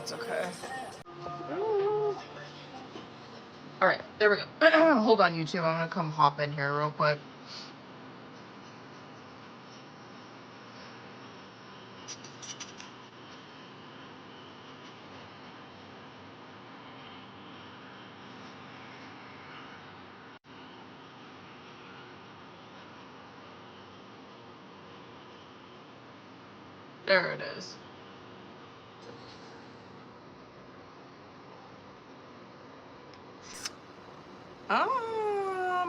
that's okay. Alright, there we go. Hold on, YouTube. I'm gonna come hop in here real quick. There it is.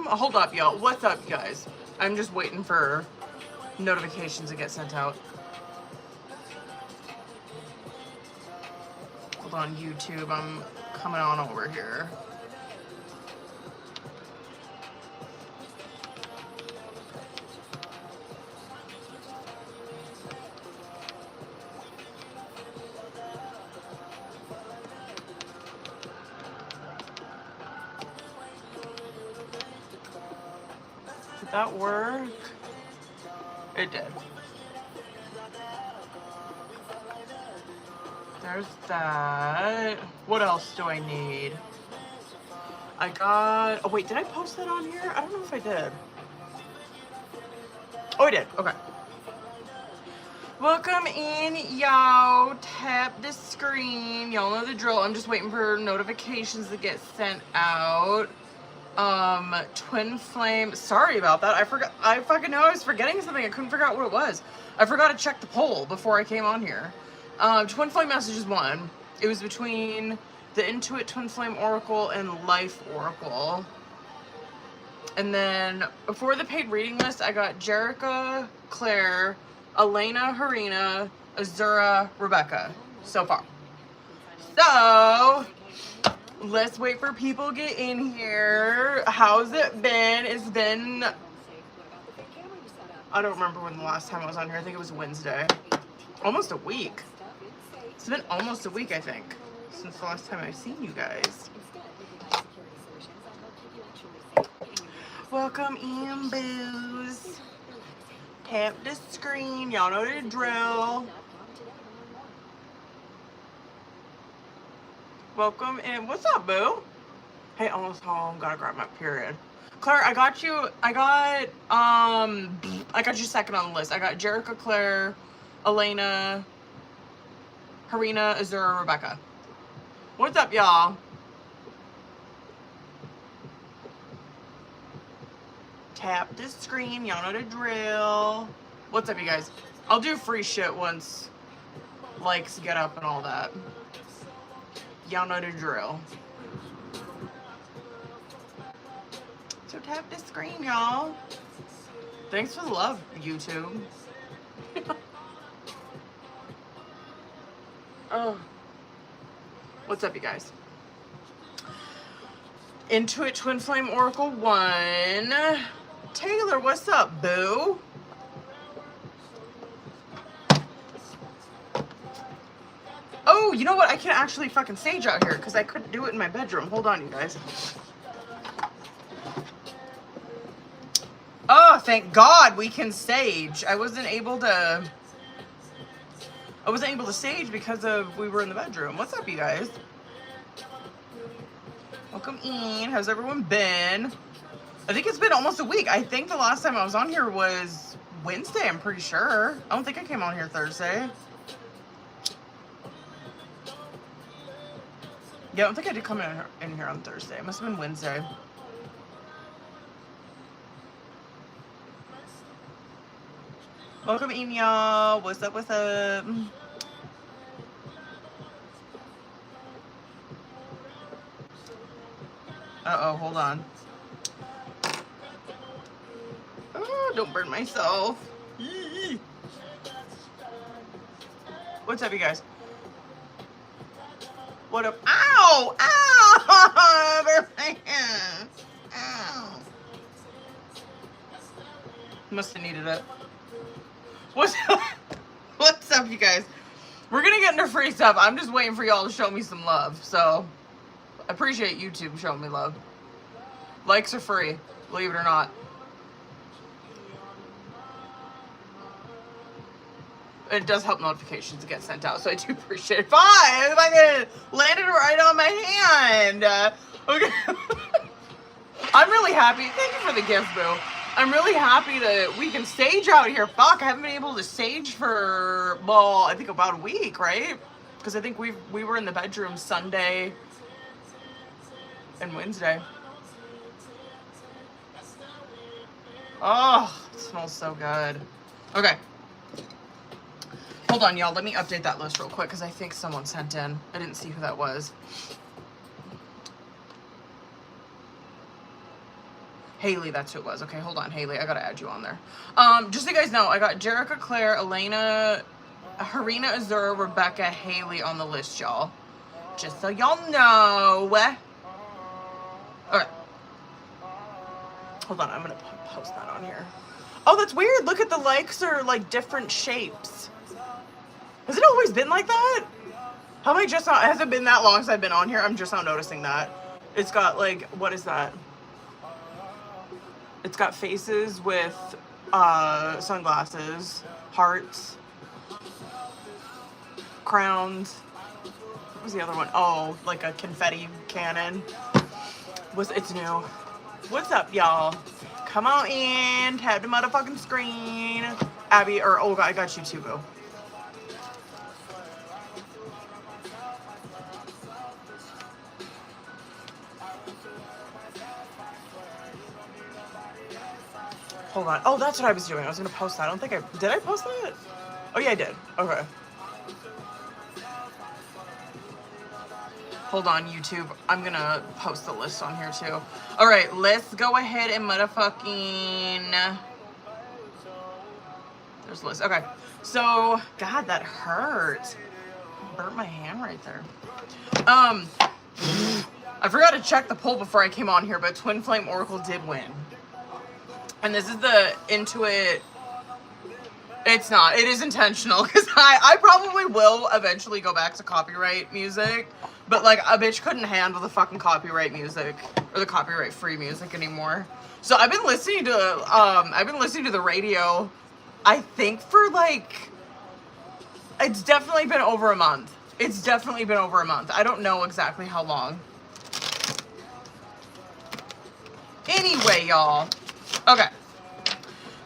Hold up, y'all. What's up, you guys? I'm just waiting for notifications to get sent out. Hold on, YouTube. I'm coming on over here. Did that work? It did. There's that. What else do I need? I got... Oh, wait, did I post that on here? I don't know if I did. Oh, I did. Okay. Welcome in, y'all. Tap the screen. Y'all know the drill. I'm just waiting for notifications to get sent out. Twin flame. Sorry about that. I forgot. I fucking know I was forgetting something. I couldn't figure out what it was. I forgot to check the poll before I came on here. Twin flame messages won. It was between the Intuit Twin Flame Oracle and Life Oracle. And then for the paid reading list, I got Jerica, Claire, Elena, Harina, Azura, Rebecca so far. So let's wait for people to get in here. How's it been? It's been, I don't remember when the last time I was on here. I think it was Wednesday. Almost a week. It's been almost a week, I think, since the last time I've seen you guys. Welcome in, boos. Tap the screen. Y'all know the drill. Welcome in. What's up, boo? Hey, almost home. Gotta grab my period. Claire, I got you. I got you second on the list. I got Jerica, Claire, Elena, Harina, Azura, Rebecca. What's up, y'all? Tap the screen. Y'all know the drill. What's up, you guys? I'll do free shit once likes get up and all that. Y'all know the drill. So tap the screen, y'all. Thanks for the love, YouTube. Oh. What's up, you guys? Intuit Twin Flame Oracle 1. Taylor, what's up, boo? Oh, you know what? I can actually fucking sage out here because I couldn't do it in my bedroom. Hold on, you guys. Oh, thank God we can sage. I wasn't able to sage because we were in the bedroom. What's up, you guys? Welcome in. How's everyone been? I think it's been almost a week. I think the last time I was on here was Wednesday, I'm pretty sure. I don't think I came on here Thursday. Yeah, I don't think I did come in here on Thursday. It must have been Wednesday. Welcome in, y'all. What's up, what's up? Uh-oh, hold on. Oh, don't burn myself. Yee. What's up, you guys? What up? Ow! Ow! Ow! Must have needed it. What's up? What's up, you guys? We're gonna get into free stuff. I'm just waiting for y'all to show me some love. So, I appreciate YouTube showing me love. Likes are free, believe it or not. It does help notifications to get sent out, so I do appreciate it. Fine, if I can land it right on my hand. Okay. I'm really happy. Thank you for the gift, boo. I'm really happy that we can stage out here. Fuck, I haven't been able to stage for, well, I think about a week, right? Because I think we were in the bedroom Sunday and Wednesday. Oh, it smells so good. Okay. Hold on, y'all. Let me update that list real quick because I think someone sent in. I didn't see who that was. Haley, that's who it was. Okay, hold on, Haley. I gotta add you on there. Just so you guys know, I got Jerica, Claire, Elena, Harina, Azura, Rebecca, Haley on the list, y'all. Just so y'all know. Okay. Hold on, I'm gonna post that on here. Oh, that's weird. Look at the likes are like different shapes. Has it always been like that? How am I just not, has it been that long since I've been on here? I'm just not noticing that. It's got like, what is that? It's got faces with sunglasses, hearts, crowns. What was the other one? Oh, like a confetti cannon. It's new. What's up, y'all? Come on in, tap the motherfucking screen. Abby, or oh, I got you too, boo. Hold on. Oh, that's what I was doing. I was gonna post that. I don't think did I post that? Oh yeah, I did. Okay. Hold on, YouTube. I'm gonna post the list on here too. All right, let's go ahead and motherfucking. There's the list. Okay. So, God, that hurt. Burnt my hand right there. I forgot to check the poll before I came on here, but Twin Flame Oracle did win. And this is the Intuit. It's not. It is intentional because I probably will eventually go back to copyright music, but like a bitch couldn't handle the fucking copyright music or the copyright free music anymore. So I've been listening to the radio. I think for like, it's definitely been over a month. It's definitely been over a month. I don't know exactly how long. Anyway, y'all. Okay.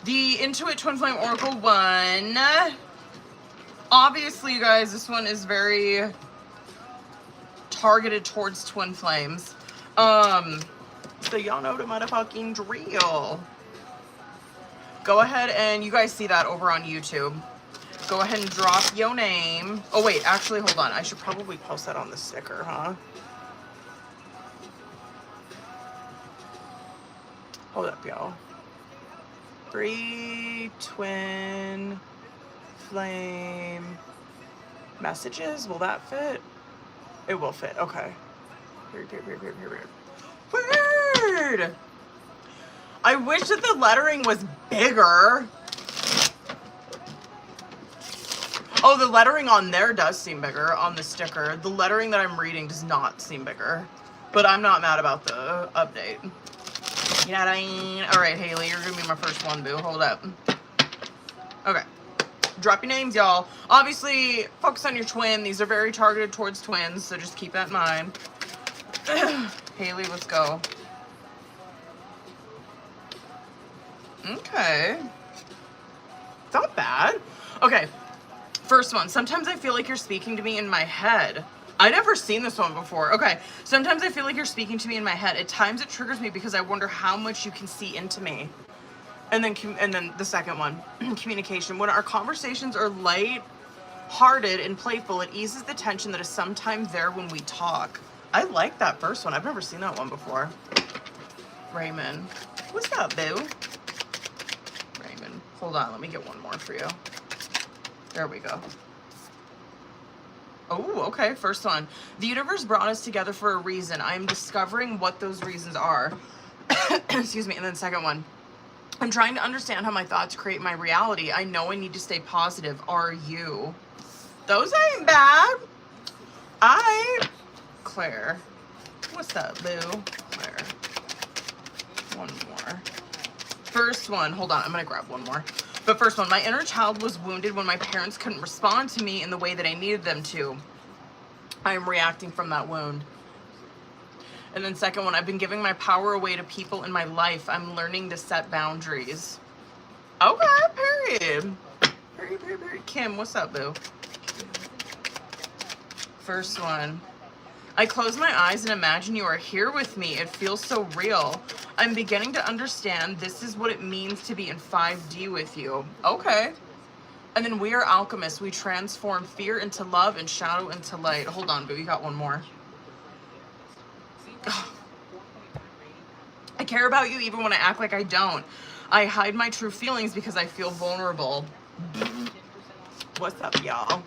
The Intuit Twin Flame Oracle won. Obviously, you guys, this one is very targeted towards twin flames. So y'all know the motherfucking drill. Go ahead and you guys see that over on YouTube. Go ahead and drop your name. Oh wait, actually, hold on. I should probably post that on the sticker, huh? Hold up, y'all. 3 twin flame messages. Will that fit? It will fit. Okay. Weird. I wish that the lettering was bigger. Oh, the lettering on there does seem bigger on the sticker. The lettering that I'm reading does not seem bigger. But I'm not mad about the update. You know what I mean? All right, Haley, you're gonna be my first one, boo. Hold up. Okay. Drop your names, y'all. Obviously, focus on your twin. These are very targeted towards twins, so just keep that in mind. Haley, let's go. Okay. It's not bad. Okay. First one. Sometimes I feel like you're speaking to me in my head. I've never seen this one before. Okay. Sometimes I feel like you're speaking to me in my head. At times it triggers me because I wonder how much you can see into me. And then the second one, communication. When our conversations are light-hearted and playful, it eases the tension that is sometimes there when we talk. I like that first one. I've never seen that one before. Raymond. What's up, boo? Raymond. Hold on. Let me get one more for you. There we go. Oh, okay. First one. The universe brought us together for a reason. I am discovering what those reasons are. Excuse me. And then second one. I'm trying to understand how my thoughts create my reality. I know I need to stay positive. Are you? Those ain't bad. Claire. What's up, boo? Claire. One more. First one. Hold on. I'm going to grab one more. But first one, my inner child was wounded when my parents couldn't respond to me in the way that I needed them to. I am reacting from that wound. And then second one, I've been giving my power away to people in my life. I'm learning to set boundaries. Okay, period. Period. Kim, what's up, boo? First one. I close my eyes and imagine you are here with me. It feels so real. I'm beginning to understand this is what it means to be in 5D with you. Okay. And then we are alchemists. We transform fear into love and shadow into light. Hold on, boo. You got one more. I care about you even when I act like I don't. I hide my true feelings because I feel vulnerable. What's up, y'all?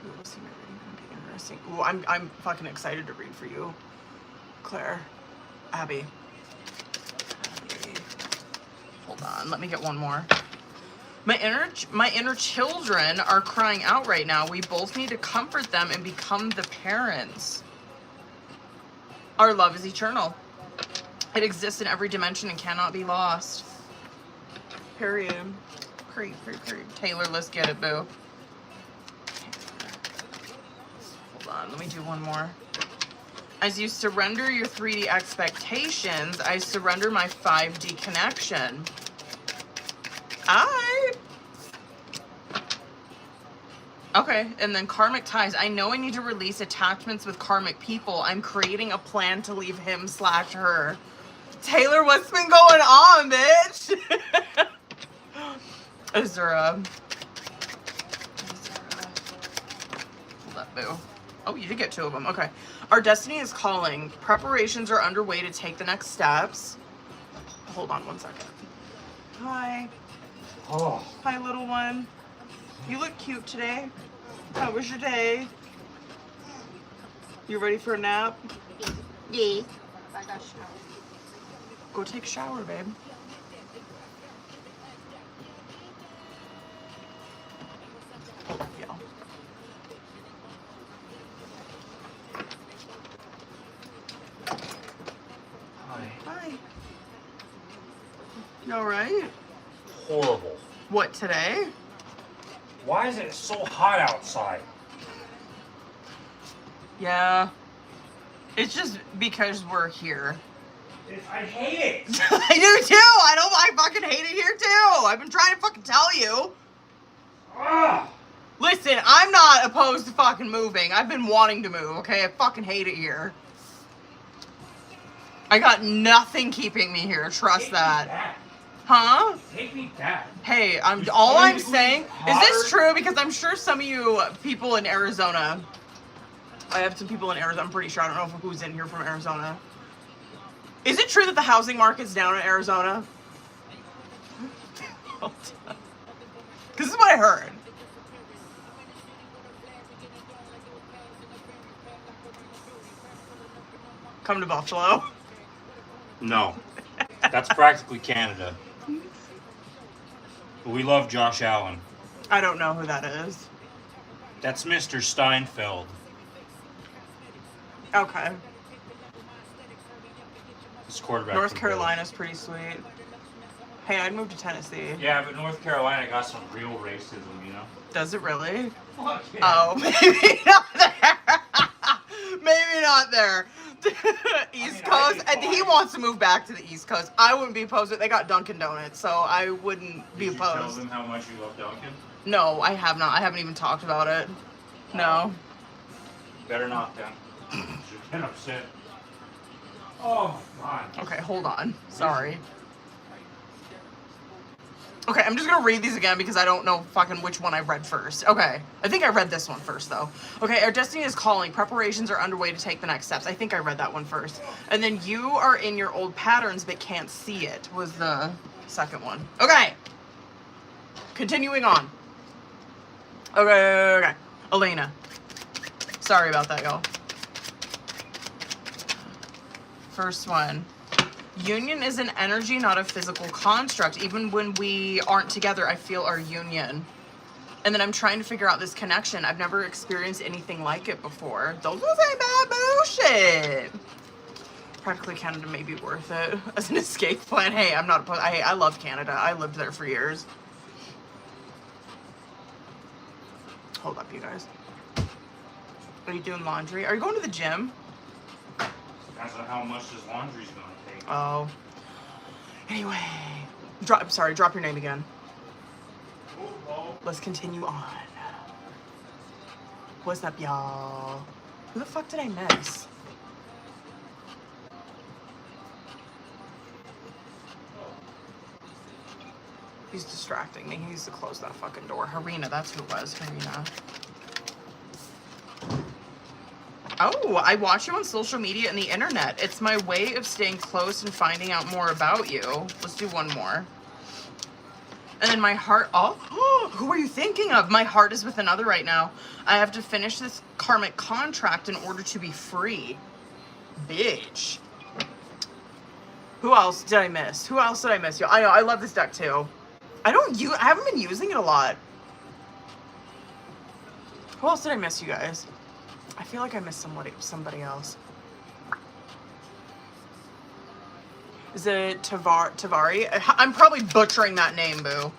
Interesting. Ooh, I'm fucking excited to read for you, Claire. Abby. Hold on, let me get one more. My inner children are crying out right now. We both need to comfort them and become the parents. Our love is eternal. It exists in every dimension and cannot be lost. Period. Period. Taylor, let's get it, boo. Hold on, let me do one more. As you surrender your 3D expectations, I surrender my 5D connection. Okay, and then karmic ties. I know I need to release attachments with karmic people. I'm creating a plan to leave him/her. Taylor, what's been going on, bitch? Is there a... Hold up, boo. Oh, you did get 2 of them. Okay. Our destiny is calling. Preparations are underway to take the next steps. Hold on one second. Hi. Oh. Hi, little one. You look cute today. How was your day? You ready for a nap? Yeah. I got shower. Go take a shower, babe. Yeah. Hi. You alright? Horrible. What, today? Why is it so hot outside? Yeah. It's just because we're here. I hate it. I do too. I fucking hate it here too. I've been trying to fucking tell you. Ah. Listen, I'm not opposed to fucking moving. I've been wanting to move, okay? I fucking hate it here. I got nothing keeping me here. Trust that. Huh? Take me back. Hey, all I'm saying is this true, because I'm sure some of you people in Arizona, I have some people in Arizona, I'm pretty sure, I don't know who's in here from Arizona. Is it true that the housing market's down in Arizona? Because this is what I heard. Come to Buffalo. No. That's practically Canada. But we love Josh Allen. I don't know who that is. That's Mr. Steinfeld. Okay. This quarterback. North Carolina's pretty sweet. Hey, I'd move to Tennessee. Yeah, but North Carolina got some real racism, you know? Does it really? Fuck yeah. Oh, maybe not there. Maybe not there. East Coast. He wants to move back to the East Coast. I wouldn't be opposed to it. They got Dunkin' Donuts, so I wouldn't be Did you opposed. tell them how much you love Dunkin'? No, I have not. I haven't even talked about it. No. Better not then. She'll get upset. Oh my god. Okay, hold on. Sorry. Okay, I'm just gonna read these again because I don't know fucking which one I read first. Okay, I think I read this one first though. Okay, our destiny is calling. Preparations are underway to take the next steps. I think I read that one first. And then you are in your old patterns but can't see it was the second one. Okay. Continuing on. Okay. Elena. Sorry about that, y'all. First one. Union is an energy, not a physical construct. Even when we aren't together, I feel our union. And then I'm trying to figure out this connection. I've never experienced anything like it before. Those ain't bad bullshit. Practically Canada may be worth it as an escape plan. Hey, I'm not opposed. I love Canada. I lived there for years. Hold up, you guys. Are you doing laundry? Are you going to the gym? Depends on how much this laundry's gonna take. Oh. Anyway. Drop your name again. Let's continue on. What's up, y'all? Who the fuck did I miss? He's distracting me. He needs to close that fucking door. Harina, that's who it was. Harina. Oh, I watch you on social media and the internet. It's my way of staying close and finding out more about you. Let's do one more. And then my heart, oh, who are you thinking of? My heart is with another right now. I have to finish this karmic contract in order to be free. Bitch. Who else did I miss? Who else did I miss? I know, I love this deck too. I haven't been using it a lot. Who else did I miss, you guys? I feel like I missed somebody else. Is it Tavari? I'm probably butchering that name, boo.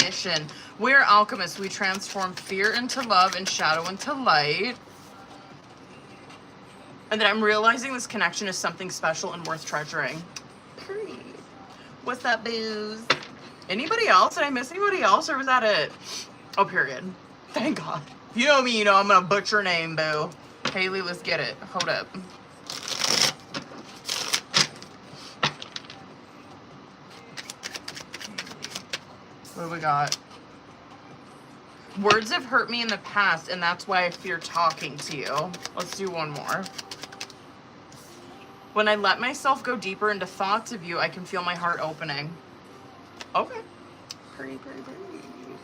Mission. We're alchemists. We transform fear into love and shadow into light. And then I'm realizing this connection is something special and worth treasuring. Period. What's up, booze? Anybody else? Did I miss anybody else, or was that it? Oh, period. Thank God. You know me, you know I'm gonna butcher name, boo. Haley, let's get it. Hold up. What do we got? Words have hurt me in the past, and that's why I fear talking to you. Let's do one more. When I let myself go deeper into thoughts of you, I can feel my heart opening. Okay. Pretty.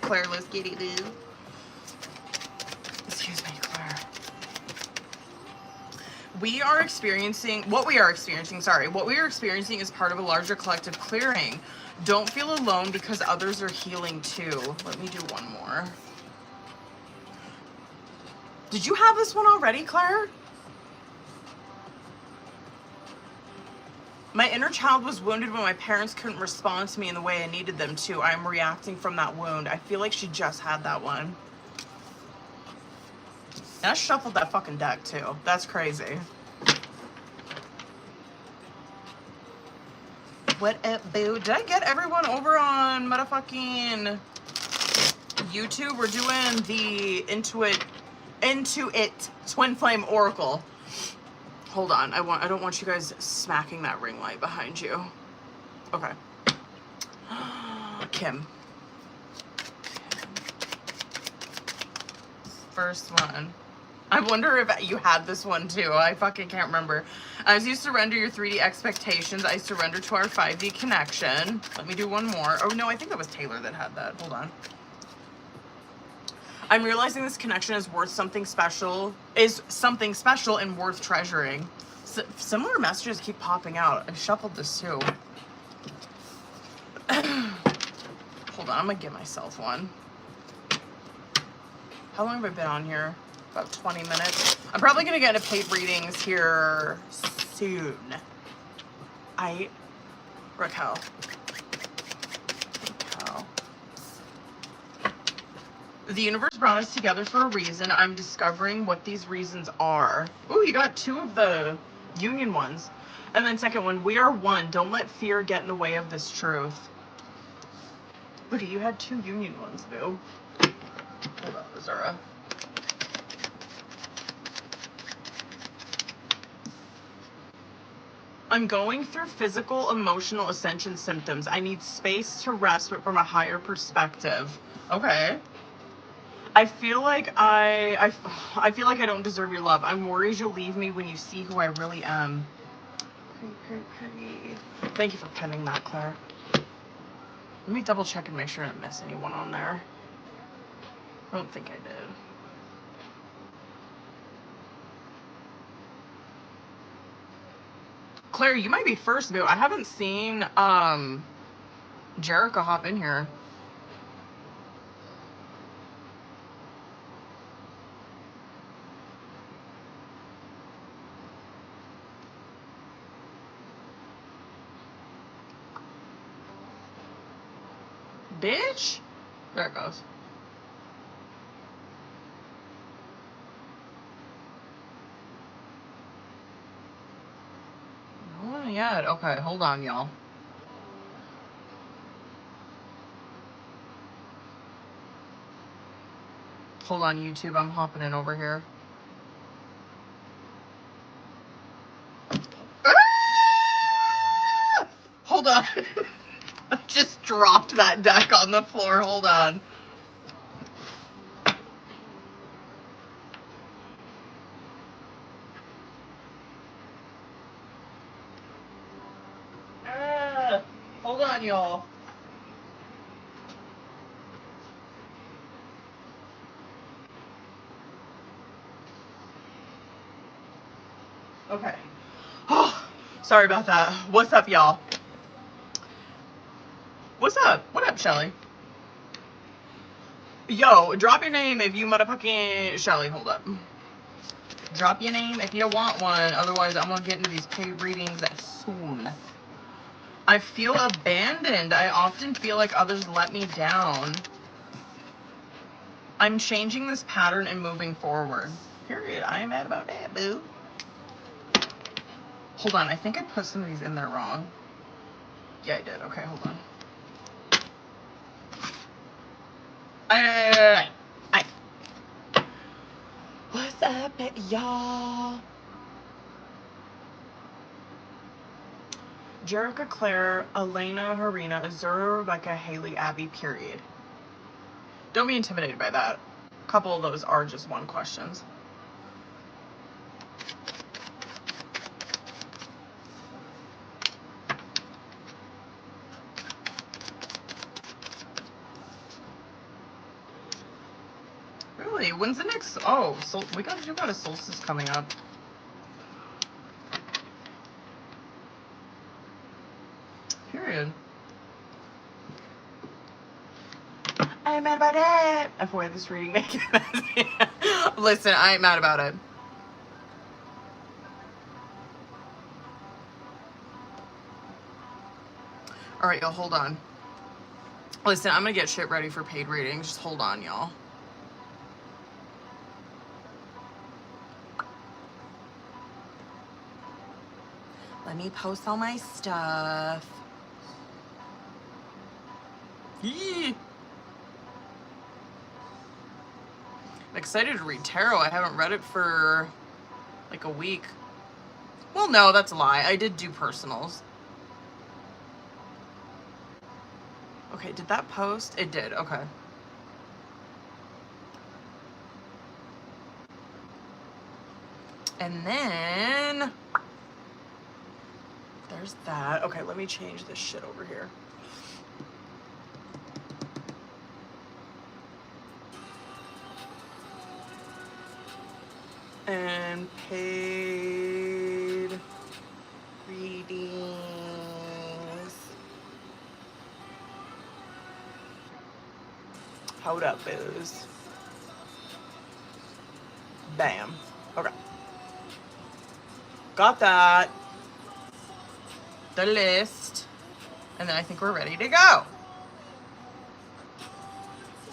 Claire, let's get it, boo. Excuse me, Claire. What we are experiencing is part of a larger collective clearing. Don't feel alone because others are healing too. Let me do one more. Did you have this one already, Claire? My inner child was wounded when my parents couldn't respond to me in the way I needed them to. I am reacting from that wound. I feel like she just had that one. And I shuffled that fucking deck too. That's crazy. What up, boo? Did I get everyone over on motherfucking YouTube? We're doing the Intuit Twin Flame Oracle. Hold on, I don't want you guys smacking that ring light behind you. Okay. Kim. First one. I wonder if you had this one too. I fucking can't remember. As you surrender your 3D expectations, I surrender to our 5D connection. Let me do one more. Oh no, I think that was Taylor that had that. Hold on. I'm realizing this connection is something special and worth treasuring. Similar messages keep popping out. I shuffled this too. Hold on, I'm gonna give myself one. How long have I been on here? About 20 minutes. I'm probably gonna get into paid readings here soon. Raquel. The universe brought us together for a reason. I'm discovering what these reasons are. Oh, you got 2 of the Jungian ones. And then second one, we are one. Don't let fear get in the way of this truth. Look, you had 2 Jungian ones, boo. Hold up, Azura. I'm going through physical, emotional ascension symptoms. I need space to rest, but from a higher perspective. Okay. I feel like I feel like I don't deserve your love. I'm worried you'll leave me when you see who I really am. Thank you for penning that, Claire. Let me double check and make sure I didn't miss anyone on there. I don't think I did. Claire, you might be first, boo. I haven't seen Jerica hop in here. Bitch. There it goes. yet. Okay, hold on, y'all. Hold on, YouTube. I'm hopping in over here. Hold on. I just dropped that deck on the floor. Hold on. Hold on, y'all. Okay. Oh, sorry about that. What's up, y'all? What's up? What up, Shelly? Yo, drop your name if you motherfucking... Shelly, hold up. Drop your name if you want one. Otherwise, I'm gonna get into these paid readings soon. I feel abandoned. I often feel like others let me down. I'm changing this pattern and moving forward. Period. I am mad about that, boo. Hold on. I think I put some of these in there wrong. Yeah, I did. Okay, hold on. What's up, y'all? Jerica, Claire, Elena, Harina, Azura, Rebecca, Haley, Abby, period. Don't be intimidated by that. A couple of those are just one questions. Really? When's the next... Oh, so you got a solstice coming up. Period. I ain't mad about it. Avoid this reading. Listen, I ain't mad about it. Alright, y'all, hold on. Listen, I'm gonna get shit ready for paid readings. Just hold on, y'all. Let me post all my stuff. Yee. I'm excited to read tarot. I haven't read it for like a week. Well, no, that's a lie. I did do personals. Okay, did that post? It did, okay. And then... there's that. Okay, let me change this shit over here. And paid readings. Hold up, booze. Bam. Okay. Got that. The list. And then I think we're ready to go.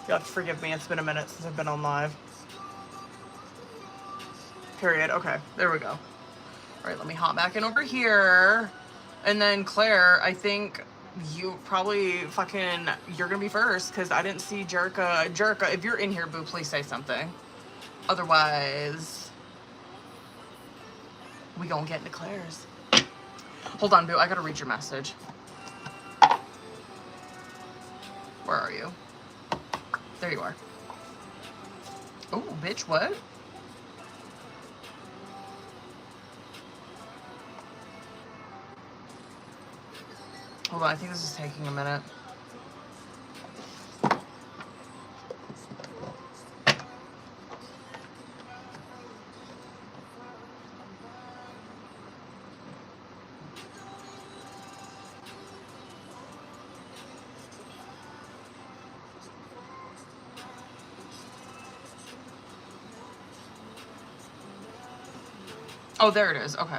You'll have to forgive me. It's been a minute since I've been on live. Period. Okay, there we go. All right, let me hop back in over here. And then Claire, I think you probably you're gonna be first because I didn't see Jerica. Jerica, if you're in here, boo, please say something. Otherwise, we gonna get into Claire's. Hold on, boo, I gotta read your message. Where are you? There you are. Oh, bitch, what? Hold on, I think this is taking a minute. Oh, there it is. Okay.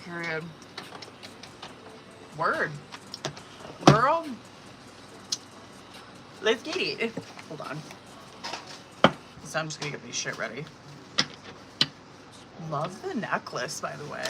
Period. Word. Girl. Let's get it. Hold on. So I'm just gonna get these shit ready. Love the necklace, by the way.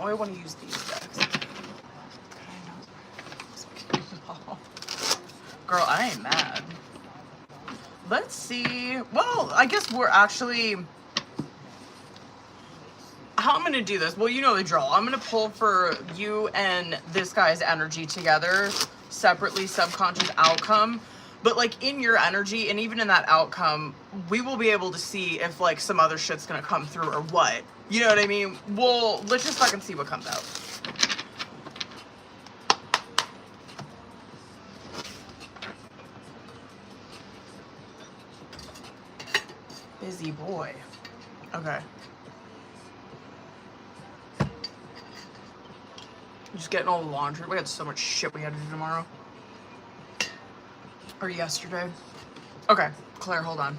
I want to use these decks. Girl, I ain't mad. Let's see. Well, I guess we're actually... How I'm going to do this? Well, you know the drill. I'm going to pull for you and this guy's energy together, separately, subconscious outcome. But, like, in your energy, and even in that outcome, we will be able to see if, like, some other shit's going to come through or what. You know what I mean? Well, let's just fucking see what comes out. Busy boy. Okay. Just getting all the laundry. We had so much shit we had to do tomorrow. Or yesterday. Okay, Claire, hold on.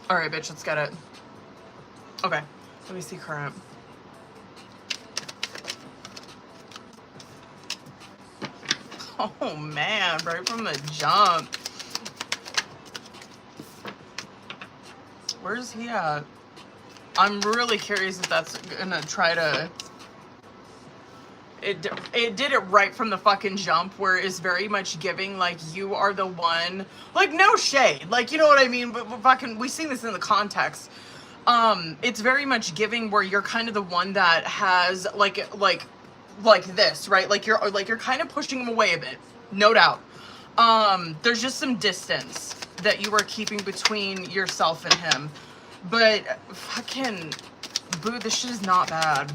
All right, bitch, let's get it. Okay, let me see current. Oh man, right from the jump. Where's he at? I'm really curious if that's gonna try to... It did it right from the fucking jump, where it's very much giving, like, you are the one, like, no shade, like, you know what I mean, but fucking, we seen this in the context. It's very much giving where you're kind of the one that has, like this, right? Like, you're kind of pushing him away a bit, no doubt. There's just some distance that you are keeping between yourself and him, but fucking, boo, this shit is not bad.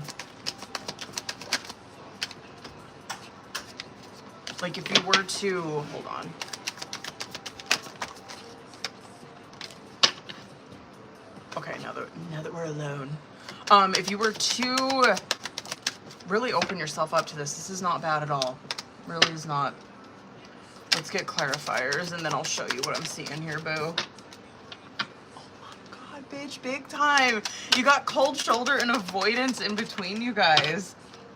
Like, if you were to, hold on. Okay, now that we're alone. If you were to really open yourself up to this is not bad at all. Really is not. Let's get clarifiers, and then I'll show you what I'm seeing here, boo. Oh my God, bitch, big time. You got cold shoulder and avoidance in between you guys.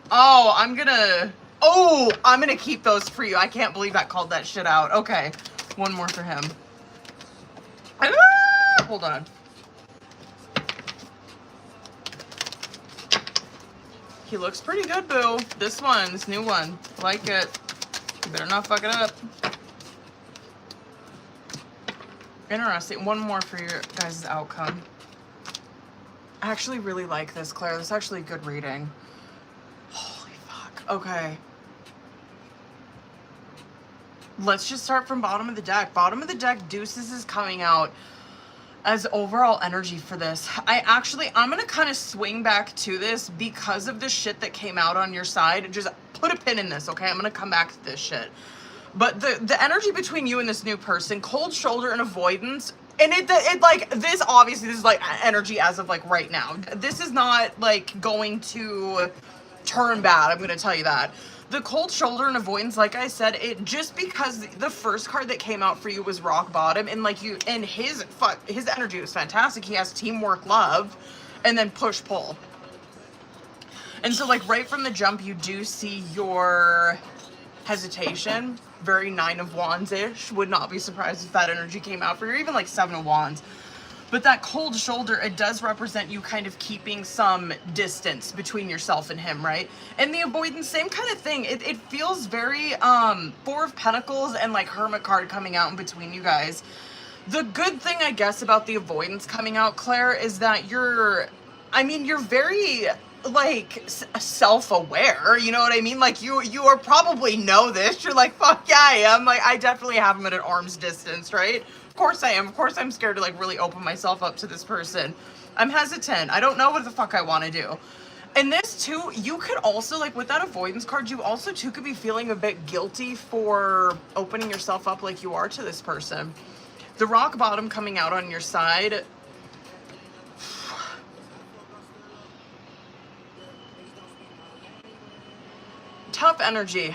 Oh, I'm gonna keep those for you. I can't believe I called that shit out. Okay, one more for him. Ah, hold on. He looks pretty good, boo. This new one. Like it. You better not fuck it up. Interesting. One more for your guys' outcome. I actually really like this, Claire. This is actually a good reading. Holy fuck. Okay. Let's just start from bottom of the deck. Bottom of the deck, Deuces is coming out as overall energy for this. I'm gonna kind of swing back to this because of the shit that came out on your side. Just put a pin in this, okay? I'm gonna come back to this shit. But the energy between you and this new person, cold shoulder and avoidance, and it like, this obviously, this is like energy as of like right now. This is not like going to turn bad, I'm gonna tell you that. The cold shoulder and avoidance, like I said, it just because the first card that came out for you was rock bottom, and like you, and his energy was fantastic. He has teamwork, love, and then push pull. And so like right from the jump, you do see your hesitation, very 9 of Wands-ish. Would not be surprised if that energy came out for you, or even like 7 of Wands. But that cold shoulder, it does represent you kind of keeping some distance between yourself and him, right? And the avoidance, same kind of thing. It feels very 4 of Pentacles and like Hermit card coming out in between you guys. The good thing, I guess, about the avoidance coming out, Claire, is that you're very like self-aware, you know what I mean? Like you are probably know this. You're like, fuck yeah, I am. Like I definitely have him at an arm's distance, right? Of course I am. Of course I'm scared to like really open myself up to this person. I'm hesitant. I don't know what the fuck I want to do. And this too, you could also, like with that avoidance card, you also too could be feeling a bit guilty for opening yourself up like you are to this person. The rock bottom coming out on your side. Tough energy.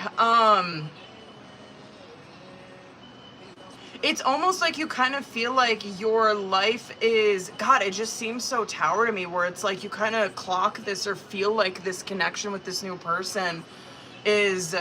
It's almost like you kind of feel like your life is, God, it just seems so tower to me, where it's like you kind of clock this or feel like this connection with this new person is,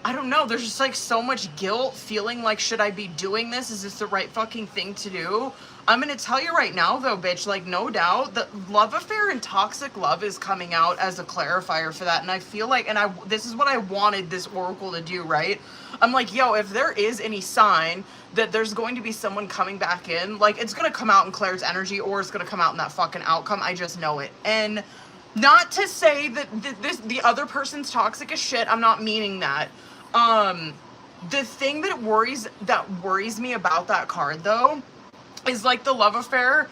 I don't know, there's just like so much guilt, feeling like, should I be doing this? Is this the right fucking thing to do? I'm gonna tell you right now though, bitch, like no doubt, the love affair and toxic love is coming out as a clarifier for that. And I feel like, and this is what I wanted this oracle to do, right? I'm like, yo, if there is any sign that there's going to be someone coming back in, like it's gonna come out in Claire's energy, or it's gonna come out in that fucking outcome. I just know it. And not to say that the other person's toxic as shit. I'm not meaning that. The thing that worries me about that card though is like the love affair.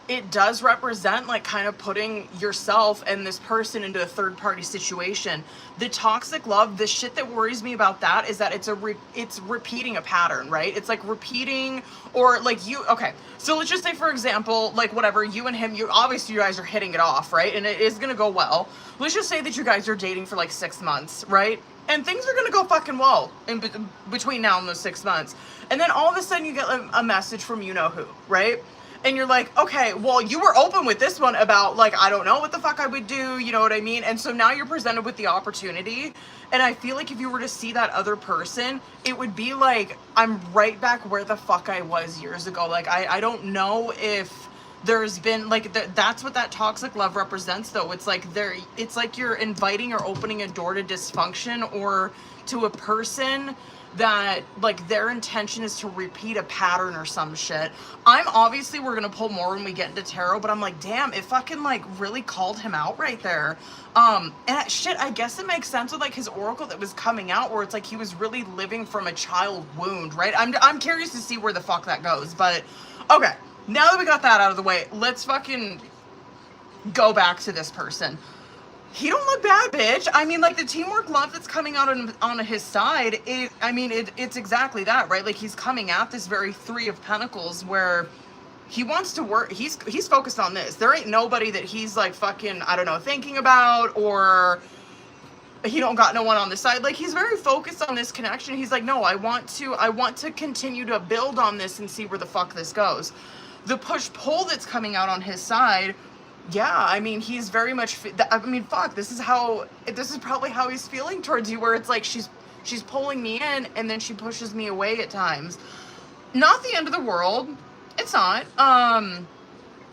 It does represent like kind of putting yourself and this person into a third party situation. The toxic love, the shit that worries me about that is that it's repeating a pattern, right? It's like repeating, or like okay, so let's just say for example, like whatever, you and him, you guys are hitting it off, right? And it is gonna go well. Let's just say that you guys are dating for like 6 months, right? And things are gonna go fucking well in between now and those 6 months. And then all of a sudden you get a message from you know who, right? And you're like, okay, well, you were open with this one about like, I don't know what the fuck I would do, you know what I mean? And so now you're presented with the opportunity. And I feel like if you were to see that other person, it would be like, I'm right back where the fuck I was years ago. Like, I don't know if there's been like, that's what that toxic love represents though. It's like it's like you're inviting or opening a door to dysfunction, or to a person that like their intention is to repeat a pattern or some shit. We're gonna pull more when we get into tarot, but I'm like, damn, it fucking like really called him out right there. And shit, I guess it makes sense with like his oracle that was coming out, where it's like he was really living from a child wound, right? I'm curious to see where the fuck that goes, but okay, now that we got that out of the way, let's fucking go back to this person. He don't look bad, bitch. I mean, like, the teamwork love that's coming out on his side, it's exactly that, right? Like, he's coming at this very Three of Pentacles, where he wants to work. He's focused on this. There ain't nobody that he's, like, fucking, I don't know, thinking about, or he don't got no one on the side. Like, he's very focused on this connection. He's like, no, I want to continue to build on this and see where the fuck this goes. The push-pull that's coming out on his side, yeah, I mean, he's very much, I mean, fuck, this is probably how he's feeling towards you, where it's like she's pulling me in and then she pushes me away at times. Not the end of the world. It's not.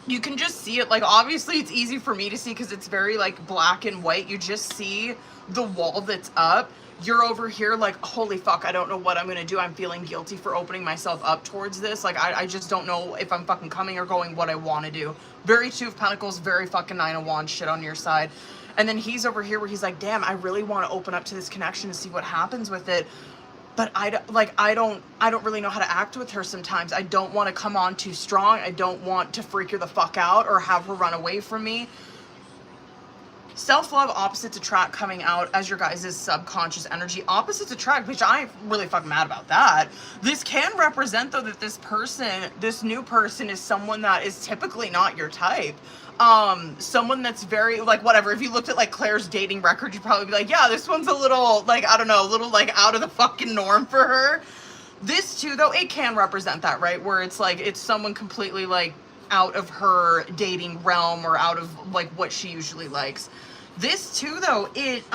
You can just see it. Like, obviously it's easy for me to see because it's very like black and white. You just see the wall that's up. You're over here like, holy fuck, I don't know what I'm gonna do. I'm feeling guilty for opening myself up towards this. Like, I just don't know if I'm fucking coming or going, what I want to do. Very Two of Pentacles, very fucking Nine of Wands shit on your side. And then he's over here where he's like, damn, I really want to open up to this connection and see what happens with it. But I don't really know how to act with her sometimes. I don't want to come on too strong. I don't want to freak her the fuck out or have her run away from me. Self-love, opposites attract coming out as your guys' subconscious energy. Opposites attract, which I'm really fucking mad about that. This can represent, though, that this new person is someone that is typically not your type. Someone that's very, like, whatever. If you looked at, like, Claire's dating record, you'd probably be like, yeah, this one's a little, like, I don't know, a little, like, out of the fucking norm for her. This, too, though, it can represent that, right? Where it's, like, it's someone completely, like, out of her dating realm or out of like what she usually likes. This too though, it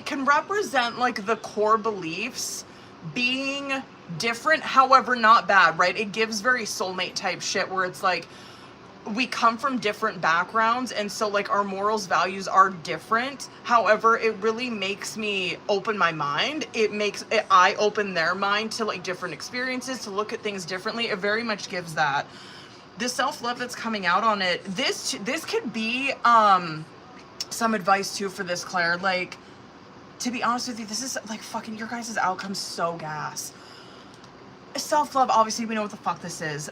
can represent like the core beliefs being different, however not bad, right? It gives very soulmate type shit where it's like we come from different backgrounds, and so like our morals, values are different. However, it really makes me open my mind. I open their mind to like different experiences, to look at things differently. It very much gives that. The self-love that's coming out on it, this could be some advice too for this, Claire. Like, to be honest with you, this is like fucking your guys' outcome's so gas. Self-love, obviously we know what the fuck this is.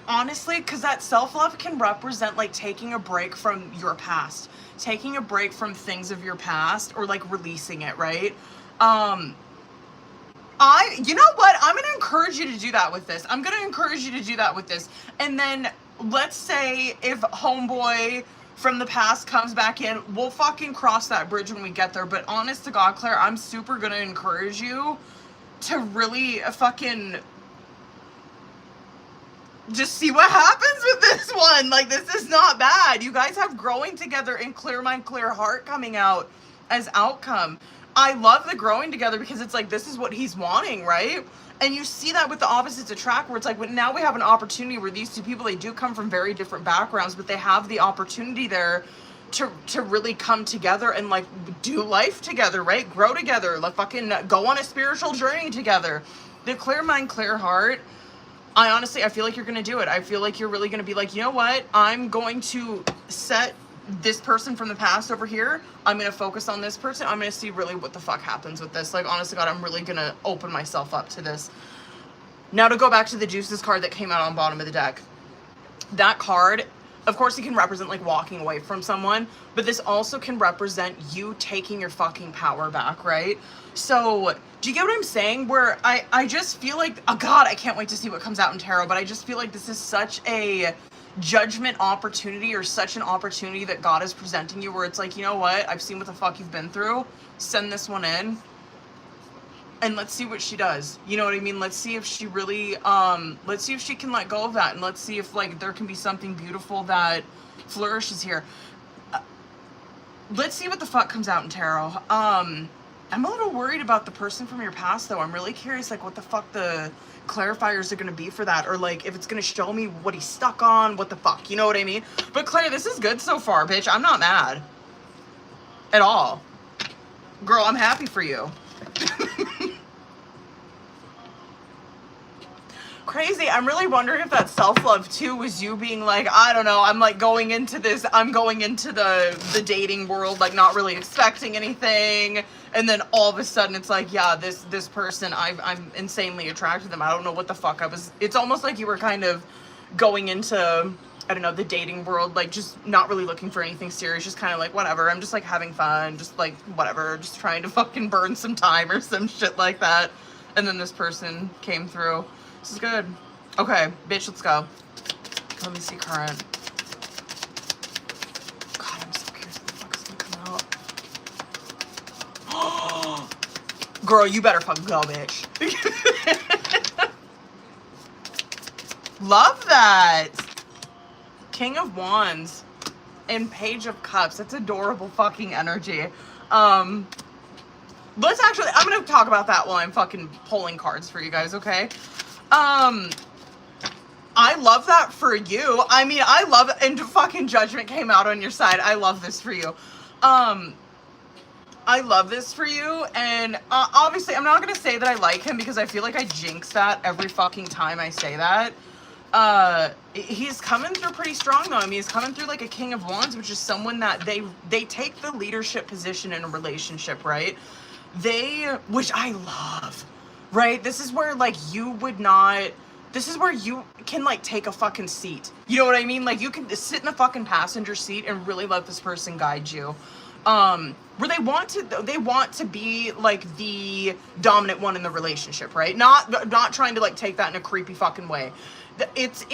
Honestly, because that self-love can represent like taking a break from your past, taking a break from things of your past, or like releasing it, right? You know what? I'm going to encourage you to do that with this. I'm going to encourage you to do that with this. And then let's say if homeboy from the past comes back in, we'll fucking cross that bridge when we get there. But honest to God, Claire, I'm super going to encourage you to really fucking just see what happens with this one. Like, this is not bad. You guys have growing together and clear mind, clear heart coming out as outcome. I love the growing together because it's like, this is what he's wanting, right? And you see that with the opposites attract, where it's like, now we have an opportunity where these two people, they do come from very different backgrounds, but they have the opportunity there to really come together and like do life together, right? Grow together, like fucking go on a spiritual journey together. The clear mind, clear heart, I feel like you're going to do it. I feel like you're really going to be like, you know what? I'm going to set this person from the past over here. I'm going to focus on this person. I'm going to see really what the fuck happens with this. Like, honest to God, I'm really going to open myself up to this. Now to go back to the Juices card that came out on bottom of the deck. That card, of course, it can represent like walking away from someone, but this also can represent you taking your fucking power back, right? So, do you get what I'm saying? Where I just feel like, oh God, I can't wait to see what comes out in tarot, but I just feel like this is such a judgment opportunity, or such an opportunity that God is presenting you, where it's like, you know what? I've seen what the fuck you've been through. Send this one in. And let's see what she does. You know what I mean? Let's see if she really, let's see if she can let go of that. And let's see if like there can be something beautiful that flourishes here. Let's see what the fuck comes out in tarot. I'm a little worried about the person from your past though. I'm really curious like what the fuck the clarifiers are going to be for that. Or like if it's going to show me what he's stuck on, what the fuck, you know what I mean? But Claire, this is good so far, bitch. I'm not mad. At all. Girl, I'm happy for you. Crazy. I'm really wondering if that self-love too was you being like, I don't know, I'm like going into this, I'm going into the dating world like not really expecting anything, and then all of a sudden it's like, yeah, this person, I'm insanely attracted to them. I don't know what the fuck I was. It's almost like you were kind of going into, I don't know, the dating world like just not really looking for anything serious, just kind of like whatever, I'm just like having fun, just like whatever, just trying to fucking burn some time or some shit like that. And then this person came through. This is good. Okay, bitch, let's go. Let me see current. God, I'm so curious what the fuck is gonna come out. Girl, you better fucking go, bitch. Love that. King of Wands and Page of Cups. That's adorable fucking energy. Let's actually, I'm gonna talk about that while I'm fucking pulling cards for you guys, okay? I love that for you. I mean, I love it. And fucking Judgment came out on your side. I love this for you. I love this for you. And obviously, I'm not going to say that I like him because I feel like I jinx that every fucking time I say that. He's coming through pretty strong though. I mean, he's coming through like a King of Wands, which is someone that they take the leadership position in a relationship, right? Which I love. Right? This is where, like, this is where you can, like, take a fucking seat. You know what I mean? Like, you can sit in the fucking passenger seat and really let this person guide you. Where they want to be, like, the dominant one in the relationship, right? Not trying to, like, take that in a creepy fucking way. Because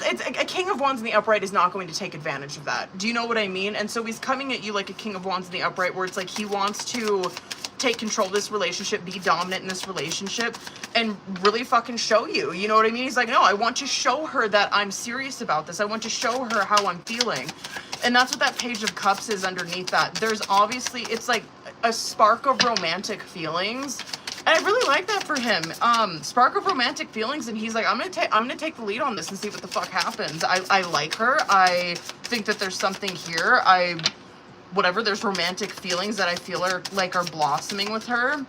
it's a King of Wands in the upright is not going to take advantage of that. Do you know what I mean? And so he's coming at you like a King of Wands in the upright, where it's like he wants to take control of this relationship, be dominant in this relationship, and really fucking show you. You know what I mean? He's like, no, I want to show her that I'm serious about this. I want to show her how I'm feeling. And that's what that Page of Cups is underneath that. There's obviously, it's like a spark of romantic feelings. And I really like that for him. Spark of romantic feelings, and he's like, I'm gonna take the lead on this and see what the fuck happens. I like her. I think that there's something here. Whatever, there's romantic feelings that I feel are blossoming with her.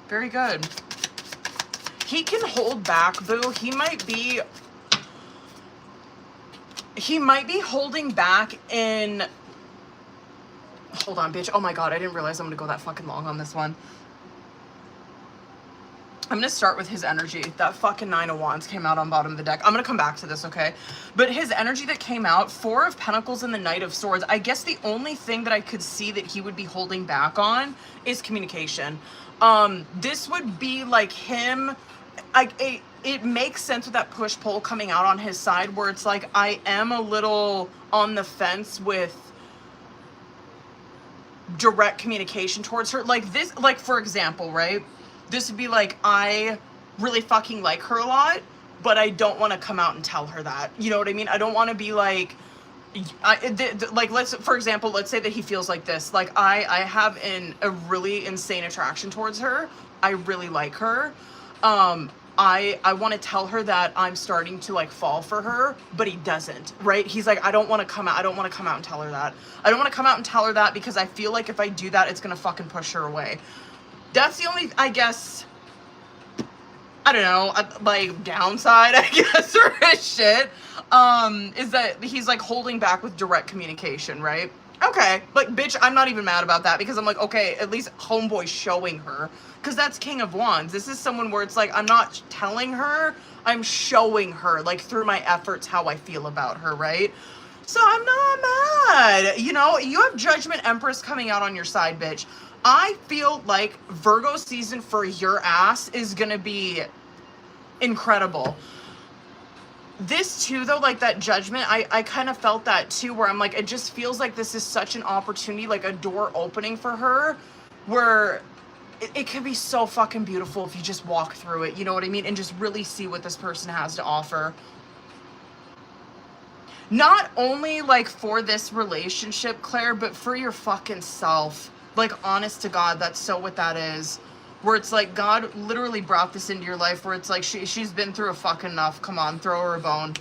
Very good. he can hold back, boo. He might be holding back in, hold on, bitch. Oh my God, I didn't realize I'm gonna go that fucking long on this one. I'm gonna start with his energy. That fucking 9 of Wands came out on bottom of the deck. I'm gonna come back to this, okay? But his energy that came out, 4 of Pentacles and the Knight of Swords. I guess the only thing that I could see that he would be holding back on is communication. This would be like him, it makes sense with that push-pull coming out on his side where it's like, I am a little on the fence with direct communication towards her. Like this, like for example, right? This would be like, I really fucking like her a lot, but I don't want to come out and tell her that. You know what I mean? I don't want to be like, like let's, for example, let's say that he feels like this. Like I have a really insane attraction towards her. I really like her. I want to tell her that I'm starting to like fall for her, but he doesn't, right? He's like, I don't want to come out and tell her that. I don't want to come out and tell her that because I feel like if I do that, it's going to fucking push her away. That's the only, I guess, I don't know, like downside, I guess, or his shit, is that he's like holding back with direct communication, right? Okay, like, bitch, I'm not even mad about that because I'm like, okay, at least homeboy showing her, because that's King of Wands. This is someone where it's like, I'm not telling her, I'm showing her, like, through my efforts how I feel about her, right? So I'm not mad. You know, you have Judgment Empress coming out on your side, bitch. I feel like Virgo season for your ass is gonna be incredible. This too, though, like that Judgment, I kind of felt that too, where I'm like, it just feels like this is such an opportunity, like a door opening for her, where it could be so fucking beautiful if you just walk through it, you know what I mean? And just really see what this person has to offer. Not only like for this relationship, Claire, but for your fucking self. Like, honest to God, that's so what that is. Where it's like, God literally brought this into your life where it's like, she's been through a fucking enough. Come on, throw her a bone.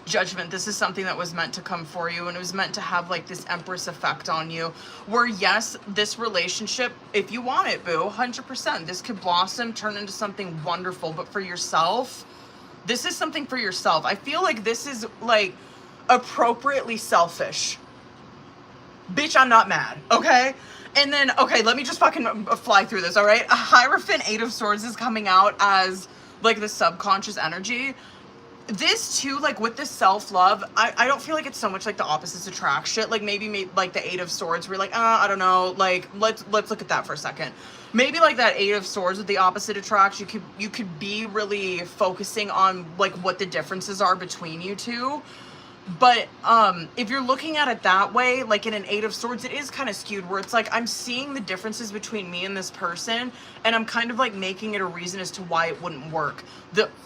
Judgment, this is something that was meant to come for you, and it was meant to have like this Empress effect on you. Where yes, this relationship, if you want it, boo, 100%, this could blossom, turn into something wonderful. But for yourself, this is something for yourself. I feel like this is like appropriately selfish. Bitch, I'm not mad, okay? And then, okay, let me just fucking fly through this, all right? A Hierophant, 8 of Swords is coming out as, like, the subconscious energy. This, too, like, with the self-love, I don't feel like it's so much, like, the opposites attract shit. Like, maybe like, the 8 of Swords, we're like, I don't know. Like, let's look at that for a second. Maybe, like, that 8 of Swords with the opposite attracts, you could be really focusing on, like, what the differences are between you two. But if you're looking at it that way, like in an 8 of Swords, it is kind of skewed where it's like, I'm seeing the differences between me and this person, and I'm kind of like making it a reason as to why it wouldn't work.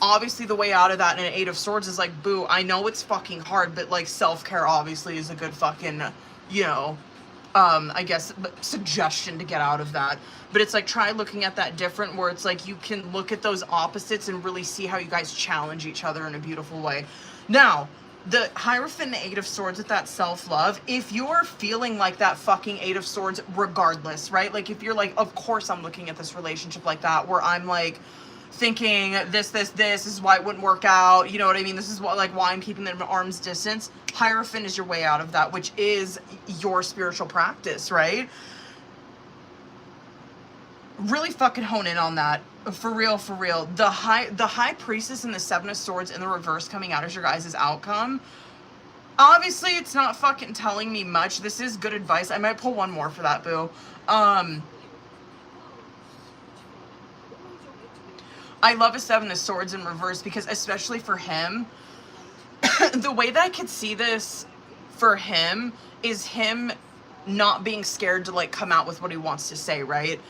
Obviously the way out of that in an 8 of Swords is like, boo, I know it's fucking hard, but like self-care obviously is a good fucking, you know, I guess suggestion to get out of that. But it's like, try looking at that different where it's like, you can look at those opposites and really see how you guys challenge each other in a beautiful way. Now, the Hierophant, the 8 of Swords with that self-love, if you're feeling like that fucking 8 of Swords regardless, right? Like if you're like, of course I'm looking at this relationship like that, where I'm like thinking this is why it wouldn't work out, you know what I mean? This is what, like, why I'm keeping them at arm's distance. Hierophant is your way out of that, which is your spiritual practice, right? Really fucking hone in on that. For real, for real. The High Priestess and the 7 of Swords in the reverse coming out as your guys' outcome. Obviously, it's not fucking telling me much. This is good advice. I might pull one more for that, boo. I love a 7 of Swords in reverse because, especially for him, the way that I could see this for him is him not being scared to, like, come out with what he wants to say, right?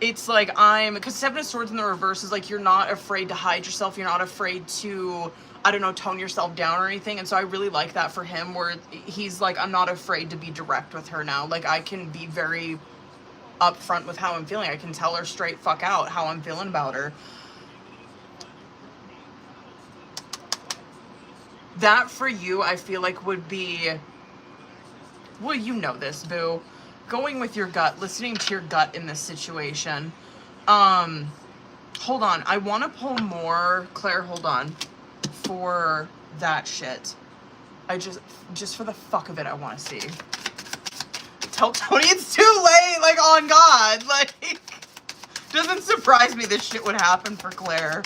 It's like, because 7 of Swords in the reverse is like, you're not afraid to hide yourself. You're not afraid to, I don't know, tone yourself down or anything. And so I really like that for him where he's like, I'm not afraid to be direct with her now. Like, I can be very upfront with how I'm feeling. I can tell her straight fuck out how I'm feeling about her. That for you, I feel like would be, well, you know this, boo. Going with your gut, listening to your gut in this situation. Hold on. I want to pull more. Claire, hold on. For that shit. I just for the fuck of it, I want to see. Tell Tony it's too late, like, on God. Like, doesn't surprise me this shit would happen for Claire.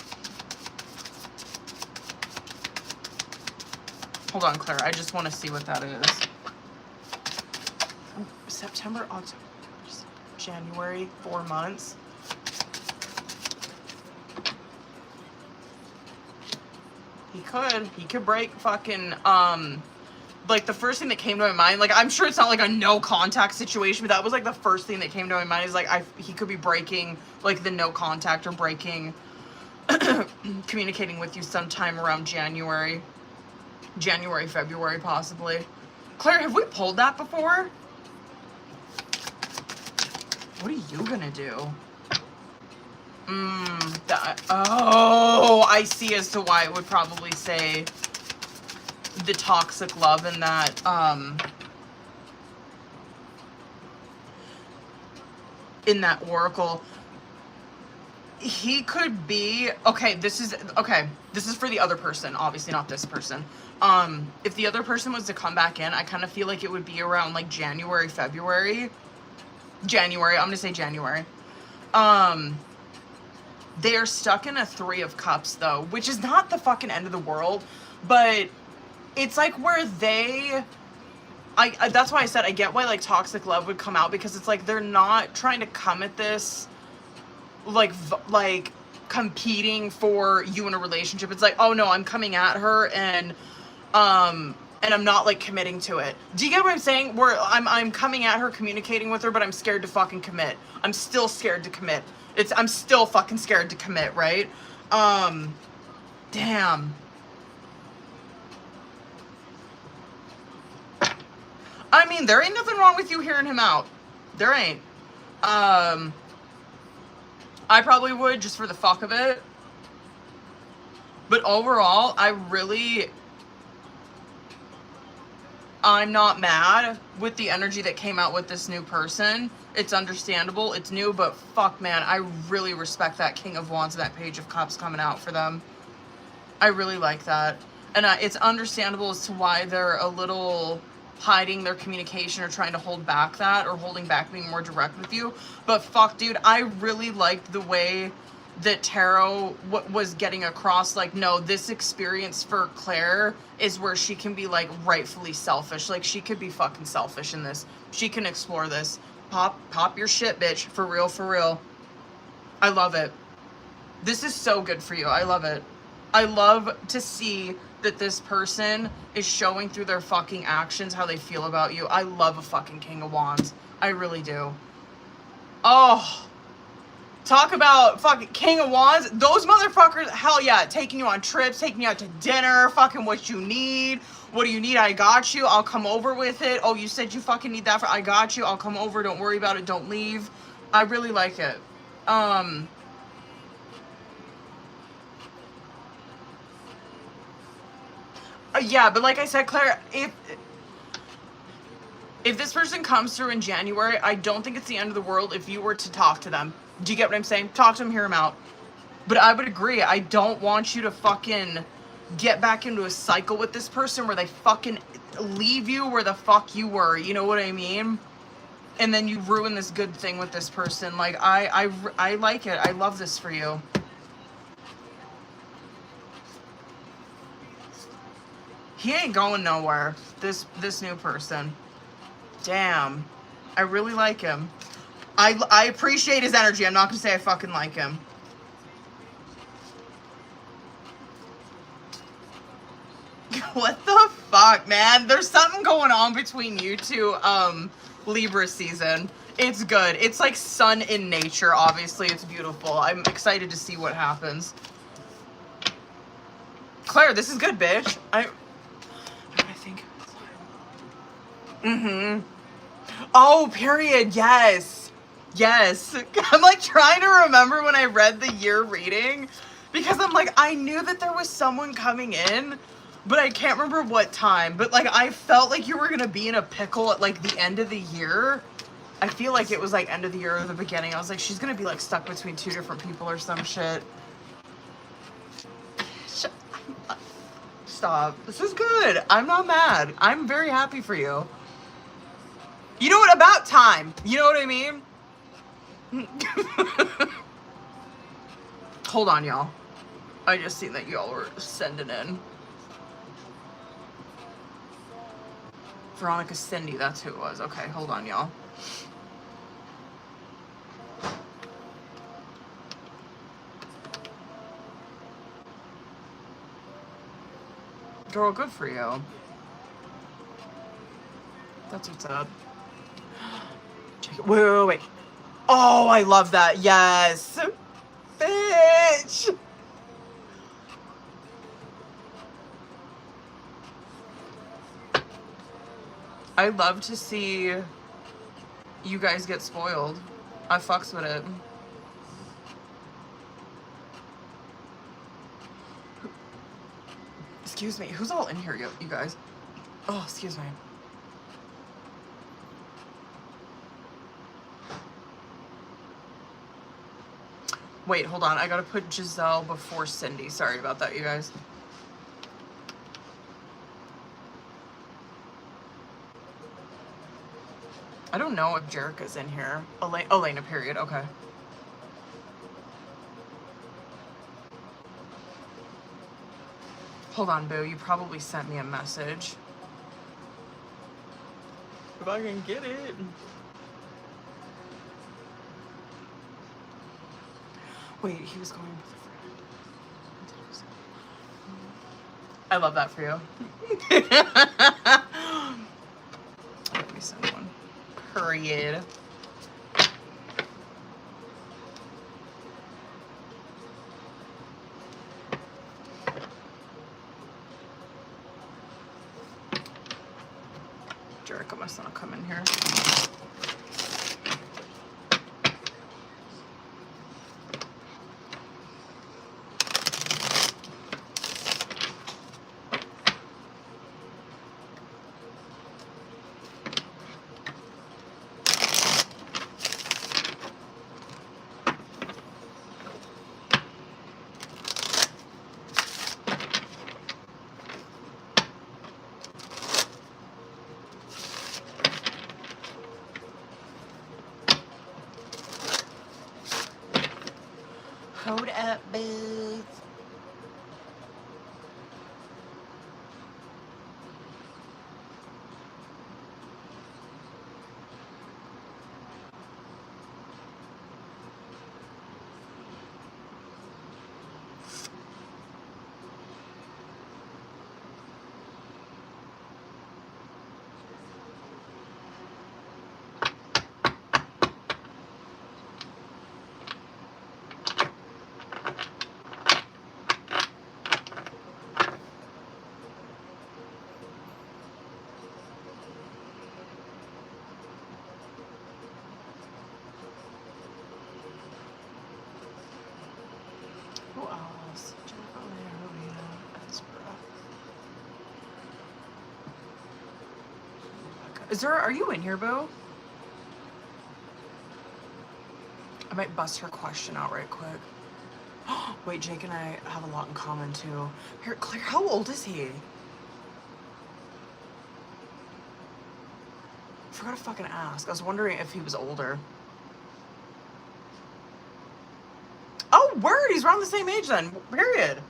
Hold on, Claire. I just want to see what that is. September, October, January, 4 months. He could break fucking, like, the first thing that came to my mind, like, I'm sure it's not like a no contact situation, but that was like the first thing that came to my mind is like, he could be breaking, like, the no contact or breaking, communicating with you sometime around January, February, possibly. Claire, have we pulled that before? What are you gonna do? Oh, I see as to why it would probably say the toxic love in that, oracle. He could be, okay, this is for the other person, obviously not this person. If the other person was to come back in, I kind of feel like it would be around like January, February. January, I'm gonna say January. They are stuck in a 3 of Cups though, which is not the fucking end of the world, but it's like where they, that's why I said I get why like toxic love would come out, because it's like they're not trying to come at this like competing for you in a relationship. It's like, oh no, I'm coming at her and I'm not like committing to it. Do you get what I'm saying? Where I'm coming at her, communicating with her, but I'm scared to fucking commit. I'm still scared to commit. I'm still fucking scared to commit, right? Damn. I mean, there ain't nothing wrong with you hearing him out. There ain't. I probably would just for the fuck of it. But overall, I'm not mad with the energy that came out with this new person. It's understandable. It's new, but fuck, man, I really respect that King of Wands and that Page of Cups coming out for them. I really like that. And it's understandable as to why they're a little hiding their communication or trying to hold back that, or holding back being more direct with you. But fuck, dude, I really liked the way that tarot was getting across, like, no, this experience for Claire is where she can be like rightfully selfish. Like, she could be fucking selfish in this. She can explore this. Pop your shit, bitch. For real, for real. I love it. This is so good for you. I love it. I love to see that this person is showing through their fucking actions how they feel about you. I love a fucking King of Wands. I really do. Oh, talk about fucking King of Wands. Those motherfuckers, hell yeah, taking you on trips, taking you out to dinner, fucking what you need. What do you need? I got you. I'll come over with it. Oh, you said you fucking need that I got you. I'll come over. Don't worry about it. Don't leave. I really like it. Yeah, but like I said, Claire, if this person comes through in January, I don't think it's the end of the world if you were to talk to them. Do you get what I'm saying? Talk to them, hear them out. But I would agree. I don't want you to fucking get back into a cycle with this person where they fucking leave you where the fuck you were. You know what I mean? And then you ruin this good thing with this person. Like, I like it. I love this for you. He ain't going nowhere. This new person. Damn. I really like him. I appreciate his energy. I'm not gonna say I fucking like him. What the fuck, man? There's something going on between you two, Libra season. It's good. It's like sun in nature, obviously. It's beautiful. I'm excited to see what happens. Claire, this is good, bitch. I think. Oh, period. Yes. Yes. I'm like trying to remember when I read the year reading, because I'm like, I knew that there was someone coming in, but I can't remember what time. But like, I felt like you were gonna be in a pickle at like the end of the year. I feel like it was like end of the year or the beginning. I was like, she's gonna be like stuck between 2 different people or some shit. Stop. This is good. I'm not mad. I'm very happy for you. You know what? About time. You know what I mean? Hold on, y'all. I just seen that y'all were sending in. Veronica Cindy, that's who it was. Okay, hold on, y'all. Girl, good for you. That's what's up. Wait. Oh, I love that. Yes. Bitch. I love to see you guys get spoiled. I fucks with it. Excuse me. Who's all in here, you guys? Oh, excuse me. Wait, hold on. I gotta put Giselle before Cindy. Sorry about that, you guys. I don't know if Jerica's in here. Elena, period. Okay. Hold on, boo. You probably sent me a message. If I can get it. Wait, he was going with a friend. I love that for you. Let me send one. Period. Jerica must not come in here. Hold up, boots. Who else? Are you in here, boo? I might bust her question out right quick. Wait, Jake and I have a lot in common too. Here, Claire, how old is he? I forgot to fucking ask. I was wondering if he was older. Oh, word! He's around the same age then. Period.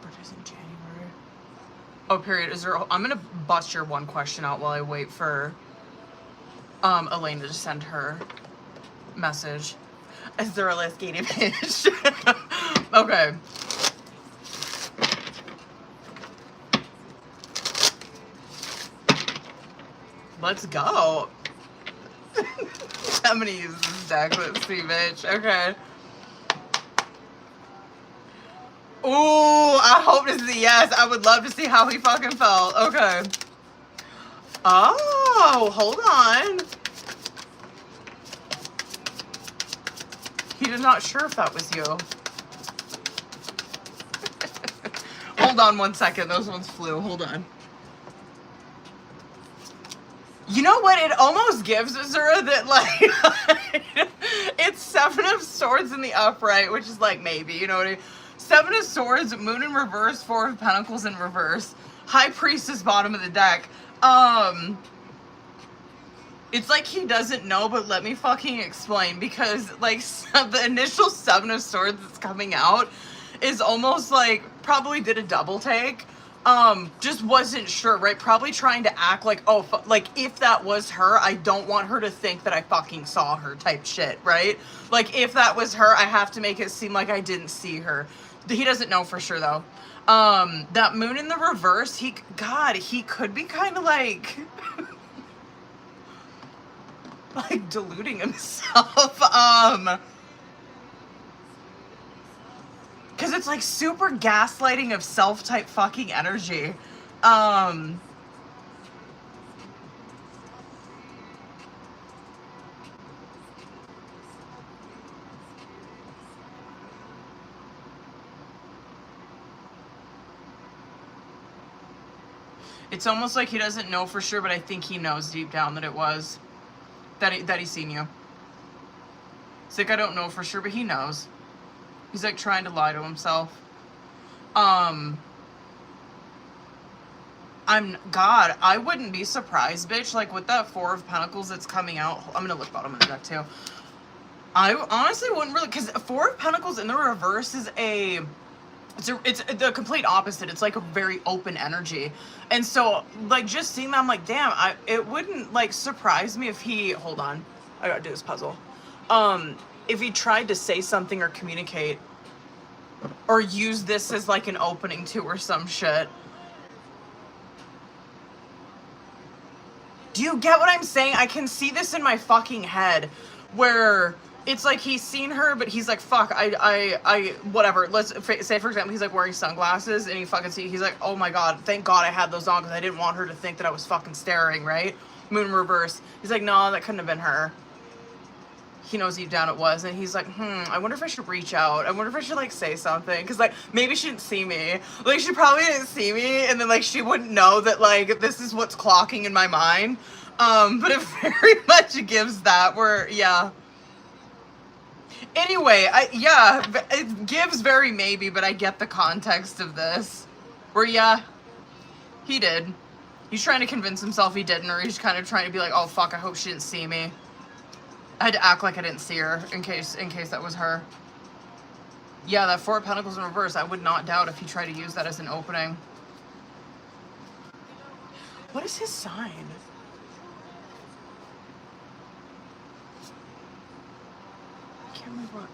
Birthday's in January. Oh, period. I'm gonna bust your one question out while I wait for Elena to send her message. Is there a less gated bitch? Okay. Let's go. I'm gonna use this deck. Let's see, bitch. Okay. Ooh, I hope this is a yes. I would love to see how he fucking felt. Okay. Oh, hold on. He is not sure if that was you. Hold on 1 second. Those ones flew. Hold on. You know what? It almost gives Azura that, like, it's 7 of Swords in the upright, which is like maybe, you know what I mean? 7 of Swords, Moon in reverse, 4 of Pentacles in reverse, High Priestess bottom of the deck. It's like he doesn't know, but let me fucking explain, because like the initial 7 of Swords that's coming out is almost like probably did a double take. Just wasn't sure, right? Probably trying to act like, oh, like if that was her, I don't want her to think that I fucking saw her type shit, right? Like if that was her, I have to make it seem like I didn't see her. He doesn't know for sure though. That Moon in the reverse, he could be kind of like, like deluding himself. Because it's like super gaslighting of self type fucking energy. It's almost like he doesn't know for sure, but I think he knows deep down that it was. That he seen you. It's like, I don't know for sure, but he knows. He's like trying to lie to himself. God, I wouldn't be surprised, bitch. Like with that 4 of Pentacles that's coming out. I'm gonna look bottom of the deck too. I honestly wouldn't really, because 4 of Pentacles in the reverse is it's the complete opposite. It's like a very open energy. And so like just seeing that, I'm like, damn, it wouldn't like surprise me if he, hold on, I gotta do this puzzle. If he tried to say something or communicate or use this as like an opening to or some shit. Do you get what I'm saying? I can see this in my fucking head where it's like he's seen her, but he's like, fuck, I whatever. Let's say, for example, he's like wearing sunglasses and he's like, oh my God, thank God I had those on because I didn't want her to think that I was fucking staring, right? Moon reverse. He's like, no, that couldn't have been her. He knows deep down it was, and he's like, I wonder if I should reach out. I wonder if I should like say something, because like maybe she didn't see me. Like she probably didn't see me, and then like she wouldn't know that like this is what's clocking in my mind. But it very much gives that where, yeah. Anyway, it gives very maybe, but I get the context of this. Where yeah, he did. He's trying to convince himself he didn't, or he's kind of trying to be like, oh fuck, I hope she didn't see me. I had to act like I didn't see her in case that was her. Yeah, that 4 of Pentacles in reverse, I would not doubt if he tried to use that as an opening. What is his sign? I can't remember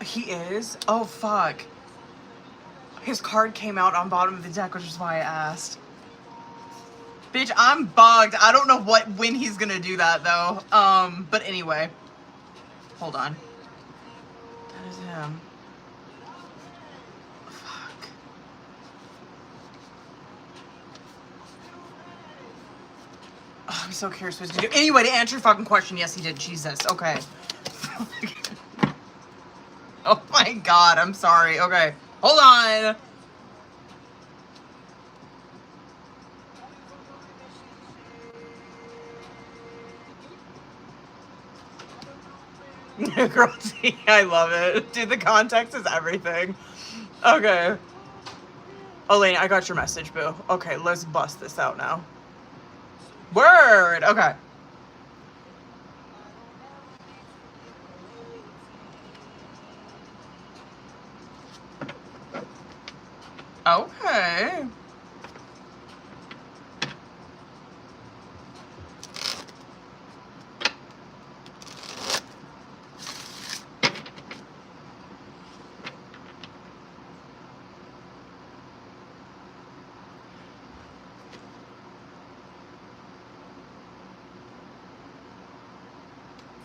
what. He is? Oh, fuck. His card came out on bottom of the deck, which is why I asked. Bitch, I'm bugged. I don't know when he's gonna do that though. But anyway. Hold on. That is him. Fuck. Oh, I'm so curious what to do. Anyway, to answer your fucking question, yes he did. Jesus. Okay. Oh my God, I'm sorry. Okay. Hold on. Girl, I love it. Dude, the context is everything. Okay. Elaine, I got your message, boo. Okay, let's bust this out now. Word! Okay. Okay.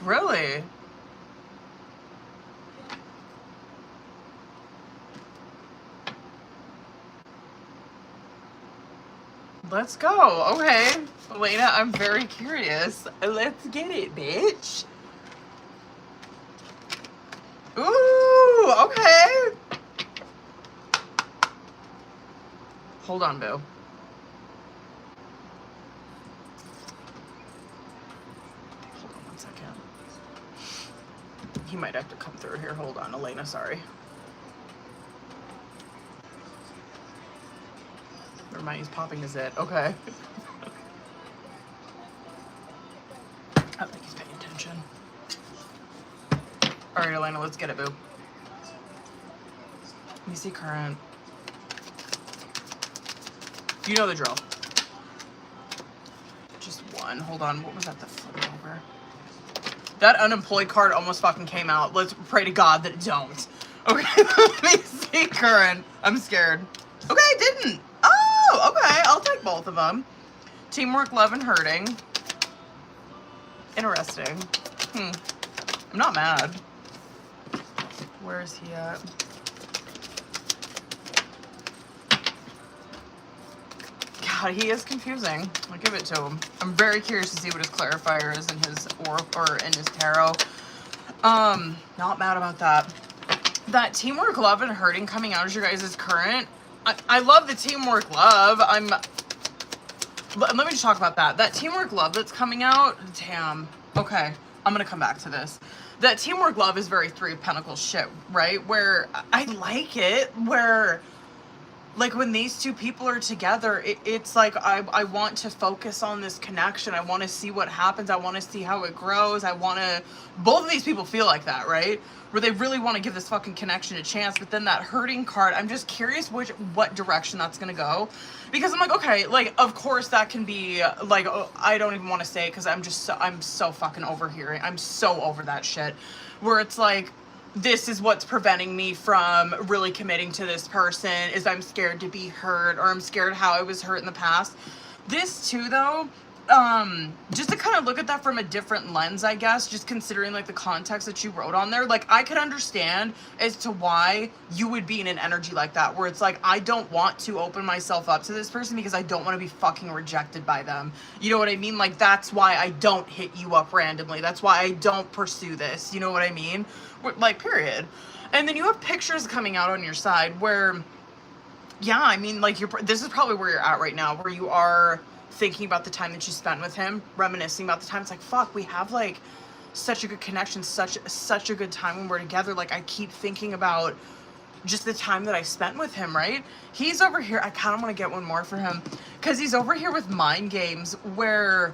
Really? Let's go. Okay. Elena, I'm very curious. Let's get it, bitch. Ooh, okay. Hold on, boo. Hold on 1 second. He might have to come through here. Hold on, Elena, sorry. Never mind, he's popping his it. Okay. I think he's paying attention. All right, Elena, let's get it, boo. Let me see current. You know the drill. Just one. Hold on. What was that? The flip over. That unemployed card almost fucking came out. Let's pray to God that it don't. Okay, let me see current. I'm scared. Okay, it didn't. Oh, okay. I'll take both of them. Teamwork, love, and hurting. Interesting. I'm not mad. Where is he at? God, he is confusing. I'll give it to him. I'm very curious to see what his clarifier is in his or in his tarot. Not mad about that. That teamwork, love, and hurting coming out as your guys' current. I love the teamwork, love. Let me just talk about that. That teamwork, love that's coming out. Damn. Okay, I'm gonna come back to this. That teamwork, love is very Three of Pentacles shit, right? Where I like it, where like when these two people are together, it's like I want to focus on this connection. I want to see what happens. I want to see how it grows. Both of these people feel like that, right? Where they really want to give this fucking connection a chance. But then that hurting card, I'm just curious what direction that's going to go. Because I'm like, okay, like, of course that can be like, I don't even want to say it because I'm so fucking over here. I'm so over that shit. Where it's like, this is what's preventing me from really committing to this person, is I'm scared to be hurt, or I'm scared how I was hurt in the past. This too, though, just to kind of look at that from a different lens, I guess, just considering like the context that you wrote on there, like I could understand as to why you would be in an energy like that, where it's like, I don't want to open myself up to this person because I don't want to be fucking rejected by them. You know what I mean? Like, that's why I don't hit you up randomly. That's why I don't pursue this. You know what I mean? Like, period. And then you have pictures coming out on your side where, yeah, I mean, like, this is probably where you're at right now, where you are thinking about the time that you spent with him, reminiscing about the time. It's like, fuck, we have like such a good connection, such a good time when we're together. Like, I keep thinking about just the time that I spent with him, right? He's over here. I kind of want to get one more for him because he's over here with mind games where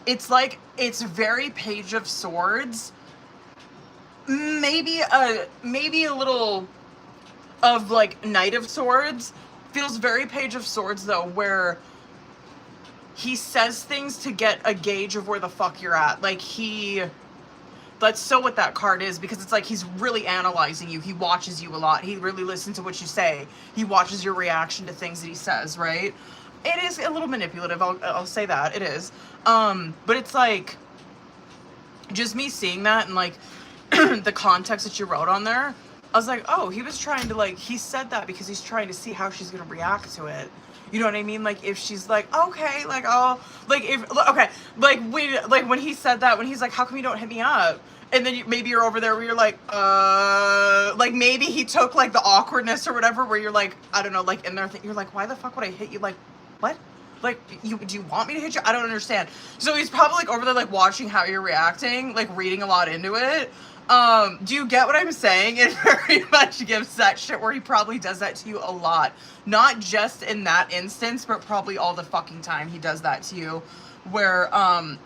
it's like, it's very Page of Swords, maybe a little of like Knight of Swords. Feels very Page of Swords though, where he says things to get a gauge of where the fuck you're at. Like, that's so what that card is, because it's like he's really analyzing you. He watches you a lot. He really listens to what you say. He watches your reaction to things that he says, right? It is a little manipulative. I'll say that. It is. But it's like, just me seeing that and like the context that you wrote on there, I was like, oh, he was trying to, like, he said that because he's trying to see how she's gonna react to it. You know what I mean? Like, if she's like, okay, like, oh, like, okay, like, when he said that, when he's like, how come you don't hit me up? And then maybe you're over there where you're like maybe he took, like, the awkwardness or whatever, where you're like, I don't know, like, in there, you're like, why the fuck would I hit you? Like, what? Like, do you want me to hit you? I don't understand. So he's probably, like, over there, like, watching how you're reacting, like, reading a lot into it. Do you get what I'm saying? It very much gives that shit where he probably does that to you a lot. Not just in that instance, but probably all the fucking time he does that to you. Where,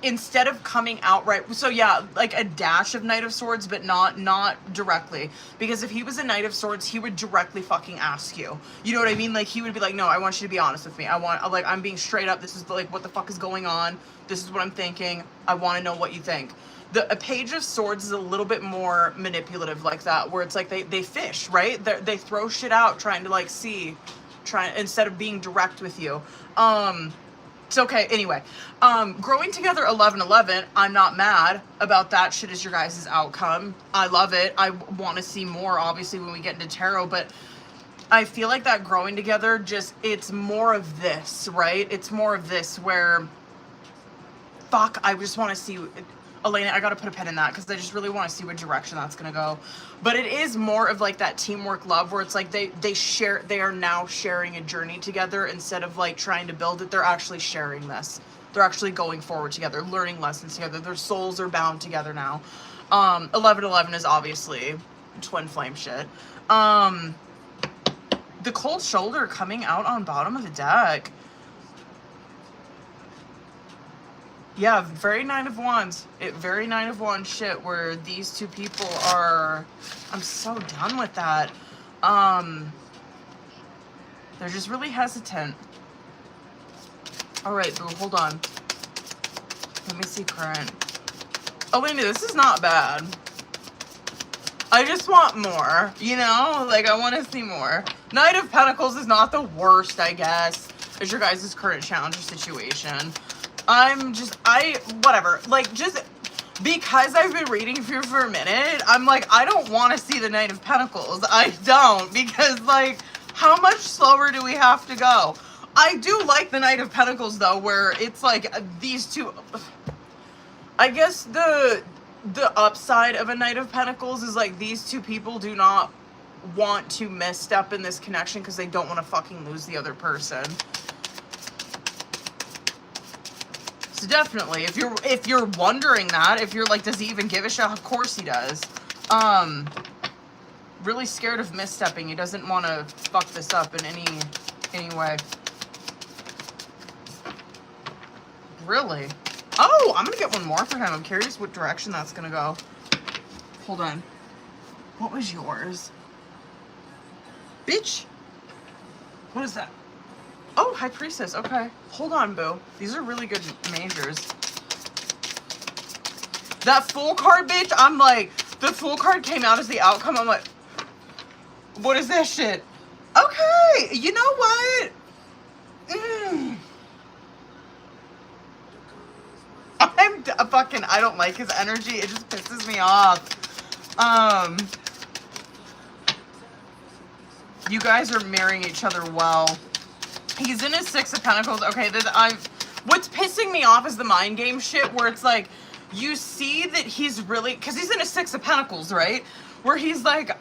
instead of coming outright, so yeah, like a dash of Knight of Swords, but not directly. Because if he was a Knight of Swords, he would directly fucking ask you. You know what I mean? Like, he would be like, no, I want you to be honest with me. I'm being straight up. This is, like, what the fuck is going on? This is what I'm thinking. I want to know what you think. A Page of Swords is a little bit more manipulative like that, where it's like they fish, right? They throw shit out trying to, like, instead of being direct with you. It's okay. Anyway, growing together 11-11, I'm not mad about that shit as your guys' outcome. I love it. I want to see more, obviously, when we get into tarot, but I feel like that growing together it's more of this, right? It's more of this where, fuck, I just want to see, Elena, I gotta put a pin in that because I just really want to see what direction that's gonna go. But it is more of like that teamwork love where it's like they are now sharing a journey together instead of like trying to build it. They're actually sharing this. They're actually going forward together, learning lessons together. Their souls are bound together now. 1111 is obviously twin flame shit. The cold shoulder coming out on bottom of the deck. Yeah, very Nine of Wands. Very Nine of Wands shit where these two people are... I'm so done with that. They're just really hesitant. Alright, boo, hold on. Let me see current. Elena, this is not bad. I just want more, you know? Like, I want to see more. Knight of Pentacles is not the worst, I guess, as your guys' current challenge or situation. Whatever. Like, just because I've been reading for you for a minute, I'm like, I don't want to see the Knight of Pentacles. I don't, because, like, how much slower do we have to go? I do like the Knight of Pentacles, though, where it's like these two... I guess the upside of a Knight of Pentacles is like these two people do not want to misstep in this connection because they don't want to fucking lose the other person. So definitely, if you're wondering that, if you're like, does he even give a shit? Of course he does. Really scared of misstepping. He doesn't want to fuck this up in any way. Really? Oh, I'm gonna get one more for him. I'm curious what direction that's gonna go. Hold on. What was yours? Bitch! What is that? Oh, High Priestess. Okay. Hold on, boo. These are really good majors. That Fool card, bitch, I'm like, the Fool card came out as the outcome. I'm like, what is this shit? Okay, you know what? I don't like his energy. It just pisses me off. You guys are marrying each other well. He's in his Six of Pentacles. Okay, what's pissing me off is the mind game shit where it's like, you see that he's really, because he's in a Six of Pentacles, right? Where he's like,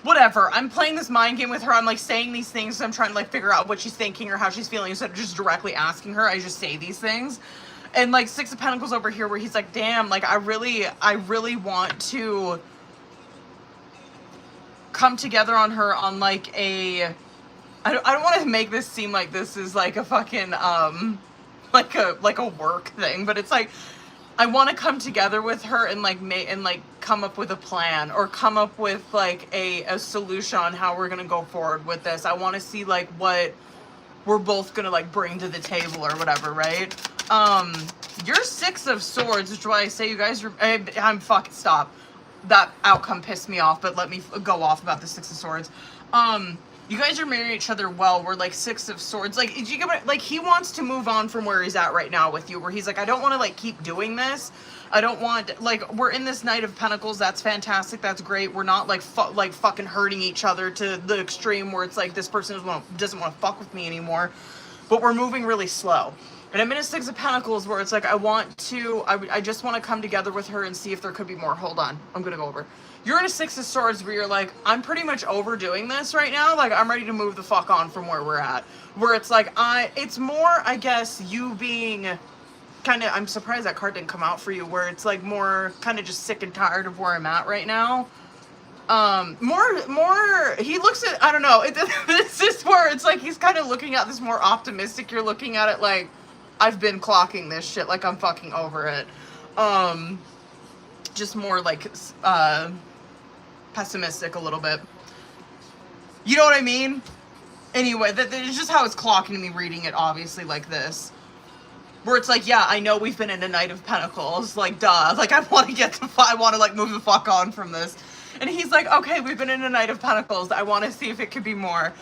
whatever, I'm playing this mind game with her. I'm like saying these things. So I'm trying to like figure out what she's thinking or how she's feeling instead of just directly asking her. I just say these things. And like Six of Pentacles over here where he's like, damn, like I really want to come together on her on like a, I don't want to make this seem like this is like a fucking, like a work thing, but it's like, I want to come together with her and like come up with a plan or come up with like a solution on how we're going to go forward with this. I want to see like what we're both going to like bring to the table or whatever, right? Your Six of Swords, which is why I say you guys are, I'm fucking, stop. That outcome pissed me off, but let me go off about the Six of Swords. You guys are marrying each other well. We're like Six of Swords. Like, you get, like, he wants to move on from where he's at right now with you, where he's like, I don't want to like keep doing this. I don't want, like, we're in this Knight of Pentacles. That's fantastic. That's great. We're not like fucking hurting each other to the extreme where it's like this person doesn't want to fuck with me anymore. But we're moving really slow. And I'm in a Six of Pentacles where it's like, I just want to come together with her and see if there could be more. Hold on. I'm going to go over. You're in a Six of Swords where you're like, I'm pretty much overdoing this right now. Like, I'm ready to move the fuck on from where we're at. Where it's like, it's more, I guess, you being kind of, I'm surprised that card didn't come out for you, where it's like more kind of just sick and tired of where I'm at right now. He looks at, I don't know, it's just where it's like, he's kind of looking at this more optimistic. You're looking at it like, I've been clocking this shit, like I'm fucking over it. Just more like, pessimistic a little bit. You know what I mean? Anyway, it's just how it's clocking me reading it, obviously, like this. Where it's like, yeah, I know we've been in a Knight of Pentacles, like, duh. Like, I want to, like, move the fuck on from this. And he's like, okay, we've been in a Knight of Pentacles. I want to see if it could be more.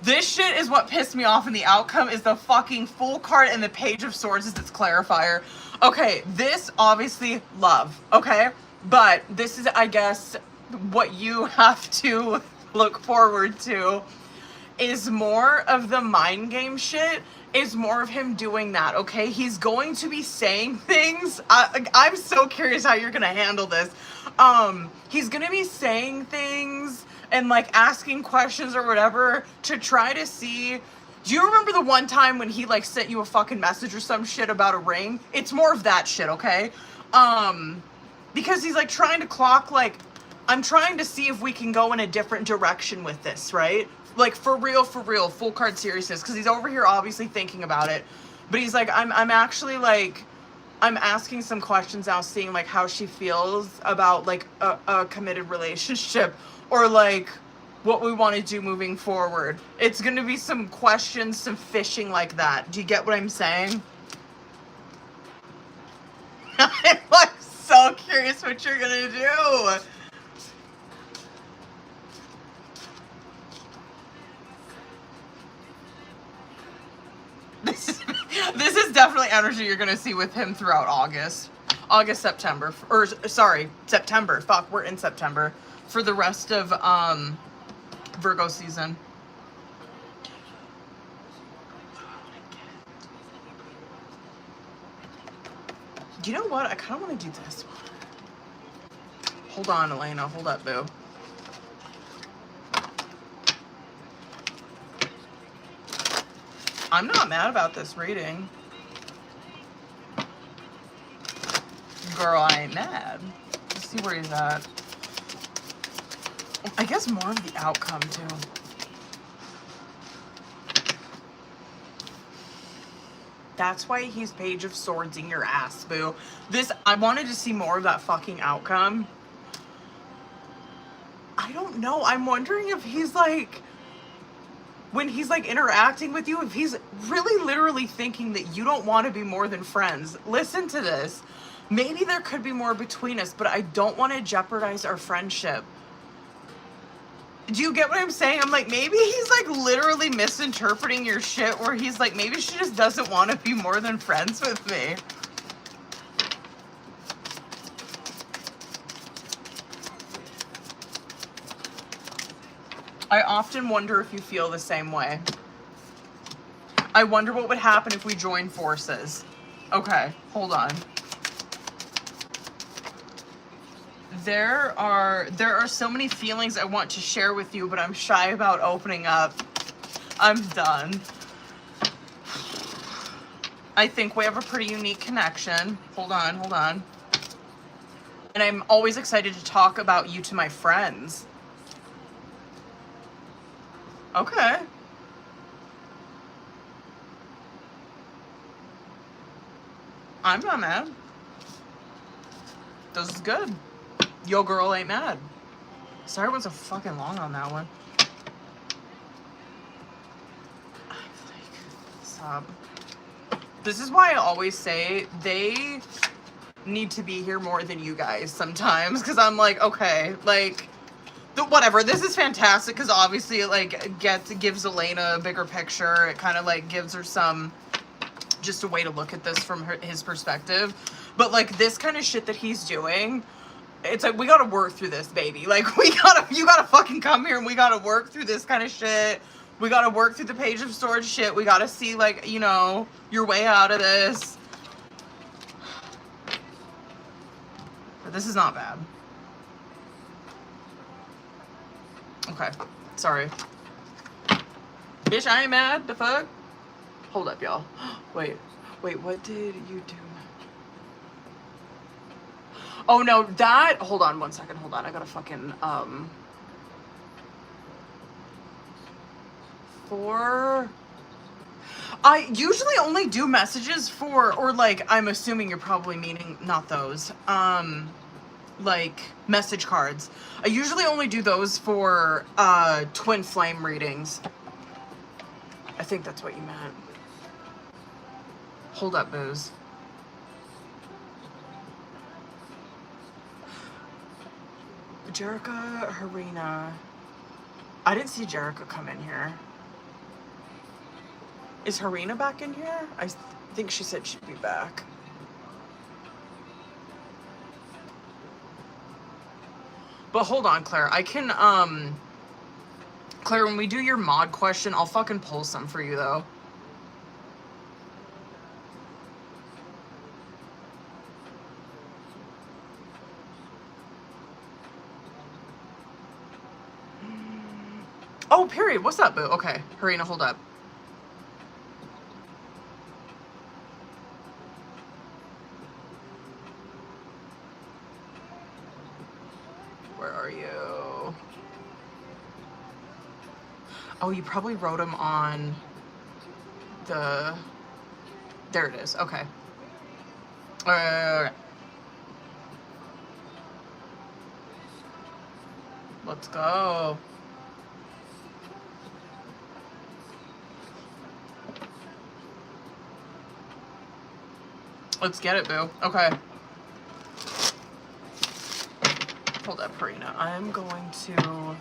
This shit is what pissed me off, and the outcome is the fucking Fool card and the Page of Swords is its clarifier. Okay, this, obviously, love, okay? But this is, I guess, what you have to look forward to is more of the mind game shit, is more of him doing that, okay? He's going to be saying things. I'm so curious how you're gonna handle this. He's gonna be saying things and like asking questions or whatever to try to see. Do you remember the one time when he like sent you a fucking message or some shit about a ring? It's more of that shit, okay? Because he's like trying to clock, like, I'm trying to see if we can go in a different direction with this, right? Like for real, full card seriousness. Because he's over here obviously thinking about it. But he's like, I'm actually like, I'm asking some questions now, seeing like how she feels about like a committed relationship, or like what we want to do moving forward. It's going to be some questions, some fishing like that. Do you get what I'm saying? I'm like so curious what you're going to do. This is definitely energy you're gonna see with him throughout August, September, or sorry, September. Fuck, we're in September for the rest of Virgo season. You know what? I kind of want to do this one. Hold on, Elena. Hold up, boo. I'm not mad about this reading. Girl, I ain't mad. Let's see where he's at. I guess more of the outcome, too. That's why he's Page of Swords in your ass, boo. I wanted to see more of that fucking outcome. I don't know. I'm wondering if he's like, when he's like interacting with you, if he's really literally thinking that you don't want to be more than friends. Listen to this. Maybe there could be more between us, but I don't want to jeopardize our friendship. Do you get what I'm saying? I'm like, maybe he's like literally misinterpreting your shit, where he's like, maybe she just doesn't want to be more than friends with me. I often wonder if you feel the same way. I wonder what would happen if we joined forces. Okay, hold on. There are so many feelings I want to share with you, but I'm shy about opening up. I'm done. I think we have a pretty unique connection. Hold on. And I'm always excited to talk about you to my friends. Okay. I'm not mad. This is good. Yo girl ain't mad. Sorry it was so fucking long on that one. Stop. This is why I always say they need to be here more than you guys sometimes. Because I'm like, okay, like, whatever. This is fantastic because obviously it like gives Elena a bigger picture. It kind of like gives her some, just a way to look at this from his perspective. But like this kind of shit that he's doing, it's like, we gotta work through this, baby. Like you gotta fucking come here and we gotta work through this kind of shit. We gotta work through the Page of Swords shit. We gotta see, like, you know, your way out of this. But this is not bad. Okay, sorry. Bitch, I ain't mad. The fuck? Hold up, y'all. Wait, what did you do? Oh no, that, hold on 1 second, hold on. I gotta fucking, I usually only do messages for, or like, I'm assuming you're probably meaning not those, like message cards. I usually only do those for twin flame readings. I think that's what you meant. Hold up, booze. Jerica, Harina. I didn't see Jerica come in here. Is Harina back in here? I think she said she'd be back. But hold on, Claire. I can, Claire, when we do your mod question, I'll fucking pull some for you, though. Oh, period. What's up, boo? Okay. Harina, hold up. Where are you? Oh, you probably wrote them on the... There it is. Okay. Let's go. Let's get it, boo. Okay. Hold up, Harina. I'm going to...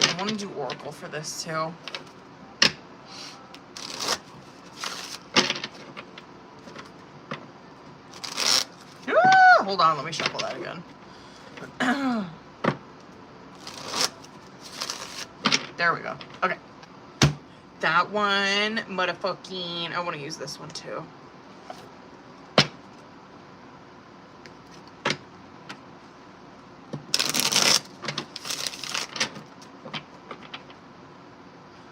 I want to do Oracle for this, too. Ah! Hold on, let me shuffle that again. There we go. Okay. That one, motherfucking... I want to use this one, too.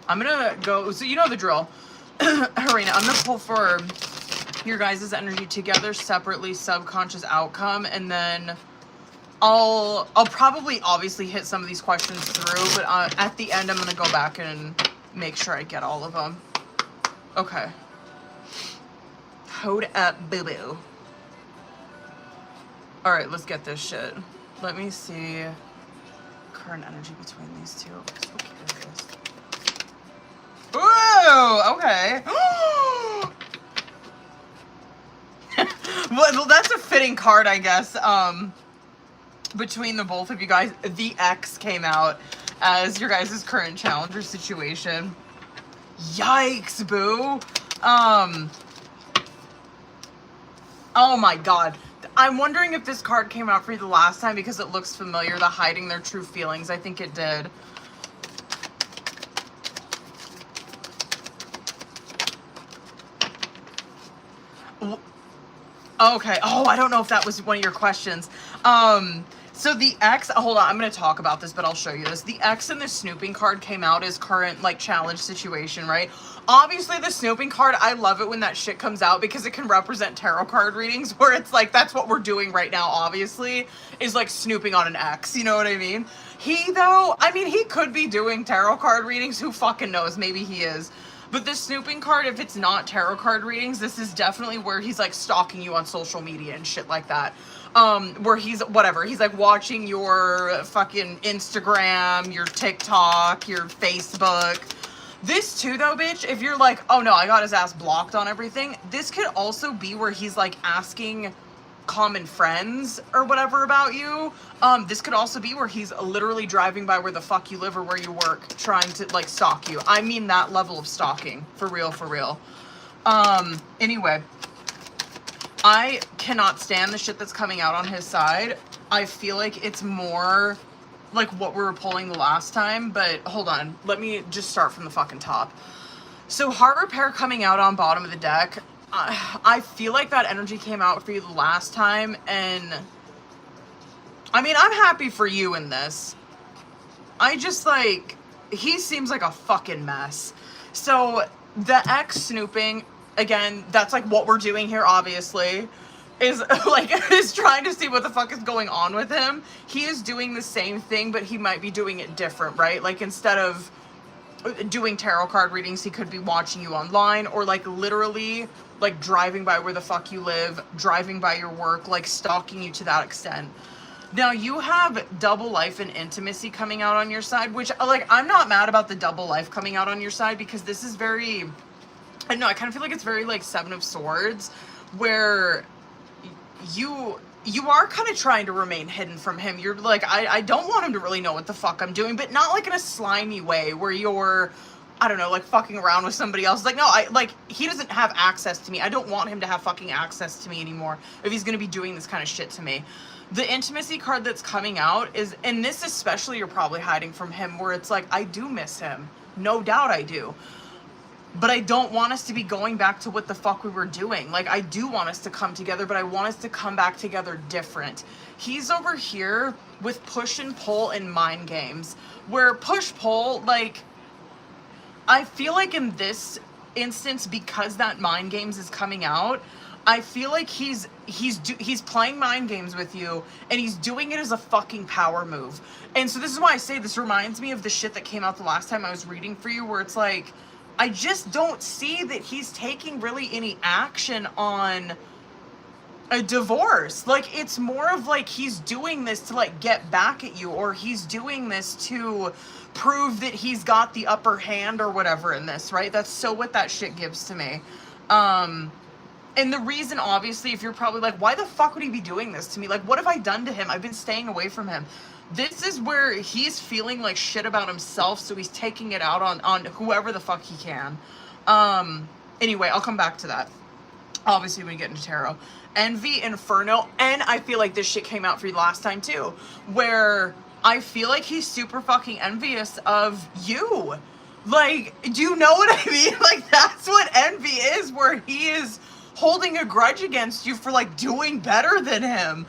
I'm gonna go, so you know the drill. Harina, I'm gonna pull for your guys' energy together, separately, subconscious outcome, and then I'll probably obviously hit some of these questions through, but at the end I'm gonna go back and make sure I get all of them. Okay. Hold up, boo-boo. Alright, let's get this shit. Let me see current energy between these two. I'm so curious. Ooh, okay. Well, that's a fitting card, I guess. Between the both of you guys, the X came out as your guys' current challenger situation. Yikes, boo. Oh my god. I'm wondering if this card came out for you the last time because it looks familiar. The hiding their true feelings. I think it did. Okay. Oh, I don't know if that was one of your questions. So the X, hold on, I'm going to talk about this, but I'll show you this. The X in the snooping card came out as current, like, challenge situation, right? Obviously, the snooping card, I love it when that shit comes out because it can represent tarot card readings where it's like, that's what we're doing right now, obviously, is like snooping on an X, you know what I mean? He, though, I mean, he could be doing tarot card readings. Who fucking knows? Maybe he is. But the snooping card, if it's not tarot card readings, this is definitely where he's like stalking you on social media and shit like that. Where he's, whatever, he's like watching your fucking Instagram, your TikTok, your Facebook. This too though, bitch, if you're like, oh no, I got his ass blocked on everything, this could also be where he's like asking common friends or whatever about you. This could also be where he's literally driving by where the fuck you live or where you work, trying to like stalk you. I mean that level of stalking, for real, for real. Anyway, I cannot stand the shit that's coming out on his side. I feel like it's more like what we were pulling the last time, but hold on, let me just start from the fucking top. So heart repair coming out on bottom of the deck, I feel like that energy came out for you the last time, and I mean, I'm happy for you in this. I just like, he seems like a fucking mess. So the X snooping, again, that's like what we're doing here, obviously, is like, is trying to see what the fuck is going on with him. He is doing the same thing, but he might be doing it different, right? Like instead of doing tarot card readings, he could be watching you online, or like literally like driving by where the fuck you live, driving by your work, like stalking you to that extent. Now you have double life and intimacy coming out on your side, which like, I'm not mad about the double life coming out on your side because this is very, I don't know, I kind of feel like it's very like Seven of Swords, where you are kind of trying to remain hidden from him. You're like, I don't want him to really know what the fuck I'm doing, but not like in a slimy way where you're, I don't know, like fucking around with somebody else. Like, no, he doesn't have access to me. I don't want him to have fucking access to me anymore if he's gonna be doing this kind of shit to me. The intimacy card that's coming out is, and this especially you're probably hiding from him, where it's like, I do miss him. No doubt I do. But I don't want us to be going back to what the fuck we were doing. Like, I do want us to come together, but I want us to come back together different. He's over here with push and pull and mind games. Where push-pull, like, I feel like in this instance, because that mind games is coming out, I feel like he's playing mind games with you, and he's doing it as a fucking power move. And so this is why I say this reminds me of the shit that came out the last time I was reading for you, where it's like, I just don't see that he's taking really any action on a divorce. Like, it's more of like he's doing this to like get back at you, or he's doing this to prove that he's got the upper hand or whatever in this, right? That's so what that shit gives to me. And the reason, obviously, if you're probably like, why the fuck would he be doing this to me? Like, what have I done to him? I've been staying away from him. This is where he's feeling like shit about himself, so he's taking it out on whoever the fuck he can. Anyway, I'll come back to that. Obviously, when we get into tarot. Envy, Inferno, and I feel like this shit came out for you last time too, where I feel like he's super fucking envious of you. Like, do you know what I mean? Like, that's what envy is, where he is holding a grudge against you for like doing better than him,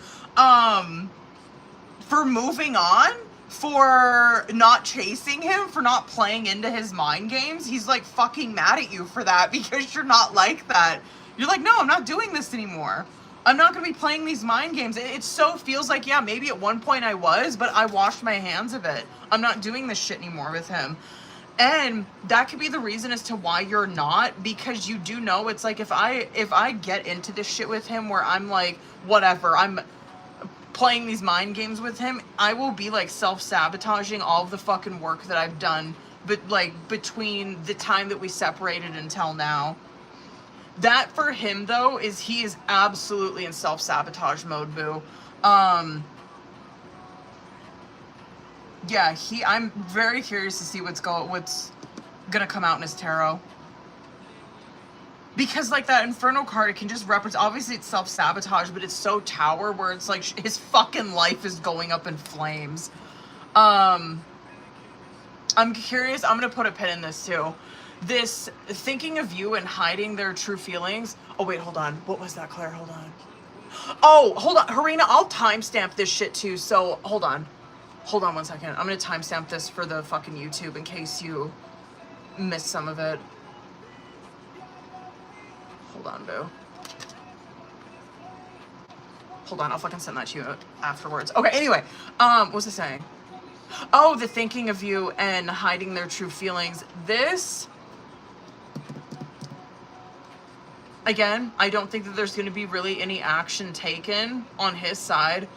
for moving on, for not chasing him, for not playing into his mind games. He's like fucking mad at you for that, because you're not like that. You're like, no, I'm not doing this anymore. I'm not going to be playing these mind games. It so feels like, yeah, maybe at one point I was, but I washed my hands of it. I'm not doing this shit anymore with him. And that could be the reason as to why you're not, because you do know it's like, if I get into this shit with him where I'm like, whatever, I'm playing these mind games with him, I will be like self-sabotaging all of the fucking work that I've done, but like between the time that we separated until now. That for him though is he is absolutely in self-sabotage mode, boo. Yeah, I'm very curious to see what's gonna come out in his tarot. Because like that Inferno card, it can just represent, obviously it's self-sabotage, but it's so Tower, where it's like his fucking life is going up in flames. I'm curious, I'm gonna put a pin in this too. This thinking of you and hiding their true feelings. Oh wait, hold on. What was that, Claire? Hold on. Oh, hold on. Harina, I'll timestamp this shit too, so hold on. Hold on one second. I'm gonna timestamp this for the fucking YouTube in case you missed some of it. Hold on, boo. Hold on, I'll fucking send that to you afterwards. Okay, anyway, what was I saying? Oh, the thinking of you and hiding their true feelings. This, again, I don't think that there's going to be really any action taken on his side.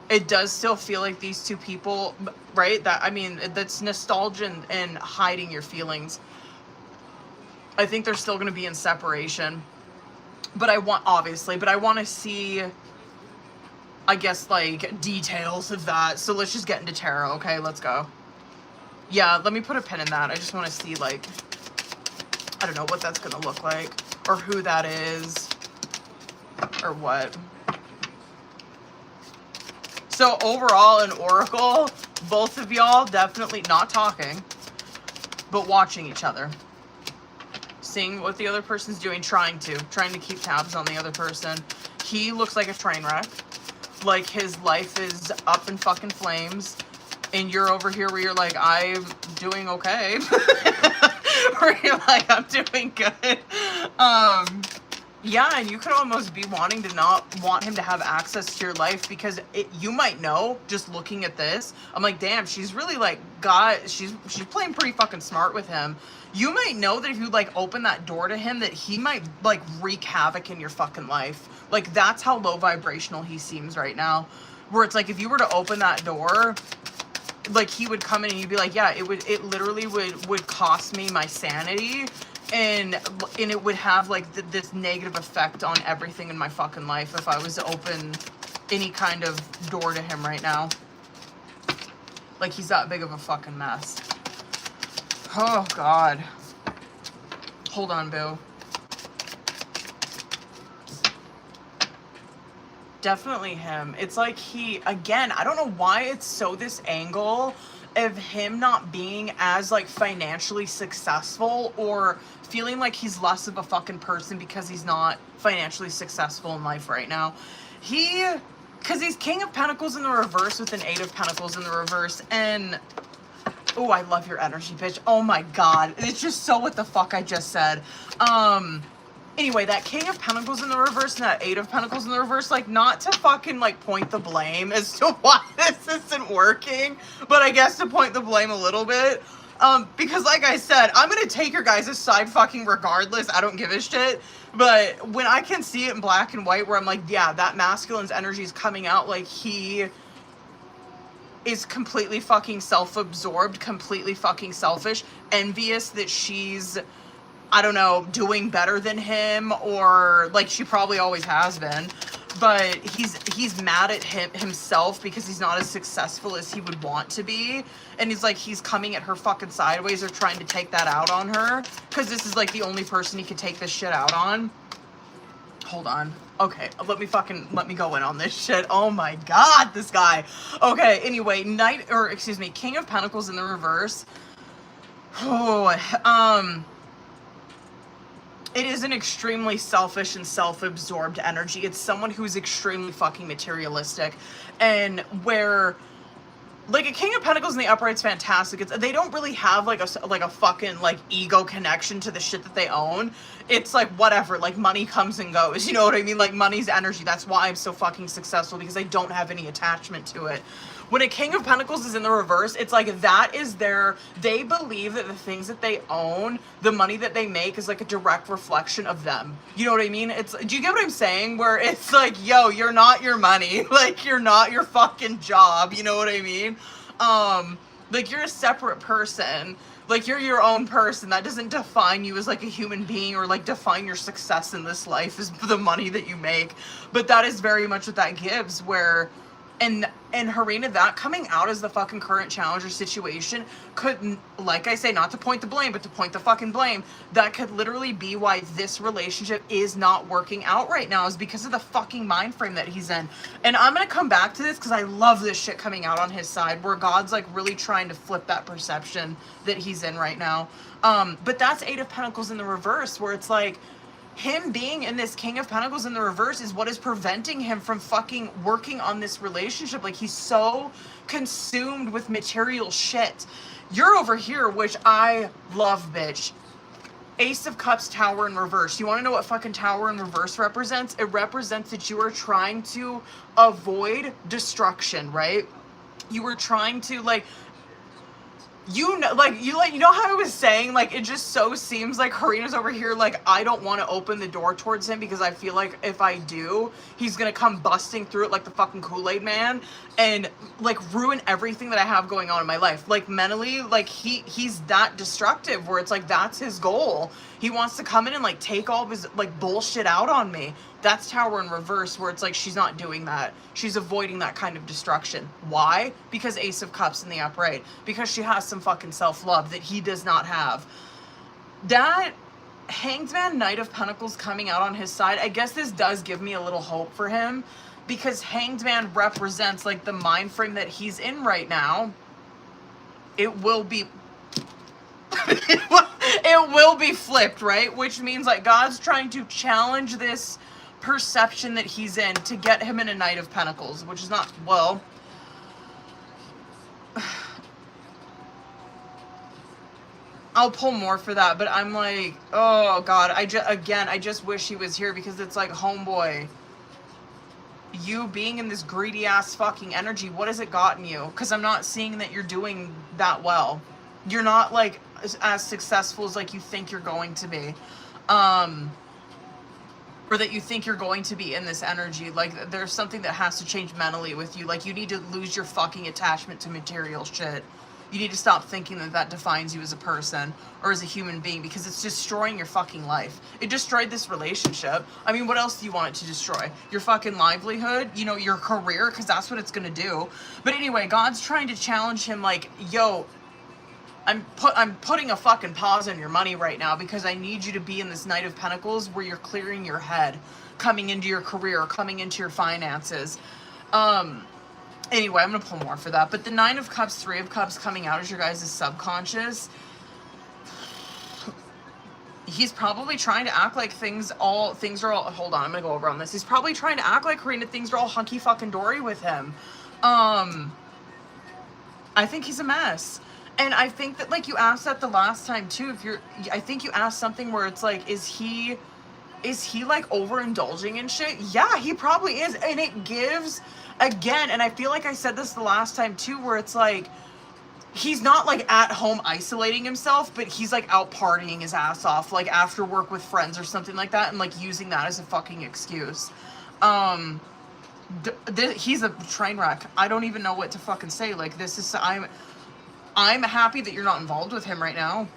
It does still feel like these two people, right? That, I mean, that's nostalgia and hiding your feelings. I think they're still going to be in separation. But I want to see, I guess, like, details of that. So let's just get into tarot, okay? Let's go. Yeah, let me put a pin in that. I just want to see, like, I don't know what that's going to look like, or who that is, or what. So overall, in Oracle, both of y'all definitely not talking, but watching each other. Seeing what the other person's doing, trying to keep tabs on the other person. He looks like a train wreck. Like, his life is up in fucking flames, and you're over here where you're like, I'm doing okay. Where you're like, I'm doing good. Yeah, and you could almost be wanting to not want him to have access to your life, because you might know, just looking at this, I'm like, damn, she's really like she's playing pretty fucking smart with him. You might know that if you like open that door to him, that he might like wreak havoc in your fucking life. Like, that's how low vibrational he seems right now. Where it's like, if you were to open that door, like, he would come in and you'd be like, yeah, it literally would cost me my sanity, and it would have like this negative effect on everything in my fucking life if I was to open any kind of door to him right now. Like, he's that big of a fucking mess. Oh God. Hold on, boo. definitely him. It's like he, again, I don't know why it's so this angle of him not being as like financially successful or feeling like he's less of a fucking person because he's not financially successful in life right now. Because he's King of Pentacles in the reverse with an Eight of Pentacles in the reverse, and oh, I love your energy, bitch. Oh my God. It's just so what the fuck I just said. Anyway, that King of Pentacles in the reverse and that Eight of Pentacles in the reverse, like, not to fucking, like, point the blame as to why this isn't working, but I guess to point the blame a little bit. Because like I said, I'm gonna take your guys' side fucking regardless. I don't give a shit. But when I can see it in black and white where I'm like, yeah, that masculine's energy is coming out, like, he is completely fucking self-absorbed, completely fucking selfish, envious that she's, I don't know, doing better than him, or like she probably always has been, but he's mad at himself because he's not as successful as he would want to be, and he's like, he's coming at her fucking sideways or trying to take that out on her because this is like the only person he could take this shit out on. Hold on. Okay, let me go in on this shit. Oh my God, this guy. Okay, anyway, King of Pentacles in the reverse. Oh, it is an extremely selfish and self-absorbed energy. It's someone who's extremely fucking materialistic, and where, like, a King of Pentacles in the upright's fantastic. They don't really have like a fucking like ego connection to the shit that they own. It's like whatever, like money comes and goes. You know what I mean? Like money's energy. That's why I'm so fucking successful, because I don't have any attachment to it. When a King of Pentacles is in the reverse, it's like that is they believe that the things that they own, the money that they make is like a direct reflection of them. You know what I mean? Do you get what I'm saying? Where it's like, yo, you're not your money. Like, you're not your fucking job. You know what I mean? Like, you're a separate person. Like, you're your own person. That doesn't define you as like a human being, or like define your success in this life is the money that you make. But that is very much what that gives, where, and Harina, that coming out as the fucking current challenger situation could, like I say, not to point the blame, but to point the fucking blame, that could literally be why this relationship is not working out right now, is because of the fucking mind frame that he's in. And I'm gonna come back to this because I love this shit coming out on his side, where God's like really trying to flip that perception that he's in right now. But that's Eight of Pentacles in the reverse, where it's like, him being in this King of Pentacles in the reverse is what is preventing him from fucking working on this relationship. Like, he's so consumed with material shit. You're over here, which I love, bitch. Ace of Cups, Tower in reverse. You want to know what fucking Tower in reverse represents? It represents that you are trying to avoid destruction, right? You were trying to, like, you know how I was saying, like, it just so seems like Harina's over here, like, I don't want to open the door towards him because I feel like if I do, he's gonna come busting through it like the fucking Kool-Aid man and, like, ruin everything that I have going on in my life. Like, mentally, like, he's that destructive, where it's like, that's his goal. He wants to come in and, like, take all of his, like, bullshit out on me. That's Tower in reverse, where it's like, she's not doing that. She's avoiding that kind of destruction. Why? Because Ace of Cups in the upright. Because she has some fucking self-love that he does not have. That Hanged Man, Knight of Pentacles coming out on his side, I guess this does give me a little hope for him, because Hanged Man represents, like, the mind frame that he's in right now. It will be it will be flipped, right? Which means, like, God's trying to challenge this perception that he's in to get him in a Knight of Pentacles, which is not, well, I'll pull more for that, but I'm like, oh God, I just wish he was here, because it's like, homeboy, you being in this greedy ass fucking energy, what has it gotten you? Because I'm not seeing that you're doing that well. You're not, like, as successful as, like, you think you're going to be. Or that you think you're going to be in this energy. Like, there's something that has to change mentally with you. Like, you need to lose your fucking attachment to material shit. You need to stop thinking that that defines you as a person or as a human being, because it's destroying your fucking life. It destroyed this relationship. I mean, what else do you want it to destroy? Your fucking livelihood? You know, your career? Because that's what it's gonna do. But anyway, God's trying to challenge him, like, yo, I'm putting a fucking pause on your money right now because I need you to be in this Knight of Pentacles where you're clearing your head, coming into your career, coming into your finances. Anyway, I'm gonna pull more for that. But the 9 of Cups, 3 of Cups coming out as your guys' subconscious. He's probably trying to act like things are all, hold on, I'm gonna go over on this. He's probably trying to act like, Karina, things are all hunky fucking dory with him. I think he's a mess. And I think that, like, you asked that the last time too, I think you asked something where it's like, is he like overindulging in shit? Yeah, he probably is. And it gives, again, and I feel like I said this the last time too, where it's like, he's not like at home isolating himself, but he's like out partying his ass off, like after work with friends or something like that, and like using that as a fucking excuse. He's a train wreck. I don't even know what to fucking say. Like, this is, I'm happy that you're not involved with him right now.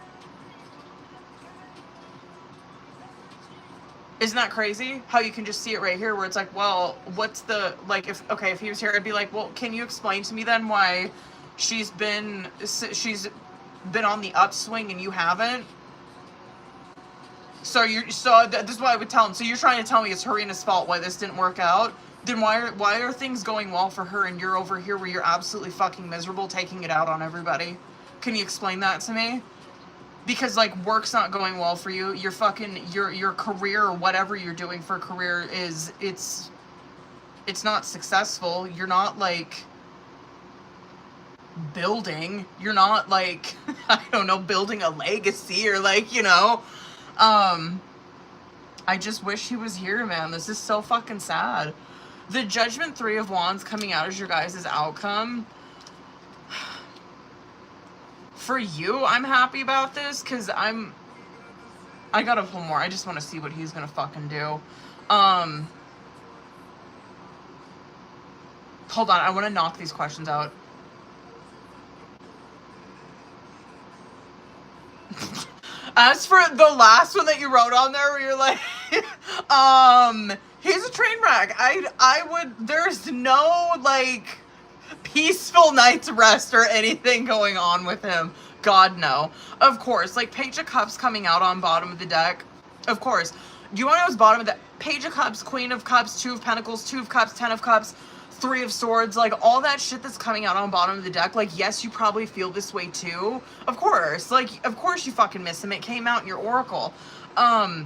Isn't that crazy? How you can just see it right here where it's like, well, what's the, like, if he was here, I'd be like, well, can you explain to me then why she's been on the upswing and you haven't? So this is what I would tell him. So you're trying to tell me it's Harina's fault why this didn't work out? Then why are things going well for her and you're over here where you're absolutely fucking miserable taking it out on everybody? Can you explain that to me? Because, like, work's not going well for you. Your fucking, your career or whatever you're doing for a career is, it's not successful. You're not, like, building. You're not, like, I don't know, building a legacy or, like, you know. I just wish he was here, man. This is so fucking sad. The Judgment, 3 of Wands coming out as your guys' outcome. For you, I'm happy about this because I gotta pull more. I just want to see what he's gonna fucking do. Hold on, I want to knock these questions out. As for the last one that you wrote on there where you're like, he's a train wreck. There's no, like, peaceful night's rest or anything going on with him. God, no. Of course, like, Page of Cups coming out on bottom of the deck. Of course. Do you want to know what's bottom of the Page of Cups, Queen of Cups, 2 of Pentacles, 2 of Cups, 10 of Cups, 3 of Swords, like, all that shit that's coming out on bottom of the deck, like, yes, you probably feel this way too. Of course. Like, of course you fucking miss him. It came out in your oracle. But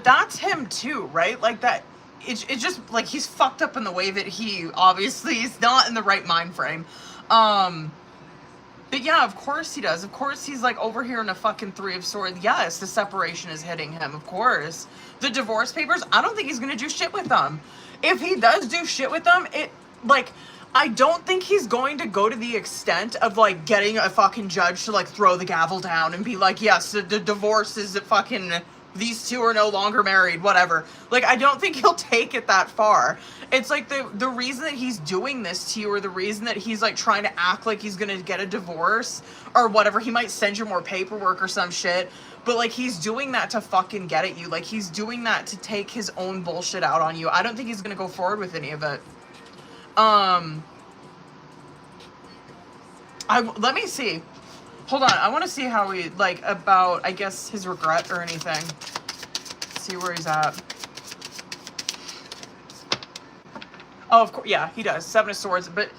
that's him too, right? Like, that, it's just, like, he's fucked up in the way that he obviously is not in the right mind frame. But yeah, of course he does. Of course he's, like, over here in a fucking 3 of Swords. Yes, the separation is hitting him, of course. The divorce papers, I don't think he's gonna do shit with them. If he does do shit with them, I don't think he's going to go to the extent of, like, getting a fucking judge to, like, throw the gavel down and be like, yes, the divorce is fucking, these two are no longer married, whatever. Like, I don't think he'll take it that far. It's like the reason that he's doing this to you, or the reason that he's, like, trying to act like he's gonna get a divorce or whatever, he might send you more paperwork or some shit, but, like, he's doing that to fucking get at you. Like, he's doing that to take his own bullshit out on you. I don't think he's gonna go forward with any of it. Let me see. Hold on, I want to see how he, like, about, I guess, his regret or anything. See where he's at. Oh, of course, yeah, he does. 7 of Swords, but,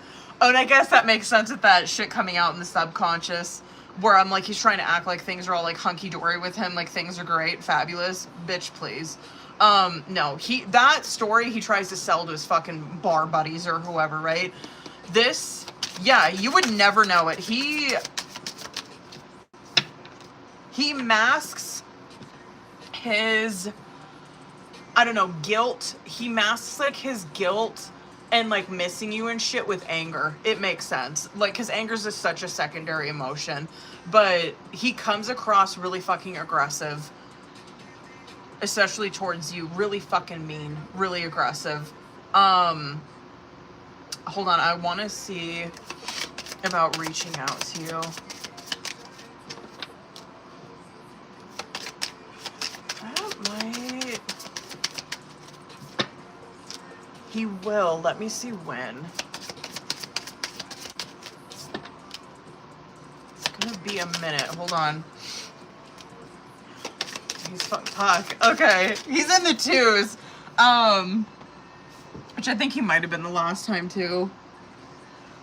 oh, and I guess that makes sense with that shit coming out in the subconscious, where I'm like, he's trying to act like things are all, like, hunky-dory with him, like, things are great, fabulous. Bitch, please. No, that story he tries to sell to his fucking bar buddies or whoever, right? This, yeah, you would never know it. He masks his, I don't know, guilt. He masks, like, his guilt and, like, missing you and shit with anger. It makes sense. Like, because anger's just such a secondary emotion. But he comes across really fucking aggressive, especially towards you. Really fucking mean. Really aggressive. Hold on. I want to see about reaching out to you. He will. Let me see when. gonna be a minute. Hold on. He's fuck. Okay, he's in the 2s. Which I think he might have been the last time too,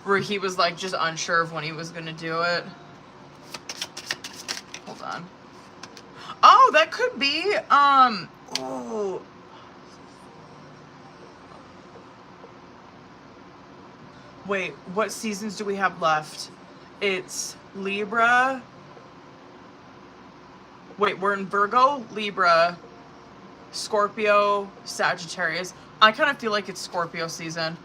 where he was like just unsure of when he was gonna do it. Hold on. Oh, that could be. Oh. Wait, what seasons do we have left? It's Libra. Wait, we're in Virgo, Libra, Scorpio, Sagittarius. I kind of feel like it's Scorpio season.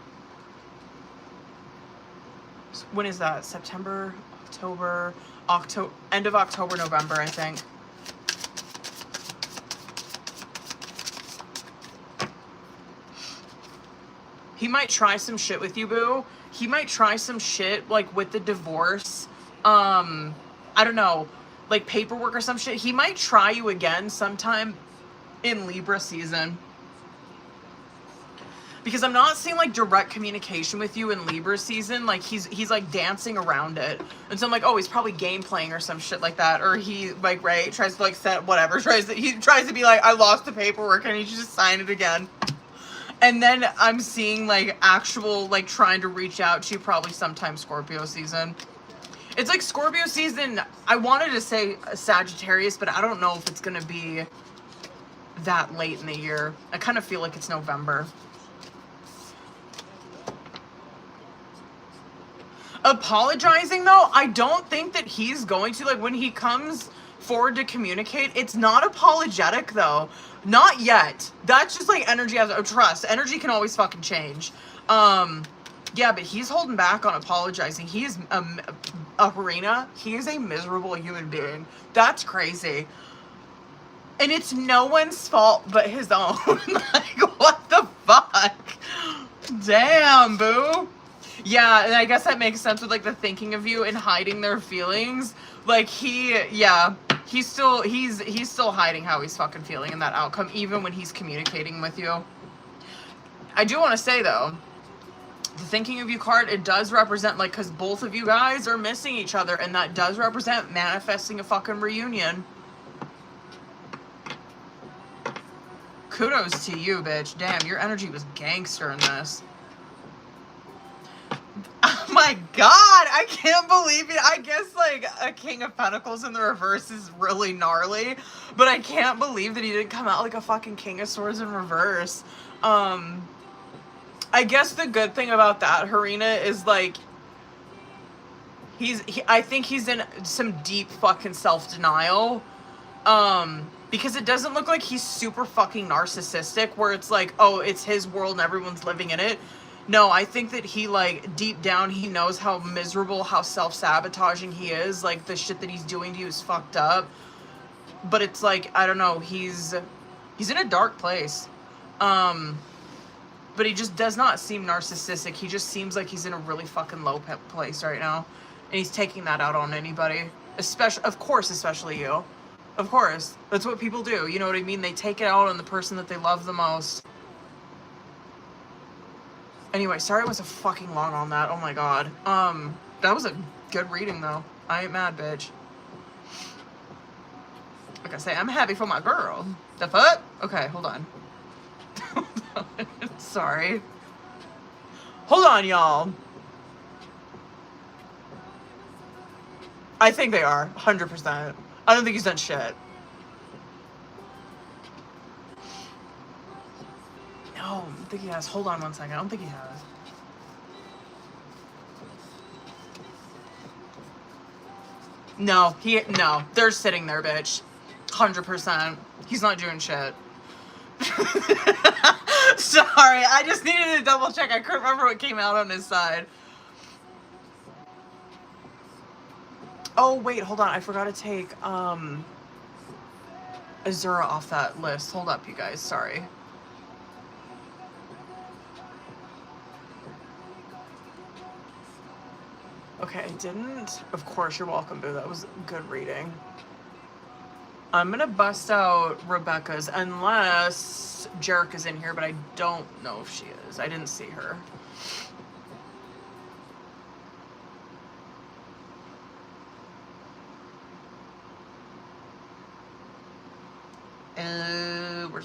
When is that? September, October, end of October, November, I think. He might try some shit with you, boo. He might try some shit, like, with the divorce. I don't know, like paperwork or some shit. He might try you again sometime in Libra season. Because I'm not seeing, like, direct communication with you in Libra season. Like, he's like, dancing around it. And so I'm like, oh, he's probably game playing or some shit like that. Or he, like, right, tries to, like, set whatever. He tries to be like, I lost the paperwork, and he should just sign it again. And then I'm seeing, like, actual, like, trying to reach out to you probably sometime Scorpio season. It's like Scorpio season. I wanted to say Sagittarius, but I don't know if it's going to be that late in the year. I kind of feel like it's November. Apologizing, though, I don't think that he's going to. Like, when he comes forward to communicate, it's not apologetic, though. Not yet. That's just, like, energy as trust. Energy can always fucking change. Yeah, but he's holding back on apologizing. He is a Harina. He is a miserable human being. That's crazy. And it's no one's fault but his own. Like, what the fuck? Damn, boo. Yeah, and I guess that makes sense with, like, the thinking of you and hiding their feelings. Like, he's still hiding how he's fucking feeling in that outcome, even when he's communicating with you. I do want to say, though, the thinking of you card, it does represent, like, because both of you guys are missing each other, and that does represent manifesting a fucking reunion. Kudos to you, bitch. Damn, your energy was gangster in this. Oh my god, I can't believe it. I guess, like, a King of Pentacles in the reverse is really gnarly, but I can't believe that he didn't come out like a fucking King of Swords in reverse. I guess the good thing about that, Harina, is, like, I think he's in some deep fucking self-denial, because it doesn't look like he's super fucking narcissistic, where it's like, oh, it's his world and everyone's living in it. No, I think that he, like, deep down, he knows how miserable, how self-sabotaging he is. Like, the shit that he's doing to you is fucked up. But it's like, I don't know, he's in a dark place. But he just does not seem narcissistic. He just seems like he's in a really fucking low place right now. And he's taking that out on anybody. Especially you. Of course. That's what people do. You know what I mean? They take it out on the person that they love the most. Anyway, sorry it was a fucking long on that. Oh my god. That was a good reading, though. I ain't mad, bitch. Like I say, I'm happy for my girl. The fuck? Okay, hold on. Sorry. Hold on, y'all. I think they are. 100%. I don't think he's done shit. No, I think he has. Hold on one second. I don't think he has. No, they're sitting there, bitch. 100%. He's not doing shit. Sorry, I just needed to double check. I couldn't remember what came out on his side. Oh, wait, hold on. I forgot to take, Azura off that list. Hold up, you guys. Sorry. Okay, I didn't. Of course, you're welcome, boo. That was good reading. I'm gonna bust out Rebecca's unless Jerica's in here, but I don't know if she is. I didn't see her.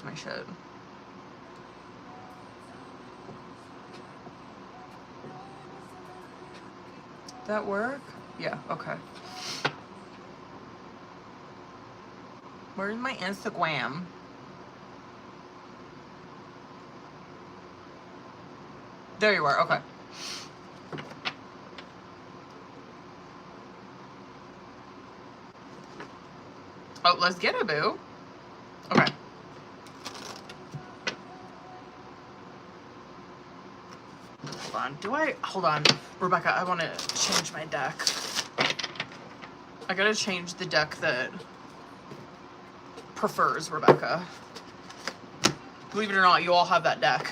where's my shit? That work? Yeah, okay. Where's my Instagram? There you are, okay. Oh, let's get it, boo. Okay. Hold on. Hold on. Rebecca, I want to change my deck. I gotta change the deck that prefers Rebecca. Believe it or not, you all have that deck.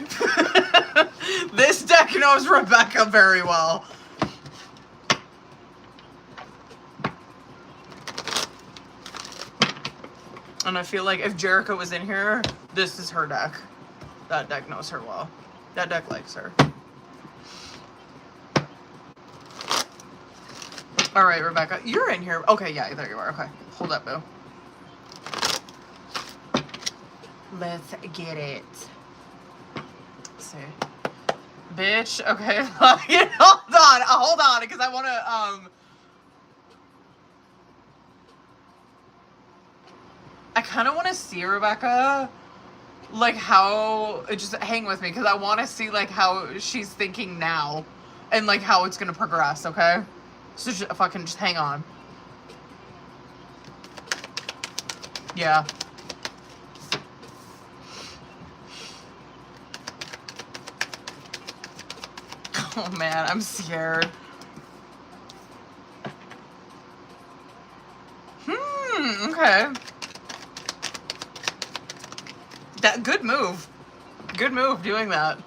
This deck knows Rebecca very well. And I feel like if Jericho was in here, this is her deck. That deck knows her well. That deck likes her. All right, Rebecca, you're in here. Okay, yeah, there you are. Okay, hold up, boo. Let's get it. Let's see. Bitch, okay. hold on, because I want to, I kind of want to see, Rebecca, like how, just hang with me, because I want to see, like, how she's thinking now, and, like, how it's going to progress, okay? So just, fucking just hang on. Yeah. Oh, man, I'm scared. Okay. Good move. Good move doing that.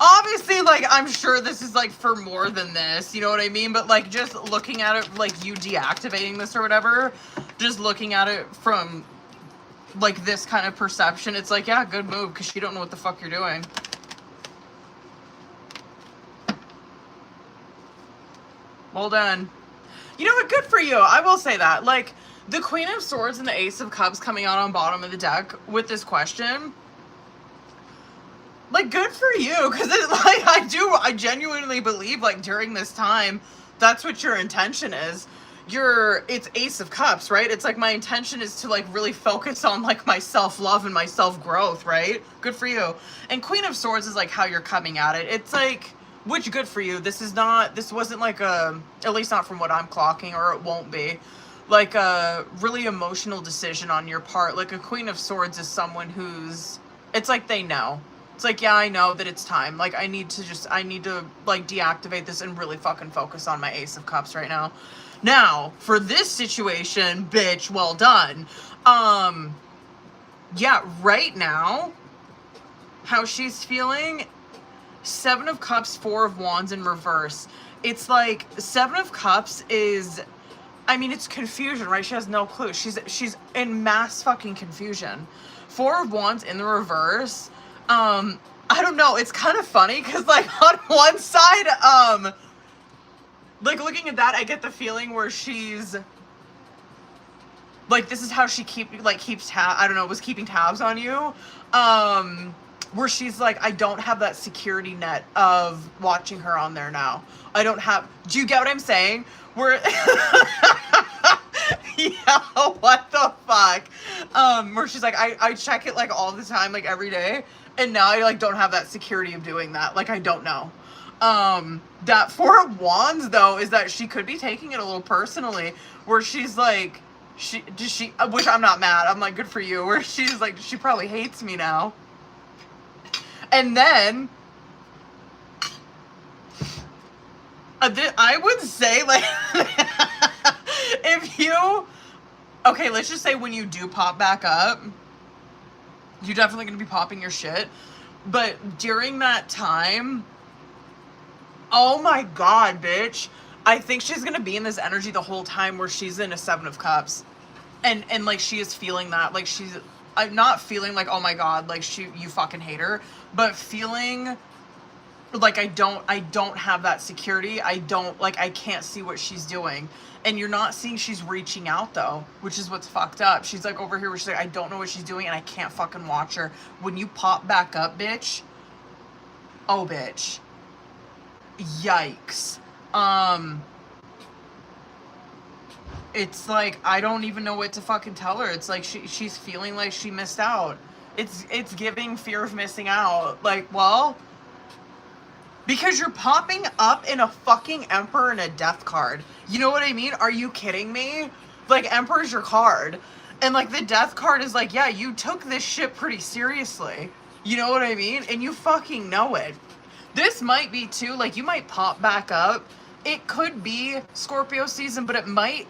Obviously, like, I'm sure this is, like, for more than this, you know what I mean? But, like, just looking at it, like, you deactivating this or whatever, just looking at it from, like, this kind of perception, it's like, yeah, good move, because you don't know what the fuck you're doing. Well done. You know what? Good for you. I will say that. Like, the Queen of Swords and the Ace of Cups coming out on bottom of the deck with this question, like, good for you, because like, I genuinely believe, like, during this time, that's what your intention is. It's Ace of Cups, right? It's like, my intention is to, like, really focus on, like, my self-love and my self-growth, right? Good for you. And Queen of Swords is, like, how you're coming at it. It's like, which, good for you. This wasn't like a, at least not from what I'm clocking, or it won't be, like a really emotional decision on your part. Like, a Queen of Swords is someone who's, it's like they know. It's like, yeah, I know that it's time. Like, I need to, like, deactivate this and really fucking focus on my Ace of Cups right now. Now, for this situation, bitch, well done. Yeah, right now, how she's feeling, 7 of Cups, 4 of Wands in reverse. It's like, 7 of Cups is, I mean, it's confusion, right? She has no clue. She's in mass fucking confusion. 4 of Wands in the reverse, I don't know, it's kind of funny, because, like, on one side, like, looking at that, I get the feeling where she's, like, this is how she was keeping tabs on you, where she's like, I don't have that security net of watching her on there now. Do you get what I'm saying? Where, yeah, what the fuck? Where she's like, I check it, like, all the time, like, every day, and now I, like, don't have that security of doing that. Like, I don't know. That 4 of Wands, though, is that she could be taking it a little personally, where she's like, which I'm not mad, I'm like, good for you, where she's like, she probably hates me now. And then, I would say, like, if you, okay, let's just say when you do pop back up, you're definitely going to be popping your shit, but during that time, oh my god, bitch, I think she's going to be in this energy the whole time where she's in a 7 of Cups, and like, she is feeling that, like, I'm not feeling like, oh my god, like, you fucking hate her, but feeling like I don't have that security. I can't see what she's doing. And you're not seeing she's reaching out though, which is what's fucked up. She's like over here where she's like, I don't know what she's doing and I can't fucking watch her. When you pop back up, bitch. Oh, bitch. Yikes. It's like, I don't even know what to fucking tell her. It's like she's feeling like she missed out. It's giving fear of missing out. Like, well, because you're popping up in a fucking Emperor and a Death card. You know what I mean? Are you kidding me? Like, Emperor's your card. And, like, the Death card is like, yeah, you took this shit pretty seriously. You know what I mean? And you fucking know it. This might be, too, like, you might pop back up. It could be Scorpio season, but it might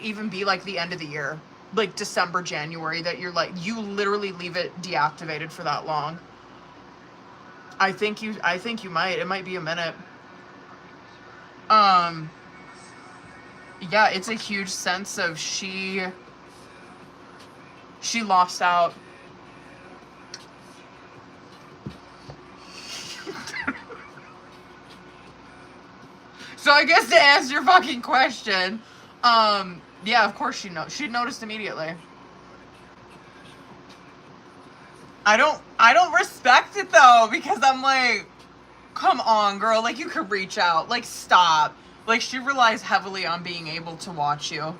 even be, like, the end of the year. Like, December, January, that you're, like, you literally leave it deactivated for that long. I think you might. It might be a minute. Yeah, it's a huge sense of she lost out. So I guess to answer your fucking question, yeah, of course she noticed immediately. I don't respect it though, because I'm like, come on, girl, like you could reach out, like stop. Like she relies heavily on being able to watch you.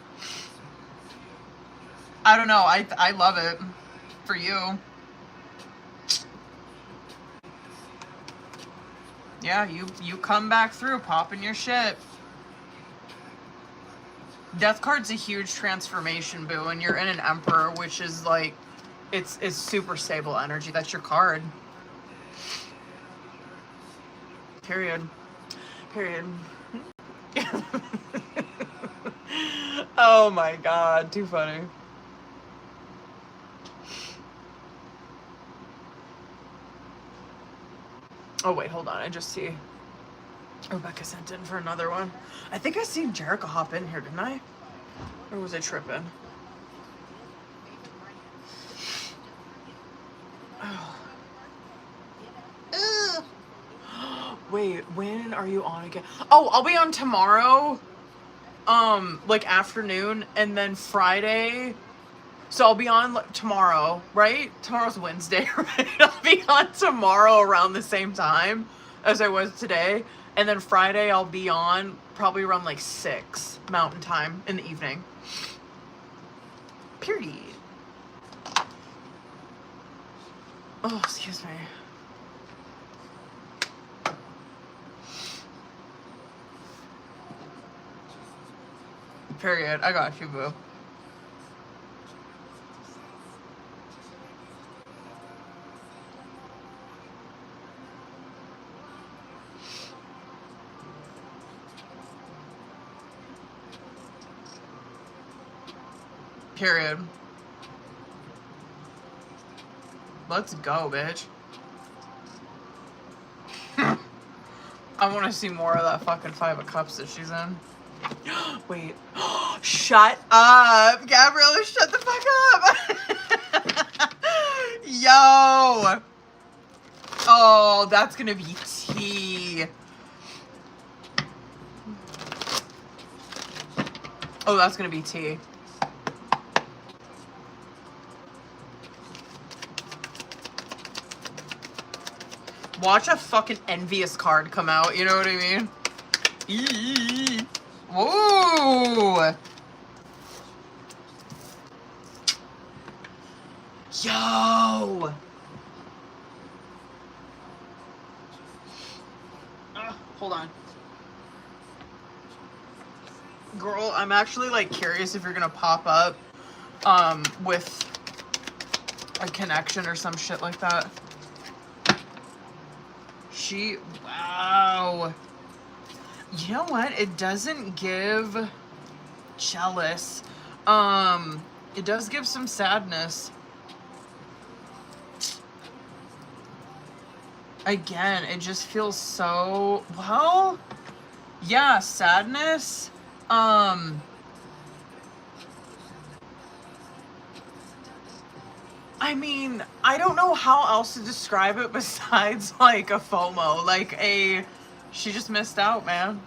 I don't know, I love it for you. Yeah, you come back through, popping your shit. Death card's a huge transformation, boo, and you're in an Emperor, which is like, it's super stable energy. That's your card. Period. Oh my god, too funny. Oh wait, hold on, I just see Rebecca sent in for another one. I think I seen Jerica hop in here, didn't I? Or was I tripping? Oh. Wait, when are you on again? Oh, I'll be on tomorrow. Like afternoon, and then Friday. So I'll be on tomorrow, right? Tomorrow's Wednesday, right? I'll be on tomorrow around the same time as I was today. And then Friday I'll be on probably around like 6 Mountain Time in the evening. Period. Oh, excuse me. Period. I got you, boo. Period. Let's go, bitch. I want to see more of that fucking 5 of Cups that she's in. Wait. Shut up. Gabriella, shut the fuck up. Yo. Oh, that's gonna be tea. Oh, that's gonna be tea. Watch a fucking envious card come out, you know what I mean? Eee. Whoa! Yo! Hold on. Girl, I'm actually like curious if you're gonna pop up with a connection or some shit like that. Wow. You know what? It doesn't give jealous. It does give some sadness. Again, it just feels so, well, yeah, sadness. I mean, I don't know how else to describe it besides like a FOMO, like she just missed out, man.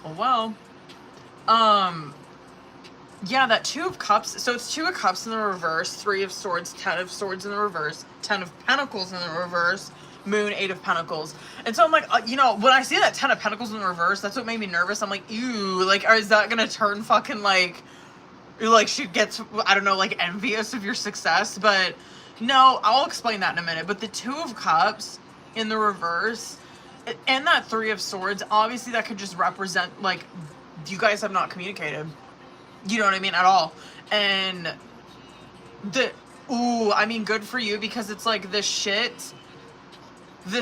Oh well. Yeah, that 2 of Cups, so it's 2 of Cups in the reverse, 3 of Swords, 10 of Swords in the reverse, 10 of Pentacles in the reverse, Moon, 8 of Pentacles. And so I'm like, you know, when I see that 10 of Pentacles in the reverse, that's what made me nervous. I'm like, ew, like, is that gonna turn fucking like she gets, I don't know, like envious of your success? But no, I'll explain that in a minute. But the 2 of Cups in the reverse and that 3 of Swords, obviously that could just represent like you guys have not communicated. You know what I mean? At all. And I mean, good for you, because it's like the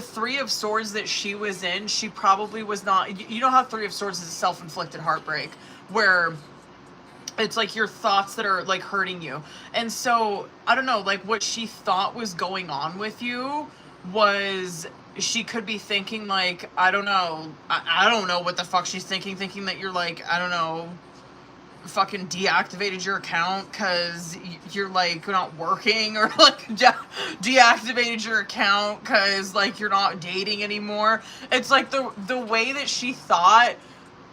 3 of Swords that she was in, she probably was not, you know how 3 of Swords is a self-inflicted heartbreak, where it's like your thoughts that are like hurting you. And so, I don't know, like what she thought was going on with you was, she could be thinking like, I don't know what the fuck she's thinking that you're like, I don't know, fucking deactivated your account because you're like not working, or like deactivated your account because like you're not dating anymore. It's like the way that she thought,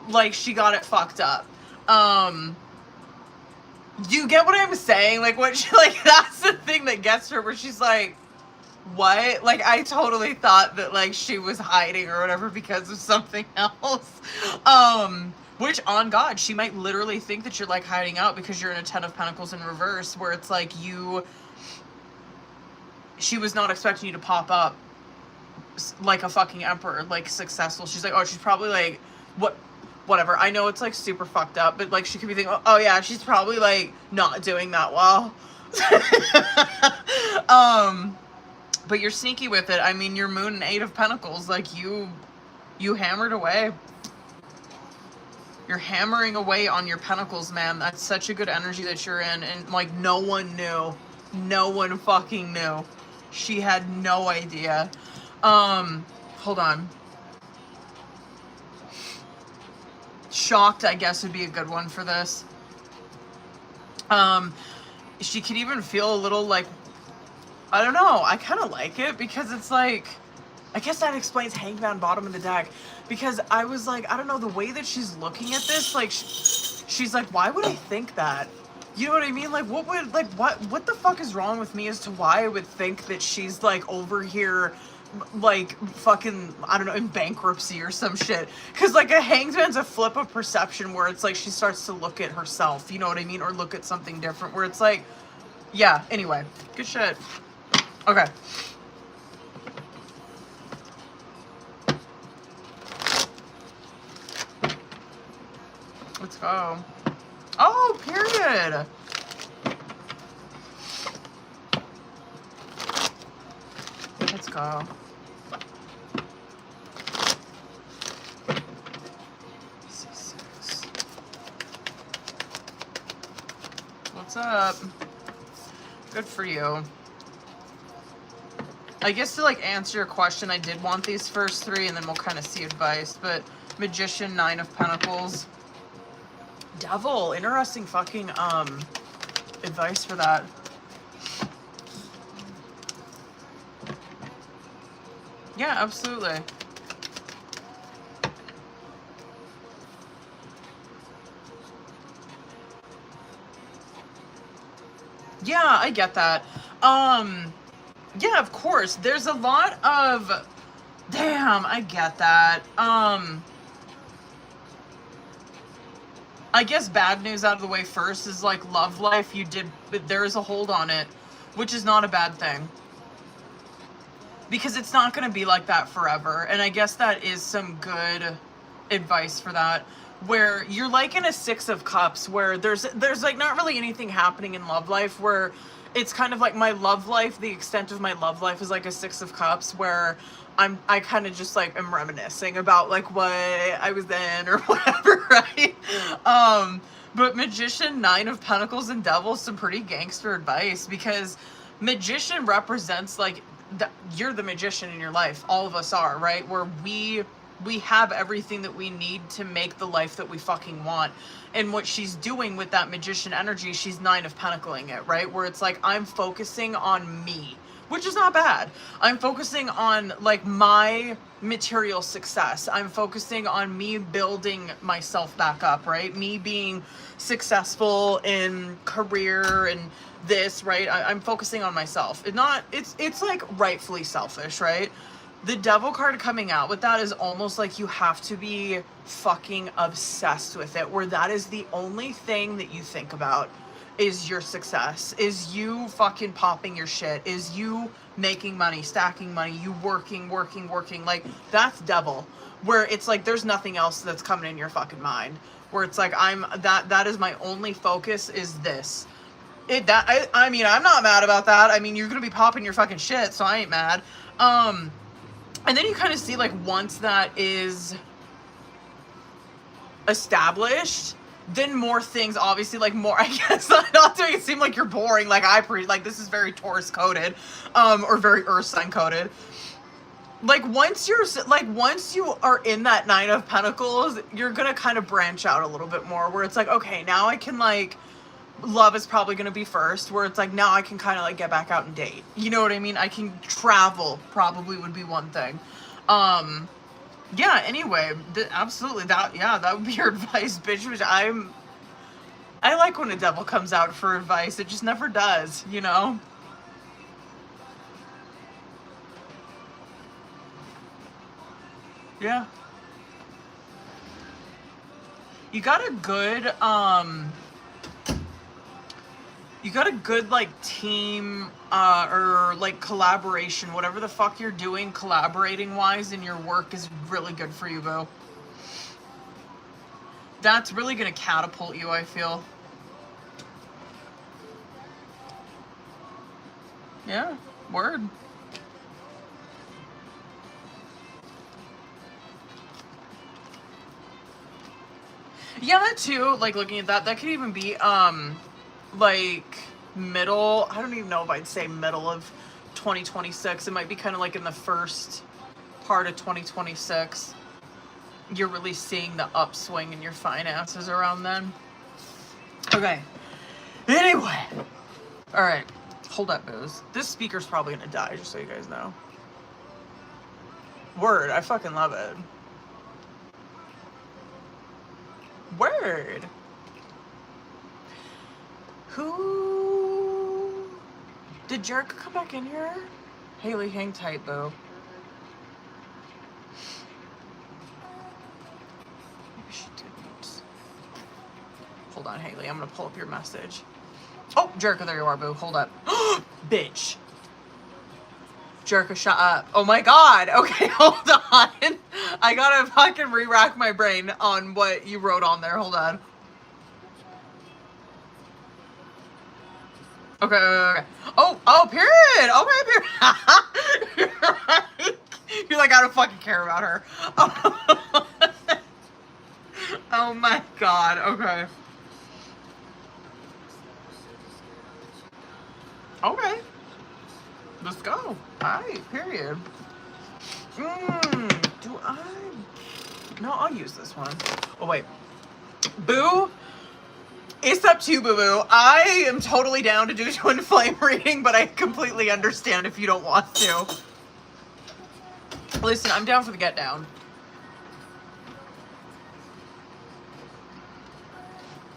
like she got it fucked up. You get what I'm saying? Like what she, like that's the thing that gets her, where she's like, what? Like I totally thought that like she was hiding or whatever because of something else. Which, on God, she might literally think that you're like hiding out because you're in a 10 of Pentacles in reverse, where it's like she was not expecting you to pop up like a fucking emperor, like successful. She's like, oh, she's probably like, whatever. I know it's like super fucked up, but like she could be thinking, oh yeah, she's probably like not doing that well. But you're sneaky with it. I mean, your Moon and 8 of Pentacles, like you hammered away. You're hammering away on your pentacles, man. That's such a good energy that you're in. And like no one knew. No one fucking knew. She had no idea. Hold on. Shocked, I guess, would be a good one for this. She could even feel a little like, I don't know. I kind of like it because it's like, I guess that explains Hangman bottom of the deck, because I was like, I don't know, the way that she's looking at this, like she's like, why would I think that? You know what I mean? Like what the fuck is wrong with me as to why I would think that she's like over here like fucking, I don't know, in bankruptcy or some shit. Cause like a Hangman's a flip of perception, where it's like she starts to look at herself, you know what I mean? Or look at something different, where it's like, yeah, anyway, good shit. Okay. Let's go. Oh, period. Let's go. C6. What's up? Good for you. I guess to like answer your question, I did want these first 3 and then we'll kind of see advice, but Magician, 9 of Pentacles. Devil, interesting fucking advice for that. Yeah, absolutely. Yeah, I get that. Yeah, of course. There's a lot of, damn, I get that. I guess bad news out of the way first is like love life, there is a hold on it, which is not a bad thing. Because it's not going to be like that forever. And I guess that is some good advice for that. Where you're like in a 6 of Cups, where there's like not really anything happening in love life, where it's kind of like my love life, the extent of my love life is like a 6 of Cups, where I kind of just like am reminiscing about like what I was in or whatever, right? But Magician, 9 of Pentacles, and Devil, some pretty gangster advice, because Magician represents like you're the magician in your life. All of us are, right? Where we we have everything that we need to make the life that we fucking want. And what she's doing with that magician energy, she's 9 of Pentacling it, right? Where it's like, I'm focusing on me, which is not bad. I'm focusing on like my material success. I'm focusing on me building myself back up, right? Me being successful in career and this, right? I'm focusing on myself. It's like rightfully selfish, right? The Devil card coming out with that is almost like you have to be fucking obsessed with it, where that is the only thing that you think about is your success, is you fucking popping your shit, is you making money, stacking money, you working. Like, that's Devil, where it's like there's nothing else that's coming in your fucking mind, where it's like that is my only focus is this. I mean, I'm not mad about that. I mean, you're gonna be popping your fucking shit, so I ain't mad. And then you kind of see, like, once that is established, then more things, obviously, like, more, I guess, not to make it seem like you're boring, like, like, this is very Taurus coded, or very Earth sign coded. Like, once you are in that 9 of Pentacles, you're gonna kind of branch out a little bit more, where it's like, okay, now I can, like, love is probably going to be first, where it's like, now I can kind of like get back out and date. You know what I mean? I can travel probably would be one thing. Yeah, anyway, absolutely that would be your advice, bitch, which I like when a Devil comes out for advice. It just never does, you know? Yeah. You got a good like team or like collaboration, whatever the fuck you're doing collaborating wise in your work is really good for you, boo. That's really gonna catapult you, I feel. Yeah, word. Yeah, that too, like looking at that could even be like middle, I don't even know if I'd say middle of 2026. It might be kind of like in the first part of 2026. You're really seeing the upswing in your finances around then. Okay. Anyway. All right. Hold up, booze. This speaker's probably gonna die, just so you guys know. Word. I fucking love it. Word. Who? Did Jerica come back in here? Haley, hang tight, boo. Maybe she didn't. Hold on, Haley. I'm gonna pull up your message. Oh, Jerica, there you are, boo. Hold up. Bitch. Jerica, shut up. Oh my god. Okay, hold on. I gotta fucking re-rack my brain on what you wrote on there. Hold on. Okay. Oh, period. Okay, period. You're like, I don't fucking care about her. Oh my god. Okay. Okay. Let's go. Alright, period. Do I? No, I'll use this one. Oh, wait. Boo. It's up to you, boo-boo. I am totally down to do twin flame reading, but I completely understand if you don't want to. Listen, I'm down for the get down.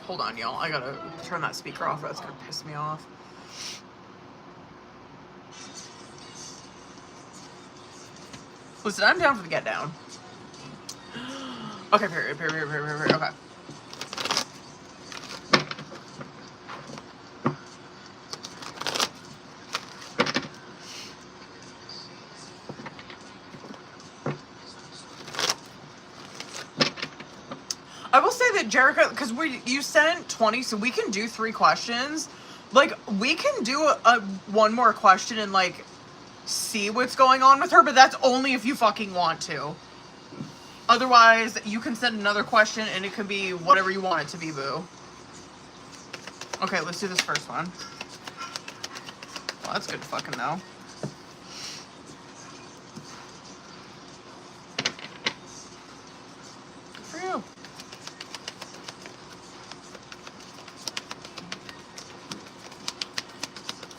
Hold on, y'all. I gotta turn that speaker off. That's gonna piss me off. Listen, I'm down for the get down. Okay, period. Okay. I will say that Jerica, because you sent 20, so we can do 3 questions. Like, we can do one more question and, like, see what's going on with her, but that's only if you fucking want to. Otherwise, you can send another question and it can be whatever you want it to be, boo. Okay, let's do this first one. Well, that's good to fucking know.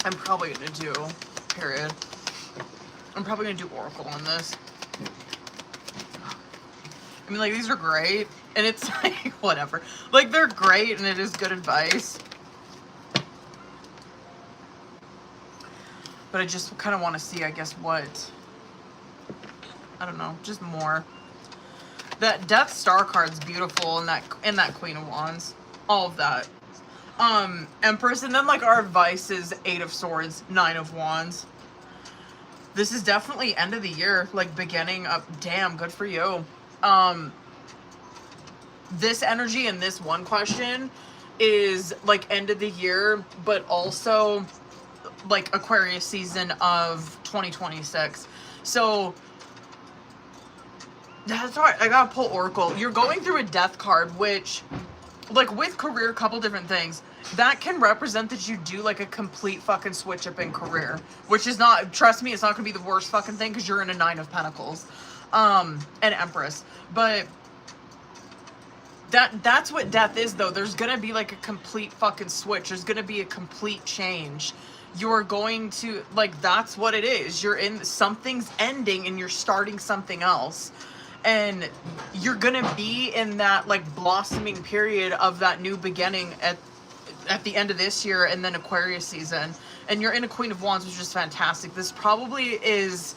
I'm probably gonna do, period. I'm probably gonna do Oracle on this. I mean, like, these are great, and it's like, whatever. Like, they're great, and it is good advice. But I just kind of want to see, I guess, what, I don't know, just more. That Death Star card's beautiful, and that Queen of Wands. All of that. Empress, and then, like, our advice is 8 of Swords, 9 of Wands. This is definitely end of the year, like, beginning up. Damn, good for you. This energy and this one question is, like, end of the year, but also, like, Aquarius season of 2026. So, that's why I gotta pull Oracle. You're going through a death card, which, like, with career, a couple different things. That can represent that you do, like, a complete fucking switch up in career. Which is not, trust me, it's not gonna be the worst fucking thing because you're in a 9 of Pentacles. An Empress. But that's what death is, though. There's gonna be, like, a complete fucking switch. There's gonna be a complete change. You're going to, like, that's what it is. You're in, something's ending and you're starting something else. And you're gonna be in that, like, blossoming period of that new beginning at the end of this year and then Aquarius season. And you're in a Queen of Wands, which is fantastic. This probably is,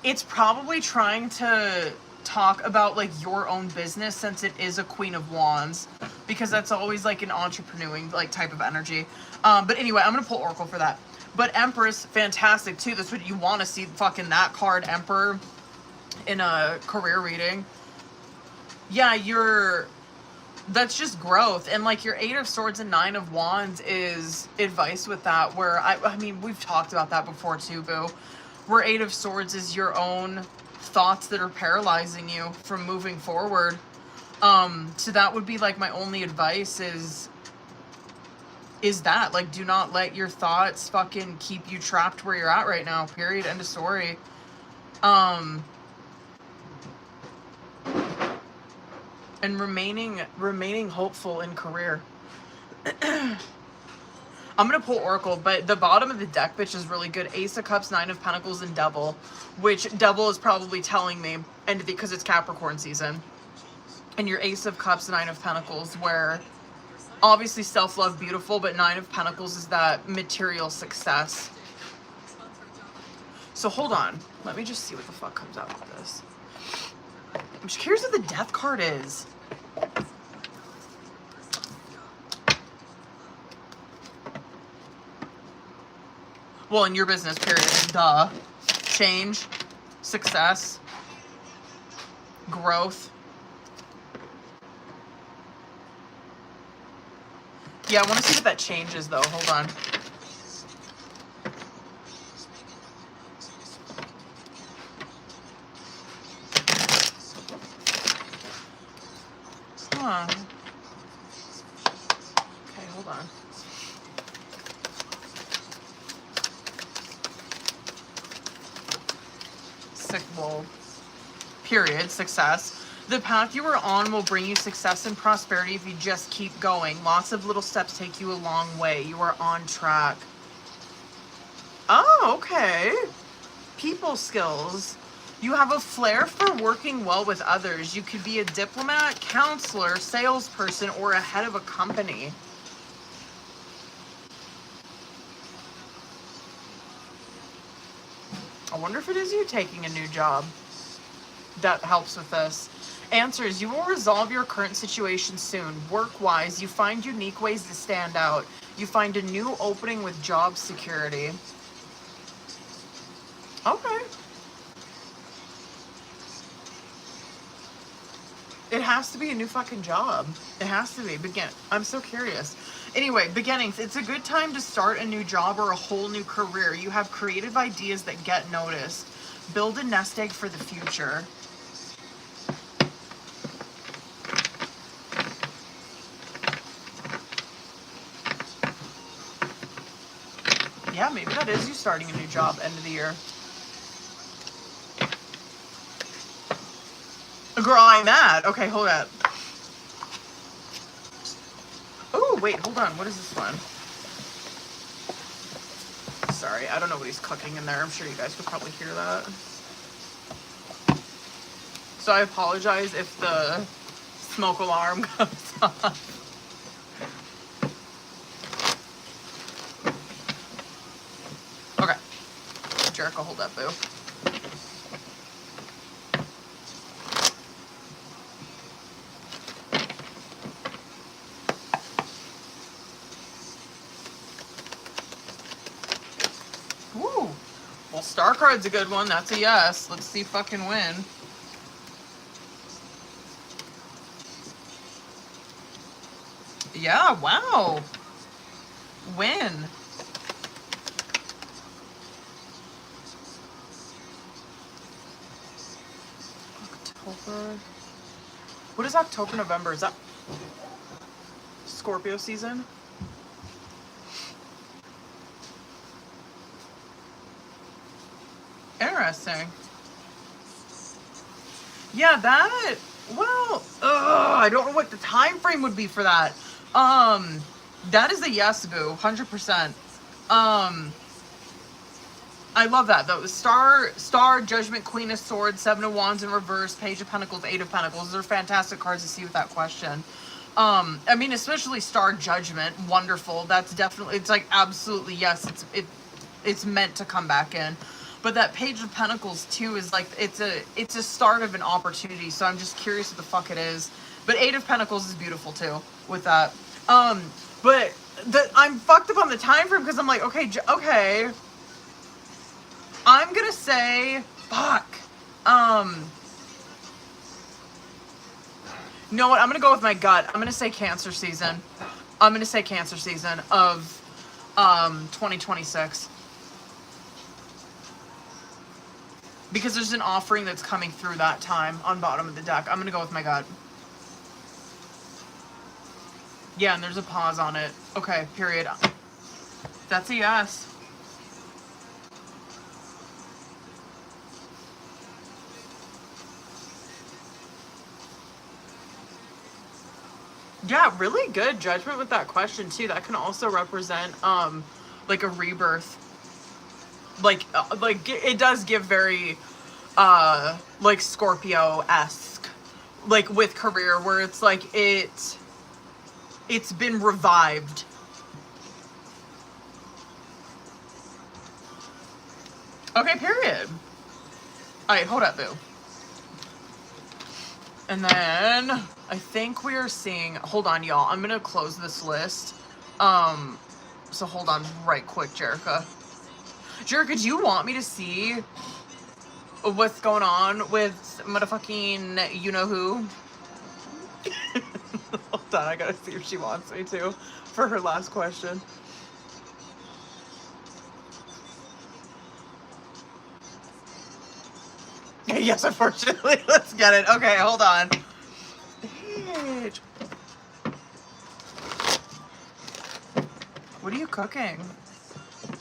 it's probably trying to talk about, like, your own business since it is a Queen of Wands. Because that's always, like, an entrepreneuring, like, type of energy. But anyway, I'm gonna pull Oracle for that. But Empress, fantastic, too. That's what you want to see, fucking that card, Emperor, in a career reading. Yeah, that's just growth. And, like, your 8 of Swords and 9 of Wands is advice with that, where I mean, we've talked about that before too, boo. Where 8 of Swords is your own thoughts that are paralyzing you from moving forward. So that would be, like, my only advice is that, like, do not let your thoughts fucking keep you trapped where you're at right now, period, end of story. And remaining hopeful in career. I'm gonna pull Oracle, but the bottom of the deck, bitch, is really good. Ace of Cups, 9 of Pentacles, and Devil. Which Devil is probably telling me, and because it's Capricorn season. And your Ace of Cups, 9 of Pentacles, where obviously self-love, beautiful, but 9 of Pentacles is that material success. So hold on. Let me just see what the fuck comes out with this. I'm just curious what the death card is. Well, in your business, period. Duh. Change. Success. Growth. Yeah, I want to see what that change is, though. Hold on. Huh. Okay, hold on. Well, period. Success. The path you are on will bring you success and prosperity if you just keep going. Lots of little steps take you a long way. You are on track. Oh, okay. People skills. You have a flair for working well with others. You could be a diplomat, counselor, salesperson, or a head of a company. I wonder if it is you taking a new job that helps with this. Answers, you will resolve your current situation soon. Work-wise, you find unique ways to stand out. You find a new opening with job security. Okay. It has to be a new fucking job. It has to be. I'm so curious. Anyway, beginnings. It's a good time to start a new job or a whole new career. You have creative ideas that get noticed. Build a nest egg for the future. Yeah, maybe that is you starting a new job end of the year. Girl, I'm mad. Okay, hold up. Oh, wait, hold on. What is this one? Sorry, I don't know what he's cooking in there. I'm sure you guys could probably hear that. So I apologize if the smoke alarm goes off. Okay. Jericho, hold that, boo. Woo! Well, star card's a good one. That's a yes. Let's see fucking win. Yeah, wow. Win. October. What is October, November? Is that Scorpio season? Interesting. Yeah, that, well, I don't know what the time frame would be for that. That is a yes, boo, 100%. I love that though. Star, Judgment, Queen of Swords, Seven of Wands in reverse, Page of Pentacles, Eight of Pentacles. Those are fantastic cards to see with that question. I mean, especially Star Judgment, wonderful. That's definitely, it's like absolutely yes. It's meant to come back in. But that Page of Pentacles too is like, it's a start of an opportunity. So I'm just curious what the fuck it is. But Eight of Pentacles is beautiful too with that. But I'm fucked up on the time frame because I'm like, okay. I'm gonna say, fuck. You know what? I'm gonna go with my gut. I'm gonna say Cancer season. I'm gonna say Cancer season of 2026. Because there's an offering that's coming through that time on bottom of the deck. I'm gonna go with my gut. Yeah, and there's a pause on it. Okay, period. That's a yes. Yeah, really good judgment with that question too. That can also represent like a rebirth. Like it does give very like Scorpio-esque, like with career, where it's like it's been revived. Okay, period. Alright, hold up, boo. And then I think we are seeing, hold on y'all, I'm gonna close this list. So hold on right quick, Jerica. Jerica, do you want me to see what's going on with motherfucking you-know-who? Hold on, I gotta see if she wants me to for her last question. Yes, unfortunately. Let's get it. Okay, hold on. Bitch. What are you cooking?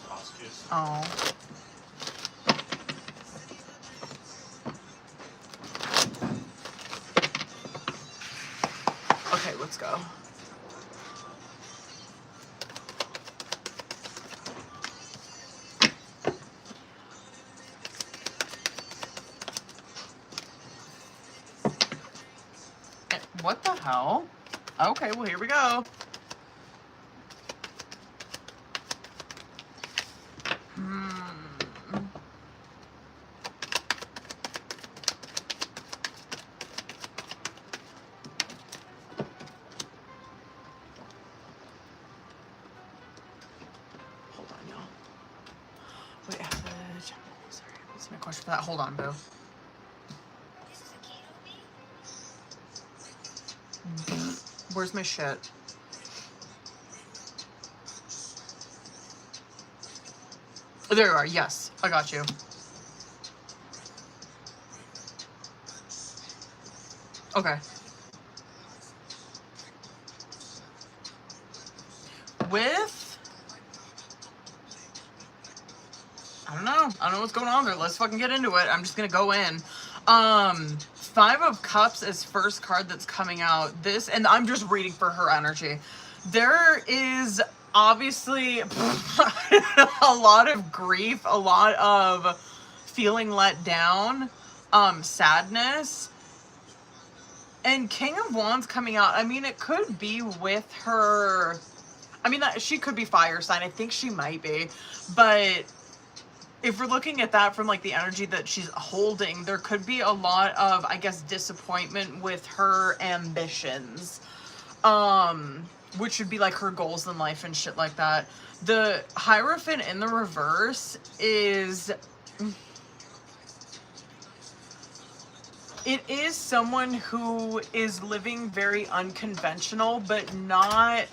Sausages. Oh. Okay, let's go. What the hell? Okay, well, here we go. Hold on, y'all. Wait, sorry, what's my question for that? Hold on, boo. Where's my shit? Oh, there you are. Yes, I got you. Okay. With... I don't know what's going on there. Let's fucking get into it. I'm just gonna go in. Five of Cups is first card that's coming out. This, and I'm just reading for her energy. There is obviously a lot of grief, a lot of feeling let down, sadness. And King of Wands coming out, I mean, it could be with her. I mean, she could be fire sign. I think she might be. But if we're looking at that from like the energy that she's holding, there could be a lot of, I guess, disappointment with her ambitions. Which would be like her goals in life and shit like that. The Hierophant in the reverse is... It is someone who is living very unconventional, but not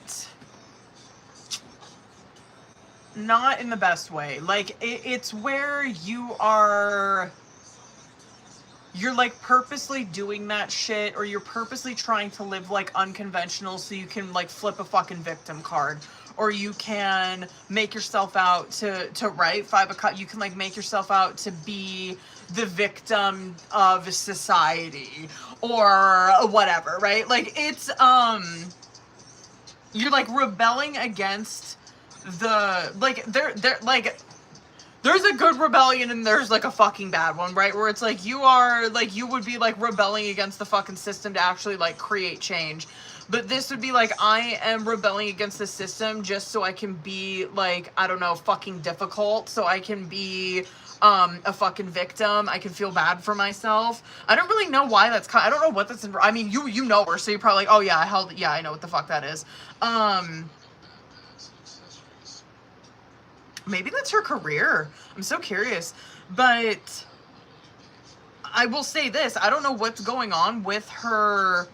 in the best way. Like, it's where you're like purposely doing that shit, or you're purposely trying to live like unconventional so you can like flip a fucking victim card, or you can make yourself out to right, Five of Cups, you can like make yourself out to be the victim of society or whatever, right? Like, it's you're like rebelling against the, like, they're like, there's a good rebellion and there's like a fucking bad one, right? Where it's like you are like, you would be like rebelling against the fucking system to actually like create change. But this would be like, I am rebelling against the system just so I can be like, I don't know, fucking difficult. So I can be a fucking victim. I can feel bad for myself. I don't really know why that's I don't know what that's in. I mean, you know her, so you're probably like, oh yeah, yeah, I know what the fuck that is. Maybe that's her career. I'm so curious. But I will say this, I don't know what's going on with her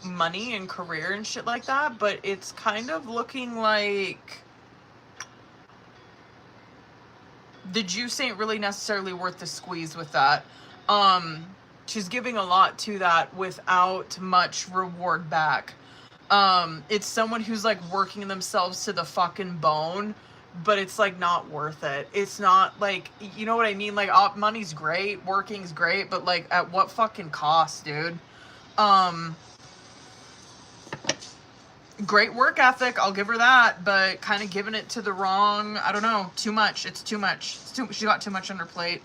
money and career and shit like that, but it's kind of looking like the juice ain't really necessarily worth the squeeze with that. She's giving a lot to that without much reward back. It's someone who's like working themselves to the fucking bone, but it's like not worth it. It's not like, you know what I mean? Like, money's great, working's great, but like at what fucking cost, dude? Great work ethic, I'll give her that, but kind of giving it to the wrong, I don't know, too much. It's too much. She got too much on her plate.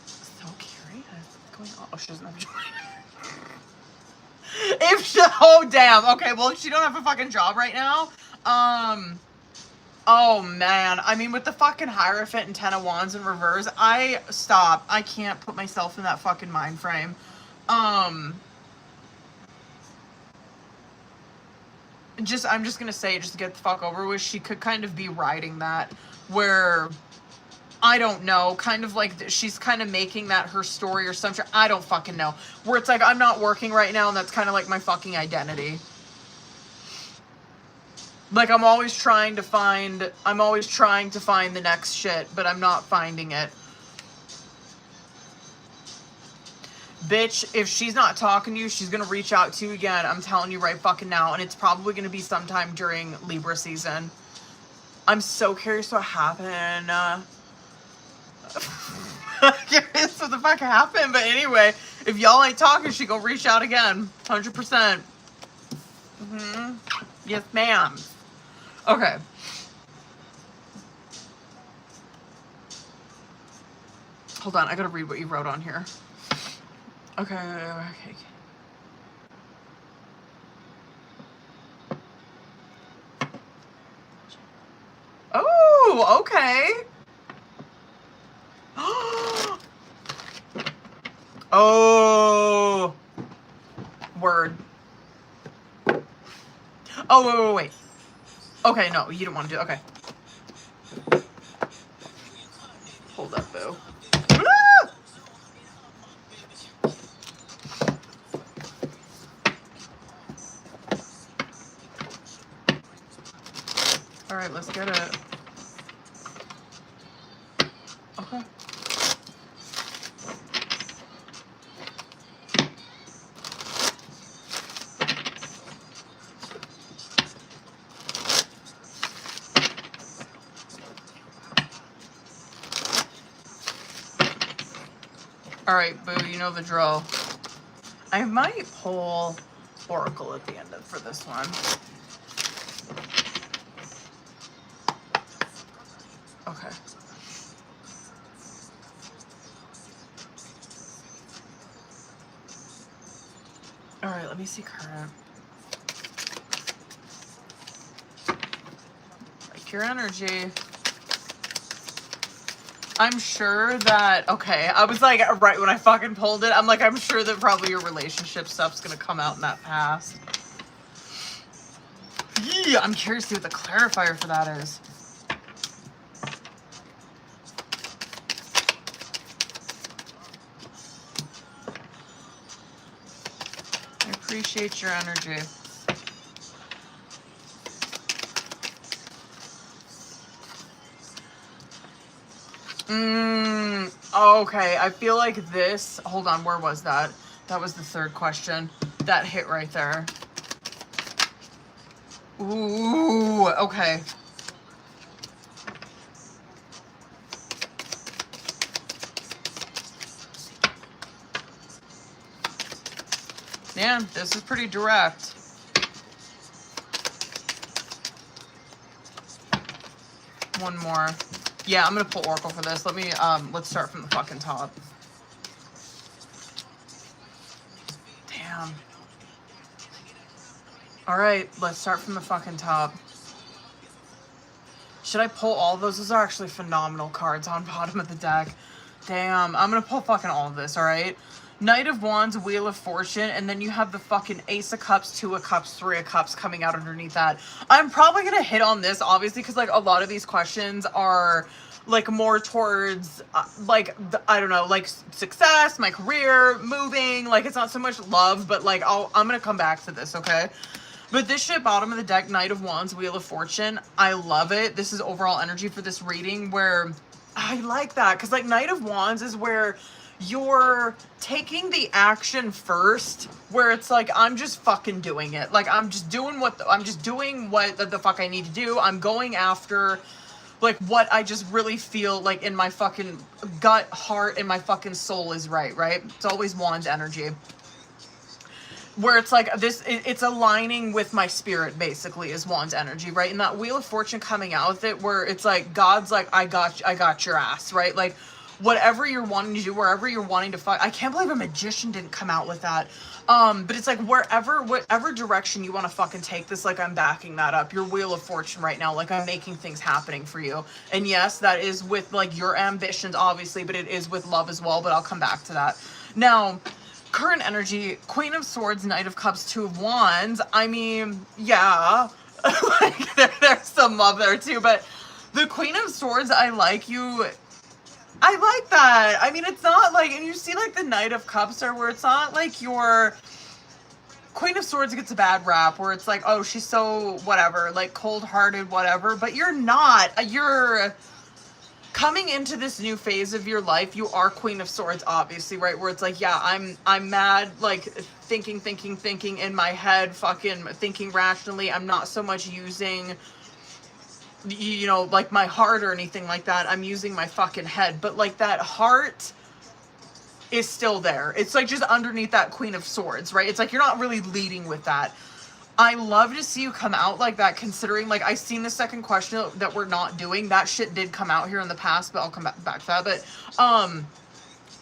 So curious. What's going on? Oh, she doesn't have a job. If she, oh damn. Okay, well, if she don't have a fucking job right now, oh man. I mean, with the fucking Hierophant and Ten of Wands in reverse, I can't put myself in that fucking mind frame. I'm just gonna say, just to get the fuck over with, she could kind of be riding that, where, I don't know, kind of like she's kind of making that her story or something. I don't fucking know. Where it's like, I'm not working right now, and that's kind of like my fucking identity. Like, I'm always trying to find the next shit, but I'm not finding it. Bitch, if she's not talking to you, she's gonna reach out to you again. I'm telling you right fucking now. And it's probably gonna be sometime during Libra season. I'm so curious what happened. Curious what the fuck happened. But anyway, if y'all ain't talking, she gonna reach out again. 100%. Yes, ma'am. Okay. Hold on, I gotta read what you wrote on here. Okay. Oh, okay. Oh. Word. Oh, wait. Okay, no, you don't want to do it. Okay. Hold up, boo. Alright, let's get it. Okay. Alright, boo, you know the drill. I might pull oracle at the end for this one. Okay. All right, let me see current. Like your energy. I'm sure that, okay, I was like, right when I fucking pulled it, I'm like, I'm sure that probably your relationship stuff's gonna come out in that past. Yeah, I'm curious to see what the clarifier for that is. I appreciate your energy. Okay, I feel like this, hold on, where was that? That was the third question. That hit right there. Ooh, okay. Man, this is pretty direct. One more. Yeah, I'm gonna pull Oracle for this. Let me, let's start from the fucking top. Damn. Alright, let's start from the fucking top. Should I pull all of those? Those are actually phenomenal cards on bottom of the deck. Damn, I'm gonna pull fucking all of this, alright? Knight of Wands, Wheel of Fortune, and then you have the fucking Ace of Cups, Two of Cups, Three of Cups coming out underneath that. I'm probably gonna hit on this, obviously, because, like, a lot of these questions are, like, more towards, like, I don't know, like, success, my career, moving, like, it's not so much love, but, like, I'm gonna come back to this, okay? But this shit, bottom of the deck, Knight of Wands, Wheel of Fortune, I love it. This is overall energy for this reading where I like that, because, like, Knight of Wands is where you're taking the action first, where it's like, I'm just fucking doing it. Like, I'm just doing what the fuck I need to do. I'm going after, like, what I just really feel like in my fucking gut, heart, and my fucking soul is right? It's always Wands energy. Where it's like, it's aligning with my spirit, basically, is Wands energy, right? And that Wheel of Fortune coming out with it, where it's like, God's like, I got your ass, right? Like, whatever you're wanting to do, wherever you're wanting to fuck. I can't believe a magician didn't come out with that. But it's like, whatever direction you want to fucking take this, like, I'm backing that up. Your Wheel of Fortune right now, like, I'm making things happening for you. And yes, that is with, like, your ambitions, obviously, but it is with love as well, but I'll come back to that. Now, current energy, Queen of Swords, Knight of Cups, Two of Wands. I mean, yeah, like, there's some love there too, but the Queen of Swords, I like that. I mean, it's not like, and you see, like, the Knight of Cups are where it's not like your Queen of Swords gets a bad rap, where it's like, oh, she's so whatever, like, cold-hearted, whatever, but you're not. You're coming into this new phase of your life. You are Queen of Swords, obviously, right? Where it's like, yeah, I'm mad, like, thinking in my head, fucking thinking rationally. I'm not so much using, you know, like, my heart or anything like that. I'm using my fucking head. But, like, that heart is still there. It's, like, just underneath that Queen of Swords, right? It's like, you're not really leading with that. I love to see you come out like that, considering, like, I seen the second question that we're not doing. That shit did come out here in the past, but I'll come back to that. But,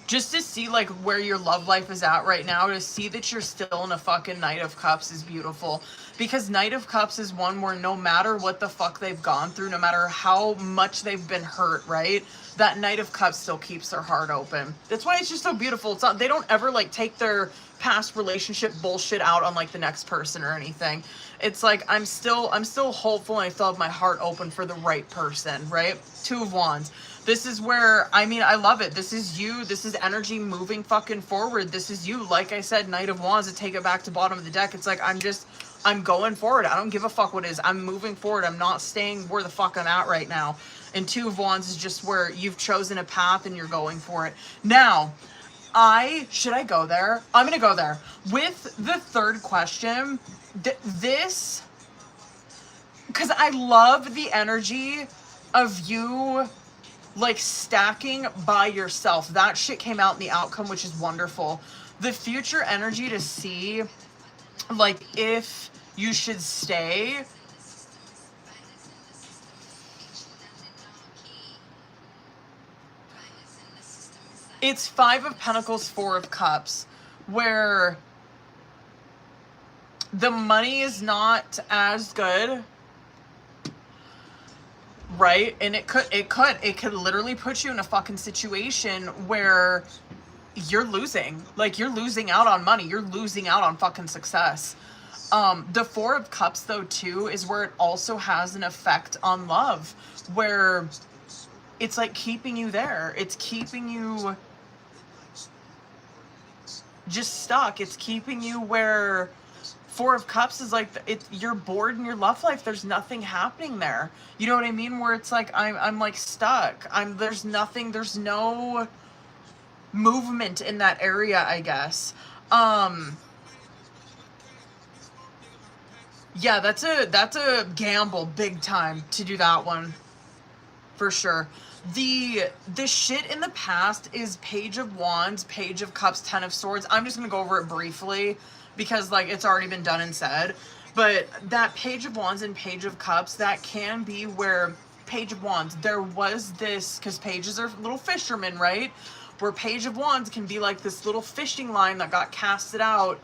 just to see, like, where your love life is at right now, to see that you're still in a fucking Knight of Cups is beautiful. Because Knight of Cups is one where no matter what the fuck they've gone through, no matter how much they've been hurt, right? That Knight of Cups still keeps their heart open. That's why it's just so beautiful. It's not, they don't ever, like, take their past relationship bullshit out on, like, the next person or anything. It's like, I'm still hopeful, and I still have my heart open for the right person, right? Two of Wands. This is where, I mean, I love it. This is you. This is energy moving fucking forward. This is you. Like I said, Knight of Wands, to take it back to bottom of the deck. It's like, I'm going forward. I don't give a fuck what it is. I'm moving forward. I'm not staying where the fuck I'm at right now. And Two of Wands is just where you've chosen a path and you're going for it. Now, should I go there? I'm going to go there. With the third question, this, because I love the energy of you, like, stacking by yourself. That shit came out in the outcome, which is wonderful. The future energy to see like if you should stay. It's 5 of Pentacles, 4 of Cups, where the money is not as good, right? And it could literally put you in a fucking situation where you're losing. Like, you're losing out on money. You're losing out on fucking success. The 4 of Cups, though, too, is where it also has an effect on love, where it's like keeping you there. It's keeping you just stuck. It's keeping you where 4 of Cups is like, you're bored in your love life. There's nothing happening there. You know what I mean? Where it's like, I'm like stuck. There's nothing, there's no movement in that area, I guess. Yeah, that's a gamble big time to do that one. For sure. The shit in the past is Page of Wands, Page of Cups, 10 of Swords. I'm just going to go over it briefly because, like, it's already been done and said. But that Page of Wands and Page of Cups, that can be where Page of Wands, there was this, because pages are little fishermen, right? Where Page of Wands can be like this little fishing line that got casted out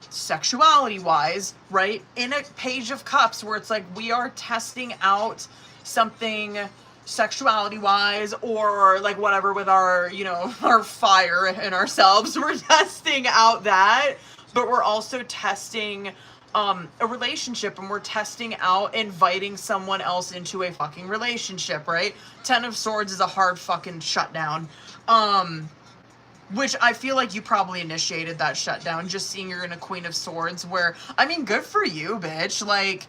sexuality-wise, right? In a Page of Cups where it's like we are testing out something sexuality-wise, or like whatever with our, you know, our fire in ourselves. We're testing out that, but we're also testing a relationship, and we're testing out inviting someone else into a fucking relationship, right? 10 of Swords is a hard fucking shutdown. Which I feel like you probably initiated that shutdown, just seeing you're in a Queen of Swords, where, I mean, good for you, bitch. Like,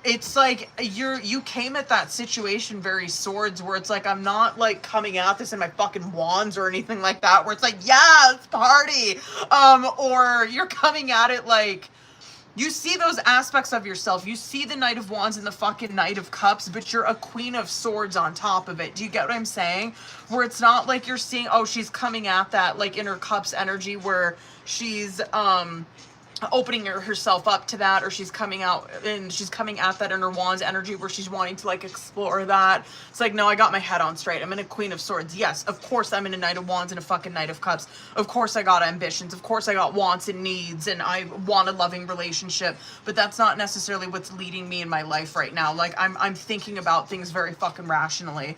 it's like you came at that situation very Swords, where it's like, I'm not like coming at this in my fucking wands or anything like that, where it's like, yeah, let's party. Or you're coming at it like, you see those aspects of yourself. You see the Knight of Wands and the fucking Knight of Cups, but you're a Queen of Swords on top of it. Do you get what I'm saying? Where it's not like you're seeing, oh, she's coming at that like in her Cups energy, where she's opening herself up to that, or she's coming out and she's coming at that in her Wands energy where she's wanting to like explore that. It's like, no, I got my head on straight. I'm in a Queen of Swords. Yes, of course I'm in a Knight of Wands and a fucking Knight of Cups. Of course I got ambitions. Of course I got wants and needs, and I want a loving relationship, but that's not necessarily what's leading me in my life right now. Like, I'm thinking about things very fucking rationally.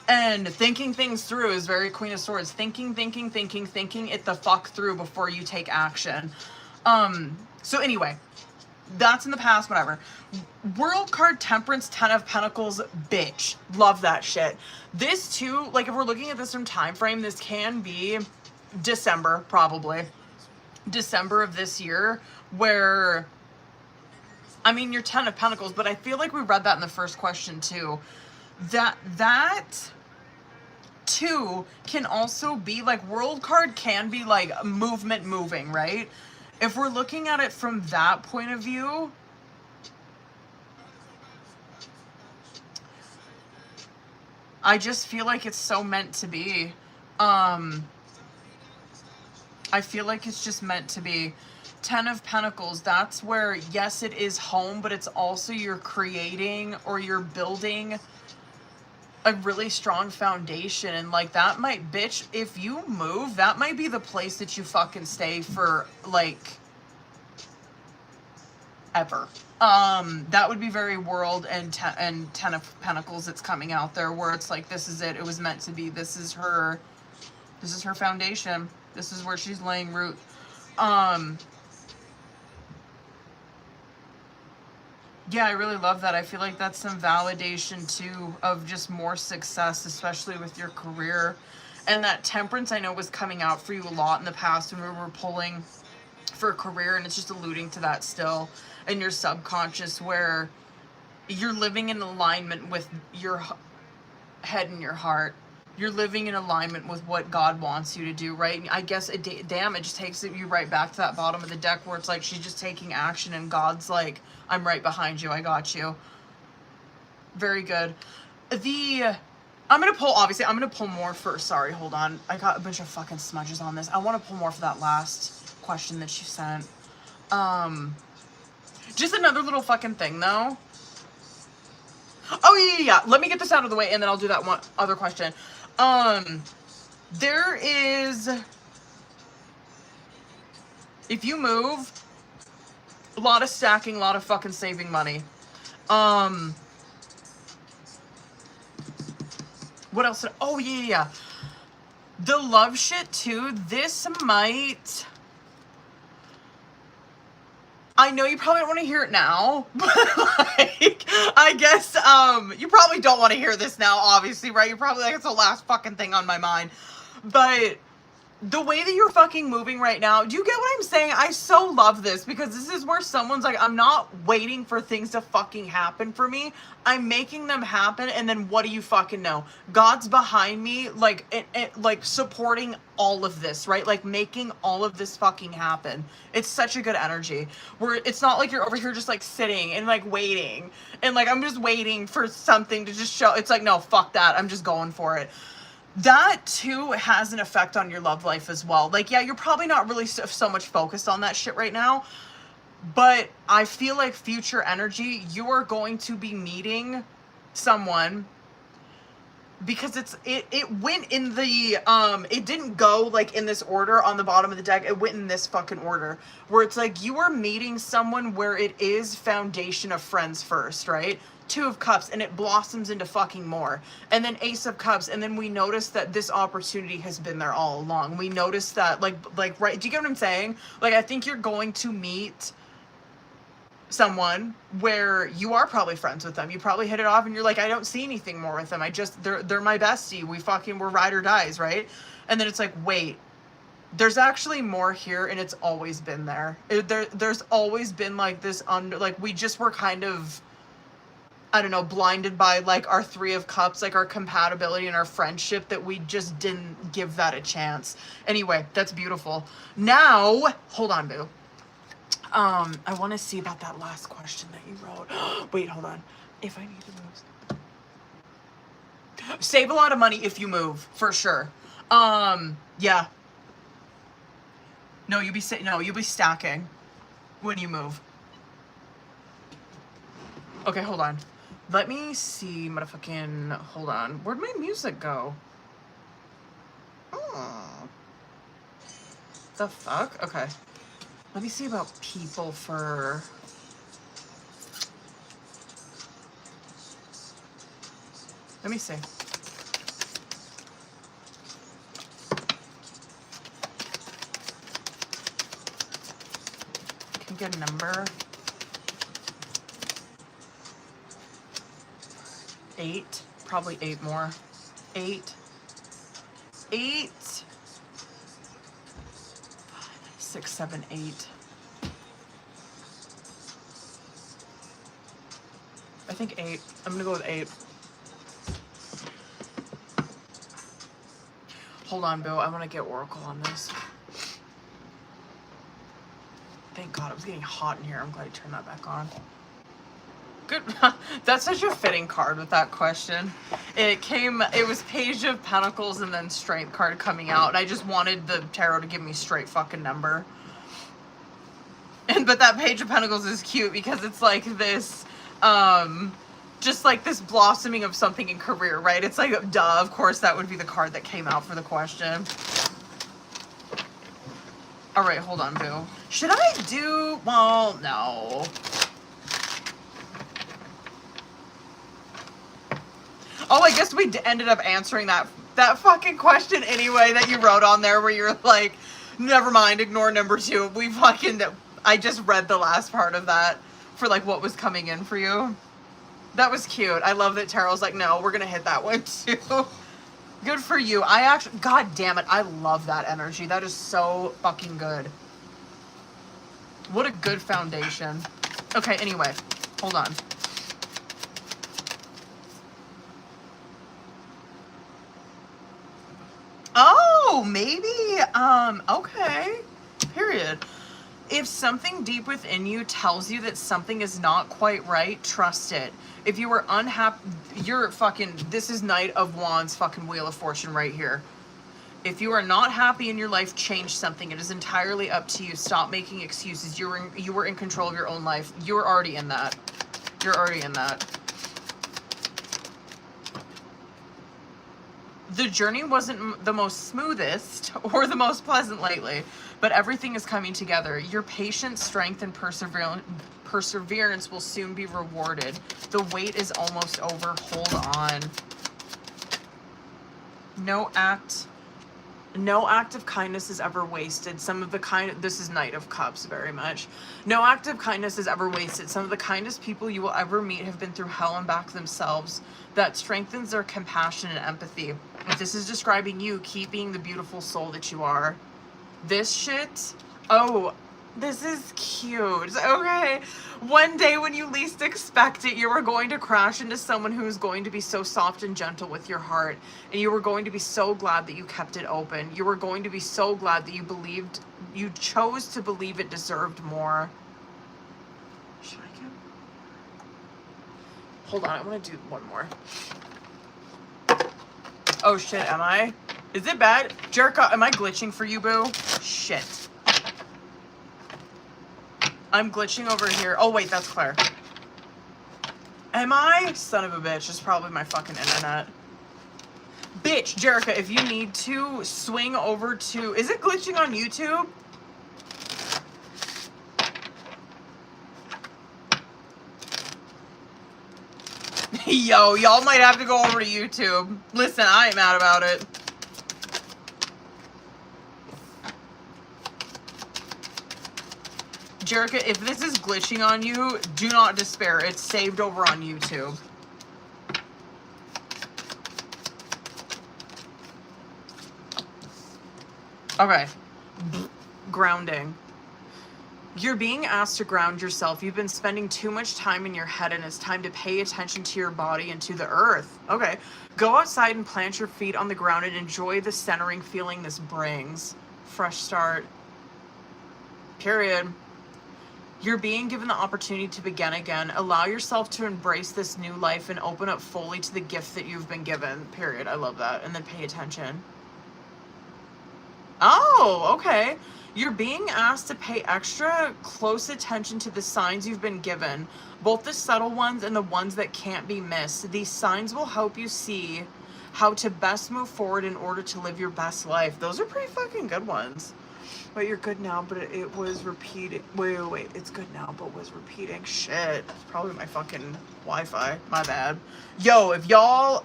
And thinking things through is very Queen of Swords. Thinking it the fuck through before you take action. So anyway, that's in the past, whatever. World card, Temperance, 10 of Pentacles, bitch. Love that shit. This too, like if we're looking at this from time frame, this can be December, probably. December of this year, where, I mean, you're 10 of Pentacles, but I feel like we read that in the first question too. That too can also be like, world card can be like movement moving, right? If we're looking at it from that point of view, I just feel like it's so meant to be. I feel like it's just meant to be. 10 of Pentacles, that's where, yes, it is home, but it's also you're creating or you're building a really strong foundation. And like, that might, bitch, if you move, that might be the place that you fucking stay for like ever. That would be very World and 10 of Pentacles that's coming out there, where it's like, this is it. It was meant to be. This is her foundation. This is where she's laying root. Yeah, I really love that. I feel like that's some validation too of just more success, especially with your career. And that Temperance, I know, was coming out for you a lot in the past when we were pulling for a career, and it's just alluding to that still in your subconscious, where you're living in alignment with your head and your heart. You're living in alignment with what God wants you to do, right? I guess damn, it just takes you right back to that bottom of the deck where it's like she's just taking action, and God's like, I'm right behind you. I got you. Very good. I'm going to pull, obviously, I'm going to pull more for, sorry, hold on. I got a bunch of fucking smudges on this. I want to pull more for that last question that you sent. Just another little fucking thing though. Oh yeah. Let me get this out of the way and then I'll do that one other question. There is, if you move, a lot of stacking, a lot of fucking saving money. What else? Oh yeah. The love shit too. This might, I know you probably don't want to hear it now, but like, I guess, you probably don't want to hear this now, obviously, right? You're probably like, it's the last fucking thing on my mind. But the way that you're fucking moving right now, do you get what I'm saying? I so love this because this is where someone's like, I'm not waiting for things to fucking happen for me. I'm making them happen. And then what do you fucking know? God's behind me, like, like supporting all of this, right? Like making all of this fucking happen. It's such a good energy where it's not like you're over here just like sitting and like waiting and like, I'm just waiting for something to just show. It's like, no, fuck that. I'm just going for it. That too has an effect on your love life as well. Like, yeah, you're probably not really so much focused on that shit right now, but I feel like future energy, you are going to be meeting someone because it went in the, it didn't go like in this order on the bottom of the deck. It went in this fucking order where it's like you are meeting someone where it is foundation of friends first, right? Two of Cups, and it blossoms into fucking more. And then Ace of Cups, and then we notice that this opportunity has been there all along. We notice that, like, right, do you get what I'm saying? Like, I think you're going to meet someone where you are probably friends with them. You probably hit it off, and you're like, I don't see anything more with them. They're my bestie. We're ride or dies, right? And then it's like, wait, there's actually more here, and it's always been there. There's always been, like, this we just were kind of, I don't know, blinded by like our Three of Cups, like our compatibility and our friendship, that we just didn't give that a chance. Anyway, that's beautiful. Now, hold on, boo. I want to see about that last question that you wrote. Wait, hold on. If I need to move. Save a lot of money if you move, for sure. Yeah. No, you'll be stacking when you move. Okay, hold on. Let me see, motherfucking, hold on. Where'd my music go? Oh. The fuck? Okay. Let me see about people for... Let me see. Can I get a number? 8, probably 8 more. 8, 6, 7, 8. I think 8. I'm gonna go with 8. Hold on, Bill. I want to get Oracle on this. Thank God, it was getting hot in here. I'm glad you turned that back on. Good. That's such a fitting card with that question. It was Page of Pentacles and then Strength card coming out. And I just wanted the tarot to give me straight fucking number. But that Page of Pentacles is cute because it's like this, just like this blossoming of something in career, right? It's like, duh, of course that would be the card that came out for the question. All right, hold on, boo. Should I do, well, no. Oh, I guess we ended up answering that fucking question anyway that you wrote on there where you're like, never mind, ignore number 2. I just read the last part of that for like what was coming in for you. That was cute. I love that Tarot's like, no, we're going to hit that one too. Good for you. God damn it. I love that energy. That is so fucking good. What a good foundation. Okay, anyway, hold on. Oh, maybe, okay, period. If something deep within you tells you that something is not quite right, trust it. If you are unhappy, this is Knight of Wands, fucking Wheel of Fortune right here. If you are not happy in your life, change something. It is entirely up to you. Stop making excuses. You were in control of your own life. You're already in that. You're already in that. The journey wasn't the most smoothest or the most pleasant lately, but everything is coming together. Your patience, strength, and perseverance will soon be rewarded. The wait is almost over. Hold on. No act of kindness is ever wasted. This is Knight of Cups very much. No act of kindness is ever wasted. Some of the kindest people you will ever meet have been through hell and back themselves. That strengthens their compassion and empathy. If this is describing you, keep being the beautiful soul that you are. This shit, oh, this is cute. Okay. One day when you least expect it, you are going to crash into someone who is going to be so soft and gentle with your heart. And you are going to be so glad that you kept it open. You are going to be so glad that you chose to believe it deserved more. Should I get... Hold on, I want to do one more. Oh shit, am I? Is it bad? Jerica, am I glitching for you, boo? Shit. I'm glitching over here. Oh, wait, that's Claire. Am I? Son of a bitch. It's probably my fucking internet. Bitch, Jerica, if you need to, swing over to... Is it glitching on YouTube? Yo, y'all might have to go over to YouTube. Listen, I ain't mad about it. Jerica, if this is glitching on you, do not despair. It's saved over on YouTube. Okay. Grounding. You're being asked to ground yourself. You've been spending too much time in your head, and it's time to pay attention to your body and to the earth. Okay. Go outside and plant your feet on the ground and enjoy the centering feeling this brings. Fresh start. Period. You're being given the opportunity to begin again. Allow yourself to embrace this new life and open up fully to the gift that you've been given. Period. I love that. And then pay attention. Oh, okay. You're being asked to pay extra close attention to the signs you've been given, both the subtle ones and the ones that can't be missed. These signs will help you see how to best move forward in order to live your best life. Those are pretty fucking good ones. Wait, you're good now, but it was repeating. Wait. It's good now, but was repeating. Shit. It's probably my fucking Wi-Fi. My bad. Yo, if y'all,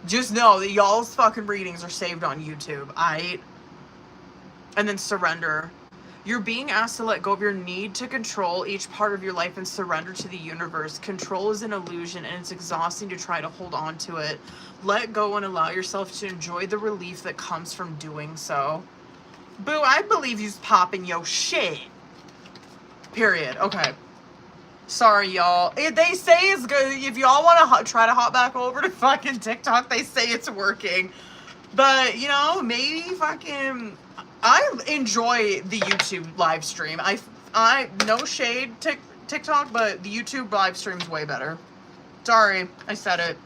just know that y'all's fucking readings are saved on YouTube. And then surrender. You're being asked to let go of your need to control each part of your life and surrender to the universe. Control is an illusion, and it's exhausting to try to hold on to it. Let go and allow yourself to enjoy the relief that comes from doing so. Boo, I believe you's popping yo shit. Period. Okay. Sorry, y'all. They say it's good. If y'all want to try to hop back over to fucking TikTok, they say it's working. But, you know, maybe fucking... I enjoy the YouTube live stream. I no shade TikTok, but the YouTube live stream's way better. Sorry, I said it.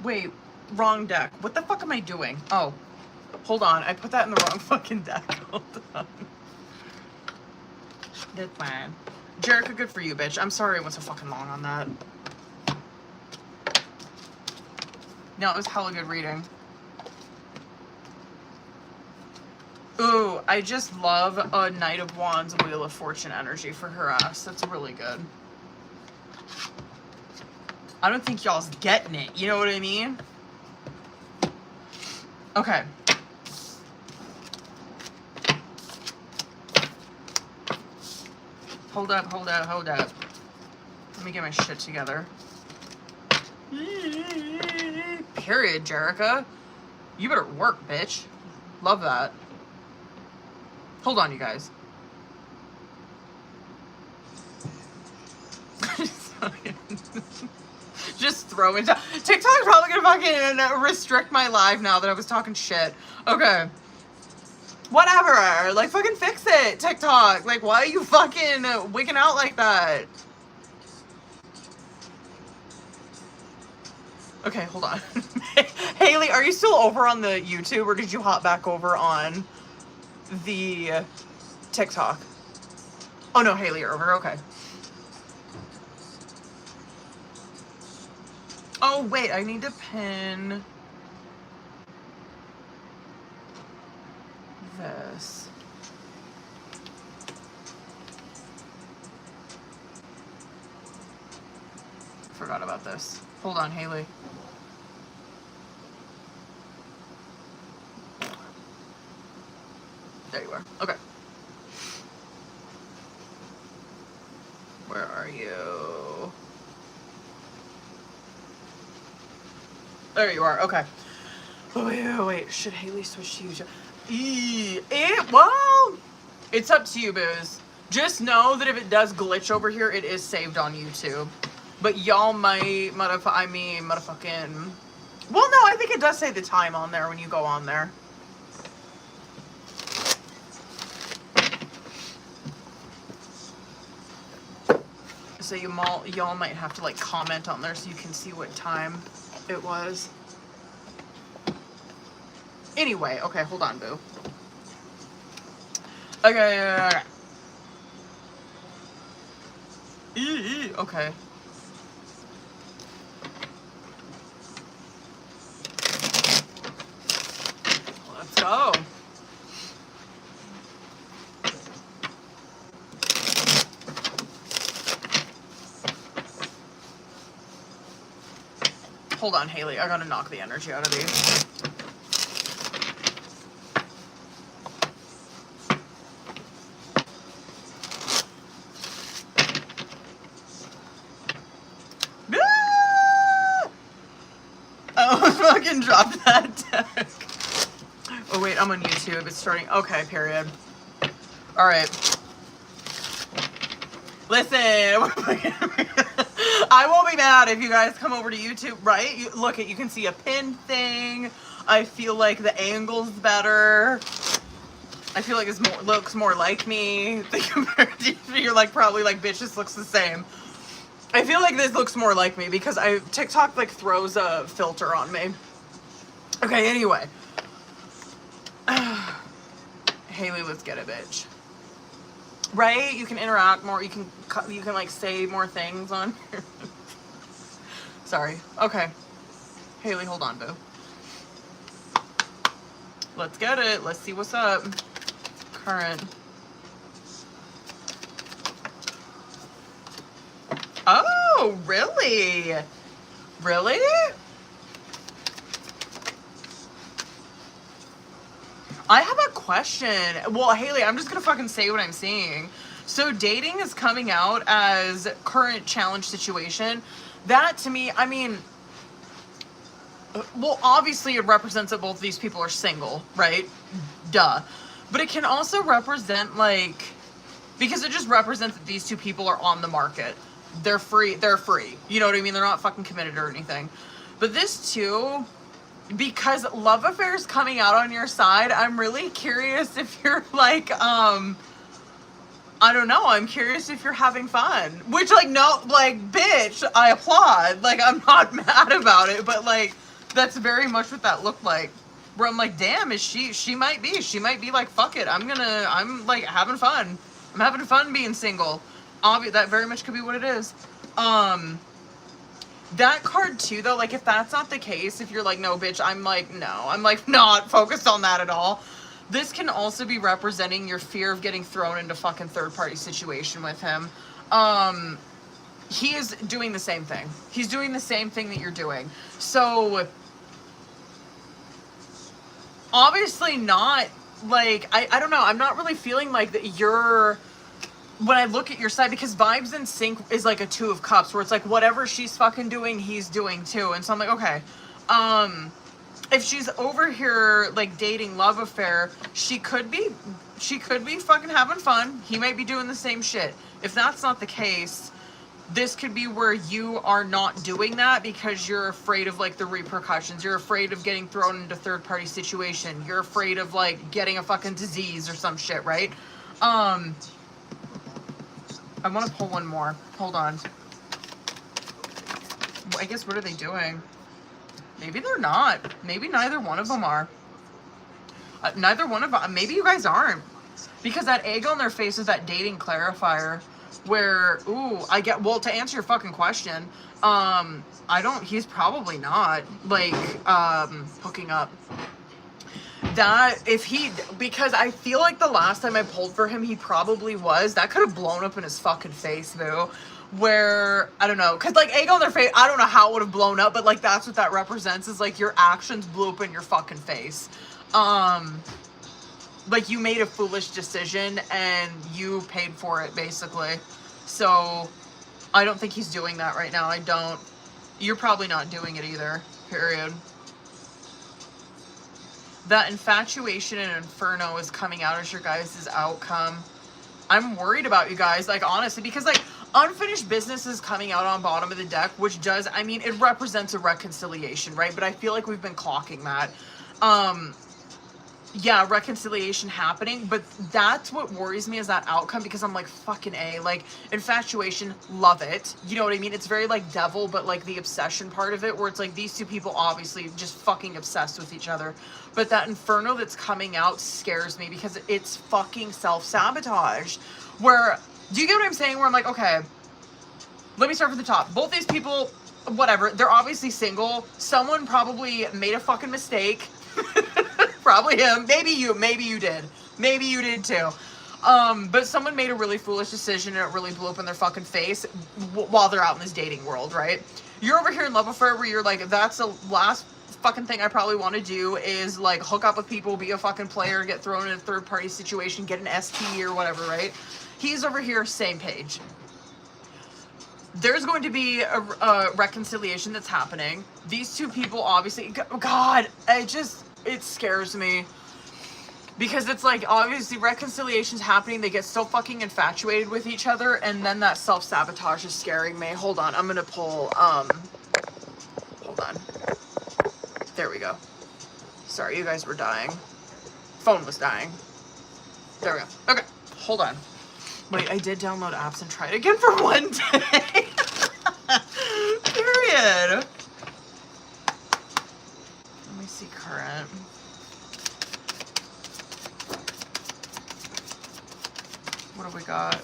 Wait, wrong deck. What the fuck am I doing? Oh, hold on. I put that in the wrong fucking deck. Hold on. That's fine. Jerica, good for you, bitch. I'm sorry it went so fucking long on that. No, it was hella good reading. Ooh, I just love a Knight of Wands, Wheel of Fortune energy for her ass. That's really good. I don't think y'all's getting it. You know what I mean? Okay. Hold up. Let me get my shit together. Period, Jerica. You better work, bitch. Love that. Hold on, you guys. Just throw it down. TikTok's probably gonna fucking restrict my live now that I was talking shit. Okay. Whatever. Like, fucking fix it, TikTok. Like, why are you fucking wigging out like that? Okay, hold on. Haley, are you still over on the YouTube or did you hop back over on the TikTok? Oh no, Haley, you're over. Okay. Oh wait, I need to pin this. Forgot about this. Hold on, Haley. There you are. Okay. Where are you? There you are. Okay. Oh, wait. Should Haley switch to YouTube? Well, it's up to you, Booze. Just know that if it does glitch over here, it is saved on YouTube. But y'all might, motherfucking... Well, no, I think it does say the time on there when you go on there. So y'all might have to like comment on there so you can see what time it was. Anyway, okay, hold on, boo. Okay. Okay. Let's go. Hold on, Haley. I gotta knock the energy out of these. Oh, fucking drop that deck. Oh, wait, I'm on YouTube. It's starting. Okay, period. All right. Listen. I won't be mad if you guys come over to YouTube, right? Look, you can see a pin thing. I feel like the angle's better. I feel like it looks more like me. Compared to you're like probably like, bitch, this looks the same. I feel like this looks more like me because TikTok like throws a filter on me. Okay, anyway. Haley, let's get it, bitch. Right? You can interact more. You can like say more things on here. Sorry. Okay. Haley, hold on, boo. Let's get it. Let's see what's up. Current. Oh, really? Really? I have a question. Well, Haley, I'm just gonna fucking say what I'm seeing. So dating is coming out as current challenge situation. That to me, I mean, well, obviously it represents that both of these people are single, right? Duh. But it can also represent like, because it just represents that these two people are on the market. They're free. They're free. You know what I mean? They're not fucking committed or anything. But this too, because love affairs coming out on your side, I'm really curious if you're like, I don't know. I'm curious if you're having fun. Which, like, no, like, bitch, I applaud. Like, I'm not mad about it. But, like, that's very much what that looked like. Where I'm like, damn, is she might be. She might be like, fuck it. I'm, like, having fun. I'm having fun being single. That very much could be what it is. That card too, though, like, if that's not the case, if you're like, no, bitch, I'm like, not focused on that at all. This can also be representing your fear of getting thrown into fucking third-party situation with him. He is doing the same thing. He's doing the same thing that you're doing. So, obviously not, like, I don't know. I'm not really feeling like that you're... When I look at your side, because Vibes in Sync is like a 2 of Cups, where it's like whatever she's fucking doing, he's doing too. And so I'm like, okay, if she's over here like dating love affair, she could be fucking having fun. He might be doing the same shit. If that's not the case, this could be where you are not doing that because you're afraid of like the repercussions. You're afraid of getting thrown into third-party situation. You're afraid of like getting a fucking disease or some shit, right? I want to pull one more. Hold on. I guess, what are they doing? Maybe they're not. Maybe neither one of them are. Neither one of them. Maybe you guys aren't. Because that egg on their face is that dating clarifier where, ooh, well, to answer your fucking question, he's probably not, like, hooking up. Because I feel like the last time I pulled for him, he probably was. That could have blown up in his fucking face, boo. Where, I don't know, because, like, egg on their face, I don't know how it would have blown up, but, like, that's what that represents, is, like, your actions blew up in your fucking face. Like, you made a foolish decision, and you paid for it, basically. So, I don't think he's doing that right now. I don't. You're probably not doing it either, period. That infatuation and inferno is coming out as your guys' outcome. I'm worried about you guys, like, honestly, because, like, unfinished business is coming out on bottom of the deck, which does, I mean, it represents a reconciliation, right? But I feel like we've been clocking that. Yeah, reconciliation happening, but that's what worries me is that outcome, because I'm like, fucking A, like, infatuation, love it. You know what I mean? It's very, like, devil, but, like, the obsession part of it, where it's like these two people obviously just fucking obsessed with each other. But that inferno that's coming out scares me, because it's fucking self-sabotage. Where, do you get what I'm saying? Where I'm like, okay, let me start from the top. Both these people, whatever, they're obviously single. Someone probably made a fucking mistake. Probably him. Maybe you did. Maybe you did too. But someone made a really foolish decision, and it really blew up in their fucking face while they're out in this dating world, right? You're over here in love affair where you're like, that's the last fucking thing I probably want to do is, like, hook up with people, be a fucking player, get thrown in a third party situation, get an ST or whatever, right? He's over here, same page. There's going to be a reconciliation that's happening. These two people obviously, God, it scares me, because it's like, obviously reconciliation's happening, they get so fucking infatuated with each other, and then that self-sabotage is scaring me. Hold on, I'm gonna pull, hold on. There we go. Sorry, you guys were dying. Phone was dying. There we go. Okay, hold on. Wait, I did download apps and try it again for one day. Period. Let me see current. What do we got?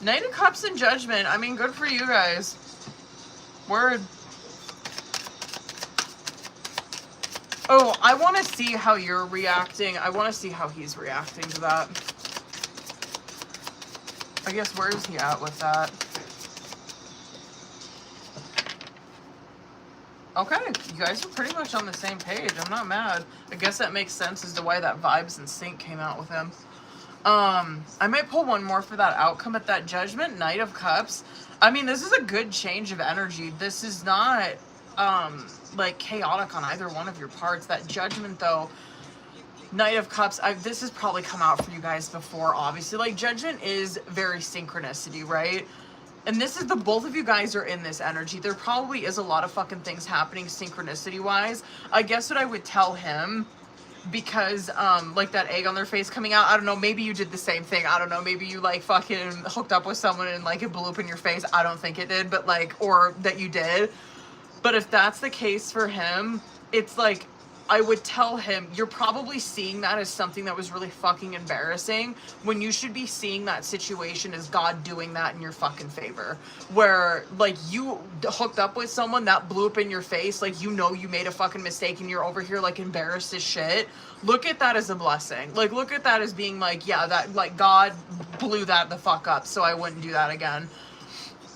Knight of Cups and Judgment. I mean, good for you guys. Word. Oh, I want to see how you're reacting. I want to see how he's reacting to that. I guess, where is he at with that? Okay, you guys are pretty much on the same page. I'm not mad. I guess that makes sense as to why that Vibes in Sync came out with him. I might pull one more for that outcome at that Judgment. Knight of Cups. I mean, this is a good change of energy. This is not, like, chaotic on either one of your parts. That Judgment, though, Knight of Cups, this has probably come out for you guys before, obviously. Like, Judgment is very synchronicity, right? And this is both of you guys are in this energy. There probably is a lot of fucking things happening synchronicity-wise. I guess what I would tell him, because, like, that egg on their face coming out, I don't know, maybe you did the same thing. I don't know, maybe you, like, fucking hooked up with someone and, like, it blew up in your face. I don't think it did, but, like, or that you did. But if that's the case for him, it's like, I would tell him, you're probably seeing that as something that was really fucking embarrassing, when you should be seeing that situation as God doing that in your fucking favor. Where, like, you hooked up with someone that blew up in your face, like, you know you made a fucking mistake and you're over here, like, embarrassed as shit. Look at that as a blessing. Like, look at that as being like, yeah, that, like, God blew that the fuck up, so I wouldn't do that again.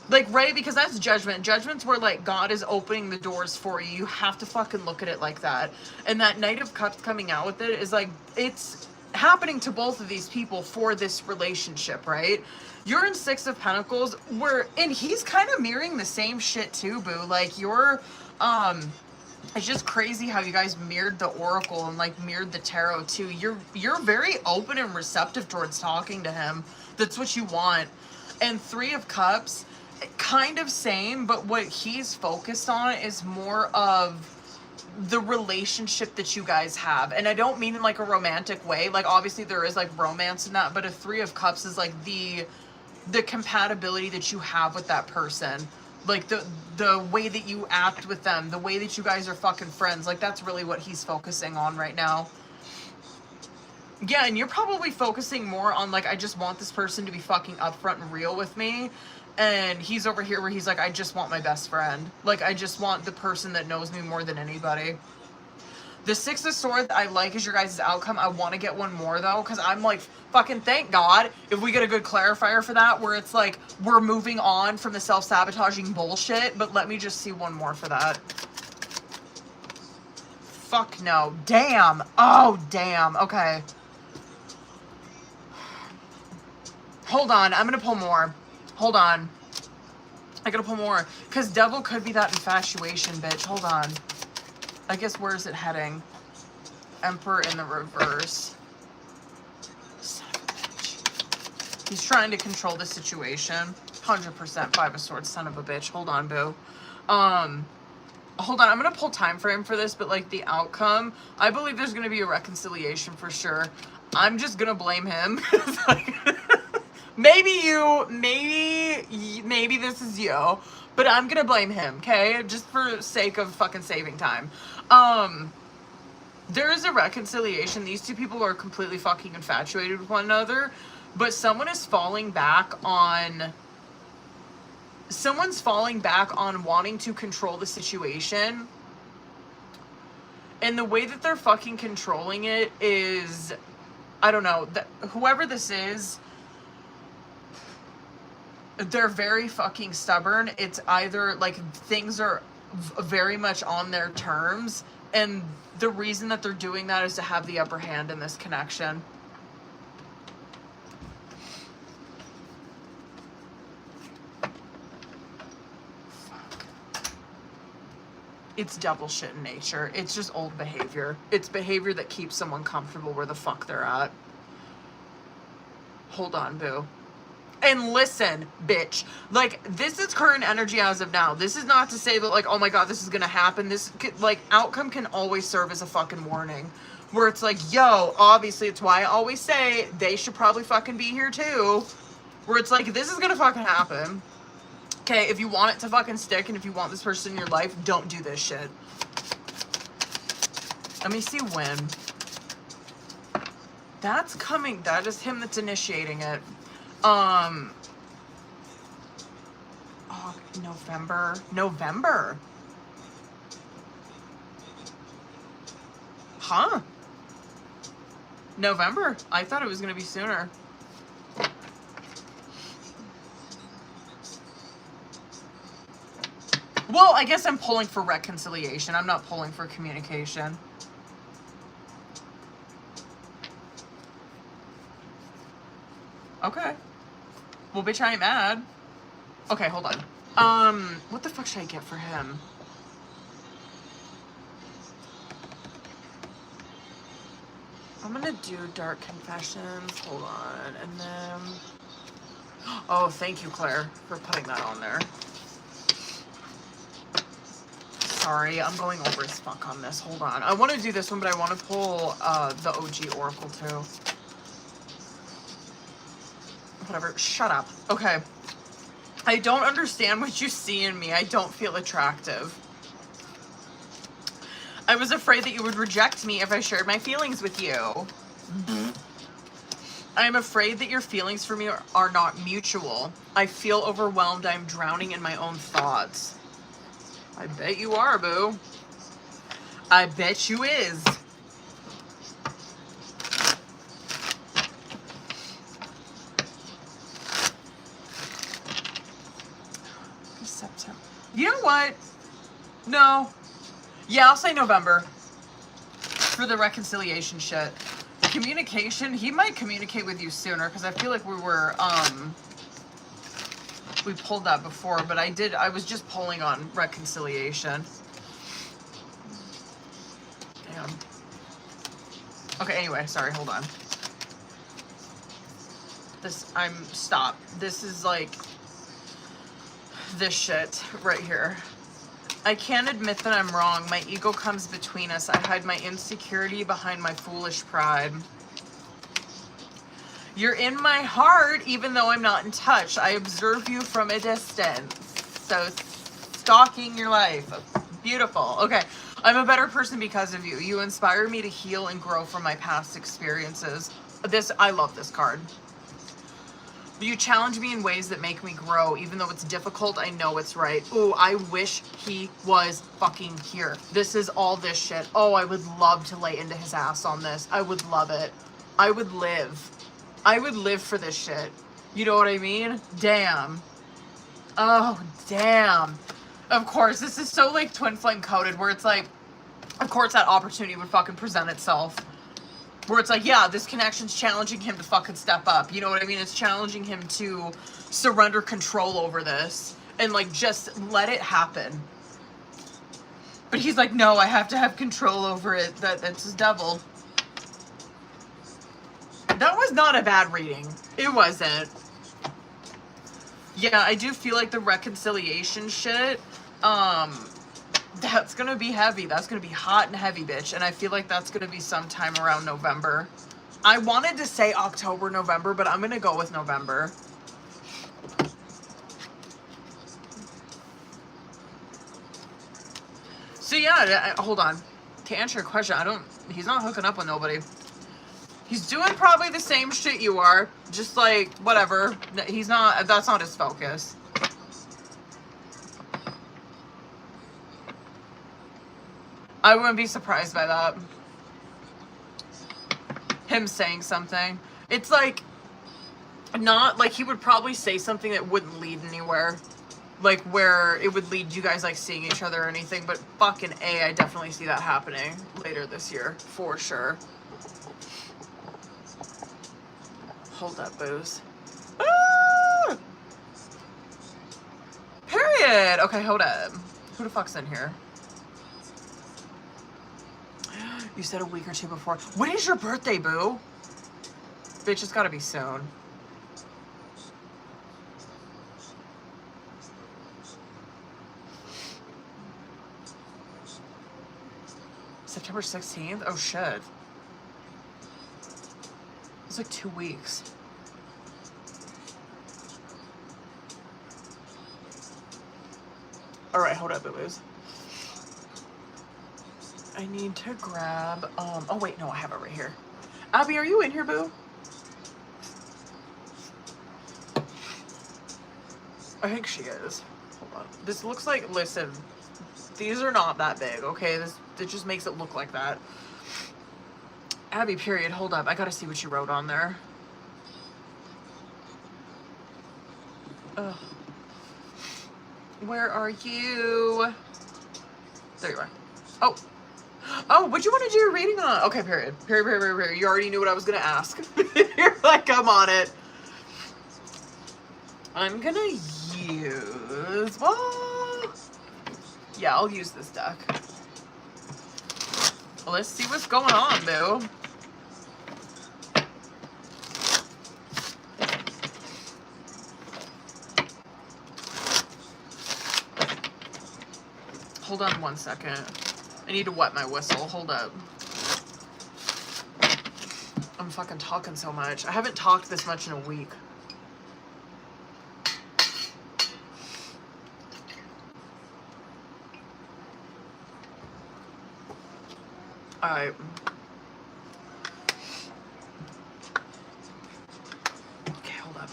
Like, right? Because that's Judgment. Judgment's where, like, God is opening the doors for you. You have to fucking look at it like that. And that Knight of Cups coming out with it is, like, it's happening to both of these people for this relationship, right? You're in Six of Pentacles, and he's kind of mirroring the same shit too, boo. Like, you're, it's just crazy how you guys mirrored the Oracle and, like, mirrored the Tarot too. You're very open and receptive towards talking to him. That's what you want. And Three of Cups, kind of same, but what he's focused on is more of the relationship that you guys have. And I don't mean in, like, a romantic way. Like, obviously there is, like, romance in that, but a Three of Cups is, like, the compatibility that you have with that person. Like the way that you act with them, the way that you guys are fucking friends, like that's really what he's focusing on right now. Yeah, and you're probably focusing more on like, I just want this person to be fucking upfront and real with me. And he's over here where he's like, I just want my best friend. Like, I just want the person that knows me more than anybody. The Six of Swords I like is your guys' outcome. I want to get one more though, because I'm like, fucking thank God if we get a good clarifier for that, where it's like, we're moving on from the self-sabotaging bullshit, but let me just see one more for that. Fuck no. Damn. Oh, damn. Okay. Hold on. I'm going to pull more. Hold on. I gotta pull more. Because Devil could be that infatuation, bitch. Hold on. I guess where is it heading? Emperor in the reverse. Son of a bitch. He's trying to control the situation. 100% Five of Swords, son of a bitch. Hold on, boo. Hold on. I'm gonna pull time frame for this, but like the outcome, I believe there's gonna be a reconciliation for sure. I'm just gonna blame him. Like, maybe you, maybe this is you, but I'm gonna blame him, okay? Just for sake of fucking saving time. There is a reconciliation. These two people are completely fucking infatuated with one another, but someone's falling back on wanting to control the situation. And the way that they're fucking controlling it is, I don't know, whoever this is, they're very fucking stubborn. It's either like things are very much on their terms, and the reason that they're doing that is to have the upper hand in this connection. Fuck. It's devil shit in nature. It's just old behavior. It's behavior that keeps someone comfortable where the fuck they're at. Hold on, boo. And listen, bitch, like, this is current energy as of now. This is not to say that, like, oh my God, this is gonna happen. This, like, outcome can always serve as a fucking warning. Where it's like, yo, obviously, it's why I always say they should probably fucking be here too. Where it's like, this is gonna fucking happen. Okay, if you want it to fucking stick and if you want this person in your life, don't do this shit. Let me see when. That's coming. That is him that's initiating it. Oh, November. Huh? November. I thought it was gonna be sooner. Well, I guess I'm pulling for reconciliation. I'm not pulling for communication. Okay. Well, bitch, I ain't mad. Okay, hold on. What the fuck should I get for him? I'm gonna do Dark Confessions. Hold on. And then... Oh, thank you, Claire, for putting that on there. Sorry, I'm going over as fuck on this. Hold on. I want to do this one, but I want to pull the OG Oracle, too. Whatever. Shut up. Okay. I don't understand what you see in me. I don't feel attractive. I was afraid that you would reject me if I shared my feelings with you. I'm afraid that your feelings for me are not mutual. I feel overwhelmed. I'm drowning in my own thoughts. I bet you are, boo. I bet you is. September. You know what? No. Yeah, I'll say November. For the reconciliation shit. Communication, he might communicate with you sooner, because I feel like we were, we pulled that before, but I was just pulling on reconciliation. Damn. Okay, anyway, sorry, hold on. Stop. This is like, this shit right here. I can't admit that I'm wrong. My ego comes between us. I hide my insecurity behind my foolish pride. You're in my heart, even though I'm not in touch. I observe you from a distance. So stalking your life. Beautiful. Okay. I'm a better person because of you. You inspire me to heal and grow from my past experiences. I love this card. You challenge me in ways that make me grow. Even though it's difficult, I know it's right. Ooh, I wish he was fucking here. This is all this shit. Oh, I would love to lay into his ass on this. I would love it. I would live. I would live for this shit. You know what I mean? Damn. Oh, damn. Of course, this is so like twin flame coded where it's like, of course that opportunity would fucking present itself. Where it's like, yeah, this connection's challenging him to fucking step up. You know what I mean? It's challenging him to surrender control over this and like just let it happen. But he's like, no, I have to have control over it. That's his devil. That was not a bad reading. It wasn't. Yeah, I do feel like the reconciliation shit, that's gonna be heavy. That's gonna be hot and heavy, bitch. And I feel like that's gonna be sometime around November. I wanted to say October, November, but I'm gonna go with November. So yeah, hold on. To answer your question, he's not hooking up with nobody. He's doing probably the same shit you are. Just like, whatever. That's not his focus. I wouldn't be surprised by that. Him saying something. It's like, not like he would probably say something that wouldn't lead anywhere. Like where it would lead you guys like seeing each other or anything. But fucking A, I definitely see that happening later this year. For sure. Hold up, booze. Ah! Period. Okay, hold up. Who the fuck's in here? You said a week or two before. When is your birthday, boo? Bitch, it's gotta be soon. September 16th? Oh, shit. It's like 2 weeks. All right, hold up, boo-boos. I need to grab, oh wait, no, I have it right here. Abby, are you in here, boo? I think she is. Hold on. This looks like, listen, these are not that big, okay? It just makes it look like that. Abby, period, hold up. I gotta see what you wrote on there. Ugh. Where are you? There you are. Oh. Oh, what'd you want to do your reading on? Okay, period. Period. You already knew what I was gonna ask. You're like, I'm on it. I'm gonna use, well, yeah, I'll use this deck. Let's see what's going on, boo. Hold on 1 second. I need to wet my whistle. Hold up. I'm fucking talking so much. I haven't talked this much in a week. Alright. Okay, hold up.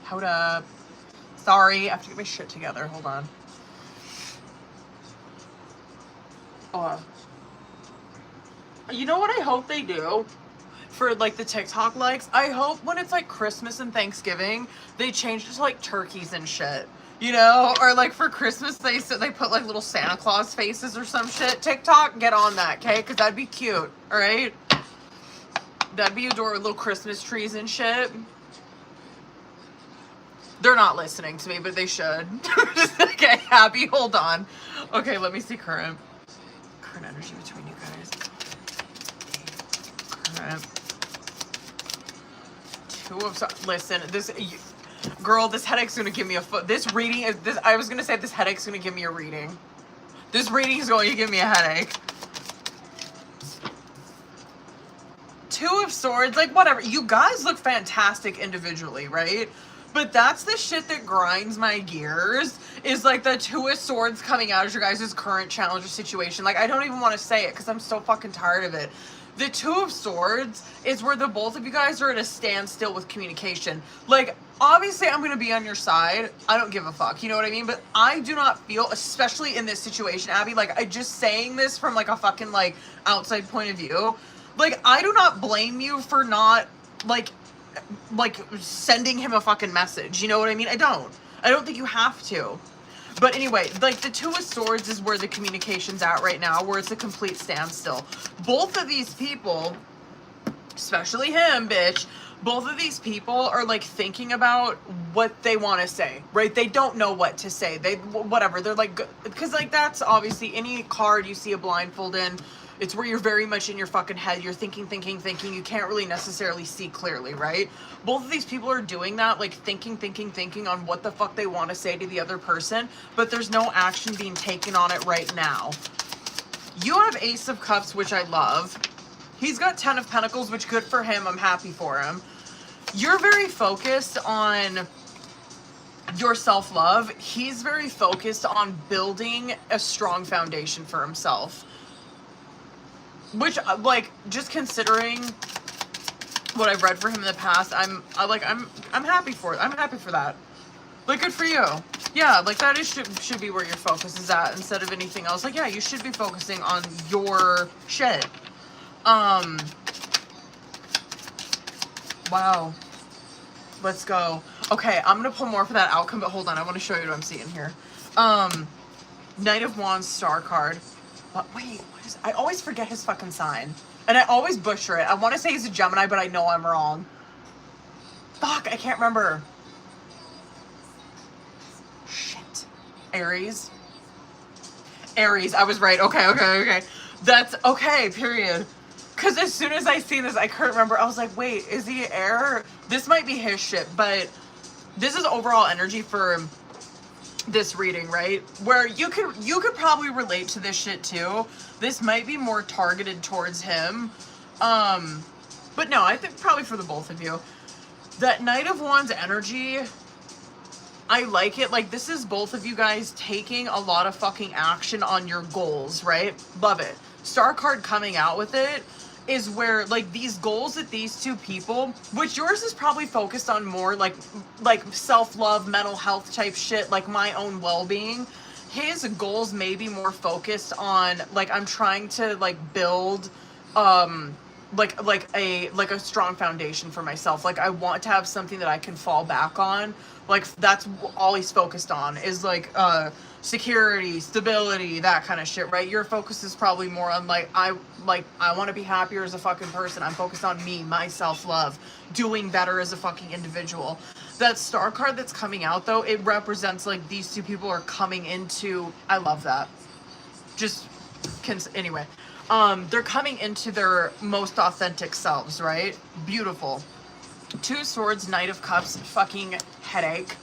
Hold up. Sorry, I have to get my shit together. Hold on. Oh. You know what I hope they do? For like the TikTok likes, I hope when it's like Christmas and Thanksgiving, they change it to like turkeys and shit, you know, or like for Christmas they put like little Santa Claus faces or some shit. TikTok, get on that, okay? Because that'd be cute, all right? That'd be adorable, little Christmas trees and shit. They're not listening to me, but they should. Okay, Abby, hold on. Okay, let me see current energy between you guys. Current. Listen, girl, this headache's gonna give me this I was gonna say this headache's gonna give me a reading. This reading is going to give me a headache. Two of Swords, like, whatever. You guys look fantastic individually, right? But that's the shit that grinds my gears, is like the Two of Swords coming out as your guys' current challenge or situation. Like, I don't even want to say it because I'm so fucking tired of it. The Two of Swords is where the both of you guys are at a standstill with communication. Like, obviously I'm going to be on your side. I don't give a fuck. You know what I mean? But I do not feel, especially in this situation, Abby, like, I just saying this from like a fucking like outside point of view. Like, I do not blame you for not like sending him a fucking message. You know what I mean? I don't think you have to. But anyway, like, the Two of Swords is where the communication's at right now, where it's a complete standstill. Both of these people, especially him, bitch, both of these people are like thinking about what they want to say, right? They don't know what to say. They, whatever. They're like, because like that's obviously any card you see a blindfold in, it's where you're very much in your fucking head. You're thinking. You can't really necessarily see clearly, right? Both of these people are doing that, like thinking on what the fuck they want to say to the other person, but there's no action being taken on it right now. You have Ace of Cups, which I love. He's got 10 of Pentacles, which good for him. I'm happy for him. You're very focused on your self-love. He's very focused on building a strong foundation for himself. Which, like, just considering what I've read for him in the past, I'm happy for it. I'm happy for that. Like, good for you. Yeah, like, that is, should be where your focus is at instead of anything else. Like, yeah, you should be focusing on your shit. Wow. Let's go. Okay, I'm gonna pull more for that outcome, but hold on, I want to show you what I'm seeing here. Knight of Wands star card. But wait, what is, I always forget his fucking sign. And I always butcher it. I want to say he's a Gemini, but I know I'm wrong. Fuck, I can't remember. Shit. Aries. Aries, I was right. Okay. That's okay, period. Because as soon as I see this, I couldn't remember. I was like, wait, is he an air? This might be his shit, but this is overall energy for this reading, right? Where you could probably relate to this shit too. This might be more targeted towards him. But no, I think probably for the both of you. That Knight of Wands energy, I like it. Like, this is both of you guys taking a lot of fucking action on your goals, right? Love it. Star card coming out with it is where, like, these goals that these two people, which yours is probably focused on more like self-love, mental health type shit, like my own well-being. His goals may be more focused on, like, I'm trying to, like, build like a strong foundation for myself. Like, I want to have something that I can fall back on. Like, that's all he's focused on, is like security, stability, that kind of shit, right? Your focus is probably more on I want to be happier as a fucking person. I'm focused on me, my self-love, doing better as a fucking individual. That star card that's coming out though, it represents like these two people are coming into, I love that. Just anyway, they're coming into their most authentic selves, right? Beautiful. Two of Swords, Knight of Cups, fucking headache.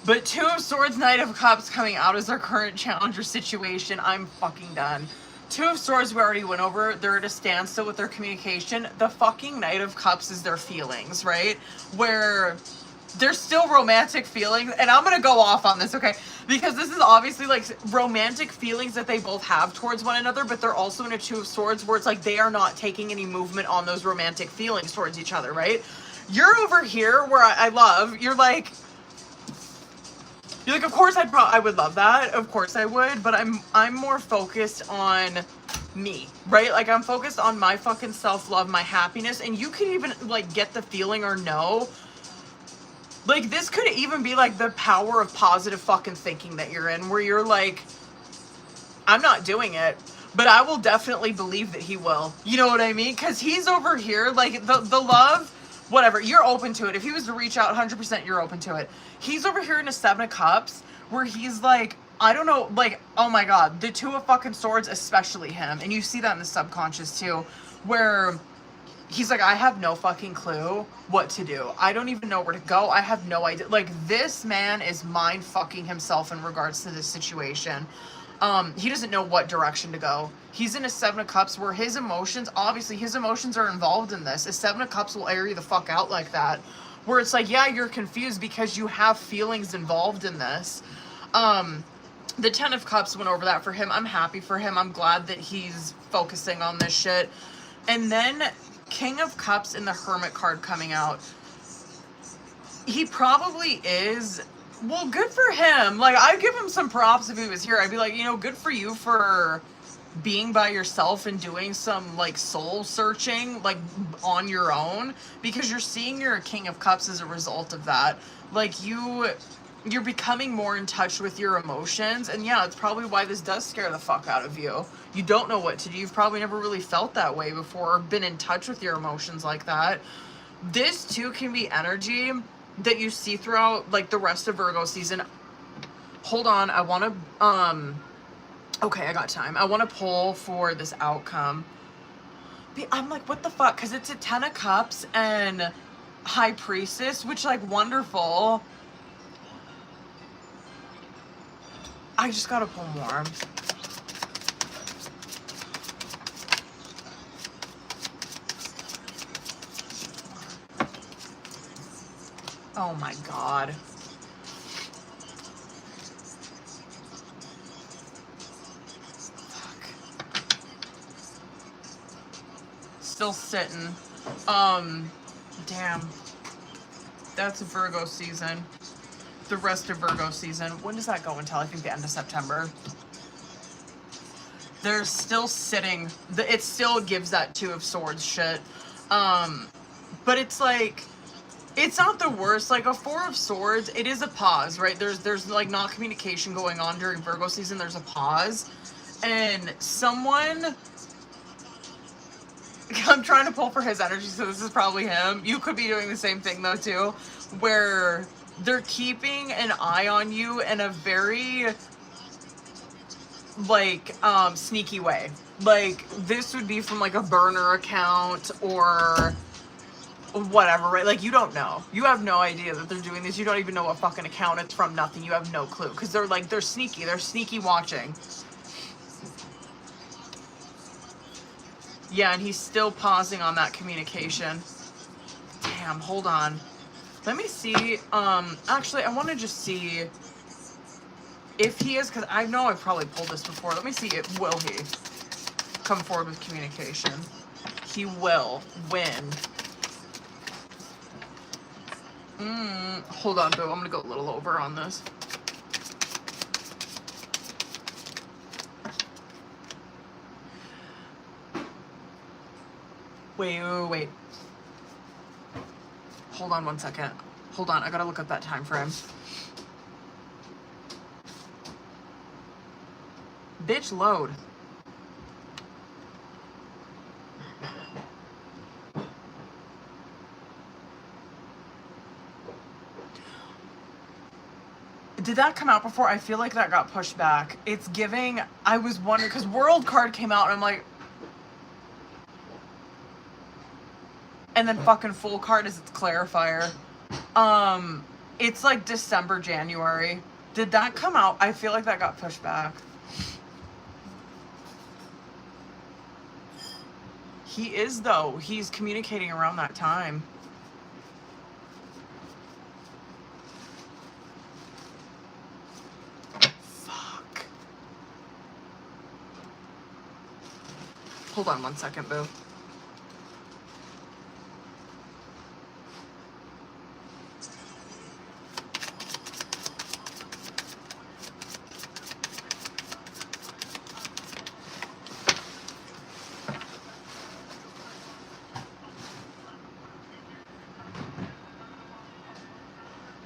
But Two of Swords, Knight of Cups coming out as their current challenge or situation. I'm fucking done. Two of Swords we already went over. They're at a standstill with their communication. The fucking Knight of Cups is their feelings, right? Where there's still romantic feelings. And I'm going to go off on this, okay? Because this is obviously like romantic feelings that they both have towards one another. But they're also in a Two of Swords where it's like they are not taking any movement on those romantic feelings towards each other, right? You're over here where I love, you're like, of course I would love that. Of course I would, but I'm more focused on me, right? Like, I'm focused on my fucking self-love, my happiness, and you could even like get the feeling or know, like, this could even be like the power of positive fucking thinking that you're in, where you're like, I'm not doing it, but I will definitely believe that he will. You know what I mean? Because he's over here, like, the love, whatever, you're open to it. If he was to reach out, 100% you're open to it. He's over here in a Seven of Cups where he's like, I don't know, like, oh my God, the Two of fucking Swords, especially him. And you see that in the subconscious too, where he's like, I have no fucking clue what to do. I don't even know where to go. I have no idea. Like, this man is mind fucking himself in regards to this situation. He doesn't know what direction to go. He's in a Seven of Cups where his emotions, obviously his emotions are involved in this. A Seven of Cups will air you the fuck out like that. Where it's like, yeah, you're confused because you have feelings involved in this. The Ten of Cups went over that for him. I'm happy for him. I'm glad that he's focusing on this shit. And then King of Cups and the Hermit card coming out. He probably is... Well, good for him. Like, I'd give him some props if he was here. I'd be like, you know, good for you for being by yourself and doing some, like, soul searching, like, on your own. Because you're seeing you're a King of Cups as a result of that. Like, you're becoming more in touch with your emotions. And yeah, it's probably why this does scare the fuck out of you. You don't know what to do. You've probably never really felt that way before or been in touch with your emotions like that. This, too, can be energy that you see throughout, like, the rest of Virgo season. Hold on, I want to, okay, I got time. I want to pull for this outcome. I'm like, what the fuck? Because it's a Ten of Cups and High Priestess, which, like, wonderful. I just gotta pull more. Oh my God. Fuck. Still sitting. Damn. That's Virgo season. The rest of Virgo season. When does that go until? I think the end of September. They're still sitting. It still gives that Two of Swords shit. But it's like... It's not the worst. Like, a Four of Swords, it is a pause, right? There's like, not communication going on during Virgo season. There's a pause. And someone... I'm trying to pull for his energy, so this is probably him. You could be doing the same thing, though, too. Where they're keeping an eye on you in a very, like, sneaky way. Like, this would be from, like, a burner account or... whatever, right? Like, you don't know. You have no idea that they're doing this. You don't even know what fucking account it's from. Nothing. You have no clue. Because they're like, they're sneaky. They're sneaky watching. Yeah, and he's still pausing on that communication. Damn, hold on. Let me see. Actually, I want to just see if he is, because I know I've probably pulled this before. Let me see if, will he come forward with communication? He will win. Hold on, Boo. I'm gonna go a little over on this. Wait. Hold on 1 second. Hold on, I gotta look up that time frame. Bitch, load. Did that come out before? I feel like that got pushed back. It's giving... I was wondering... Because World card came out and I'm like... And then fucking Full card is its clarifier. It's like December, January. Did that come out? I feel like that got pushed back. He is, though. He's communicating around that time. Hold on 1 second, Boo.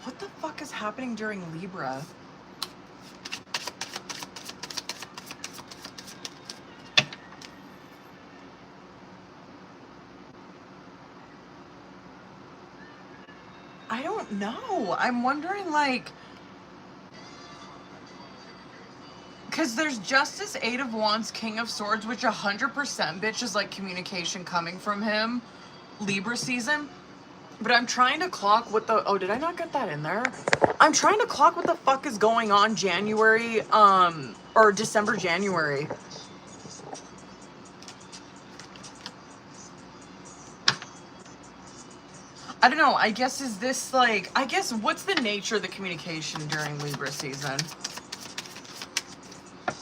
What the fuck is happening during Libra? I don't know. I'm wondering, like... Because there's Justice, Eight of Wands, King of Swords, which 100% bitch is like communication coming from him. Libra season. But I'm trying to clock what the, oh, did I not get that in there? I'm trying to clock what the fuck is going on January, or December, January. I don't know, I guess is this like, I guess what's the nature of the communication during Libra season? I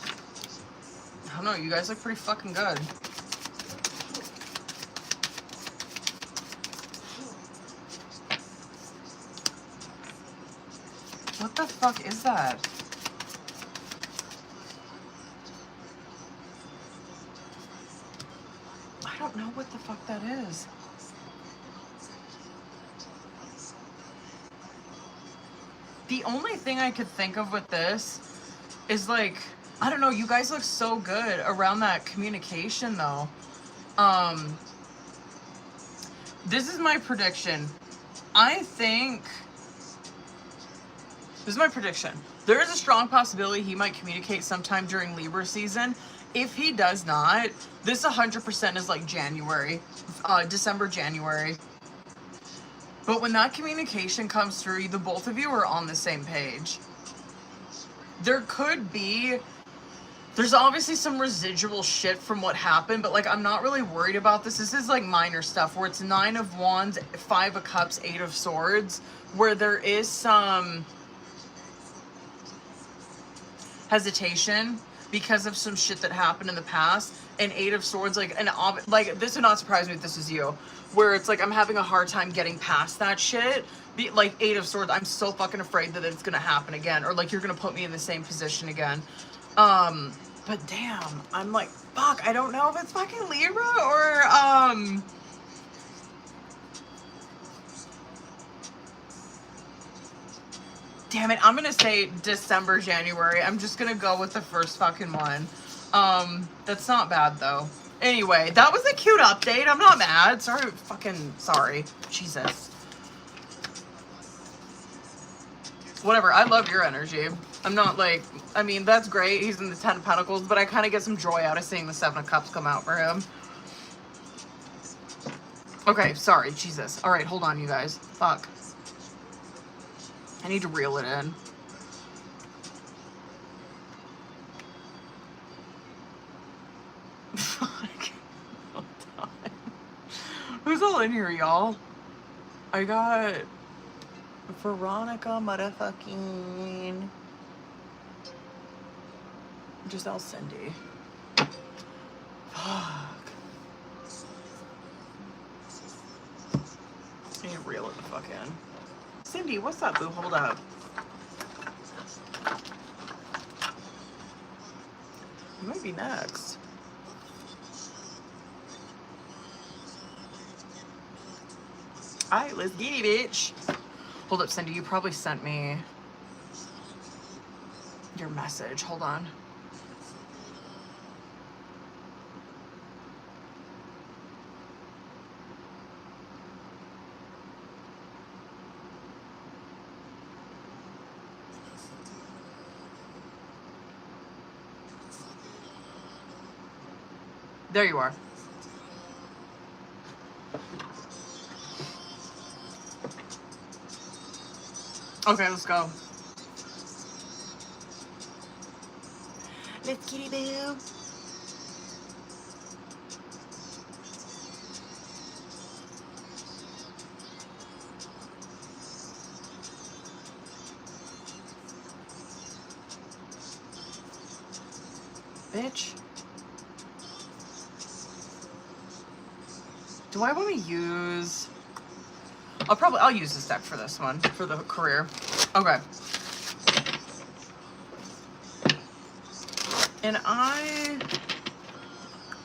don't know, you guys look pretty fucking good. What the fuck is that? I don't know what the fuck that is. The only thing I could think of with this is like, I don't know, you guys look so good around that communication though. This is my prediction. I think, this is my prediction. There is a strong possibility he might communicate sometime during Libra season. If he does not, this 100% is like January, December, January. But when that communication comes through, the both of you are on the same page. There could be, there's obviously some residual shit from what happened, but like I'm not really worried about this. This is like minor stuff where it's 9 of Wands, 5 of Cups, 8 of Swords, where there is some hesitation because of some shit that happened in the past. And 8 of Swords, like, and like this would not surprise me if this is you, where it's like I'm having a hard time getting past that shit. Like 8 of Swords, I'm so fucking afraid that it's gonna happen again, or like you're gonna put me in the same position again. But damn, I'm like, fuck, I don't know if it's fucking Libra or damn it, I'm gonna say December, January. I'm just gonna go with the first fucking one. That's not bad though. Anyway, that was a cute update. I'm not mad. Sorry, fucking sorry. Jesus. Whatever, I love your energy. I'm not like, I mean, that's great. He's in the 10 of Pentacles, but I kind of get some joy out of seeing the 7 of Cups come out for him. Okay, sorry, Jesus. All right, hold on, you guys. Fuck. I need to reel it in. Fuck. Hold on. Who's all in here, y'all? I got Veronica motherfucking Giselle, Cindy. Fuck. I need to reel it the fuck in. Cindy, what's up, boo? Hold up. You might be next. Alright, let's get it, bitch. Hold up, Cindy. You probably sent me your message. Hold on. There you are. Okay, let's go. Let's kitty boo. Bitch. Do I want to use... I'll use this deck for this one, for the career. Okay. And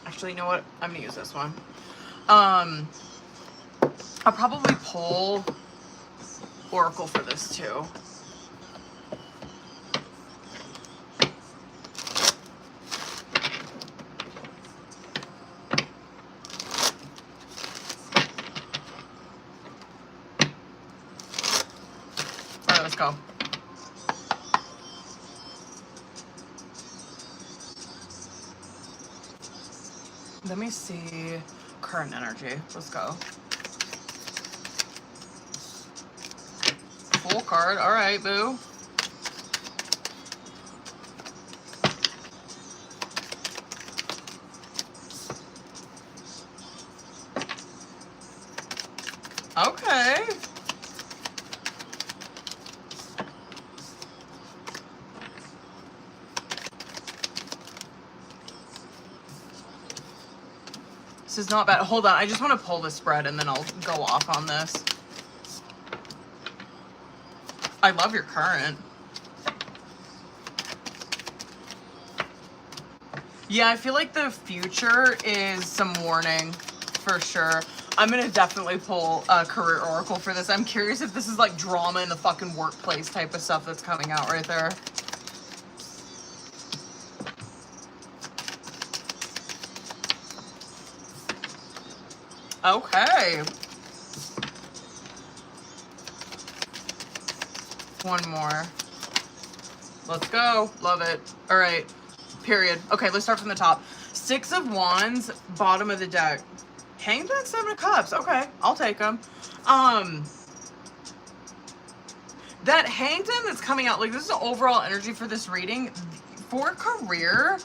actually, you know what? I'm gonna use this one. I'll probably pull Oracle for this too. Go. Let me see current energy. Let's go. card. All right, boo. Okay. This is not bad. Hold on. I just want to pull the spread and then I'll go off on this. I love your current. Yeah, I feel like the future is some warning for sure. I'm going to definitely pull a career oracle for this. I'm curious if this is like drama in the fucking workplace type of stuff that's coming out right there. Okay. One more. Let's go. Love it. All right. Period. Okay, let's start from the top. 6 of Wands, bottom of the deck. Hanged Man, 7 of Cups. Okay, I'll take them. That Hanged Man that's coming out, like, this is the overall energy for this reading. For career,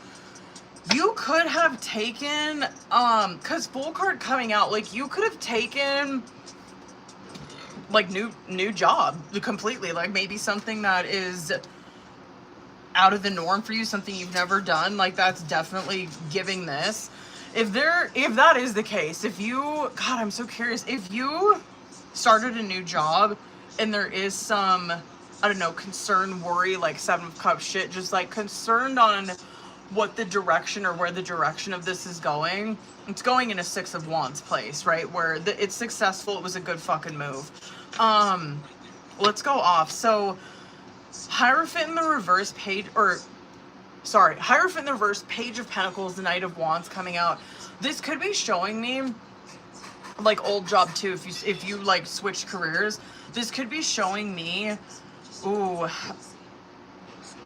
you could have taken, because full card coming out, like, you could have taken, like, new job completely. Like, maybe something that is out of the norm for you, something you've never done. Like, that's definitely giving this. If that is the case, if you, God, I'm so curious, if you started a new job and there is some, I don't know, concern, worry, like 7 of Cups shit, just like concerned on what the direction or where the direction of this is going, it's going in a 6 of Wands place, right? Where it's successful, it was a good fucking move. Let's go off. So, Hierophant in the reverse page, Hierophant in the reverse, Page of Pentacles, the Knight of Wands coming out. This could be showing me, like, old job too, if you like switch careers. This could be showing me, ooh,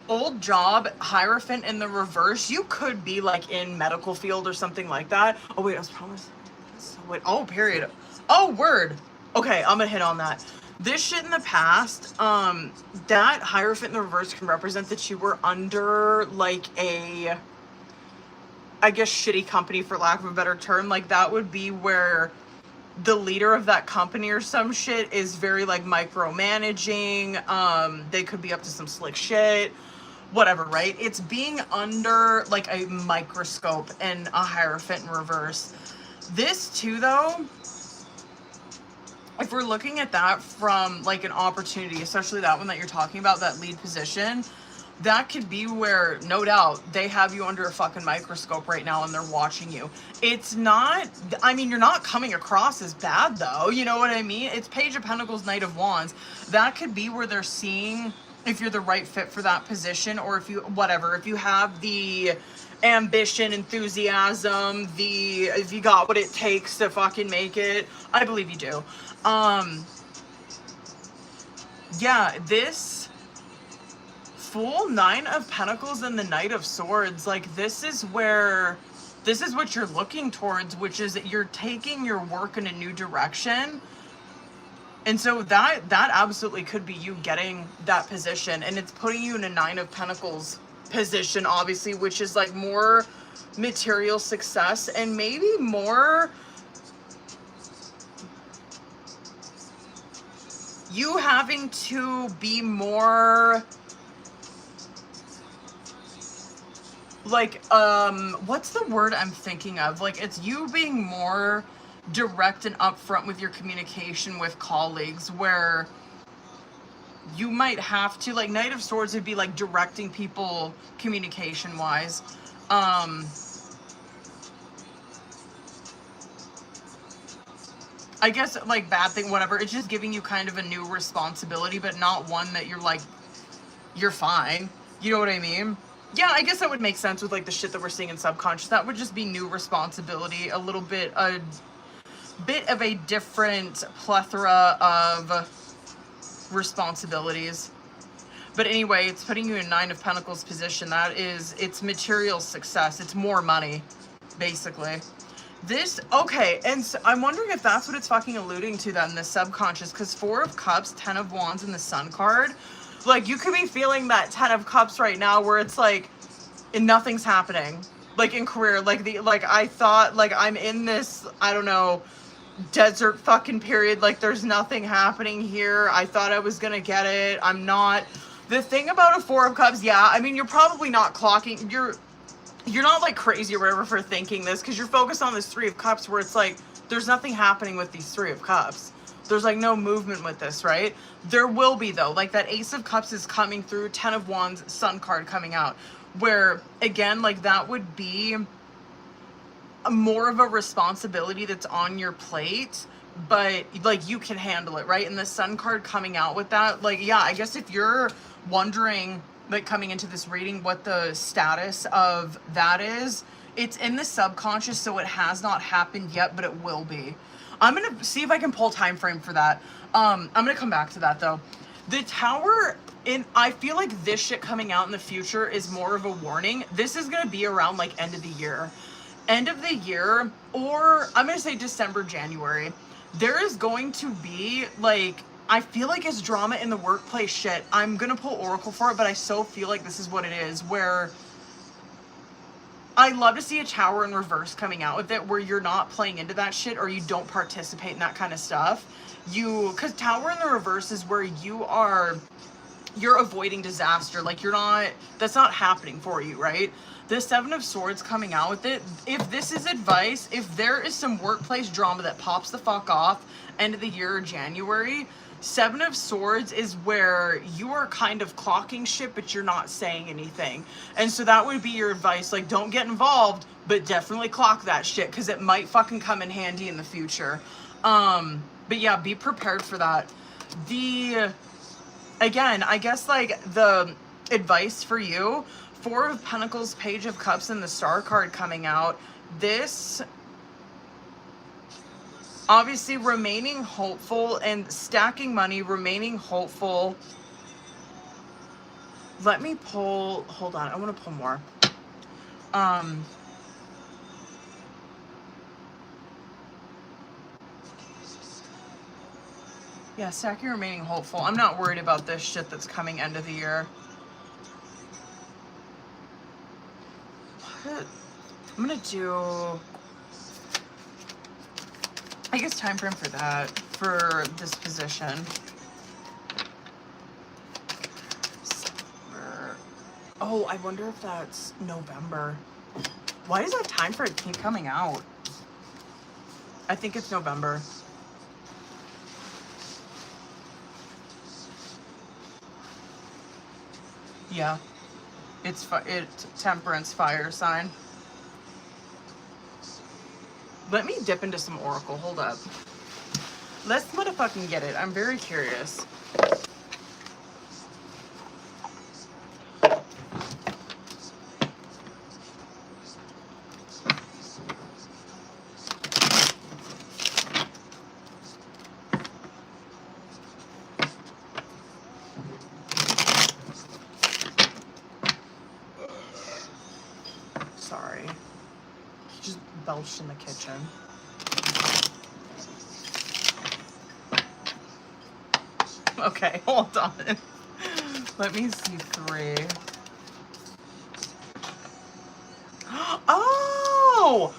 old job, Hierophant in the reverse. You could be like in medical field or something like that. Oh wait, I was promised. So wait, oh, period. Oh, word. Okay, I'm gonna hit on that. This shit in the past, that Hierophant in the reverse can represent that you were under, like, a, I guess, shitty company, for lack of a better term. Like, that would be where the leader of that company or some shit is very, like, micromanaging. They could be up to some slick shit. Whatever, right? It's being under, like, a microscope and a Hierophant in reverse. This, too, though, if we're looking at that from, like, an opportunity, especially that one that you're talking about, that lead position, that could be where, no doubt, they have you under a fucking microscope right now and they're watching you. It's not, I mean, you're not coming across as bad, though. You know what I mean? It's Page of Pentacles, Knight of Wands. That could be where they're seeing if you're the right fit for that position, or if you, whatever, if you have the ambition, enthusiasm, if you got what it takes to fucking make it. I believe you do. Yeah, this full 9 of Pentacles and the Knight of Swords, like, this is what you're looking towards, which is that you're taking your work in a new direction. And so that absolutely could be you getting that position, and it's putting you in a 9 of Pentacles position, obviously, which is like more material success and maybe more you having to be more like, what's the word I'm thinking of? Like, it's you being more direct and upfront with your communication with colleagues, where you might have to, like, Knight of Swords would be like directing people communication wise. I guess, like, bad thing, whatever, it's just giving you kind of a new responsibility, but not one that you're like, you're fine. You know what I mean? Yeah, I guess that would make sense with, like, the shit that we're seeing in subconscious. That would just be new responsibility, a bit of a different plethora of responsibilities. But anyway, it's putting you in 9 of Pentacles position. That is, it's material success. It's more money, basically. This, okay, and so I'm wondering if that's what it's fucking alluding to then, the subconscious, because 4 of Cups, 10 of Wands, and the Sun card, like, you could be feeling that 10 of Cups right now where it's like, and nothing's happening. Like, in career, like, I thought, like, I'm in this, I don't know, desert fucking period, like, there's nothing happening here. I thought I was gonna get it. I'm not. The thing about a 4 of Cups, yeah, I mean, you're probably not clocking, you're not like crazy or whatever for thinking this, because you're focused on this 3 of Cups where it's like there's nothing happening with these 3 of Cups. There's like no movement with this, right? There will be though. Like that Ace of Cups is coming through, 10 of Wands, Sun card coming out, where again, like that would be more of a responsibility that's on your plate, but like you can handle it, right? And the Sun card coming out with that, like, yeah, I guess if you're wondering, like, coming into this reading what the status of that is, it's in the subconscious, so it has not happened yet, but it will be. I'm gonna see if I can pull time frame for that. I'm gonna come back to that though. The Tower, I feel like this shit coming out in the future is more of a warning. This is gonna be around like end of the year, or I'm gonna say December, January. There is going to be like, I feel like it's drama in the workplace shit. I'm gonna pull Oracle for it, but I so feel like this is what it is, where I love to see a Tower in reverse coming out with it, where you're not playing into that shit or you don't participate in that kind of stuff. Because Tower in the reverse is where you're avoiding disaster. Like that's not happening for you, right? The 7 of Swords coming out with it. If this is advice, if there is some workplace drama that pops the fuck off end of the year or January, 7 of Swords is where you are kind of clocking shit, but you're not saying anything. And so that would be your advice. Like, don't get involved, but definitely clock that shit, because it might fucking come in handy in the future. But yeah, be prepared for that. Again, I guess like the advice for you, 4 of Pentacles, Page of Cups, and the Star card coming out. This, obviously remaining hopeful and stacking money, remaining hopeful. Let me pull, hold on, I want to pull more. Yeah, stacking, remaining hopeful. I'm not worried about this shit that's coming end of the year. What? I'm gonna do, I guess, time frame for that, for this position. Oh, I wonder if that's November. Why does that time frame keep coming out? I think it's November. Yeah, it's Temperance, fire sign. Let me dip into some Oracle. Hold up. Let's motherfucking get it. I'm very curious. Sorry. He just belched in the kitchen. Okay, hold on. Let me see 3. Oh!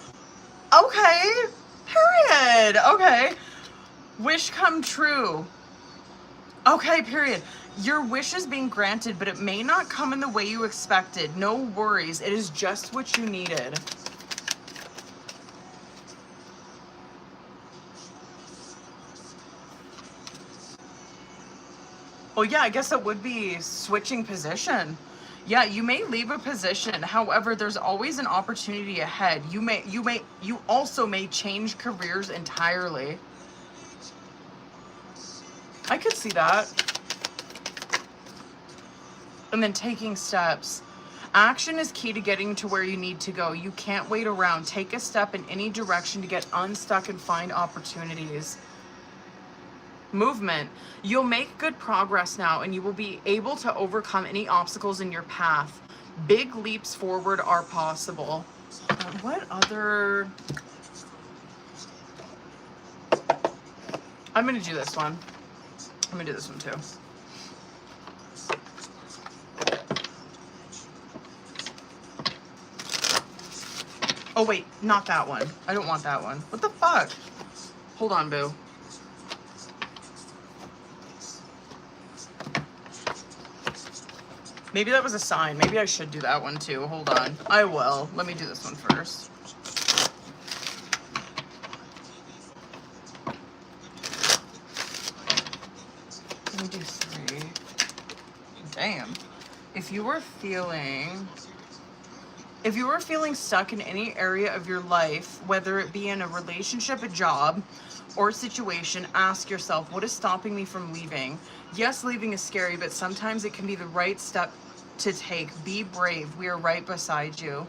Okay. Period. Okay. Wish come true. Okay, period. Your wish is being granted, but it may not come in the way you expected. No worries. It is just what you needed. Oh yeah, I guess it would be switching position. Yeah, you may leave a position. However, there's always an opportunity ahead. You also may change careers entirely. I could see that. And then taking steps. Action is key to getting to where you need to go. You can't wait around. Take a step in any direction to get unstuck and find opportunities. Movement. You'll make good progress now, and you will be able to overcome any obstacles in your path. Big leaps forward are possible. What other I'm gonna do this one. I'm gonna do this one too. Oh wait, not that one. I don't want that one. What the fuck? Hold on, boo. Maybe that was a sign. Maybe I should do that one too. Hold on. I will. Let me do this one first. Let me do 3. Damn. If you were feeling stuck in any area of your life, whether it be in a relationship, a job, or situation, ask yourself, what is stopping me from leaving? Yes, leaving is scary, but sometimes it can be the right step to take. Be brave. We are right beside you.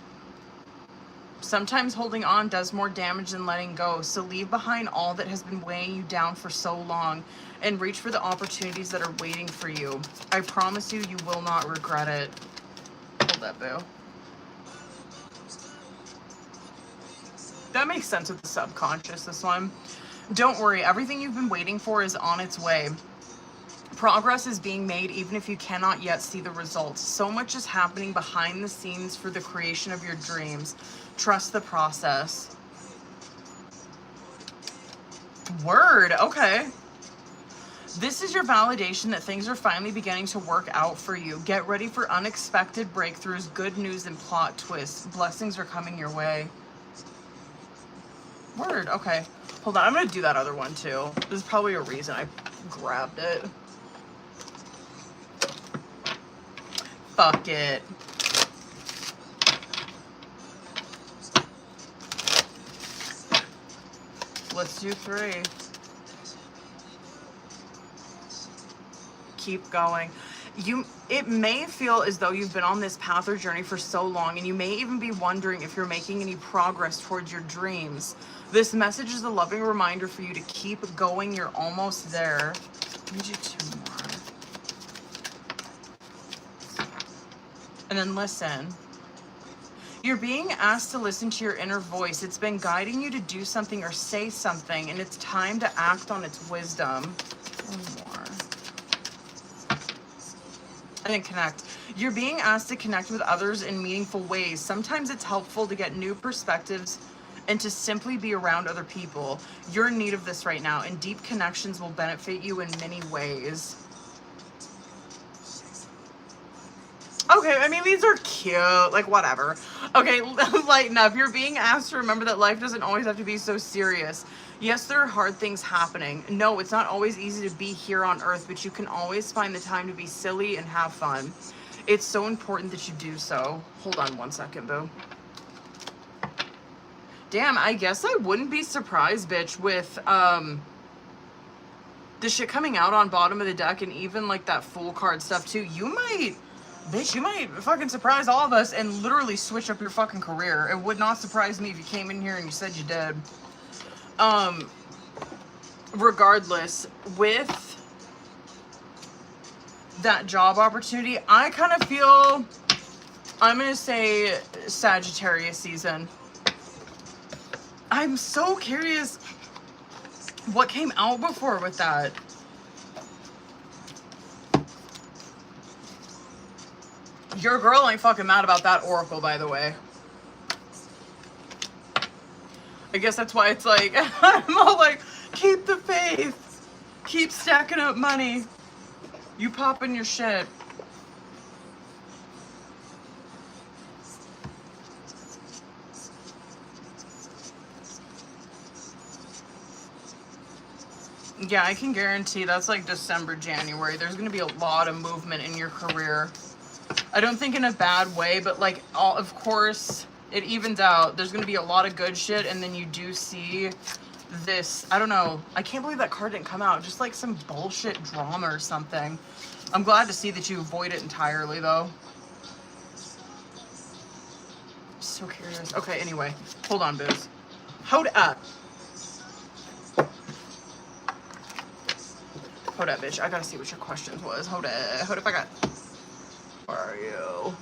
Sometimes holding on does more damage than letting go, so leave behind all that has been weighing you down for so long and reach for the opportunities that are waiting for you. I promise you, you will not regret it. Hold that, boo. That makes sense with the subconscious, this one. Don't worry, everything you've been waiting for is on its way. Progress is being made even if you cannot yet see the results. So much is happening behind the scenes for the creation of your dreams. Trust the process. Word, okay. This is your validation that things are finally beginning to work out for you. Get ready for unexpected breakthroughs, good news, and plot twists. Blessings are coming your way. Word, okay. Hold on, I'm gonna do that other one too. There's probably a reason I grabbed it. Fuck it. Let's do 3. Keep going. It may feel as though you've been on this path or journey for so long, and you may even be wondering if you're making any progress towards your dreams. This message is a loving reminder for you to keep going. You're almost there. Let me do 2 more. And then listen. You're being asked to listen to your inner voice. It's been guiding you to do something or say something, and it's time to act on its wisdom. 1 more. And then connect. You're being asked to connect with others in meaningful ways. Sometimes it's helpful to get new perspectives and to simply be around other people. You're in need of this right now, and deep connections will benefit you in many ways. Okay, I mean, these are cute, like, whatever. Okay, lighten up. You're being asked to remember that life doesn't always have to be so serious. Yes, there are hard things happening. No, it's not always easy to be here on Earth, but you can always find the time to be silly and have fun. It's so important that you do so. Hold on 1 second, boo. Damn, I guess I wouldn't be surprised, bitch, with, the shit coming out on bottom of the deck and even, like, that Fool card stuff, too. You might fucking surprise all of us and literally switch up your fucking career. It would not surprise me if you came in here and you said you did. Regardless, with that job opportunity, I kind of feel, I'm gonna say Sagittarius season. I'm so curious what came out before with that. Your girl ain't fucking mad about that oracle, by the way. I guess that's why it's like, I'm all like, keep the faith. Keep stacking up money. You popping your shit. Yeah, I can guarantee that's like December, January. There's going to be a lot of movement in your career. I don't think in a bad way, but like, of course, it evens out. There's going to be a lot of good shit, and then you do see this, I don't know, I can't believe that card didn't come out. Just like some bullshit drama or something. I'm glad to see that you avoid it entirely, though. So curious. Okay, anyway, hold on, booze. Hold up. Hold up, bitch. I gotta see what your questions was. Hold up. Hold up, I got... Where are you?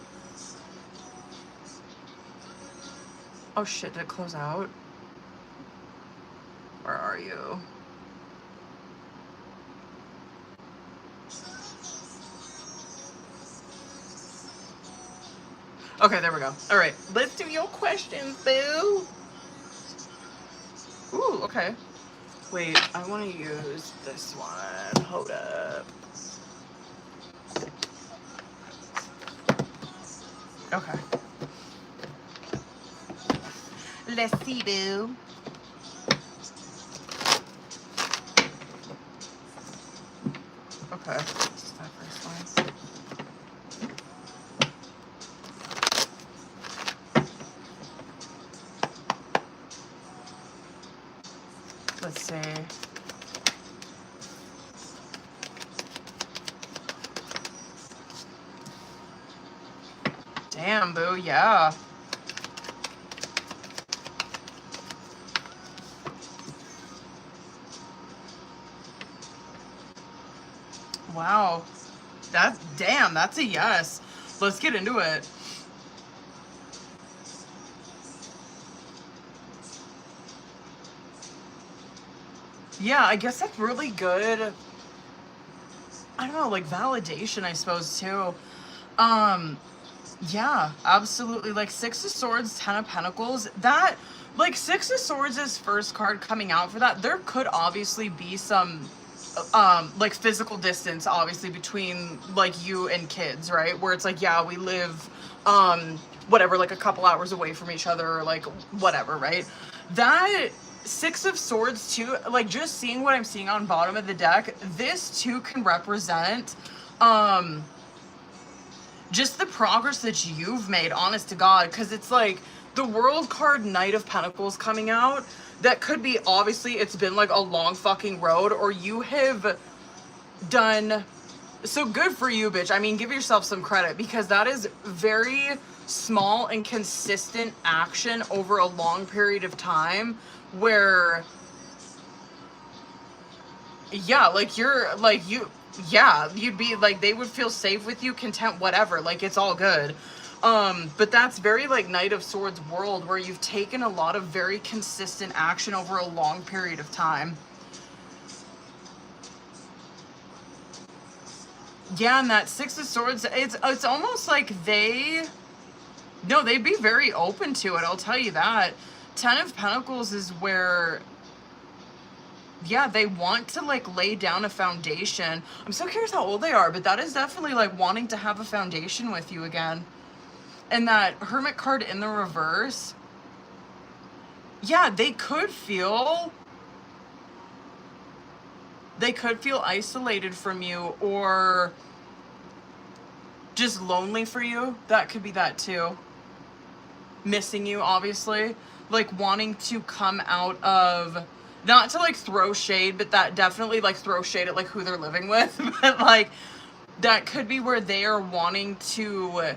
Oh shit, did it close out? Where are you? Okay, there we go. All right, let's do your questions, boo. Ooh, okay. Wait, I want to use this one. Hold up. Okay. Let's see, boo. Okay, this is my first one. Let's see. Damn, boo, yeah. Wow. That's a yes. Let's get into it. Yeah, I guess that's really good. I don't know, like validation, I suppose, too. Yeah, absolutely. Like Six of Swords, Ten of Pentacles, that, like Six of Swords is first card coming out for that. There could obviously be some, like physical distance, obviously, between like you and kids, right? Where it's like, yeah, we live, whatever, like a couple hours away from each other, or like whatever, right? That Six of Swords too, like just seeing what I'm seeing on bottom of the deck, this too can represent, just the progress that you've made, honest to God, because it's like the World card, Knight of Pentacles coming out, that could be, obviously, it's been like a long fucking road, or you have done, so good for you, bitch. I mean, give yourself some credit, because that is very small and consistent action over a long period of time, where, yeah, like you're, like yeah, you'd be like, they would feel safe with you, content, whatever, like it's all good. But that's very like Knight of Swords world, where you've taken a lot of very consistent action over a long period of time. Yeah, and that Six of Swords, it's almost like they'd be very open to it, I'll tell you that. Ten of Pentacles is where, yeah, they want to like lay down a foundation. I'm so curious how old they are, but that is definitely like wanting to have a foundation with you again. And that Hermit card in the reverse, yeah, they could feel isolated from you, or just lonely for you. That could be that too. Missing you, obviously. Like wanting to come out of, not to like throw shade, but that definitely like throw shade at like who they're living with. But like that could be where they are wanting to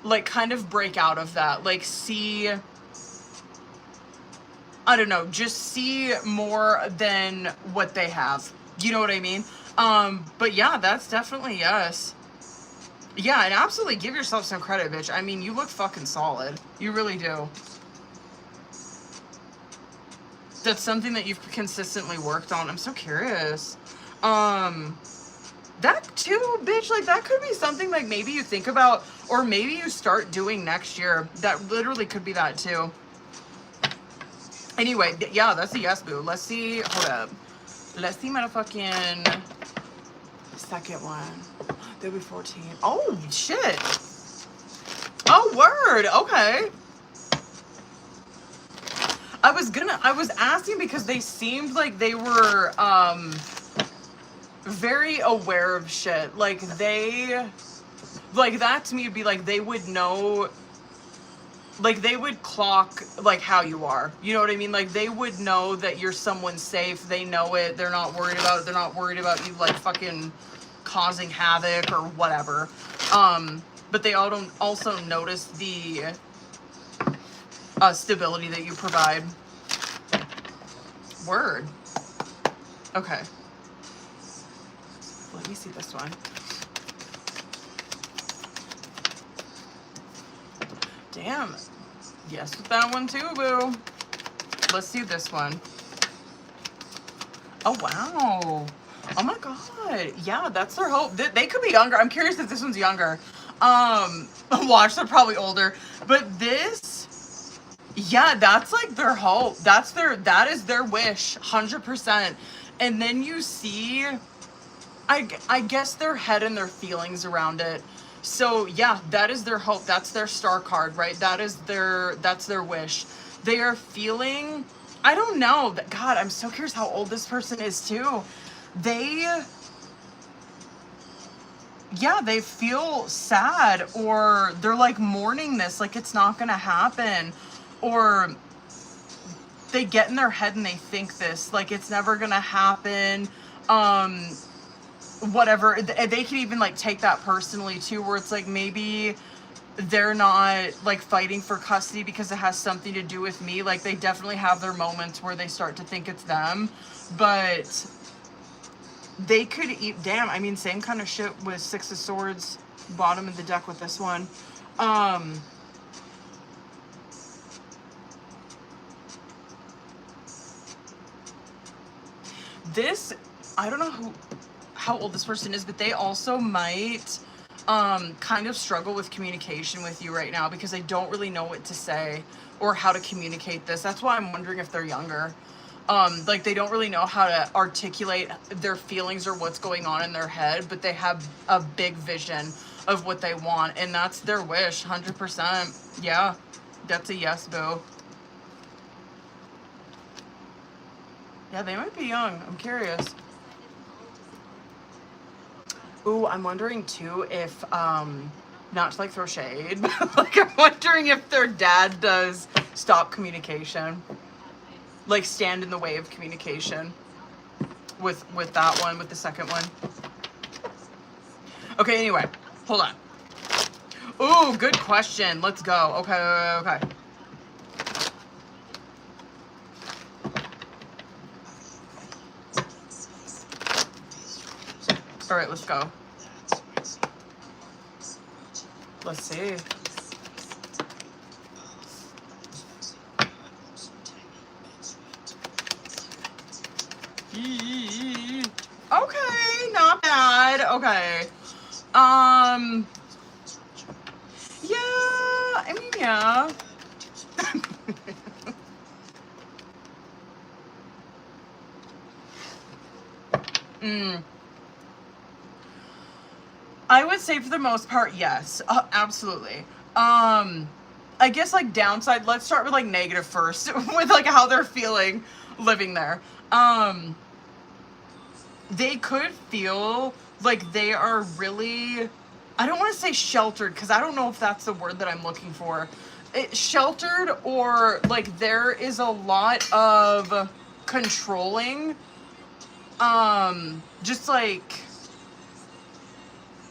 like kind of break out of that. Like see, I don't know, just see more than what they have. You know what I mean? But yeah, that's definitely yes. Yeah, and absolutely give yourself some credit, bitch. I mean, you look fucking solid. You really do. That's something that you've consistently worked on. I'm so curious. That too, bitch, like that could be something like maybe you think about, or maybe you start doing next year. That literally could be that too. Anyway, yeah, that's a yes, boo. Let's see, hold up. Let's see motherfucking second one. There'll be 14. Oh, shit. Oh, word. Okay. I was asking because they seemed like they were, very aware of shit. Like like that to me would be like they would know, like they would clock like how you are. You know what I mean? Like they would know that you're someone safe. They know it. They're not worried about it. They're not worried about you like fucking causing havoc or whatever. But they also notice the stability that you provide. Word. Okay. Let me see this one. Damn. Yes with that one too, boo. Let's see this one. Oh, wow. Oh my God. Yeah, that's their hope. They could be younger. I'm curious if this one's younger. Watch, they're probably older. But this, yeah, that's like their hope. That is their wish, 100%. And then you see, I guess their head and their feelings around it. So yeah, that is their hope. That's their star card, right? That's their wish. They are feeling, I don't know. God, I'm so curious how old this person is too. They feel sad, or they're like mourning this, like it's not gonna happen, or they get in their head and they think this, like it's never gonna happen. Whatever. They can even like take that personally too, where it's like maybe they're not like fighting for custody because it has something to do with me. Like they definitely have their moments where they start to think it's them, but they could eat. Damn, I mean, same kind of shit with Six of Swords, bottom of the deck with this one. This, I don't know how old this person is, but they also might kind of struggle with communication with you right now because they don't really know what to say or how to communicate this. That's why I'm wondering if they're younger. Like they don't really know how to articulate their feelings or what's going on in their head, but they have a big vision of what they want, and that's their wish, 100%. Yeah, that's a yes, boo. Yeah, they might be young. I'm curious. Ooh, I'm wondering too if, not to like throw shade, but like I'm wondering if their dad does stop communication. Like stand in the way of communication with that one, with the second one. Okay, anyway, hold on. Ooh, good question. Let's go. Okay. All right, let's go. Let's see. Okay, not bad. Okay. Yeah, I mean, yeah. I would say for the most part, yes. Absolutely. I guess like downside, let's start with like negative first with like how they're feeling living there. They could feel like they are really, I don't want to say sheltered because I don't know if that's the word that I'm looking for. Sheltered, or like there is a lot of controlling, just like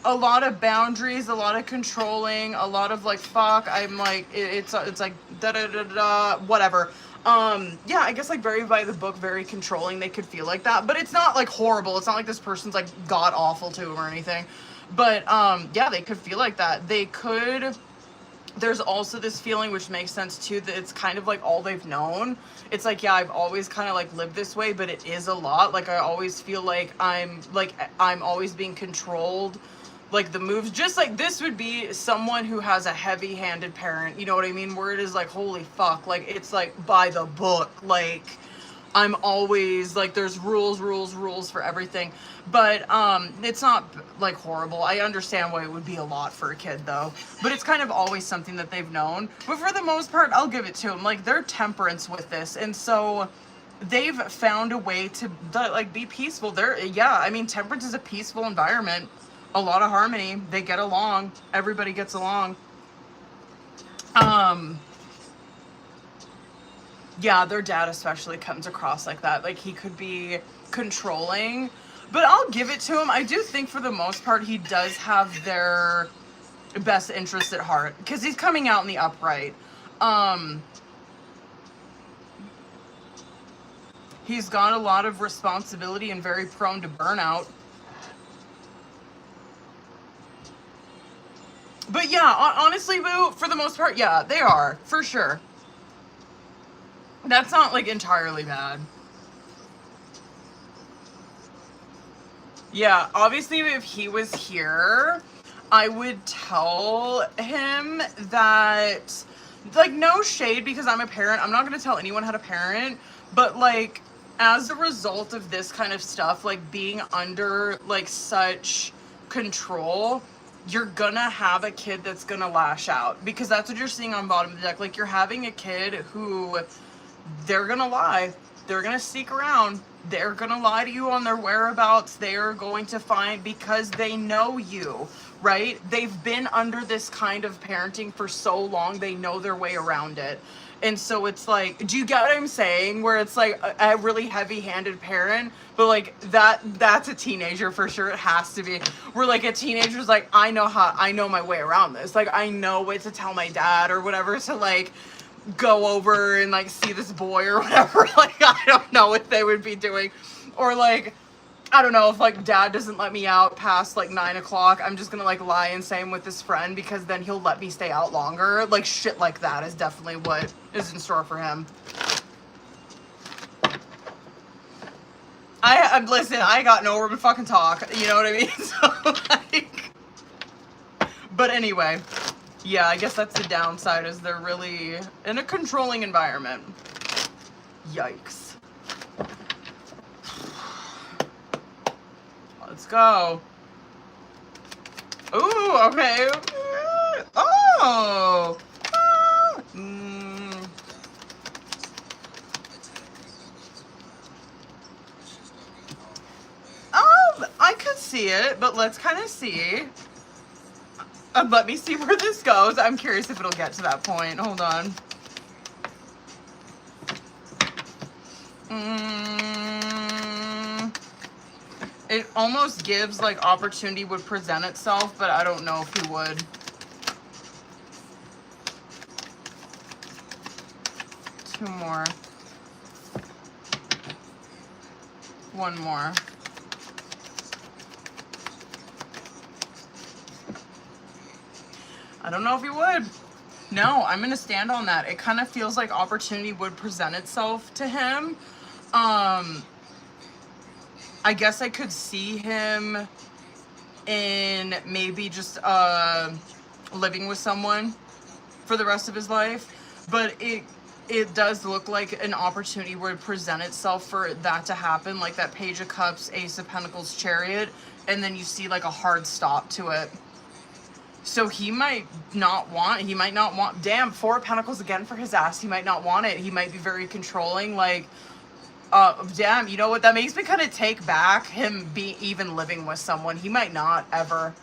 a lot of boundaries, a lot of controlling, a lot of like, fuck, I'm like, it's like da da da da, whatever. Yeah, I guess like very by the book, very controlling. They could feel like that, but it's not like horrible. It's not like this person's like god awful to them or anything. But yeah, they could feel like that. They could. There's also this feeling, which makes sense too, that it's kind of like all they've known. It's like, yeah, I've always kind of like lived this way, but it is a lot. Like I always feel like I'm always being controlled. Like the moves, just like this would be someone who has a heavy-handed parent, you know what I mean? Where it is like, holy fuck, like it's like by the book, like I'm always like, there's rules for everything. But it's not like horrible. I understand why it would be a lot for a kid though, but it's kind of always something that they've known. But for the most part, I'll give it to them. Like they're temperance with this, and so they've found a way to like be peaceful. Yeah, I mean, temperance is a peaceful environment. A lot of harmony. They get along. Everybody gets along. Yeah, their dad especially comes across like that. Like he could be controlling, but I'll give it to him. I do think for the most part he does have their best interest at heart because he's coming out in the upright. He's got a lot of responsibility and very prone to burnout. But yeah, honestly, boo, for the most part, yeah, they are, for sure. That's not, like, entirely bad. Yeah, obviously, if he was here, I would tell him that, like, no shade because I'm a parent. I'm not going to tell anyone how to parent, but like, as a result of this kind of stuff, like being under like such control, you're gonna have a kid that's gonna lash out, because that's what you're seeing on bottom of the deck. Like, you're having a kid who, they're gonna lie, they're gonna sneak around, they're gonna lie to you on their whereabouts, they're going to find, because they know you, right? They've been under this kind of parenting for so long, they know their way around it. And so it's like, do you get what I'm saying? Where it's like a really heavy-handed parent, but like that's a teenager for sure. It has to be. Where like a teenager's like, I know my way around this. Like, I know what to tell my dad or whatever to like go over and like see this boy or whatever. Like, I don't know what they would be doing. Or like, I don't know, if like dad doesn't let me out past like 9 o'clock, I'm just gonna like lie and say I'm with his friend because then he'll let me stay out longer. Like, shit like that is definitely what is in store for him. Listen, I got nowhere but fucking talk, you know what I mean? So like, but anyway, yeah, I guess that's the downside, is they're really in a controlling environment. Yikes. Let's go. Ooh, okay. Oh. I could see it, but let's kind of see. Let me see where this goes. I'm curious if it'll get to that point. Hold on. It almost gives like opportunity would present itself, but I don't know if he would. Two more. One more. I don't know if he would. No, I'm gonna stand on that. It kind of feels like opportunity would present itself to him. I guess I could see him in maybe just living with someone for the rest of his life, but it does look like an opportunity would present itself for that to happen, like that Page of Cups, Ace of Pentacles, Chariot, and then you see like a hard stop to it. So he might not want, damn, Four of Pentacles again for his ass. He might not want it. He might be very controlling, like, damn, you know what? That makes me kind of take back him even living with someone. He might not ever.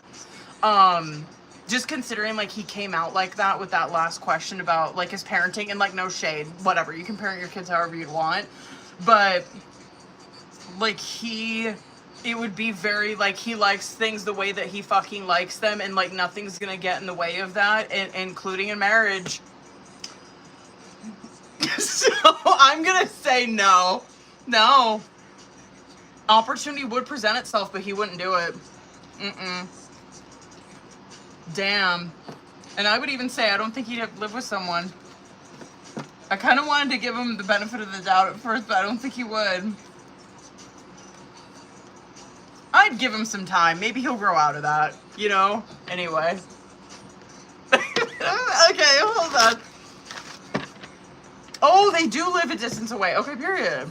Just considering like he came out like that with that last question about like his parenting, and like, no shade, whatever. You can parent your kids however you want, but like it would be very like he likes things the way that he fucking likes them, and like nothing's gonna get in the way of that, including in marriage. So I'm gonna say no. No. Opportunity would present itself, but he wouldn't do it. Damn. And I would even say I don't think he'd live with someone. I kind of wanted to give him the benefit of the doubt at first, but I don't think he would. I'd give him some time. Maybe he'll grow out of that, you know? Anyway. Okay, hold on. Oh, they do live a distance away. Okay, period.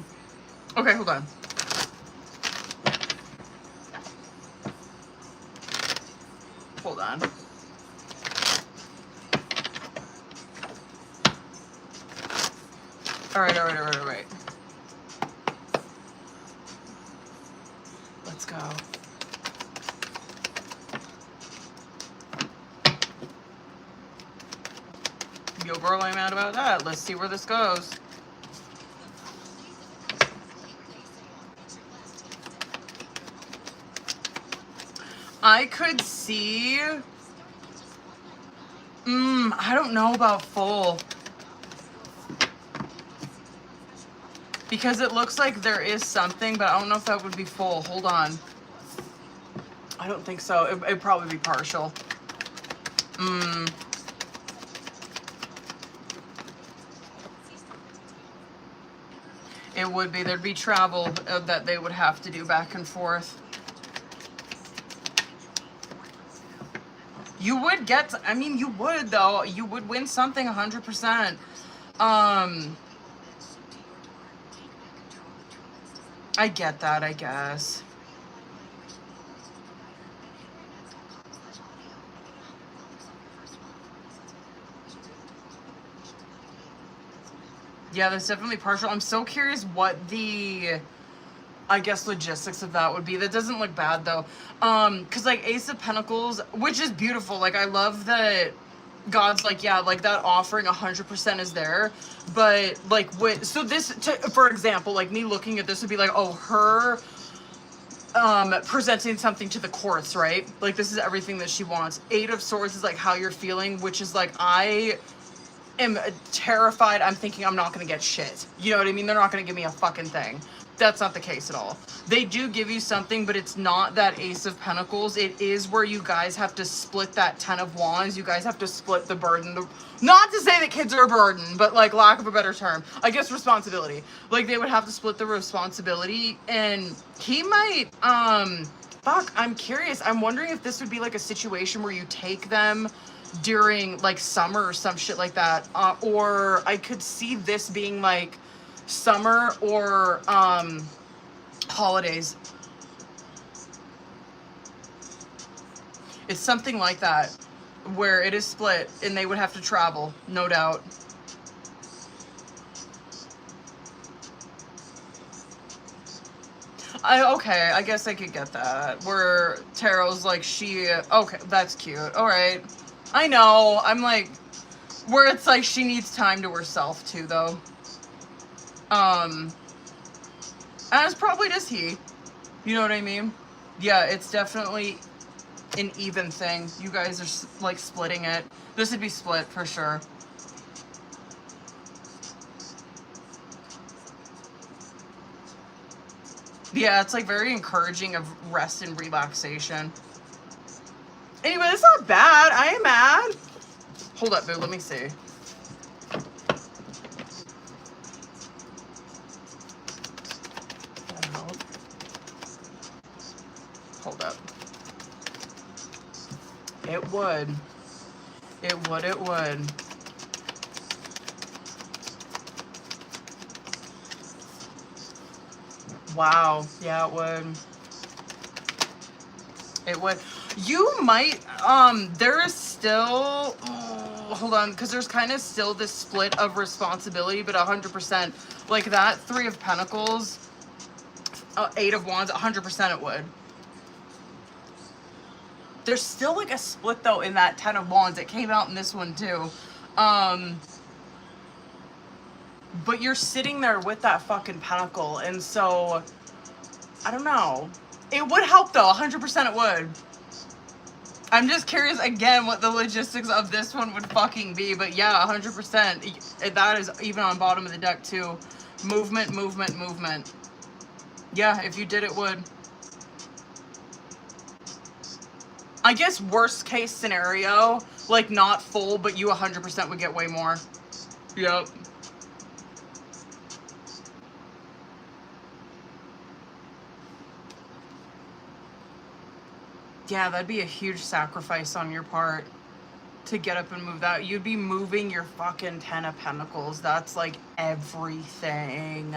Okay, hold on. Hold on. All right. Let's go. Yo, girl, I'm mad about that. Let's see where this goes. I could see... I don't know about full. Because it looks like there is something, but I don't know if that would be full. Hold on. I don't think so. It'd probably be partial. It would be. There'd be travel that they would have to do back and forth. You would get, I mean, you would though. You would win something 100%. I get that, I guess. Yeah, that's definitely partial. I'm so curious what the, I guess, logistics of that would be. That doesn't look bad though. Cause like Ace of Pentacles, which is beautiful. Like I love that God's like, yeah, like that offering 100% is there. But like so this, for example, like me looking at this would be like, oh, her presenting something to the courts, right? Like this is everything that she wants. Eight of Swords is like how you're feeling, which is like, I am terrified. I'm thinking I'm not gonna get shit. You know what I mean? They're not gonna give me a fucking thing. That's not the case at all. They do give you something, but it's not that Ace of Pentacles. It is where you guys have to split that 10 of Wands. You guys have to split the burden. Not to say that kids are a burden, but like lack of a better term, I guess responsibility. Like they would have to split the responsibility, and he might, fuck, I'm curious. I'm wondering if this would be like a situation where you take them during like summer or some shit like that. Or I could see this being like summer or holidays. It's something like that where it is split and they would have to travel, no doubt. Okay, I guess I could get that. Where Tarot's like, okay, that's cute. All right. I know. I'm like, where it's like she needs time to herself too, though. As probably does he. You know what I mean? Yeah, it's definitely an even thing. You guys are like splitting it. This would be split for sure. Yeah, it's like very encouraging of rest and relaxation. Anyway, it's not bad. I am mad. Hold up, boo. Let me see. Hold up. It would. It would, it would. Wow. Yeah, it would. It would. You might, there is still, hold on, because there's kind of still this split of responsibility, but 100%. Like that 3 of Pentacles, 8 of Wands, 100% it would. There's still like a split though in that 10 of Wands. It came out in this one too. But you're sitting there with that fucking pentacle. And so, I don't know. It would help though, 100% it would. I'm just curious again what the logistics of this one would fucking be. But yeah, 100%. That is even on bottom of the deck too. Movement, movement, movement. Yeah, if you did, it would. I guess worst case scenario, like not full, but you 100% would get way more. Yep. Yeah, that'd be a huge sacrifice on your part to get up and move that. You'd be moving your fucking 10 of Pentacles. That's like everything.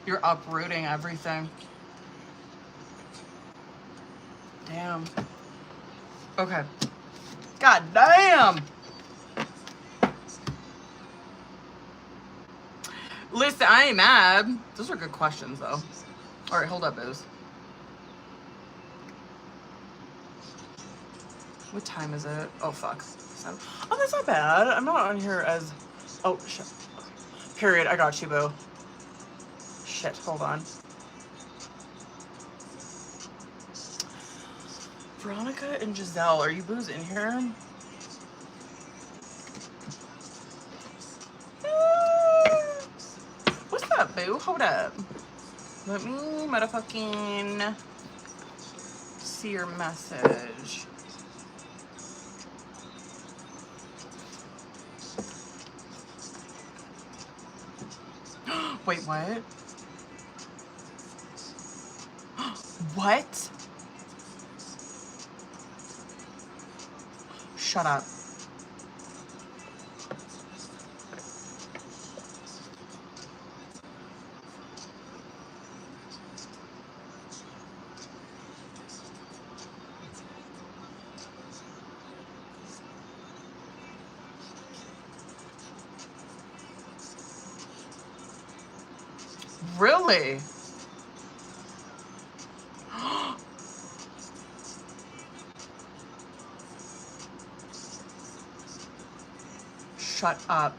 You're uprooting everything. Damn. Okay. God damn. Listen, I ain't mad. Those are good questions, though. All right, hold up, Booze. What time is it? Oh, fuck. Oh, that's not bad. I'm not on here as... Oh, shit. Okay. Period. I got you, boo. Shit, hold on. Veronica and Giselle, are you boos in here? What's up, boo? Hold up. Let me motherfucking see your message. Wait, what? What? Shut up. Really? Shut up.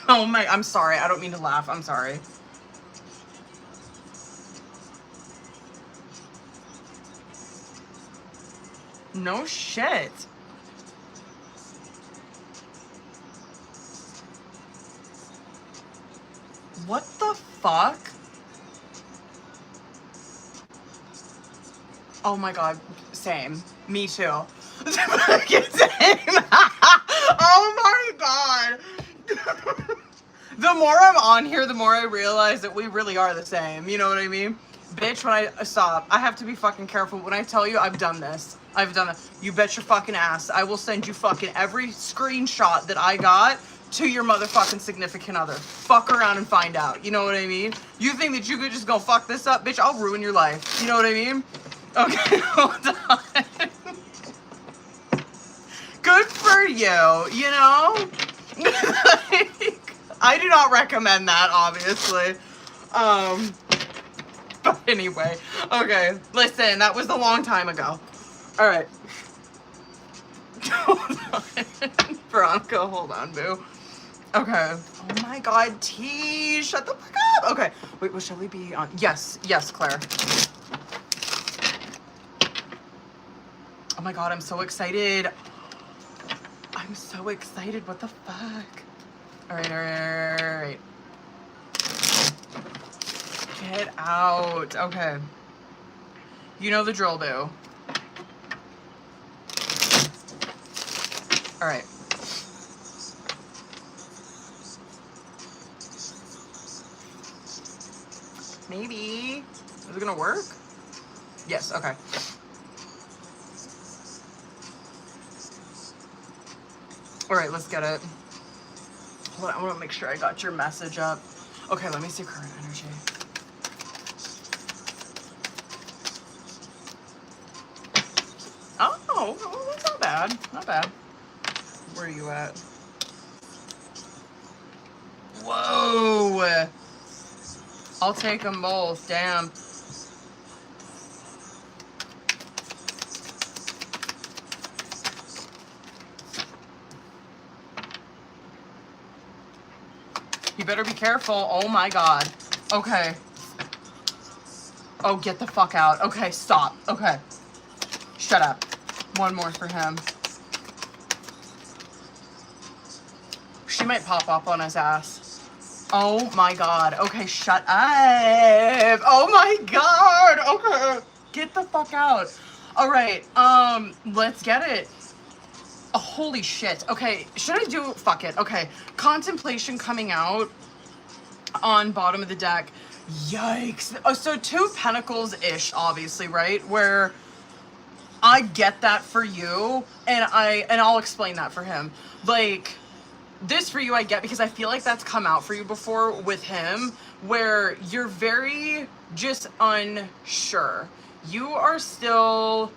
Oh my, I'm sorry. I don't mean to laugh. I'm sorry. No shit. What the fuck? Oh my god, same. Me too. Same. Oh my god. The more I'm on here, the more I realize that we really are the same. You know what I mean? Bitch, when I stop, I have to be fucking careful. When I tell you I've done this, I've done it. You bet your fucking ass. I will send you fucking every screenshot that I got to your motherfucking significant other. Fuck around and find out. You know what I mean? You think that you could just go fuck this up? Bitch, I'll ruin your life. You know what I mean? Okay, hold on. Good for you, you know? I do not recommend that, obviously. But anyway, okay, listen, that was a long time ago. All right. Hold on. Veronica, hold on, boo. Okay. Oh my god, T, shut the fuck up. Okay, wait, what shall we be on? Yes, Claire. Oh my god, I'm so excited. I'm so excited, what the fuck? All right. Get out. Okay. You know the drill, boo. All right. Maybe. Is it gonna work? Yes, okay. All right, let's get it. Hold on, I want to make sure I got your message up. Okay, let me see current energy. Oh, that's not bad. Not bad. Where are you at? Whoa! I'll take them both. Damn. You better be careful. Oh my god. Okay. Oh, get the fuck out. Okay, stop. Okay. Shut up. One more for him. She might pop up on his ass. Oh my god. Okay, shut up. Oh my god. Okay. Get the fuck out. All right. Let's get it. Oh, holy shit. Okay, should I do... Fuck it. Okay. Contemplation coming out on bottom of the deck. Yikes. Oh, so 2 of Pentacles-ish, obviously, right? Where I get that for you, and I'll explain that for him. Like, this for you I get because I feel like that's come out for you before with him, where you're very just unsure. You are still...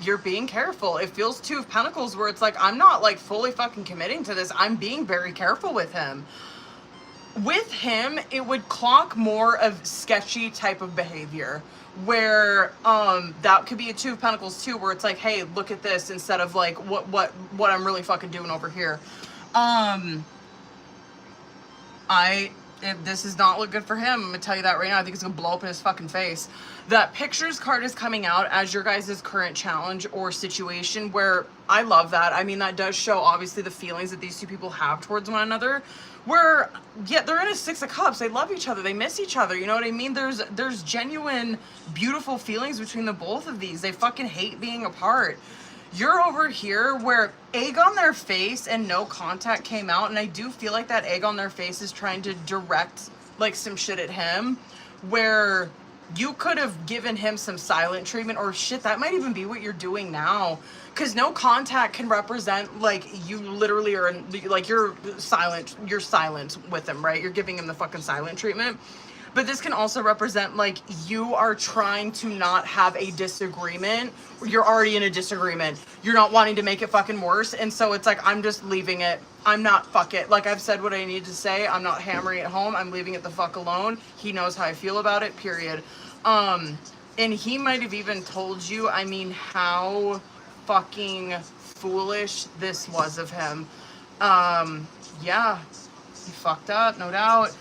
You're being careful. It feels 2 of Pentacles where it's like, I'm not like fully fucking committing to this. I'm being very careful with him. With him, it would clock more of sketchy type of behavior where that could be a 2 of Pentacles too, where it's like, hey, look at this, instead of like what I'm really fucking doing over here. This does not look good for him. I'm gonna tell you that right now. I think it's gonna blow up in his fucking face. That pictures card is coming out as your guys' current challenge or situation, where I love that. I mean, that does show obviously the feelings that these 2 people have towards one another, where, yeah, they're in a 6 of Cups. They love each other. They miss each other. You know what I mean? There's genuine, beautiful feelings between the both of these. They fucking hate being apart. You're over here where egg on their face and no contact came out, and I do feel like that egg on their face is trying to direct like some shit at him, where you could have given him some silent treatment, or shit, that might even be what you're doing now. Because no contact can represent like you literally are like you're silent with him, right? You're giving him the fucking silent treatment. But this can also represent like you are trying to not have a disagreement. You're already in a disagreement. You're not wanting to make it fucking worse. And so it's like, I'm just leaving it. I'm not, fuck it. Like I've said what I need to say. I'm not hammering it home. I'm leaving it the fuck alone. He knows how I feel about it, period. And he might have even told you, I mean, how fucking foolish this was of him. Yeah, he fucked up, no doubt.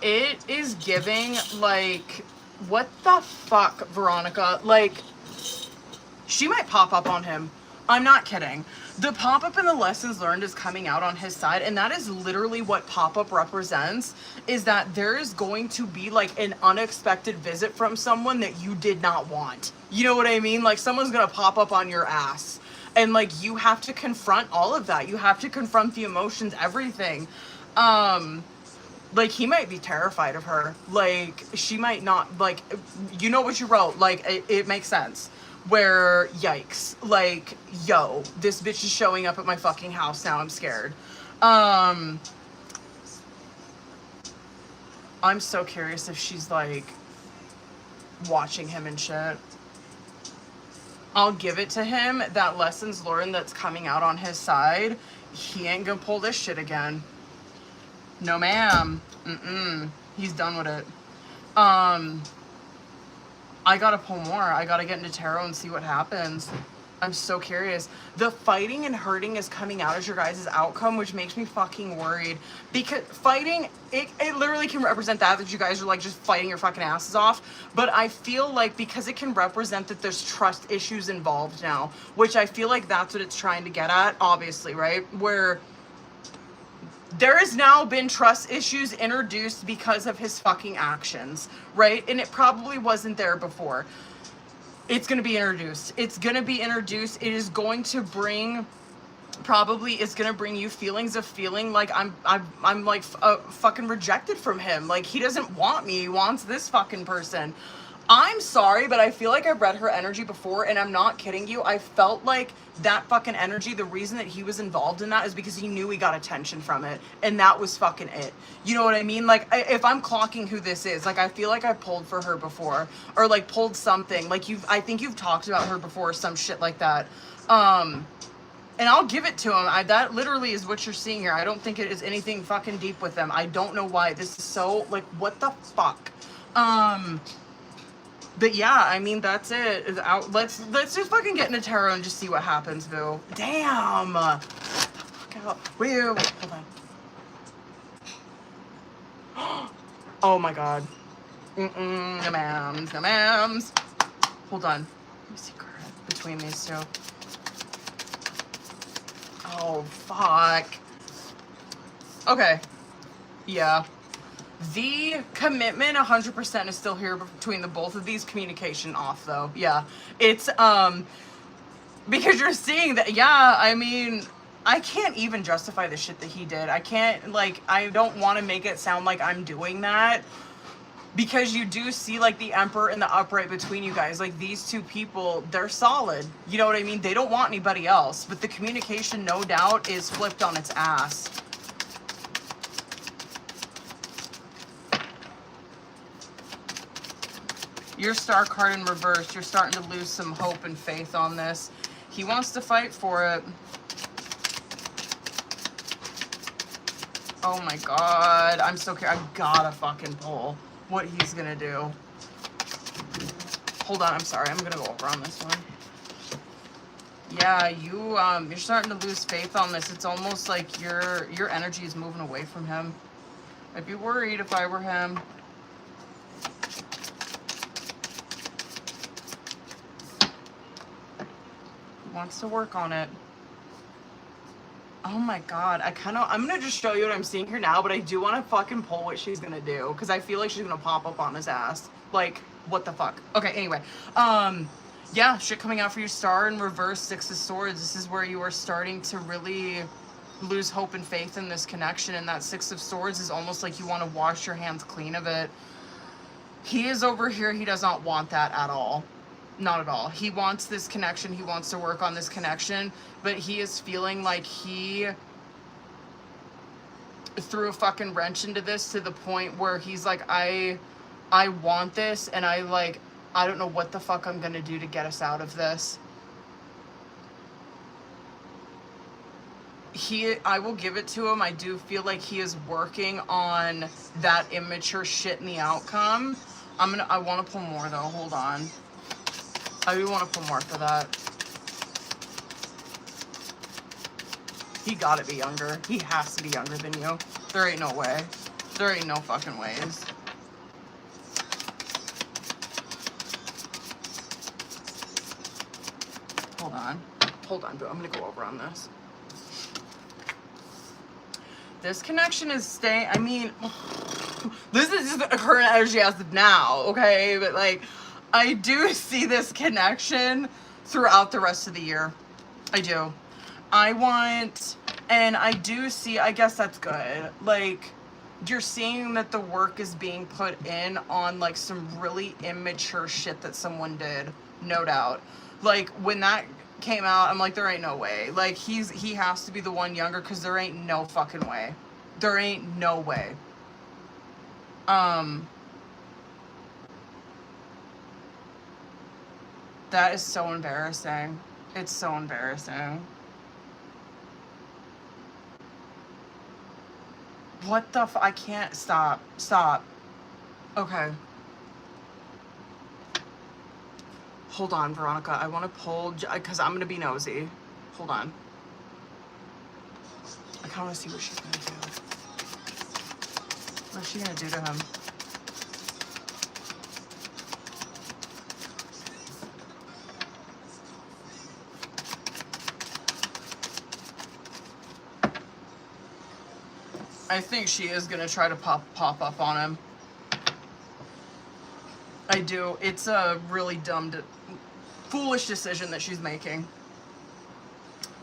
It is giving, like, what the fuck, Veronica? Like, she might pop up on him. I'm not kidding. The pop-up and the lessons learned is coming out on his side, and that is literally what pop-up represents, is that there is going to be, like, an unexpected visit from someone that you did not want. You know what I mean? Like, someone's gonna pop up on your ass. And, like, you have to confront all of that. You have to confront the emotions, everything. Like, he might be terrified of her. Like, she might not, like, you know what you wrote. Like, it makes sense. Where, yikes. Like, yo, this bitch is showing up at my fucking house now. I'm scared. I'm so curious if she's, like, watching him and shit. I'll give it to him. That lessons learned that's coming out on his side. He ain't gonna pull this shit again. No, ma'am. He's done with it. I gotta pull more. I gotta get into tarot and see what happens. I'm so curious. The fighting and hurting is coming out as your guys' outcome, which makes me fucking worried. Because fighting, it literally can represent that you guys are like just fighting your fucking asses off. But I feel like because it can represent that there's trust issues involved now, which I feel like that's what it's trying to get at, obviously, right? Where there has now been trust issues introduced because of his fucking actions, right? And it probably wasn't there before. It's going to be introduced. It's going to be introduced. It is going to bring, probably it's going to bring you feelings of feeling like I'm like fucking rejected from him. Like he doesn't want me. He wants this fucking person. I'm sorry, but I feel like I've read her energy before, and I'm not kidding you. I felt like that fucking energy, the reason that he was involved in that is because he knew he got attention from it, and that was fucking it. You know what I mean? Like, if I'm clocking who this is, like, I feel like I pulled for her before, or, like, pulled something. Like, I think you've talked about her before, or some shit like that. And I'll give it to him. That literally is what you're seeing here. I don't think it is anything fucking deep with them. I don't know why. This is so, like, what the fuck? But yeah, I mean, that's it. It's out. Let's just fucking get into tarot and just see what happens, boo. Damn! Get the fuck out. Wait, hold on. Oh my god. No ma'ams, no ma'ams. Hold on. Let me see between these two. Oh, fuck. Okay. Yeah. The commitment 100% is still here between the both of these. Communication off though. Yeah. It's because you're seeing that. Yeah, I mean, I can't even justify the shit that he did. I can't, like, I don't want to make it sound like I'm doing that, because you do see like the Emperor and the Upright between you guys. Like these two people, they're solid. You know what I mean? They don't want anybody else, but the communication no doubt is flipped on its ass. Your star card in reverse. You're starting to lose some hope and faith on this. He wants to fight for it. Oh my god. I'm so curious. I gotta fucking pull what he's gonna do. Hold on. I'm sorry. I'm gonna go over on this one. Yeah, you're starting to lose faith on this. It's almost like your energy is moving away from him. I'd be worried if I were him. Wants to work on it. Oh my god, I'm gonna just show you what I'm seeing here now, but I do want to fucking pull what she's gonna do, because I feel like she's gonna pop up on his ass. Like, what the fuck? Okay, anyway. Yeah, shit coming out for you. Star in reverse, Six of Swords. This is where you are starting to really lose hope and faith in this connection. And that Six of Swords is almost like you want to wash your hands clean of it. He is over here. He does not want that at all. Not at all. He wants this connection. He wants to work on this connection. But he is feeling like he threw a fucking wrench into this to the point where he's like, I want this, and I don't know what the fuck I'm gonna do to get us out of this. I will give it to him. I do feel like he is working on that immature shit in the outcome. I want to pull more though. Hold on. I do want to pull more for that. He gotta be younger. He has to be younger than you. There ain't no way. There ain't no fucking ways. Hold on. Hold on, boo. I'm gonna go over on this. This connection is staying, I mean, this is just the current energy as of now, okay? But like, I do see this connection throughout the rest of the year. I do. And I do see, I guess that's good. Like, you're seeing that the work is being put in on like some really immature shit that someone did, no doubt. Like, when that came out, I'm like, there ain't no way. Like, he has to be the one younger, because there ain't no fucking way. There ain't no way. That is so embarrassing. It's so embarrassing. What the I can't stop. Stop. Okay. Hold on, Veronica. I want to pull, because I'm going to be nosy. Hold on. I kind of want to see what she's going to do. What's she going to do to him? I think she is going to try to pop up on him. I do. It's a really dumb, foolish decision that she's making.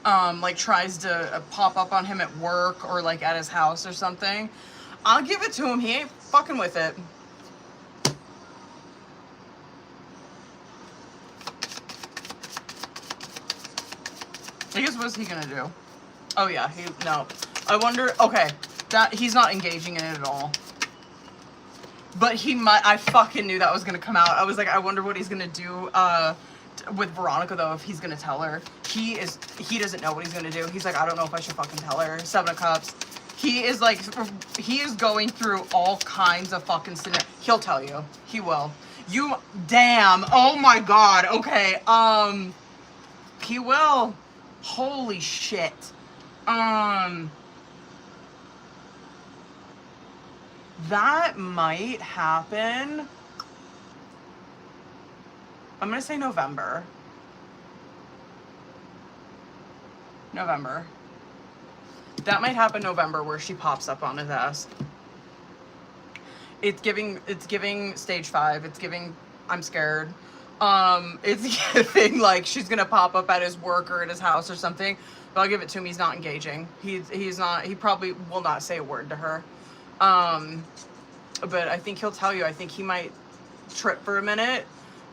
Like tries to pop up on him at work or like at his house or something. I'll give it to him. He ain't fucking with it. I guess what's he gonna do? Oh yeah, no. I wonder, okay, that he's not engaging in it at all. But he might, I fucking knew that was gonna come out. I was like, I wonder what he's gonna do with Veronica though, if he's gonna tell her. He doesn't know what he's gonna do. He's like, I don't know if I should fucking tell her. 7 of Cups. He is like, he is going through all kinds of fucking scenarios. He'll tell you. He will. You, damn. Oh my God. Okay. He will. Holy shit. That might happen. I'm gonna say November. November. That might happen November, where she pops up on his ass. It's giving stage 5. It's giving I'm scared. It's giving like she's gonna pop up at his work or at his house or something. But I'll give it to him. He's not engaging. He's not. He probably will not say a word to her. But I think he'll tell you. I think he might trip for a minute,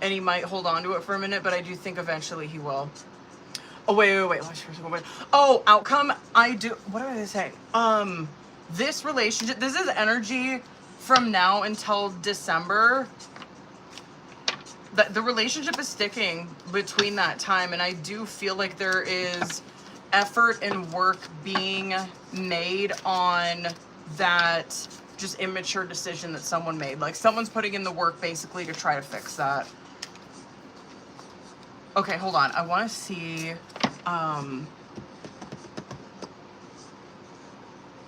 and he might hold on to it for a minute. But I do think eventually he will. Oh wait. Oh, outcome. I do. What did I say? This relationship. This is energy from now until December. The relationship is sticking between that time, and I do feel like there is effort and work being made on that just immature decision that someone made. Like someone's putting in the work basically to try to fix that. Okay, hold on. I want to see. I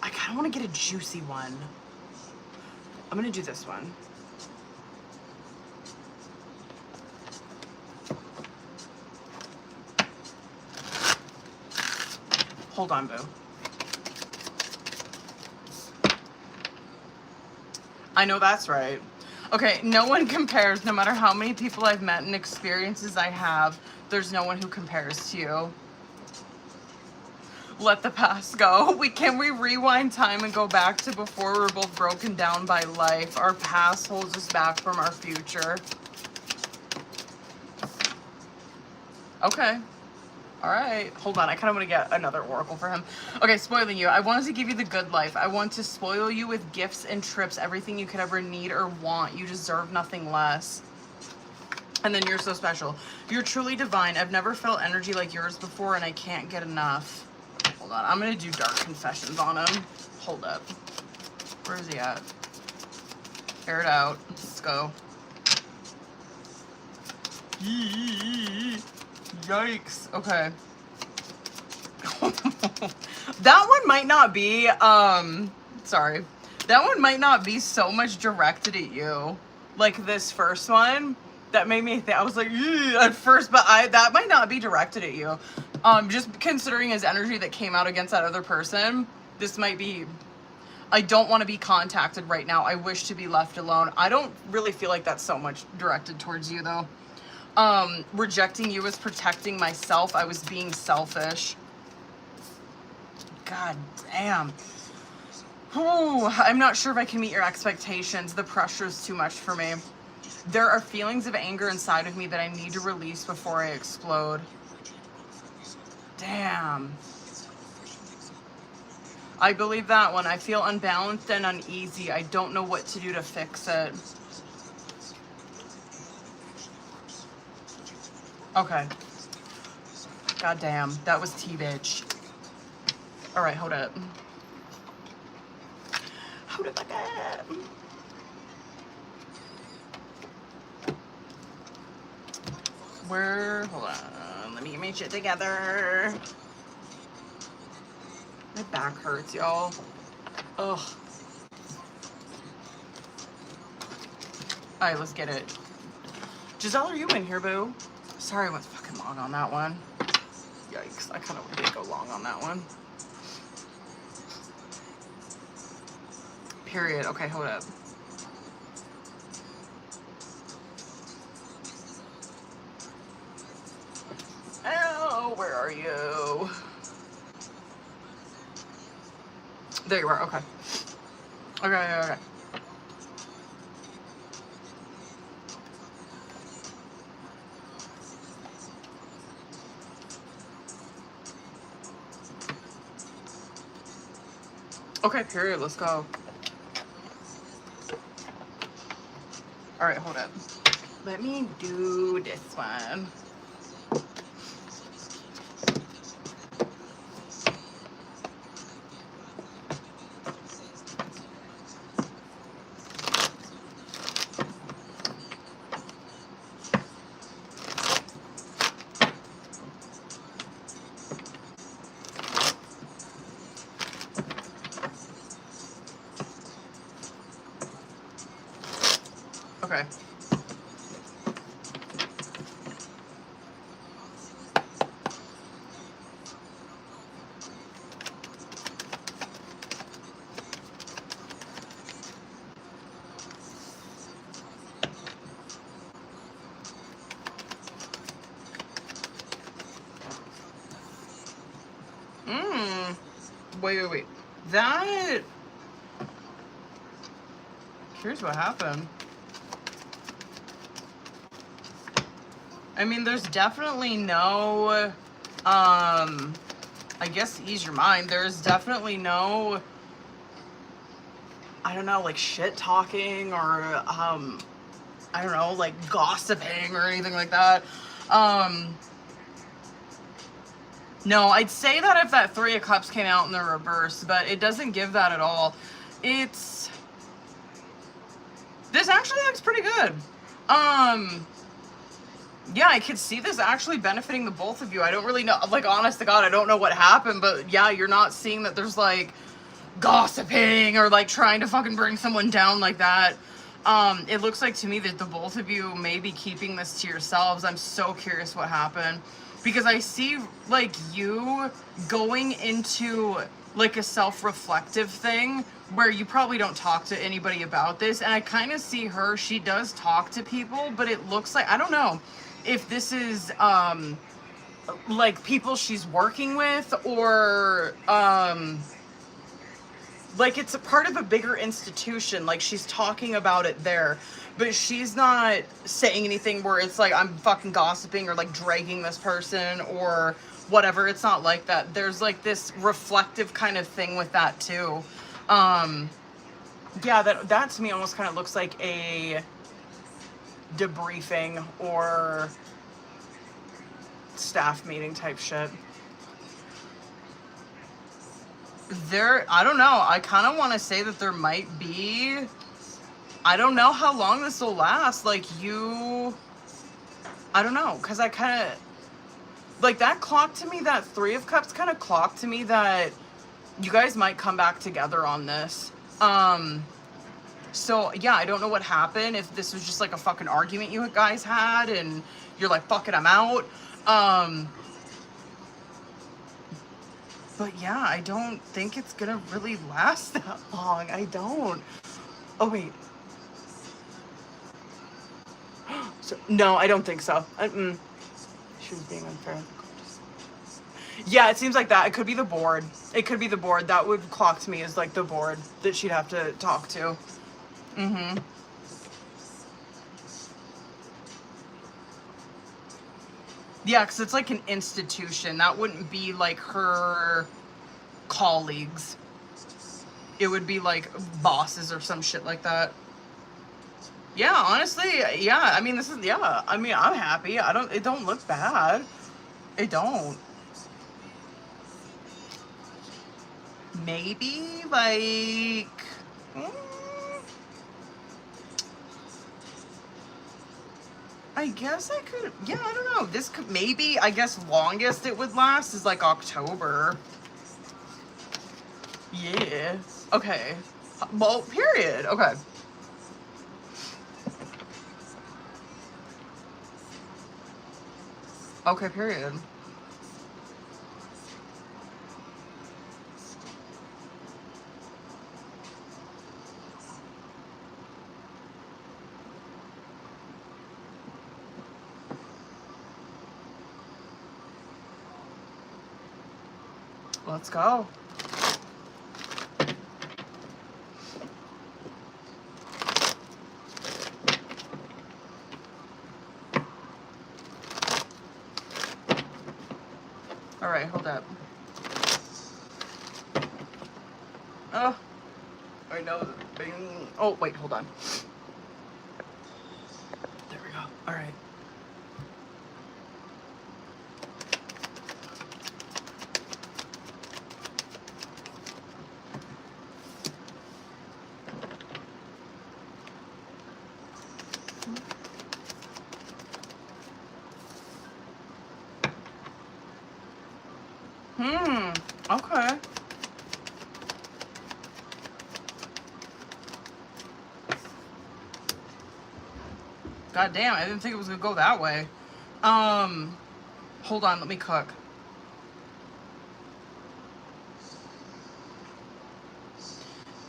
kind of want to get a juicy one. I'm going to do this one. Hold on, boo. I know that's right. Okay, no one compares. No matter how many people I've met and experiences I have, there's no one who compares to you. Let the past go. Can we rewind time and go back to before we were both broken down by life? Our past holds us back from our future. Okay. All right. Hold on. I kind of want to get another oracle for him. Okay, spoiling you. I wanted to give you the good life. I want to spoil you with gifts and trips, everything you could ever need or want. You deserve nothing less. And then you're so special. You're truly divine. I've never felt energy like yours before, and I can't get enough. Hold on. I'm going to do dark confessions on him. Hold up. Where is he at? Air it out. Let's go. Yikes. Okay. That one might not be, sorry. That one might not be so much directed at you. Like this first one. That made me think, I was like, at first, but that might not be directed at you. Just considering his energy that came out against that other person, this might be, I don't want to be contacted right now. I wish to be left alone. I don't really feel like that's so much directed towards you though. Rejecting you was protecting myself. I was being selfish. God damn. Ooh, I'm not sure if I can meet your expectations. The pressure is too much for me. There are feelings of anger inside of me that I need to release before I explode. Damn. I believe that one. I feel unbalanced and uneasy. I don't know what to do to fix it. Okay. God damn. That was T-bitch. All right, hold up. Hold up. Hold on, let me get my shit together. My back hurts, y'all. Ugh. Alright, let's get it. Giselle, are you in here, boo? Sorry I went fucking long on that one. Yikes, I kind of did go long on that one. Period. Okay, hold up. Oh, where are you? There you are. Okay. Okay. Okay, period. Let's go. All right, hold up. Let me do this one. Okay. Wait. That... Here's what happened. I mean, there's definitely no, I guess ease your mind. There's definitely no, I don't know, like shit talking or, I don't know, like gossiping or anything like that. No, I'd say that if that 3 of Cups came out in the reverse, but it doesn't give that at all. This actually looks pretty good. Yeah, I could see this actually benefiting the both of you. I don't really know, like, honest to God, I don't know what happened, but yeah, you're not seeing that there's, like, gossiping or, like, trying to fucking bring someone down like that. It looks like to me that the both of you may be keeping this to yourselves. I'm so curious what happened. because I see like you going into like a self-reflective thing where you probably don't talk to anybody about this, and I kind of see her, she does talk to people, but it looks like, I don't know if this is like people she's working with, or like it's a part of a bigger institution, like she's talking about it there, but she's not saying anything where it's like I'm fucking gossiping or like dragging this person or whatever. It's not like that. There's like this reflective kind of thing with that too. Yeah, that to me almost kind of looks like a debriefing or staff meeting type shit. I don't know. I kind of want to say that there might be, I don't know how long this will last. Like I don't know. Cause I kind of, like that clocked to me, that Three of Cups kind of clocked to me that you guys might come back together on this. So yeah, I don't know what happened. If this was just like a fucking argument you guys had and you're like, fuck it, I'm out. But yeah, I don't think it's gonna really last that long. I don't. Oh wait. No, I don't think so. She was being unfair. Yeah, it seems like that. It could be the board. It could be the board. That would clock to me as like the board that she'd have to talk to. Yeah, because it's like an institution. That wouldn't be like her colleagues. It would be like bosses or some shit like that. Yeah, honestly, yeah. I mean, this is, yeah. I mean, I'm happy. It don't look bad. It don't. Maybe like, I guess I could, yeah, I don't know. This could, maybe, I guess longest it would last is like October. Yeah. Okay. Well, period. Okay. Okay, period. Let's go. All right, hold up. Oh, I know. Oh, wait, hold on. There we go. All right. Okay. God damn, I didn't think it was gonna go that way. Hold on, let me cook.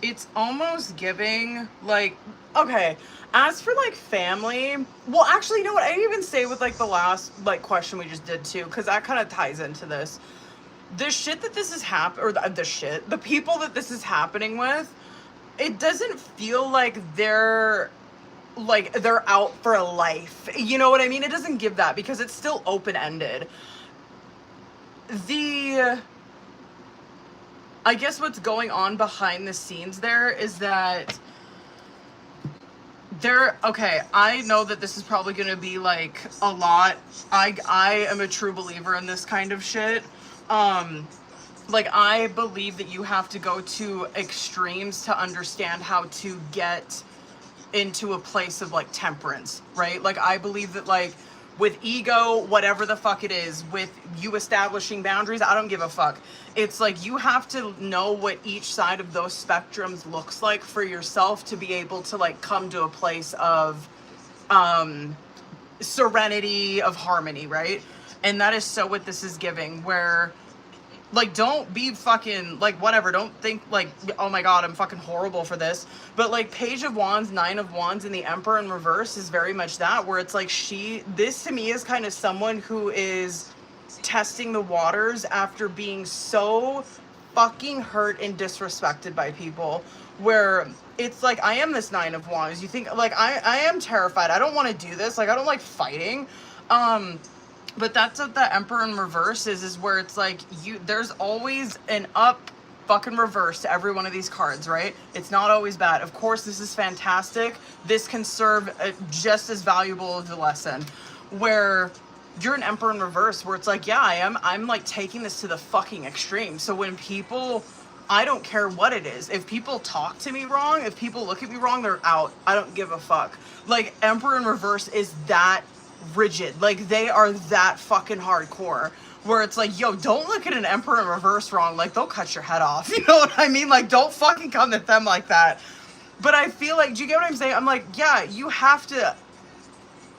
It's almost giving, like, okay, as for, like, family, well, actually, you know what, I didn't even say with, like, the last, like, question we just did, too, because that kind of ties into this. The shit that this is the people that this is happening with, it doesn't feel like they're out for a life. You know what I mean? It doesn't give that, because it's still open-ended. I guess what's going on behind the scenes there is that okay, I know that this is probably going to be like a lot. I am a true believer in this kind of shit. Like, I believe that you have to go to extremes to understand how to get into a place of, like, temperance, right? Like, I believe that, like, with ego, whatever the fuck it is, with you establishing boundaries, I don't give a fuck. It's like you have to know what each side of those spectrums looks like for yourself to be able to, like, come to a place of serenity, of harmony, right? And that is so what this is giving, where, like, don't be fucking, like, whatever. Don't think, like, oh my god, I'm fucking horrible for this. But, like, Page of Wands, Nine of Wands, and the Emperor in reverse is very much that, where it's like this to me is kind of someone who is testing the waters after being so fucking hurt and disrespected by people, where it's like, I am this Nine of Wands. You think, like, I am terrified. I don't want to do this. Like, I don't like fighting. But that's what the Emperor in reverse is where it's like, there's always an up fucking reverse to every one of these cards, right? It's not always bad. Of course, this is fantastic. This can serve just as valuable of a lesson, where you're an Emperor in reverse, where it's like, yeah, I'm like taking this to the fucking extreme. So when people, I don't care what it is. If people talk to me wrong, if people look at me wrong, they're out. I don't give a fuck. Like, Emperor in reverse is that rigid. Like, they are that fucking hardcore, where it's like, yo, don't look at an Emperor in reverse wrong. Like, they'll cut your head off. You know what I mean? Like, don't fucking come at them like that. But I feel like, do you get what I'm saying? I'm like, yeah, you have to,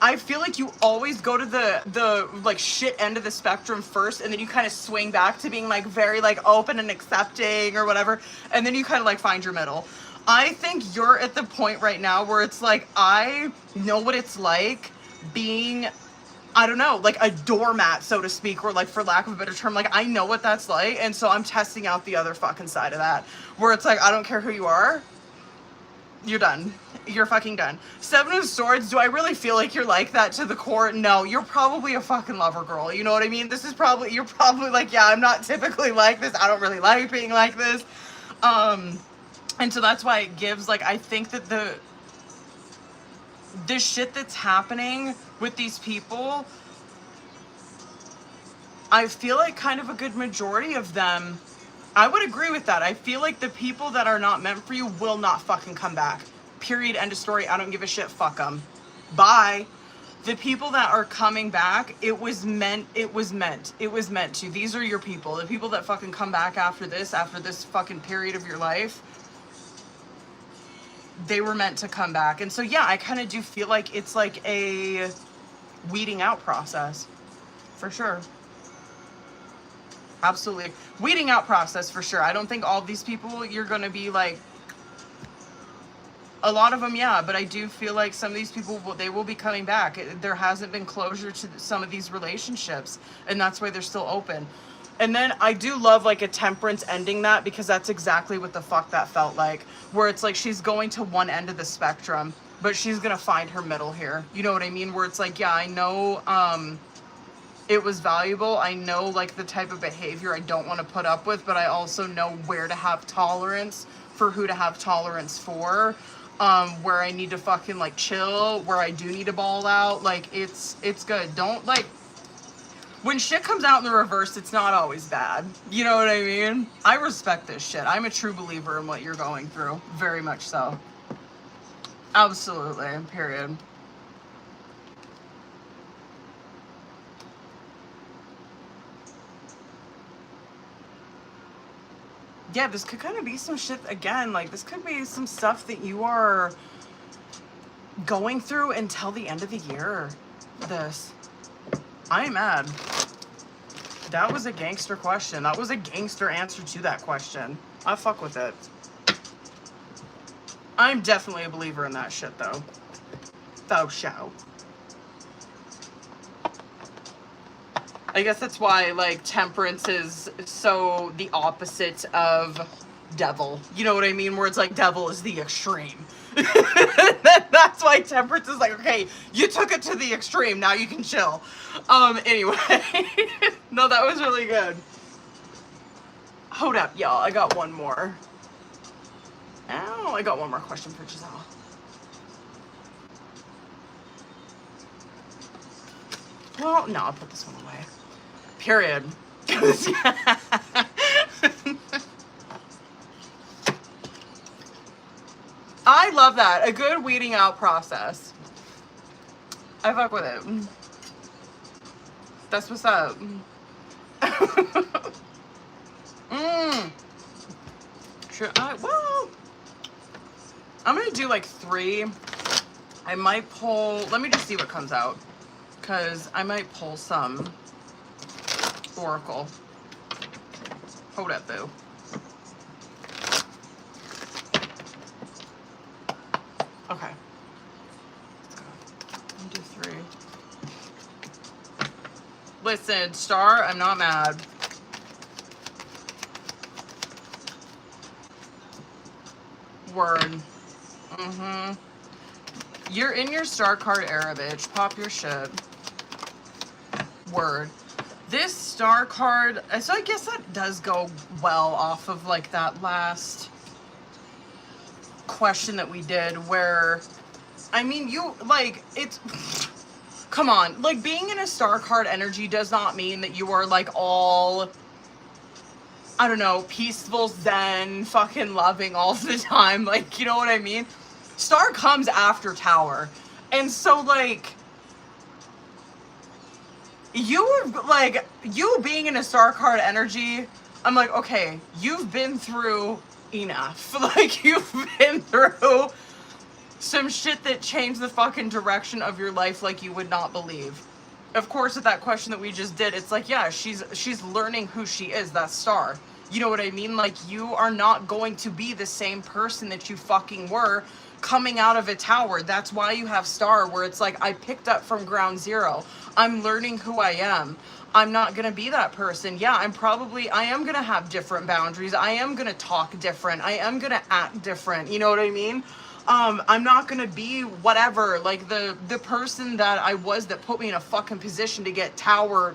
I feel like you always go to the like shit end of the spectrum first, and then you kind of swing back to being like very like open and accepting or whatever, and then you kind of like find your middle. I think you're at the point right now where it's like, I know what it's like being, I don't know, like a doormat, so to speak, or like, for lack of a better term, like, I know what that's like, and so I'm testing out the other fucking side of that, where it's like, I don't care who you are, you're done. You're fucking done. Seven of Swords, do I really feel like you're like that to the core? No, you're probably a fucking lover girl. You know what I mean? This is probably, you're probably like, yeah, I'm not typically like this. I don't really like being like this. And so that's why it gives, like, I think that the shit that's happening with these people, I feel like kind of a good majority of them, I would agree with that. I feel like the people that are not meant for you will not fucking come back. Period. End of story. I don't give a shit. Fuck them. Bye. The people that are coming back, it was meant to. These are your people. The people that fucking come back after this fucking period of your life, they were meant to come back. And so, yeah, I kind of do feel like it's like a weeding out process. For sure. Absolutely. Weeding out process for sure. I don't think all these people you're going to be like, a lot of them, yeah, but I do feel like some of these people, they will be coming back. There hasn't been closure to some of these relationships, and that's why they're still open. And then I do love like a Temperance ending that, because that's exactly what the fuck that felt like, where it's like she's going to one end of the spectrum, but she's going to find her middle here. You know what I mean? Where it's like, yeah, I know, it was valuable. I know like the type of behavior I don't want to put up with, but I also know where to have tolerance for who to have tolerance for, where I need to fucking like chill, where I do need to ball out. Like, it's good. Don't like, when shit comes out in the reverse, it's not always bad. You know what I mean? I respect this shit. I'm a true believer in what you're going through. Very much so. Absolutely. Period. Yeah, this could kind of be some shit, again, like, this could be some stuff that you are going through until the end of the year. This. I am mad. That was a gangster question. That was a gangster answer to that question. I fuck with it. I'm definitely a believer in that shit, though. Faux show. I guess that's why, like, Temperance is so the opposite of Devil. You know what I mean? Where it's like Devil is the extreme. That's why Temperance is like, okay, you took it to the extreme, now you can chill. Anyway. No, that was really good. Hold up, y'all. I got one more. Ow, I got one more question for Giselle. Well, no, I'll put this one away. Period. I love that. A good weeding out process. I fuck with it. That's what's up. Sure. Well, I'm gonna do like 3. I might pull. Let me just see what comes out, because I might pull some Oracle. Hold up, boo. Okay. Let's go. 1, 2, 3. Listen, Star, I'm not mad. Word. Mm-hmm. You're in your star card era, bitch. Pop your shit. Word. This star card, so I guess that does go well off of like that last question that we did where, I mean, you, like, it's, come on, like, being in a star card energy does not mean that you are like all, I don't know, peaceful, zen, fucking loving all the time. Like, you know what I mean? Star comes after Tower. And so, like, you being in a star card energy, I'm like, okay, you've been through enough. Like, you've been through some shit that changed the fucking direction of your life like you would not believe. Of course, with that question that we just did, it's like, yeah, she's learning who she is, that Star. You know what I mean? Like, you are not going to be the same person that you fucking were coming out of a Tower. That's why you have Star, where it's like, I picked up from ground zero. I'm learning who I am. I'm not gonna be that person. Yeah, I am gonna have different boundaries. I am gonna talk different. I am gonna act different. You know what I mean? I'm not gonna be whatever, like the person that I was that put me in a fucking position to get Tower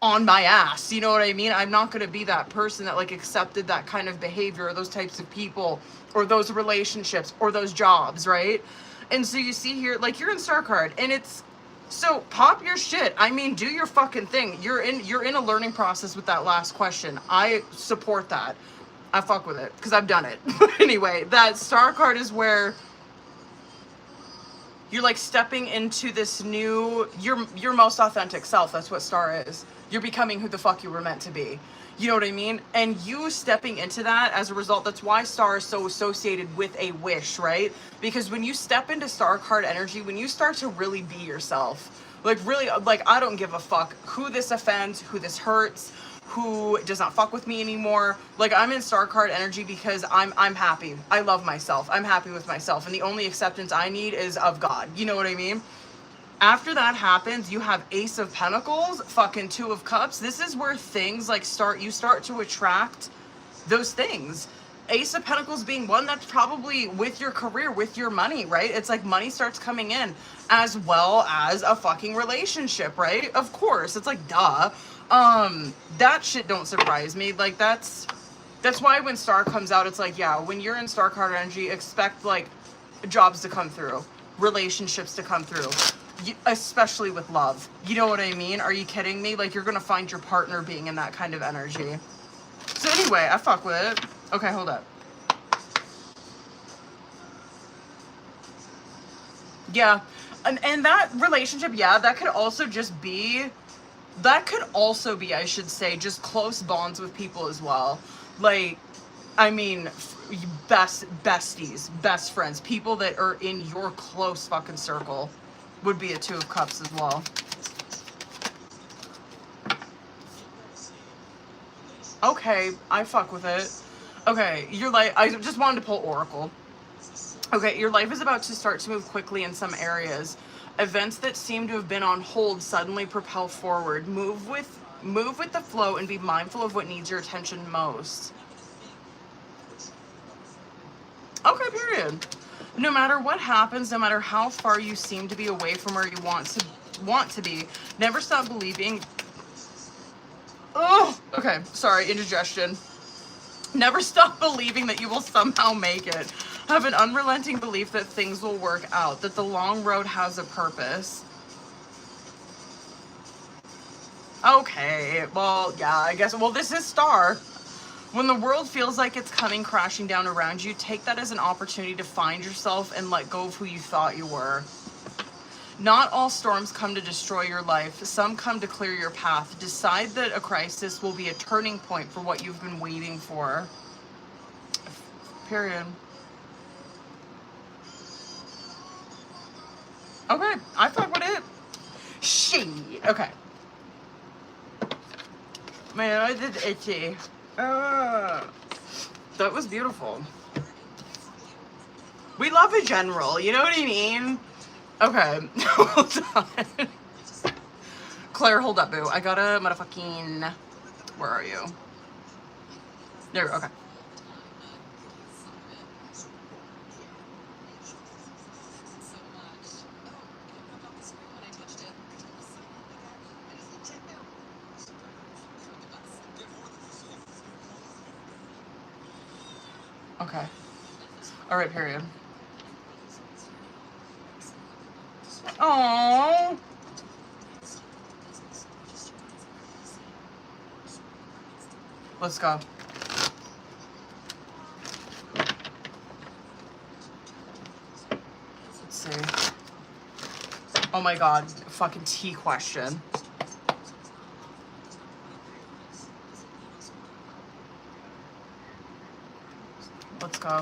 on my ass. You know what I mean? I'm not gonna be that person that like accepted that kind of behavior or those types of people or those relationships or those jobs, right? And so you see here, like, you're in Star Card, and it's, so pop your shit. I mean, do your fucking thing. You're in a learning process with that last question. I support that. I fuck with it because I've done it. But anyway, that Star card is where you're like stepping into this new, your most authentic self. That's what Star is. You're becoming who the fuck you were meant to be. You know what I mean? And you stepping into that, as a result, that's why Star is so associated with a wish, right? Because when you step into Star card energy, when you start to really be yourself, like really, like, I don't give a fuck who this offends, who this hurts, who does not fuck with me anymore. Like, I'm in Star card energy because I'm happy. I love myself. I'm happy with myself. And the only acceptance I need is of God. You know what I mean? After that happens, you have Ace of Pentacles, fucking Two of Cups. This is where things like you start to attract those things. Ace of Pentacles being one that's probably with your career, with your money, right? It's like money starts coming in, as well as a fucking relationship, right? Of course, it's like, duh. That shit don't surprise me. Like, that's why when Star comes out, it's like, yeah, when you're in Star card energy, expect like jobs to come through, relationships to come through, especially with love. You know what I mean? Are you kidding me? Like, you're gonna find your partner being in that kind of energy. So anyway, I fuck with it. Okay, hold up. Yeah, and that relationship, yeah, that could also be, I should say, just close bonds with people as well. Like, I mean, besties, best friends, people that are in your close fucking circle would be a Two of Cups as well. Okay, I fuck with it. Okay, your life, I just wanted to pull Oracle. Okay, your life is about to start to move quickly in some areas. Events that seem to have been on hold suddenly propel forward. Move with the flow and be mindful of what needs your attention most. Okay, period. No matter what happens, no matter how far you seem to be away from where you want to be, never stop believing. Oh, okay, sorry, indigestion. Never stop believing that you will somehow make it. Have an unrelenting belief that things will work out, that the long road has a purpose. Okay, well, yeah, I guess, well, this is Star. When the world feels like it's coming crashing down around you, take that as an opportunity to find yourself and let go of who you thought you were. Not all storms come to destroy your life. Some come to clear your path. Decide that a crisis will be a turning point for what you've been waiting for. Period. Okay, I fuck with it. Shit. Okay. Man, I did itchy. That was beautiful. We love a general, you know what I mean? Okay, hold on. Claire, hold up, boo. I gotta motherfucking... Where are you? There, okay. Okay. All right, period. Oh. Let's go. Let's see. Oh my god, fucking tea question. Let's go.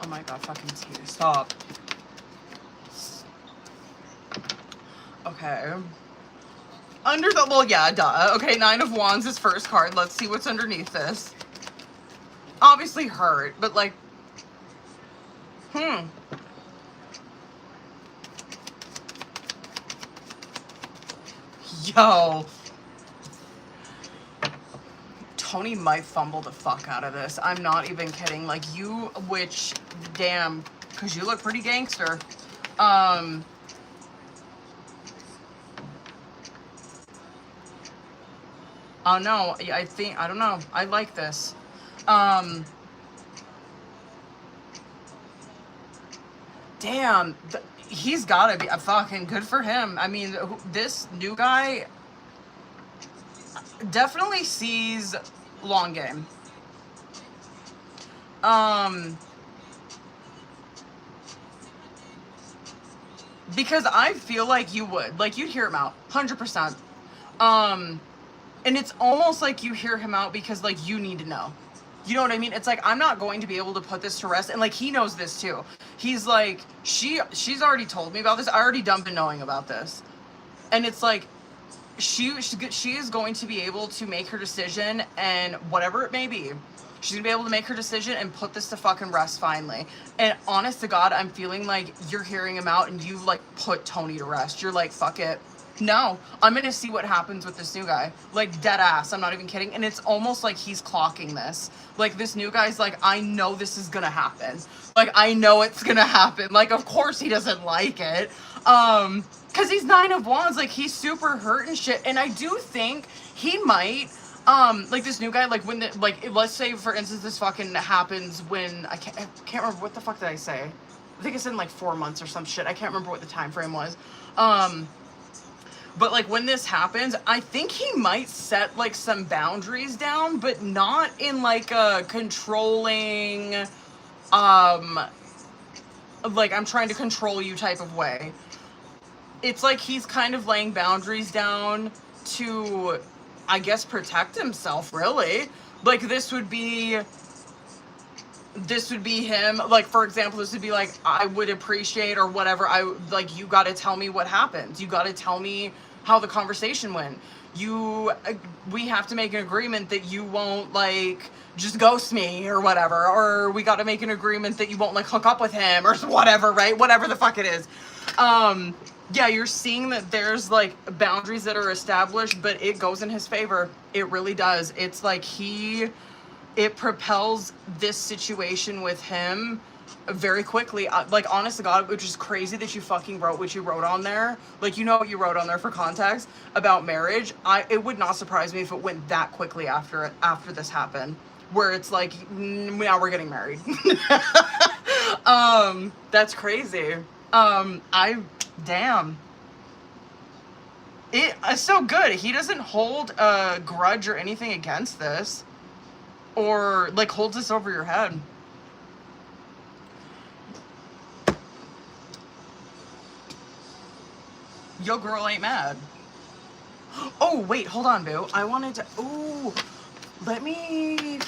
Oh my god, fucking tea. Stop. Okay. Under the, well, yeah, duh. Okay, 9 of Wands is first card. Let's see what's underneath this. Obviously hurt, but like, Yo. Tony might fumble the fuck out of this. I'm not even kidding. Like, you, which, damn, because you look pretty gangster. Oh no, I think, I don't know. I like this. Damn, he's gotta be fucking good for him. I mean, this new guy definitely sees long game. Because I feel like you would. Like, you'd hear him out. 100%. And it's almost like you hear him out because, like, you need to know. You know what I mean? It's like, I'm not going to be able to put this to rest. And, like, he knows this, too. He's like, she's already told me about this. I already done been knowing about this. And it's like, she is going to be able to make her decision, and whatever it may be, she's gonna be able to make her decision and put this to fucking rest finally. And honest to God, I'm feeling like you're hearing him out and you like put Tony to rest. You're like, fuck it. No, I'm gonna see what happens with this new guy. Like, dead ass, I'm not even kidding. And it's almost like he's clocking this. Like, this new guy's like, I know this is gonna happen. Like, I know it's gonna happen. Like, of course he doesn't like it. Cause he's 9 of Wands, like, he's super hurt and shit. And I do think he might, like, this new guy, like, when the, like, let's say, for instance, this fucking happens when, I can't remember, what the fuck did I say? I think I said in, like, 4 months or some shit. I can't remember what the time frame was. But, like, when this happens, I think he might set, like, some boundaries down, but not in, like, a controlling, like, I'm trying to control you type of way. It's like he's kind of laying boundaries down to, I guess, protect himself, really. Like, this would be him, like, for example, this would be like, I would appreciate, or whatever, like, you gotta tell me what happened. You gotta tell me how the conversation went. We have to make an agreement that you won't, like, just ghost me or whatever, or we gotta make an agreement that you won't, like, hook up with him or whatever, right? Whatever the fuck it is. Yeah, you're seeing that there's, like, boundaries that are established, but it goes in his favor. It really does. It's like it propels this situation with him very quickly. Like, honest to God, which is crazy that you fucking wrote what you wrote on there. Like, you know what you wrote on there for context about marriage. It would not surprise me if it went that quickly after this happened, where it's like, now we're getting married. That's crazy. Damn. It's so good. He doesn't hold a grudge or anything against this. Or, like, holds this over your head. Yo, girl ain't mad. Oh, wait, hold on, boo. I wanted to... Ooh, let me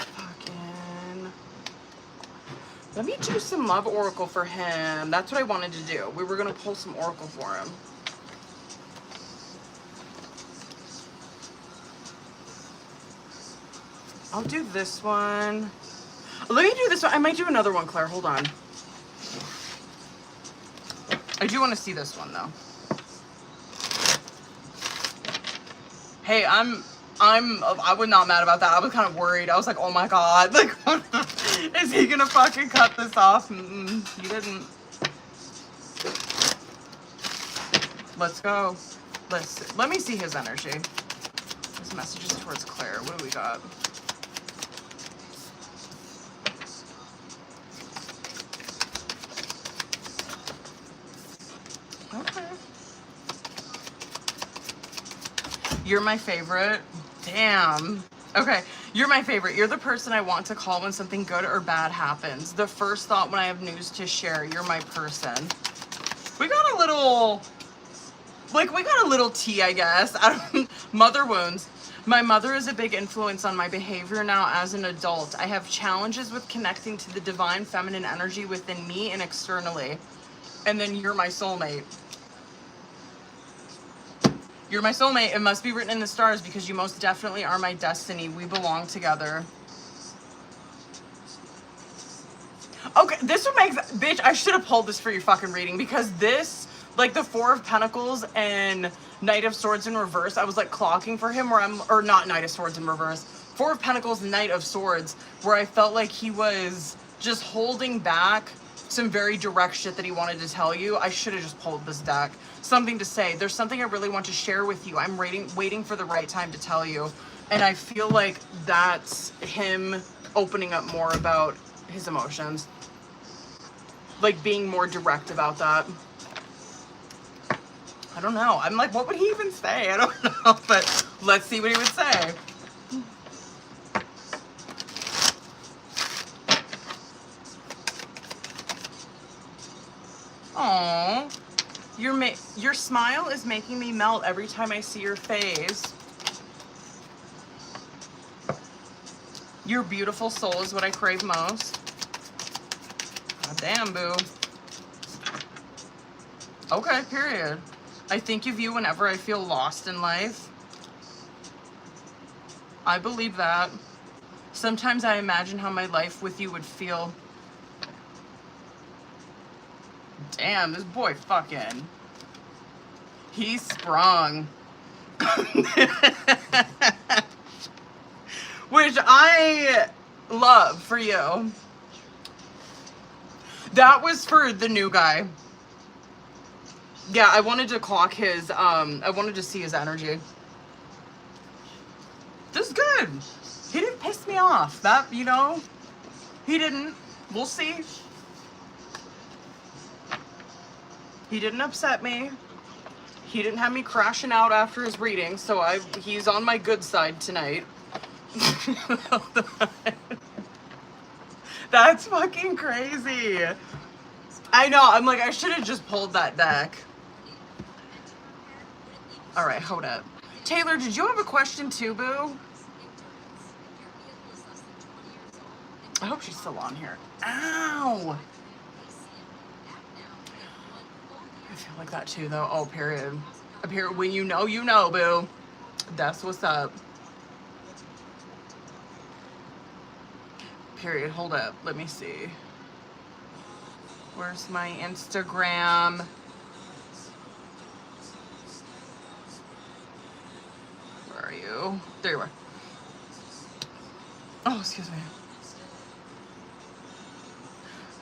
do some love oracle for him. That's what I wanted to do. We were going to pull some oracle for him. I'll do this one. Let me do this one. I might do another one, Claire. Hold on. I do want to see this one though. Hey, I was not mad about that. I was kind of worried. I was like, oh my God, like, is he gonna fucking cut this off? He didn't. Let's go. Let me see his energy. His messages towards Claire. What do we got? Okay. You're my favorite. Damn. Okay. You're my favorite. You're the person I want to call when something good or bad happens. The first thought when I have news to share. You're my person. We got a little tea, I guess. Mother wounds. My mother is a big influence on my behavior now as an adult. I have challenges with connecting to the divine feminine energy within me and externally. And then you're my soulmate. You're my soulmate. It must be written in the stars because you most definitely are my destiny. We belong together. Okay, this would make... Bitch, I should have pulled this for your fucking reading because this, like the Four of Pentacles and Knight of Swords in reverse, I was like clocking for him where or not Knight of Swords in reverse. Four of Pentacles, Knight of Swords, where I felt like he was just holding back some very direct shit that he wanted to tell you. I should have just pulled this deck. Something to say. There's something I really want to share with you. I'm waiting for the right time to tell you. And I feel like that's him opening up more about his emotions. Like being more direct about that. I don't know. I'm like, what would he even say? I don't know. But let's see what he would say. Aww. Your smile is making me melt every time I see your face. Your beautiful soul is what I crave most. God damn, boo. Okay, period. I think of you whenever I feel lost in life. I believe that. Sometimes I imagine how my life with you would feel. Damn, this boy fucking. He sprung. Which I love for you. That was for the new guy. Yeah, I wanted to clock his, I wanted to see his energy. This is good. He didn't piss me off. That, you know, he didn't. We'll see. He didn't upset me. He didn't have me crashing out after his reading, so he's on my good side tonight. That's fucking crazy. I know, I'm like, I should have just pulled that deck. All right, hold up. Taylor, did you have a question too, boo? I hope she's still on here. Ow! I feel like that too, though. Oh, period. When you know, boo. That's what's up. Period. Hold up. Let me see. Where's my Instagram? Where are you? There you are. Oh, excuse me.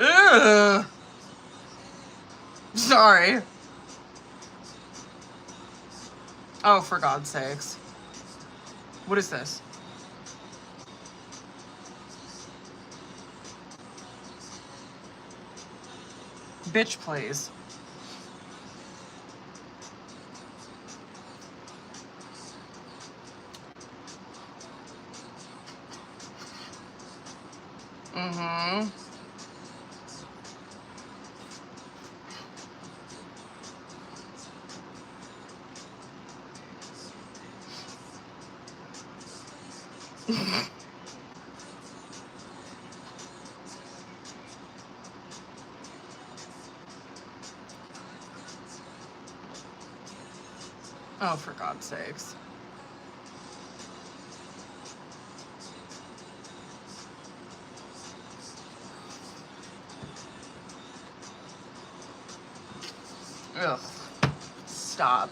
Ugh. Sorry. Oh, for God's sakes. What is this? Bitch, please. Mm-hmm. Oh, for God's sakes. Ugh. Stop.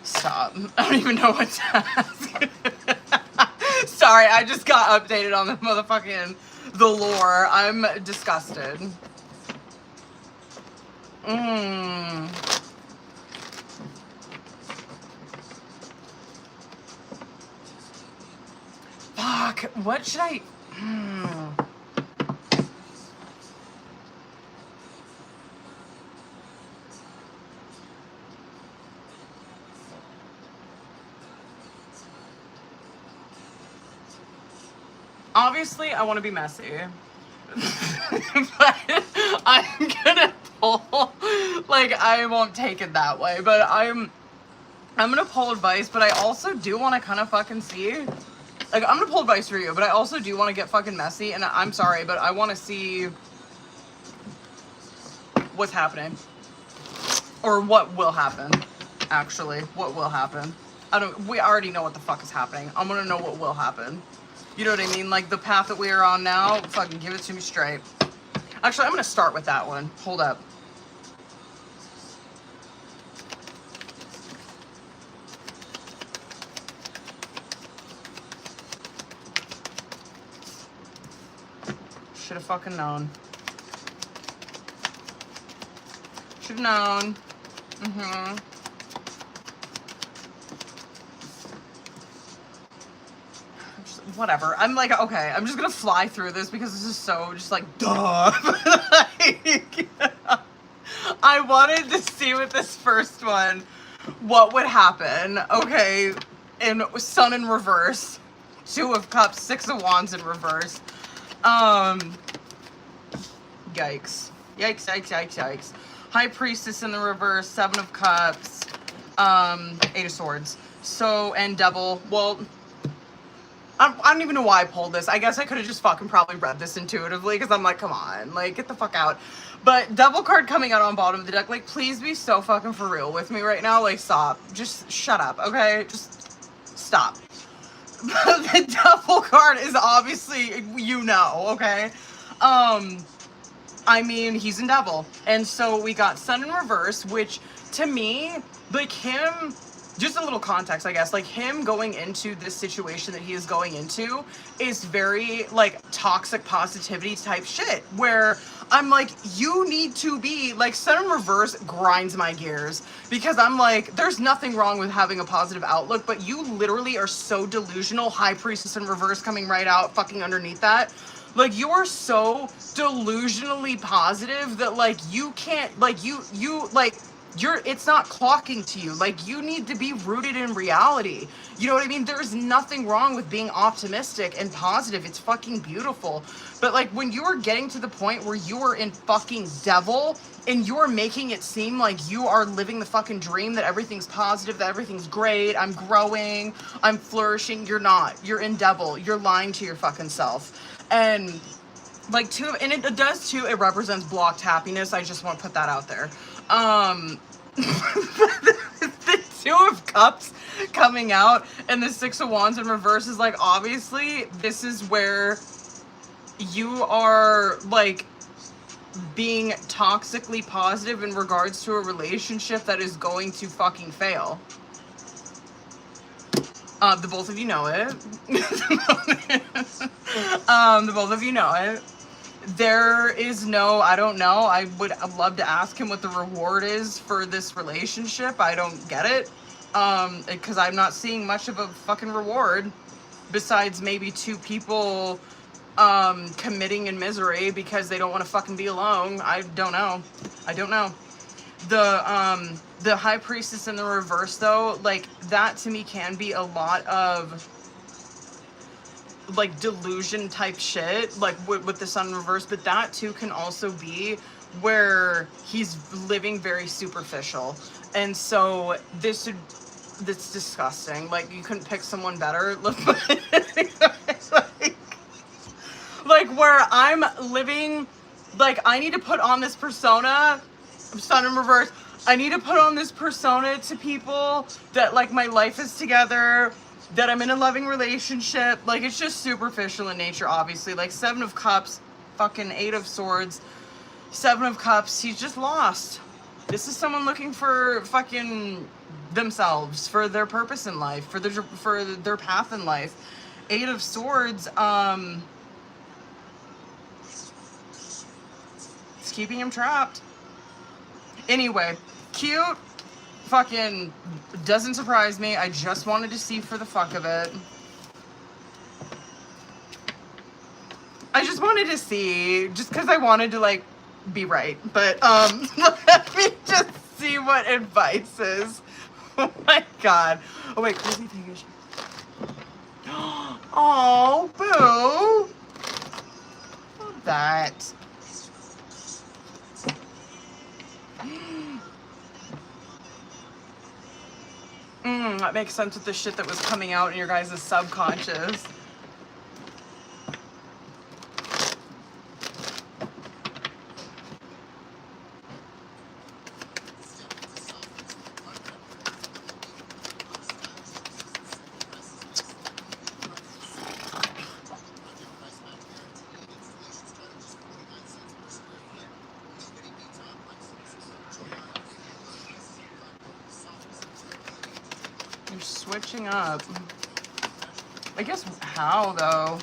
Stop. I don't even know what to ask. Sorry, I just got updated on the motherfucking the lore. I'm disgusted. Fuck. What should I? Obviously, I want to be messy. But I'm gonna pull, like, I won't take it that way, but I'm gonna pull advice, but I also do want to kind of fucking see, like, I'm gonna pull advice for you, but I also do want to get fucking messy, and I'm sorry, but I want to see what's happening, or what will happen, actually, what will happen. We already know what the fuck is happening. I'm gonna know what will happen. You know what I mean? Like, the path that we are on now, fucking give it to me straight. Actually, I'm gonna start with that one. Hold up. Should have fucking known. Should have known. Whatever. I'm like, okay, I'm just gonna fly through this because this is so just like, duh. Like, I wanted to see with this first one what would happen. Okay, in Sun in reverse, 2 of Cups, 6 of Wands in reverse. Yikes. Yikes, yikes, yikes, yikes. High Priestess in the reverse, 7 of Cups, 8 of Swords. So, and Devil, well, I don't even know why I pulled this. I guess I could have just fucking probably read this intuitively because I'm like, come on, like, get the fuck out. But Devil card coming out on bottom of the deck, like, please be so fucking for real with me right now. Like, stop. Just shut up, okay? Just stop. The Devil card is obviously, you know, okay? I mean, he's in Devil. And so we got Sun in reverse, which to me, like, him, just a little context, I guess, like, him going into this situation that he is going into is very, like, toxic positivity type shit, where I'm like, you need to be, like, Sun in reverse grinds my gears, because I'm like, there's nothing wrong with having a positive outlook, but you literally are so delusional. High Priestess in reverse coming right out fucking underneath that. Like, you are so delusionally positive that, like, you can't, like, it's not clocking to you. Like, you need to be rooted in reality. You know what I mean? There's nothing wrong with being optimistic and positive. It's fucking beautiful. But, like, when you are getting to the point where you are in fucking Devil and you're making it seem like you are living the fucking dream, that everything's positive, that everything's great, I'm growing, I'm flourishing, you're not. You're in Devil. You're lying to your fucking self. And, like, and it does too, it represents blocked happiness. I just want to put that out there. The 2 of Cups coming out and the 6 of Wands in reverse is like, obviously this is where you are, like, being toxically positive in regards to a relationship that is going to fucking fail. The both of you know it. The both of you know it. There is no, I don't know. I would love to ask him what the reward is for this relationship. I don't get it. Because I'm not seeing much of a fucking reward besides maybe 2 people committing in misery because they don't want to fucking be alone. I don't know. I don't know. The High Priestess in the reverse, though, like, that to me can be a lot of, like, delusion type shit, like, with the Sun in reverse, but that too can also be where he's living very superficial. And so that's disgusting. Like, you couldn't pick someone better. Like, where I'm living, like, I need to put on this persona, Sun in reverse, I need to put on this persona to people that, like, my life is together, that I'm in a loving relationship. Like, it's just superficial in nature, obviously. Like, 7 of Cups, fucking 8 of Swords, Seven of Cups, he's just lost. This is someone looking for fucking themselves, for their purpose in life, for their path in life. Eight of Swords, it's keeping him trapped. Anyway, cute, fucking doesn't surprise me. I just wanted to see for the fuck of it. I just wanted to see, just because I wanted to, like, be right. But, let me just see what advice is. Oh my god. Oh wait, crazy thing is... Oh, boo! Love that. That makes sense with the shit that was coming out in your guys' subconscious. Switching up. I guess how though?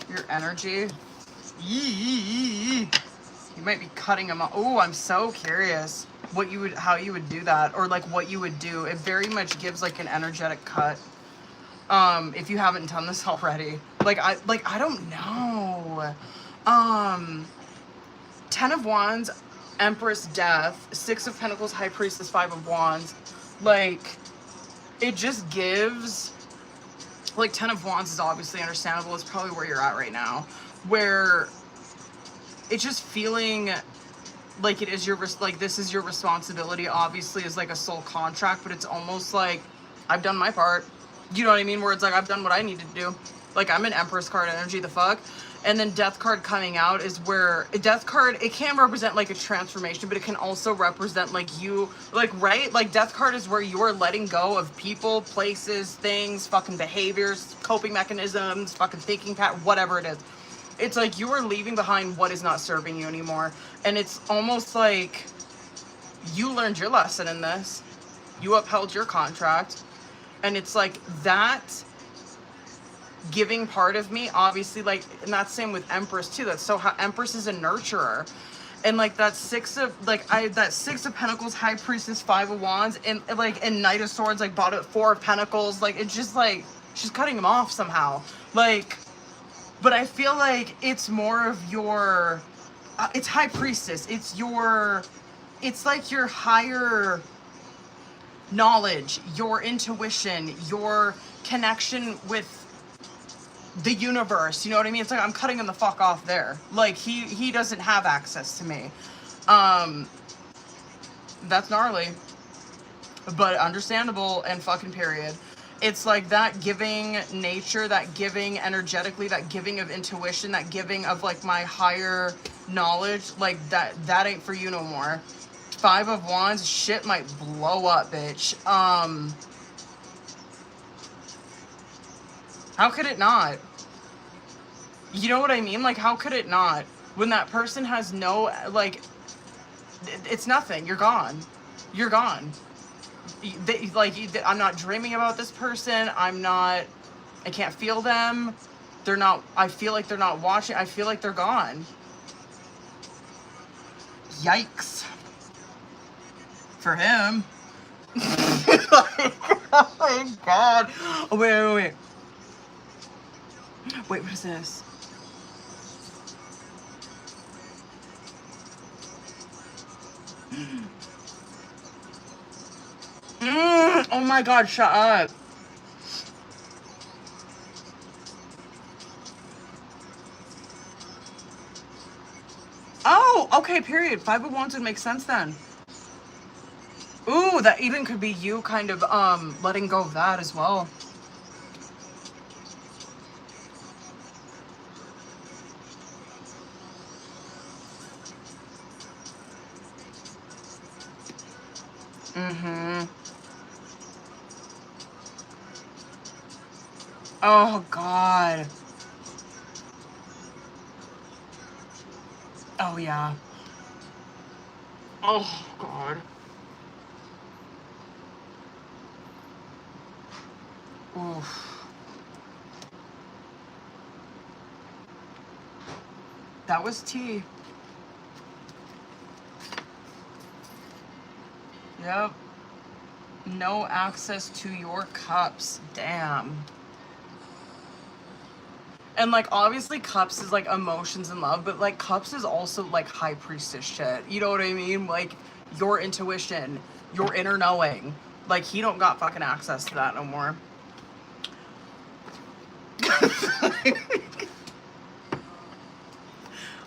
Your energy. You might be cutting them off. Oh, I'm so curious how you would do that, or like what you would do. It very much gives like an energetic cut. If you haven't done this already. I don't know. 10 of Wands, Empress, Death, 6 of Pentacles, High Priestess, 5 of Wands. Like, it just gives, like, 10 of Wands is obviously understandable. It's probably where you're at right now. Where it's just feeling like it is your, like, this is your responsibility, obviously, is like a soul contract, but it's almost like, I've done my part. You know what I mean? Where it's like, I've done what I needed to do. Like, I'm an Empress card energy, the fuck? And then Death card coming out is where a Death card, it can represent like a transformation, but it can also represent like you, like, right? Like, Death card is where you are letting go of people, places, things, fucking behaviors, coping mechanisms, fucking thinking pattern, whatever it is. It's like you are leaving behind what is not serving you anymore. And it's almost like you learned your lesson in this. You upheld your contract. And it's like that giving part of me, obviously, like, and that's same with Empress too. That's so how Empress is a nurturer, and like that that 6 of Pentacles, High Priestess, 5 of Wands, and like, and Knight of Swords, like, bought it 4 of Pentacles. Like, it's just like she's cutting them off somehow. Like, but I feel like it's more of your, it's High Priestess. It's like your higher knowledge, your intuition, your connection with the universe, you know what I mean? It's like I'm cutting him the fuck off there. Like, he doesn't have access to me. That's gnarly, but understandable, and fucking period. It's like that giving nature, that giving energetically, that giving of intuition, that giving of like my higher knowledge, like that ain't for you no more. 5 of Wands, shit might blow up, bitch. How could it not? You know what I mean? Like, how could it not? When that person has no, like, it's nothing. You're gone. You're gone. I'm not dreaming about this person. I can't feel them. They're not, I feel like they're not watching. I feel like they're gone. Yikes. For him. Oh my god. Oh, wait. Wait, what is this? Oh my god, shut up. Oh, okay, period. 5 of Wands would make sense then. Ooh, that even could be you kind of letting go of that as well. Oh god. Oh yeah. Oh, God. Oof. That was tea. Yep. No access to your cups. Damn. And like obviously cups is like emotions and love, but like cups is also like high priestess shit. You know what I mean? Like your intuition, your inner knowing. Like he don't got fucking access to that no more.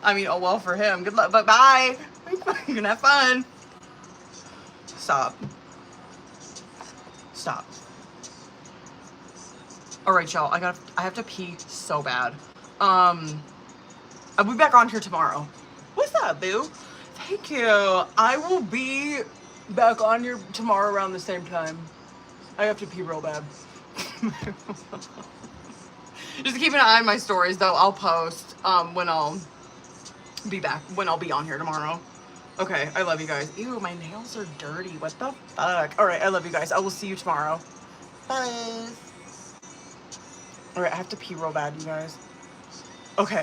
I mean, oh well for him. Good luck, but bye. You're gonna have fun. Stop. Stop. All right, y'all. I have to pee so bad. I'll be back on here tomorrow. What's up, boo? Thank you. I will be back on here tomorrow around the same time. I have to pee real bad. Just keep an eye on my stories, though. I'll post when I'll be back, when I'll be on here tomorrow. Okay, I love you guys. Ew, my nails are dirty. What the fuck? All right, I love you guys. I will see you tomorrow. Bye. All right, I have to pee real bad, you guys. Okay.